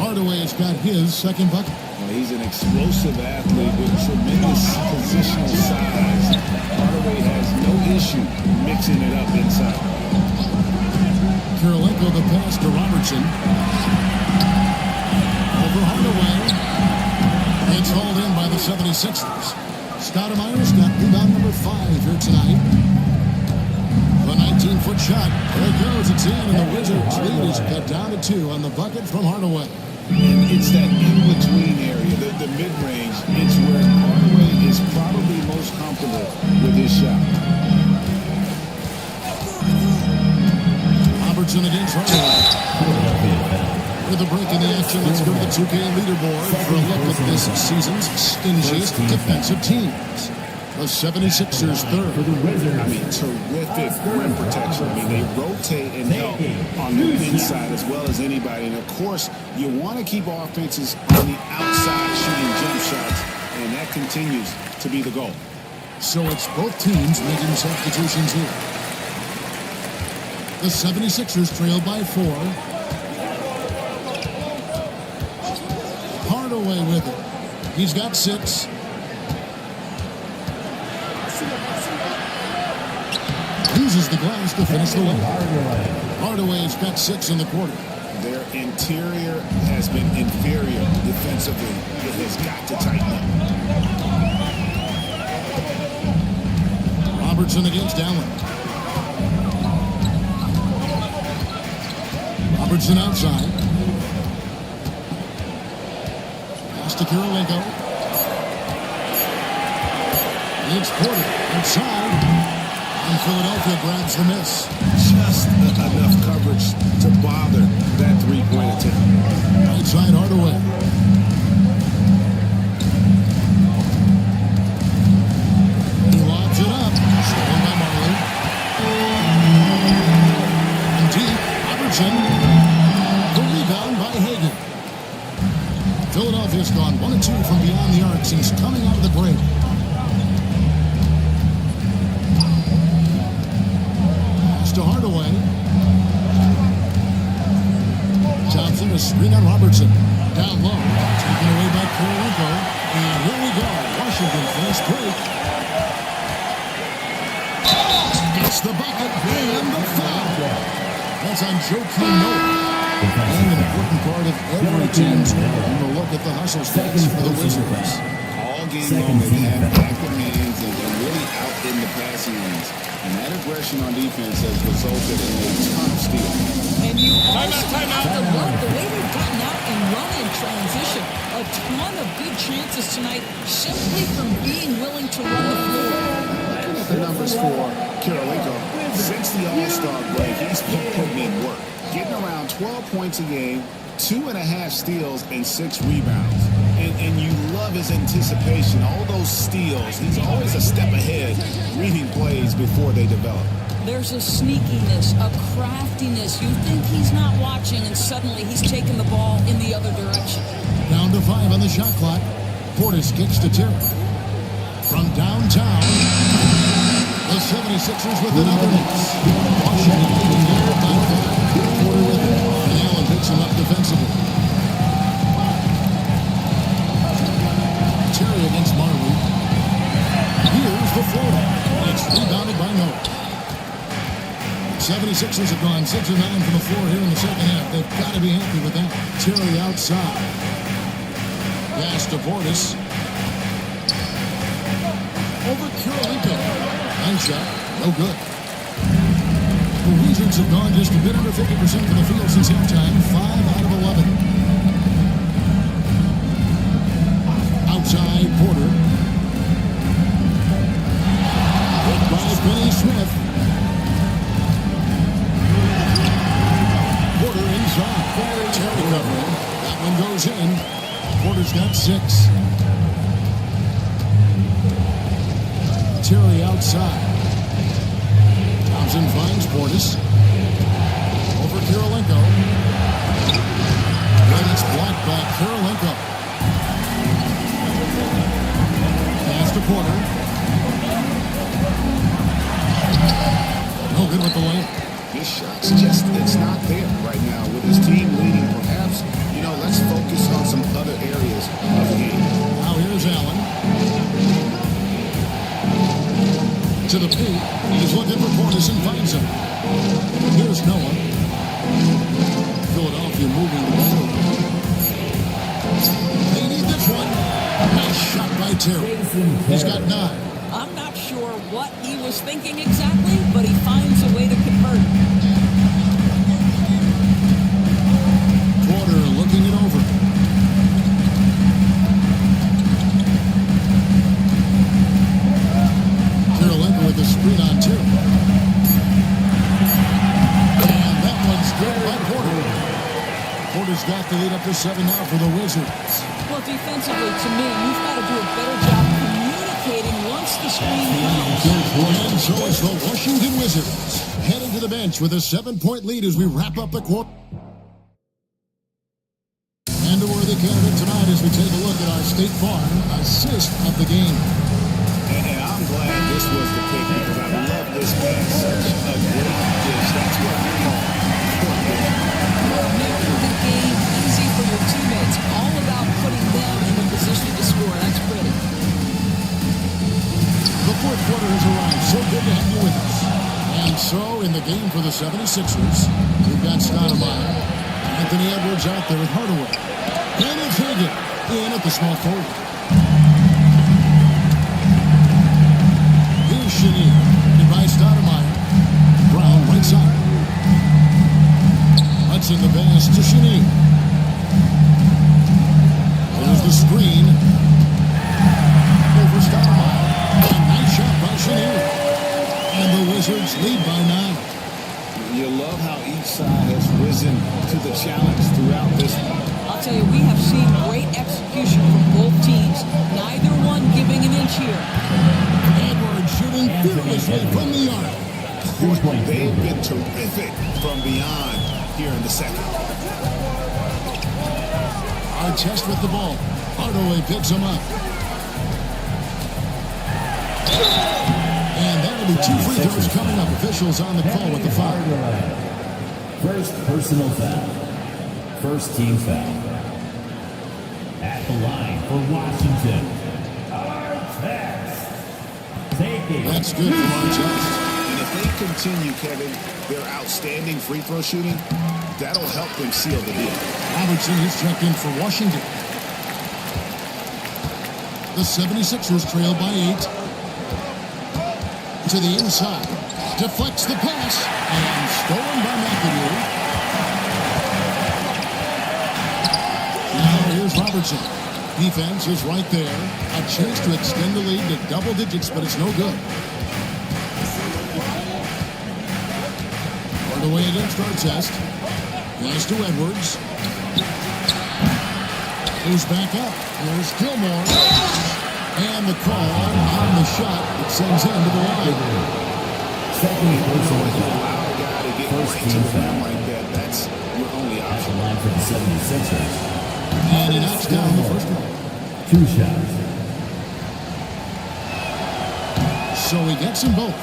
Hardaway's got his second bucket. Well, he's an explosive athlete with tremendous positional size. Hardaway has no issue mixing it up inside. Kirilenko the pass to Robertson. Over Hardaway. It's hauled in by the 76ers. Stoudemire's got rebound number 5 here tonight. The 19-foot shot. There it goes. It's in, and the Wizards' lead is cut down to 2 on the bucket from Hardaway. And it's that in-between area, the mid-range. It's where Hardaway is probably most comfortable with his shot. Robertson against Hardaway. With a break in the action, let's go to the 2K leaderboard for a look at this season's stingiest defensive teams. The 76ers third. I mean, terrific rim protection. I mean, they rotate and help on the inside as well as anybody. And, of course, you want to keep offenses on the outside shooting jump shots, and that continues to be the goal. So it's both teams making substitutions here. The 76ers trail by 4. Hardaway with it. He's got 6. Uses the glass to finish the line. Hardaway's got 6 in the quarter. Their interior has been inferior defensively. It has got to tighten up. Robertson against Allen. Robertson outside. Pass to Kirilenko. It's Porter outside. And Philadelphia grabs the miss. Just enough coverage to bother that three-point attempt. Right side Hardaway. He lobs it up. Stolen by Marley. And deep, Robertson. The rebound by Hagan. Philadelphia's gone 1 of 2 from beyond the arc since coming out of the break. To Hardaway. Thompson, a screen on Robertson. Down low. Taken away by Kirilenko. And here we go. Washington fast break. Gets the bucket and the foul. That's on Joakim Noah. And an important part of every team's game. And we'll look at the hustle stats for the Wizards. All game long, they have active hands and they're really out in the passing lanes. And that aggression on defense has resulted in a ton of steals. And you also have to look the way they've gotten out and run in transition. A ton of good chances tonight simply from being willing to run the floor. Looking at the numbers for Kirilenko, since the All-Star break, he's been putting in work. Getting around 12 points a game, 2.5 steals, and 6 rebounds. And you love his anticipation. All those steals, he's always a step ahead, reading plays before they develop. There's a sneakiness, a craftiness. You think he's not watching, and suddenly he's taking the ball in the other direction. Down to 5 on the shot clock. Portis kicks to Terry. From downtown, the 76ers with another miss. Washington leading there by 5. 76ers have gone 6 of 9 from the floor here in the second half. They've got to be happy with that. Terry outside. Pass to Portis. Over Kurolenko. Nice shot. No good. The Wizards have gone just a bit under 50% from the field since halftime. 5 out of 11. Outside Porter. Hit by Finney Smith. Porter inside. Terry covering. That one goes in. Porter's got 6. Terry outside. Thompson finds Portis. Over Kurolenko. But it's blocked by Kurolenko. Pass to Porter. No good with the lane. His shot's just, it's not there right now. With his team leading, perhaps, let's focus on some other areas of the game. Now here's Allen. To the paint. He's looking for Portis and finds him. Here's Noah. Philadelphia moving the ball. They need this one. Nice shot by Terry. He's got 9. I'm not sure what he was thinking exactly, but he finds a way to convert. Porter looking it over. Kurolenko with the screen on 2. And that one's good by Porter. Porter's got the lead up to 7 now for the Wizards. Well, defensively, to me, you've got to do a better job communicating once the screen comes. And so it's the Washington Wizards heading to the bench with a 7-point lead as we wrap up the quarter. And a worthy candidate tonight as we take a look at our State Farm assist of the game. And I'm glad this was the pick because I love this man. Such a great dish. That's what I call making the game easy for your teammates. All about putting them in a position to score. That's pretty. The fourth quarter has arrived. So good to have you with us. And so, in the game for the 76ers, we've got Stoudemire. Anthony Edwards out there with Hardaway. And it's Hagan in at the small forward. Here's Chenier. Goodbye, Stoudemire. Brown right side. Hudson the pass to Chenier. There's the screen. Over Stoudemire. A nice shot by Chenier. And the Wizards lead by 9. You love how each side has risen to the challenge throughout this one. I'll tell you, we have seen great execution from both teams. Neither one giving an inch here. Edwards shooting fearlessly from the arc. They've been terrific from beyond here in the second. Artest with the ball. Hardaway picks him up. And that'll be 2 free throws coming up. Officials on the call with the foul. First personal foul. First team foul. At the line for Washington, Artest. That's good for Artest. And if they continue, Kevin, their outstanding free throw shooting, that'll help them seal the deal. Robertson is checked in for Washington. The 76ers trail by 8. To the inside. Deflects the pass. And stolen by McAdoo. Now here's Robertson. Defense is right there. A chance to extend the lead to double digits, but it's no good. Hardaway against Artest. Pass to Edwards. Goes back up. There's Gilmore. And the call on the shot that sends him to the line. Second personal foul. First team foul like that. That's your only option. At the line for the 76ers. And he knocks down the first one. 2 shots. So he gets them both.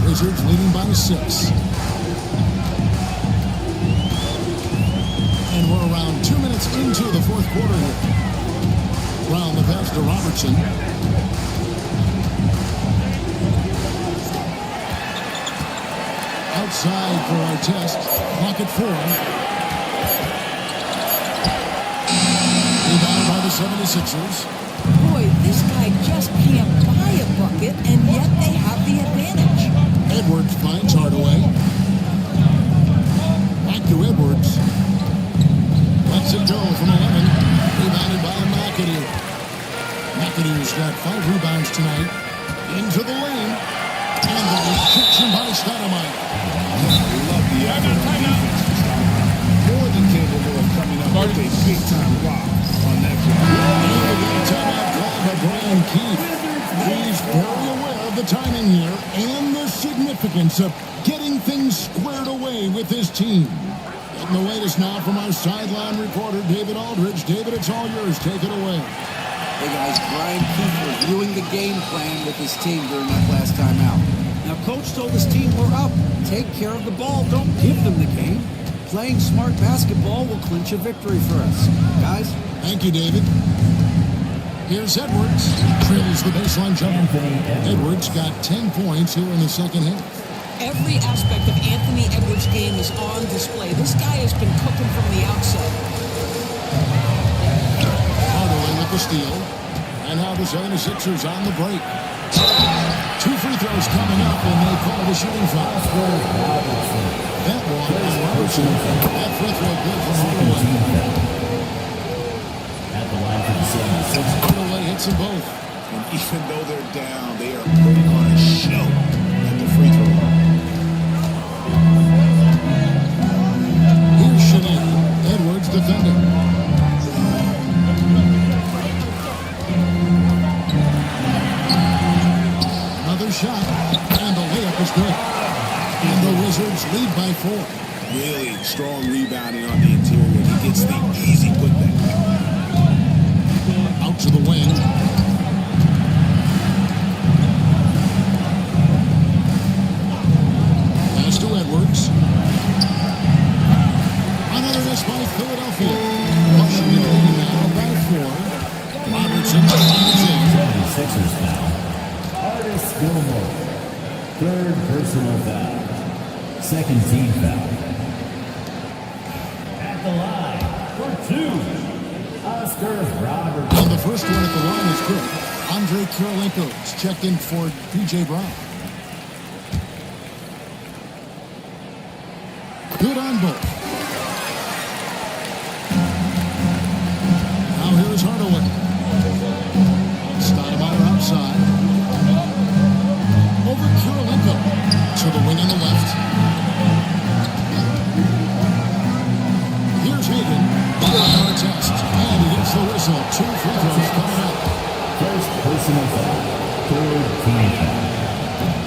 Wizards leading by 6. And we're around 2 minutes into the fourth quarter here. Brown the pass to Robertson. Outside for our test. Clock at 4. Rebound by the 76ers. Boy, this guy just can't buy a bucket, and yet they have the advantage. Edwards finds Hardaway. Back to Edwards. Lets it go from 11. Rebounded by McAdoo. McAdoo's got 5 rebounds tonight. Into the lane. And the rejection by Stoudemire. Love the effort on defense. More than capable of coming up with a big-time rock on that Timeout called by Brian Keefe. He's very aware of the timing here and the significance of getting things squared away with his team. Getting the latest now from our sideline reporter, David Aldridge. David, it's all yours. Take it away. Hey guys, Brian Keefe reviewing the game plan with his team during that last timeout. Now, coach told his team, we're up. Take care of the ball. Don't give them the game. Playing smart basketball will clinch a victory for us. Guys? Thank you, David. Here's Edwards. Trails the baseline jumper. Edwards got 10 points here in the second half. Every aspect of Anthony Edwards' game is on display. This guy has been cooking from the outset. Hardaway with the steal. And now the 76ers on the break. 2 free throws coming up, and they call the shooting foul. That one is Robertson. That free throw good for Hardaway. At the line for the 76ers. Hardaway hits them both. And even though they're down, they are putting on a show at the free throw line. Here's Chanel. Edwards defending. Another shot, and the layup is good. And the Wizards lead by 4. Really strong rebounding on the interior. He gets the easy putback. Out to the wing. Pass to Edwards. Another miss by Philadelphia. Washington leading now by 4. Robertson finds in. 76ers foul. Artis Gilmore. 3rd personal foul. 2nd team foul. At the line for 2. Oscar Robertson. And the first one at the line is good. Andre Kirilenko is checked in for P.J. Brown. Good on both. Now here is Hardaway. Stoudemire outside. Over Kirilenko. To the wing on the left. Here's Hagan. On our test. And he gets the whistle. 2 free throws coming up. First personal foul. 3rd team foul.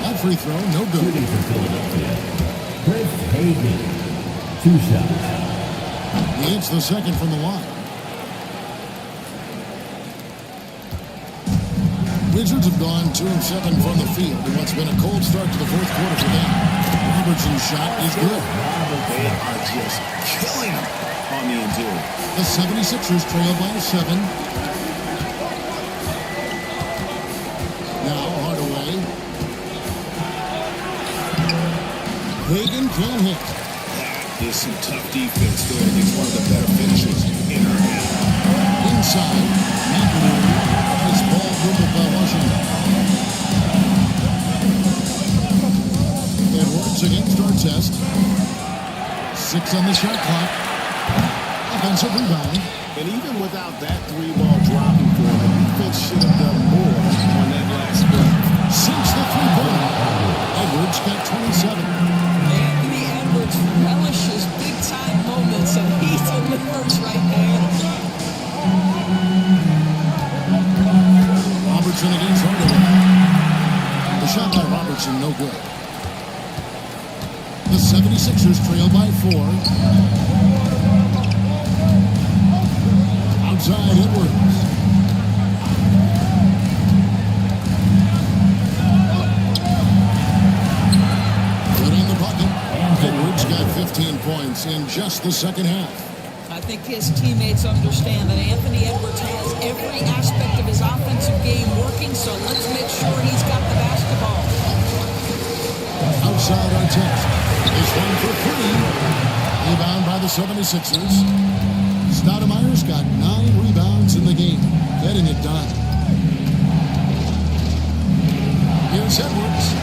That free throw, no good. Shooting for Philadelphia. Chris Hagan. 2 shots. He hits the second from the line. Wizards have gone 2 of 7 from the field in what's been a cold start to the fourth quarter for them. Robertson's shot is good. They are just killing him on the interior. The 76ers trail by 7. Now Hardaway. Hagan can't hit. That is some tough defense going against one of the better finishers in our game. Inside, McAdoo. This ball dribbled by Washington. Edwards against our test. 6 on the shot clock. Offensive rebound. And even without that 3-ball dropping for him, the defense should have done more on that last play. Since the 3-pointer, Edwards got 27. Anthony Edwards relishes big-time moments, and he delivers right there. Robertson against Hardaway. The shot by Robertson, no good. The 76ers trail by 4. Outside Edwards. Good on the bucket. Edwards got 15 points in just the second half. I think his teammates understand that Anthony Edwards has every aspect of his offensive game working, so let's make sure he's got the basketball. left side, Artest. This one for three. Rebound by the 76ers. Stoudemire's got 9 rebounds in the game, getting it done. Here's Edwards.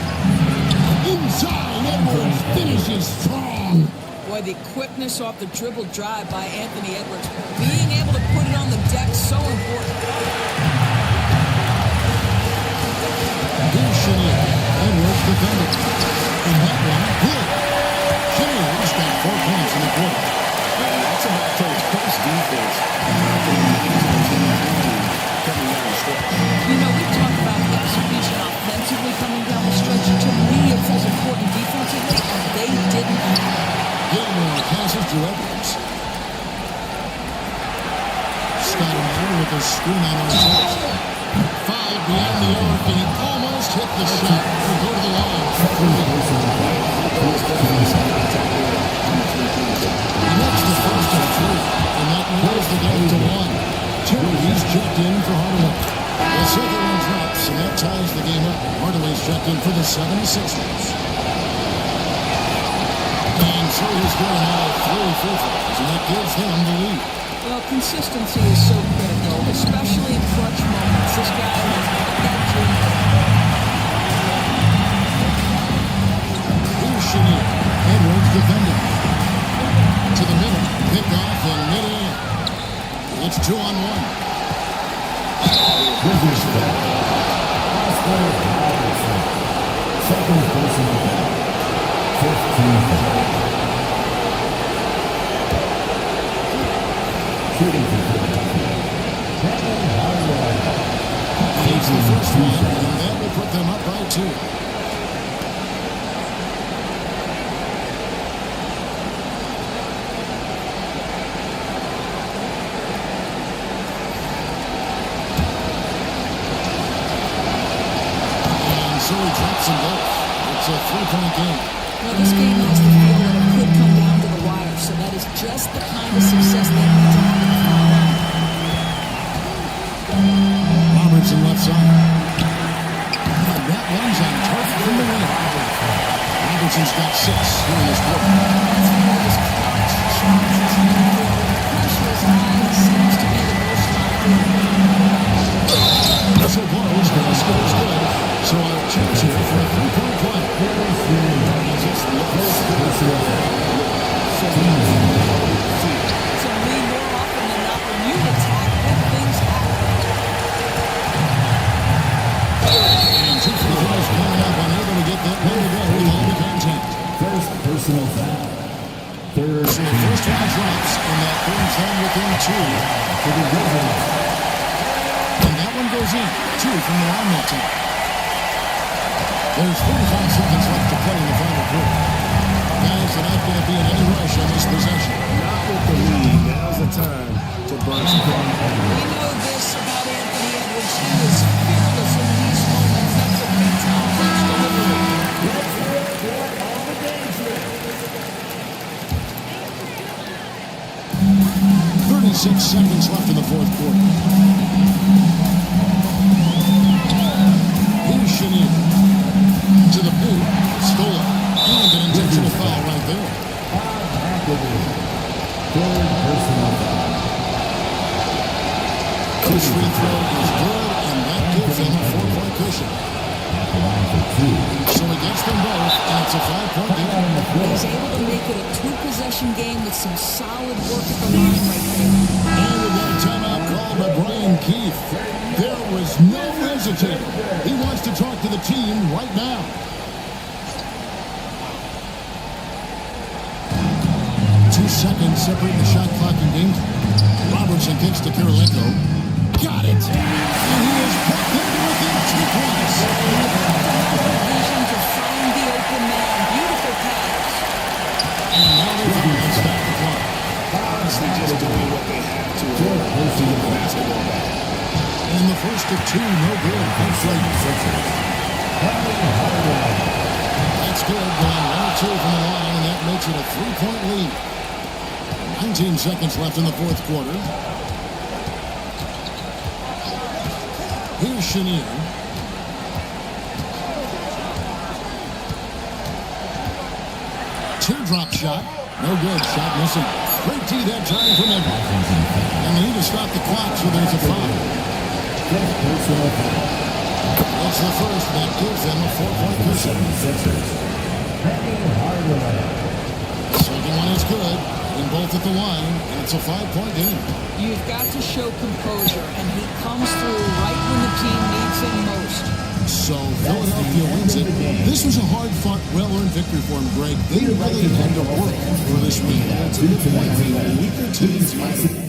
Inside, Edwards finishes strong. Boy, the quickness off the dribble drive by Anthony Edwards. Being able to put it on the deck, so important. Here's Chenier. Edwards defended. And that one, good. Chenier's got 4 points in the quarter. That's about Coach Post defense. Coming down the stretch. You know, we talked about execution offensively coming down the stretch. To me, it was important defensively, and they didn't have it. Gilmore passes to Edwards. Stoudemire with a screen on Artest. 5 beyond the arc, and he almost hit the shot. He'll go to the line for 3. He makes the first of 3, and that narrows the game to 1. Terry's checked in for Hardaway. The second one drops, and that ties the game up. Hardaway's checked in for the 76ers. And so he's going all 3 free throws, and that gives him the lead. Well, consistency is so critical, especially in clutch moments. This guy has got that gene. Here's Chenier. Edwards defending. To the middle. Picked off in mid-air. It's 2-on-1. Second personal foul. 15 foul. Shooting for Philadelphia. Takes the first one, and that will put them up by 2. And so he drops them both. It's a 3-point game. Well, this game has the feel that it could come down to the wire, so that is just the kind of success they need to have in the final round. Robertson left side. And that one's on target from the wing. Robertson's got 6 here in this quarter. That's one of those clutch shots he's hitting for. Pressure is high, he seems to be the most likely. So close, the basket is good. So our chance here for a 3-point play. To me, more often than not, when you attack, good things happen. And 2 free throws coming up, unable to get that one to go with all the contact. First personal foul. Third. So the first one drops, and that brings them within 2 for the Grizzlies. And that one goes in, 2 from the line that time. There's 45 seconds left to play in the final quarter. Guys, they're not going to be in any rush on this possession. Not with the lead. Now's the time to burn some We know this about Anthony Edwards. He is fearless in these moments. That's a big time first delivery. 36 seconds left in the fourth quarter. Here's Chenier. To the boot. Stole it. And an intentional foul right there. Third personal foul. This free throw is good, and that gives him a 4-point cushion. So he gets them both, and it's a 5-point game. He's able to make it a 2-possession game with some solid work at the line right there. And we got a timeout called by Brian Keefe. There was no hesitating. He wants to talk to the team right now. Seconds separating the shot clock and game. Robertson kicks to Kirilenko. Got it! And he is put there within 2 points. Vision to find the open man. Beautiful pass. And now they're stop the clock. Honestly, just doing what they have to in the basketball back. And the first of 2, no good. That's good. Going 1-2 from the line, and that makes it a 3-point lead. 19 seconds left in the fourth quarter. Here's Chenier. teardrop shot. No good. Shot missing. Great D that time from Edwards. And they need to stop the clock, so there's a foul. That's the first. That gives them a 4-point cushion. Second one is good. And both at the line. And it's a 5-point game. You've got to show composure, and he comes through right when the team needs him most. So Philadelphia wins it. This was a hard-fought, well-earned victory for him, Greg. They really had to work for this win. To the point, the weaker teams might have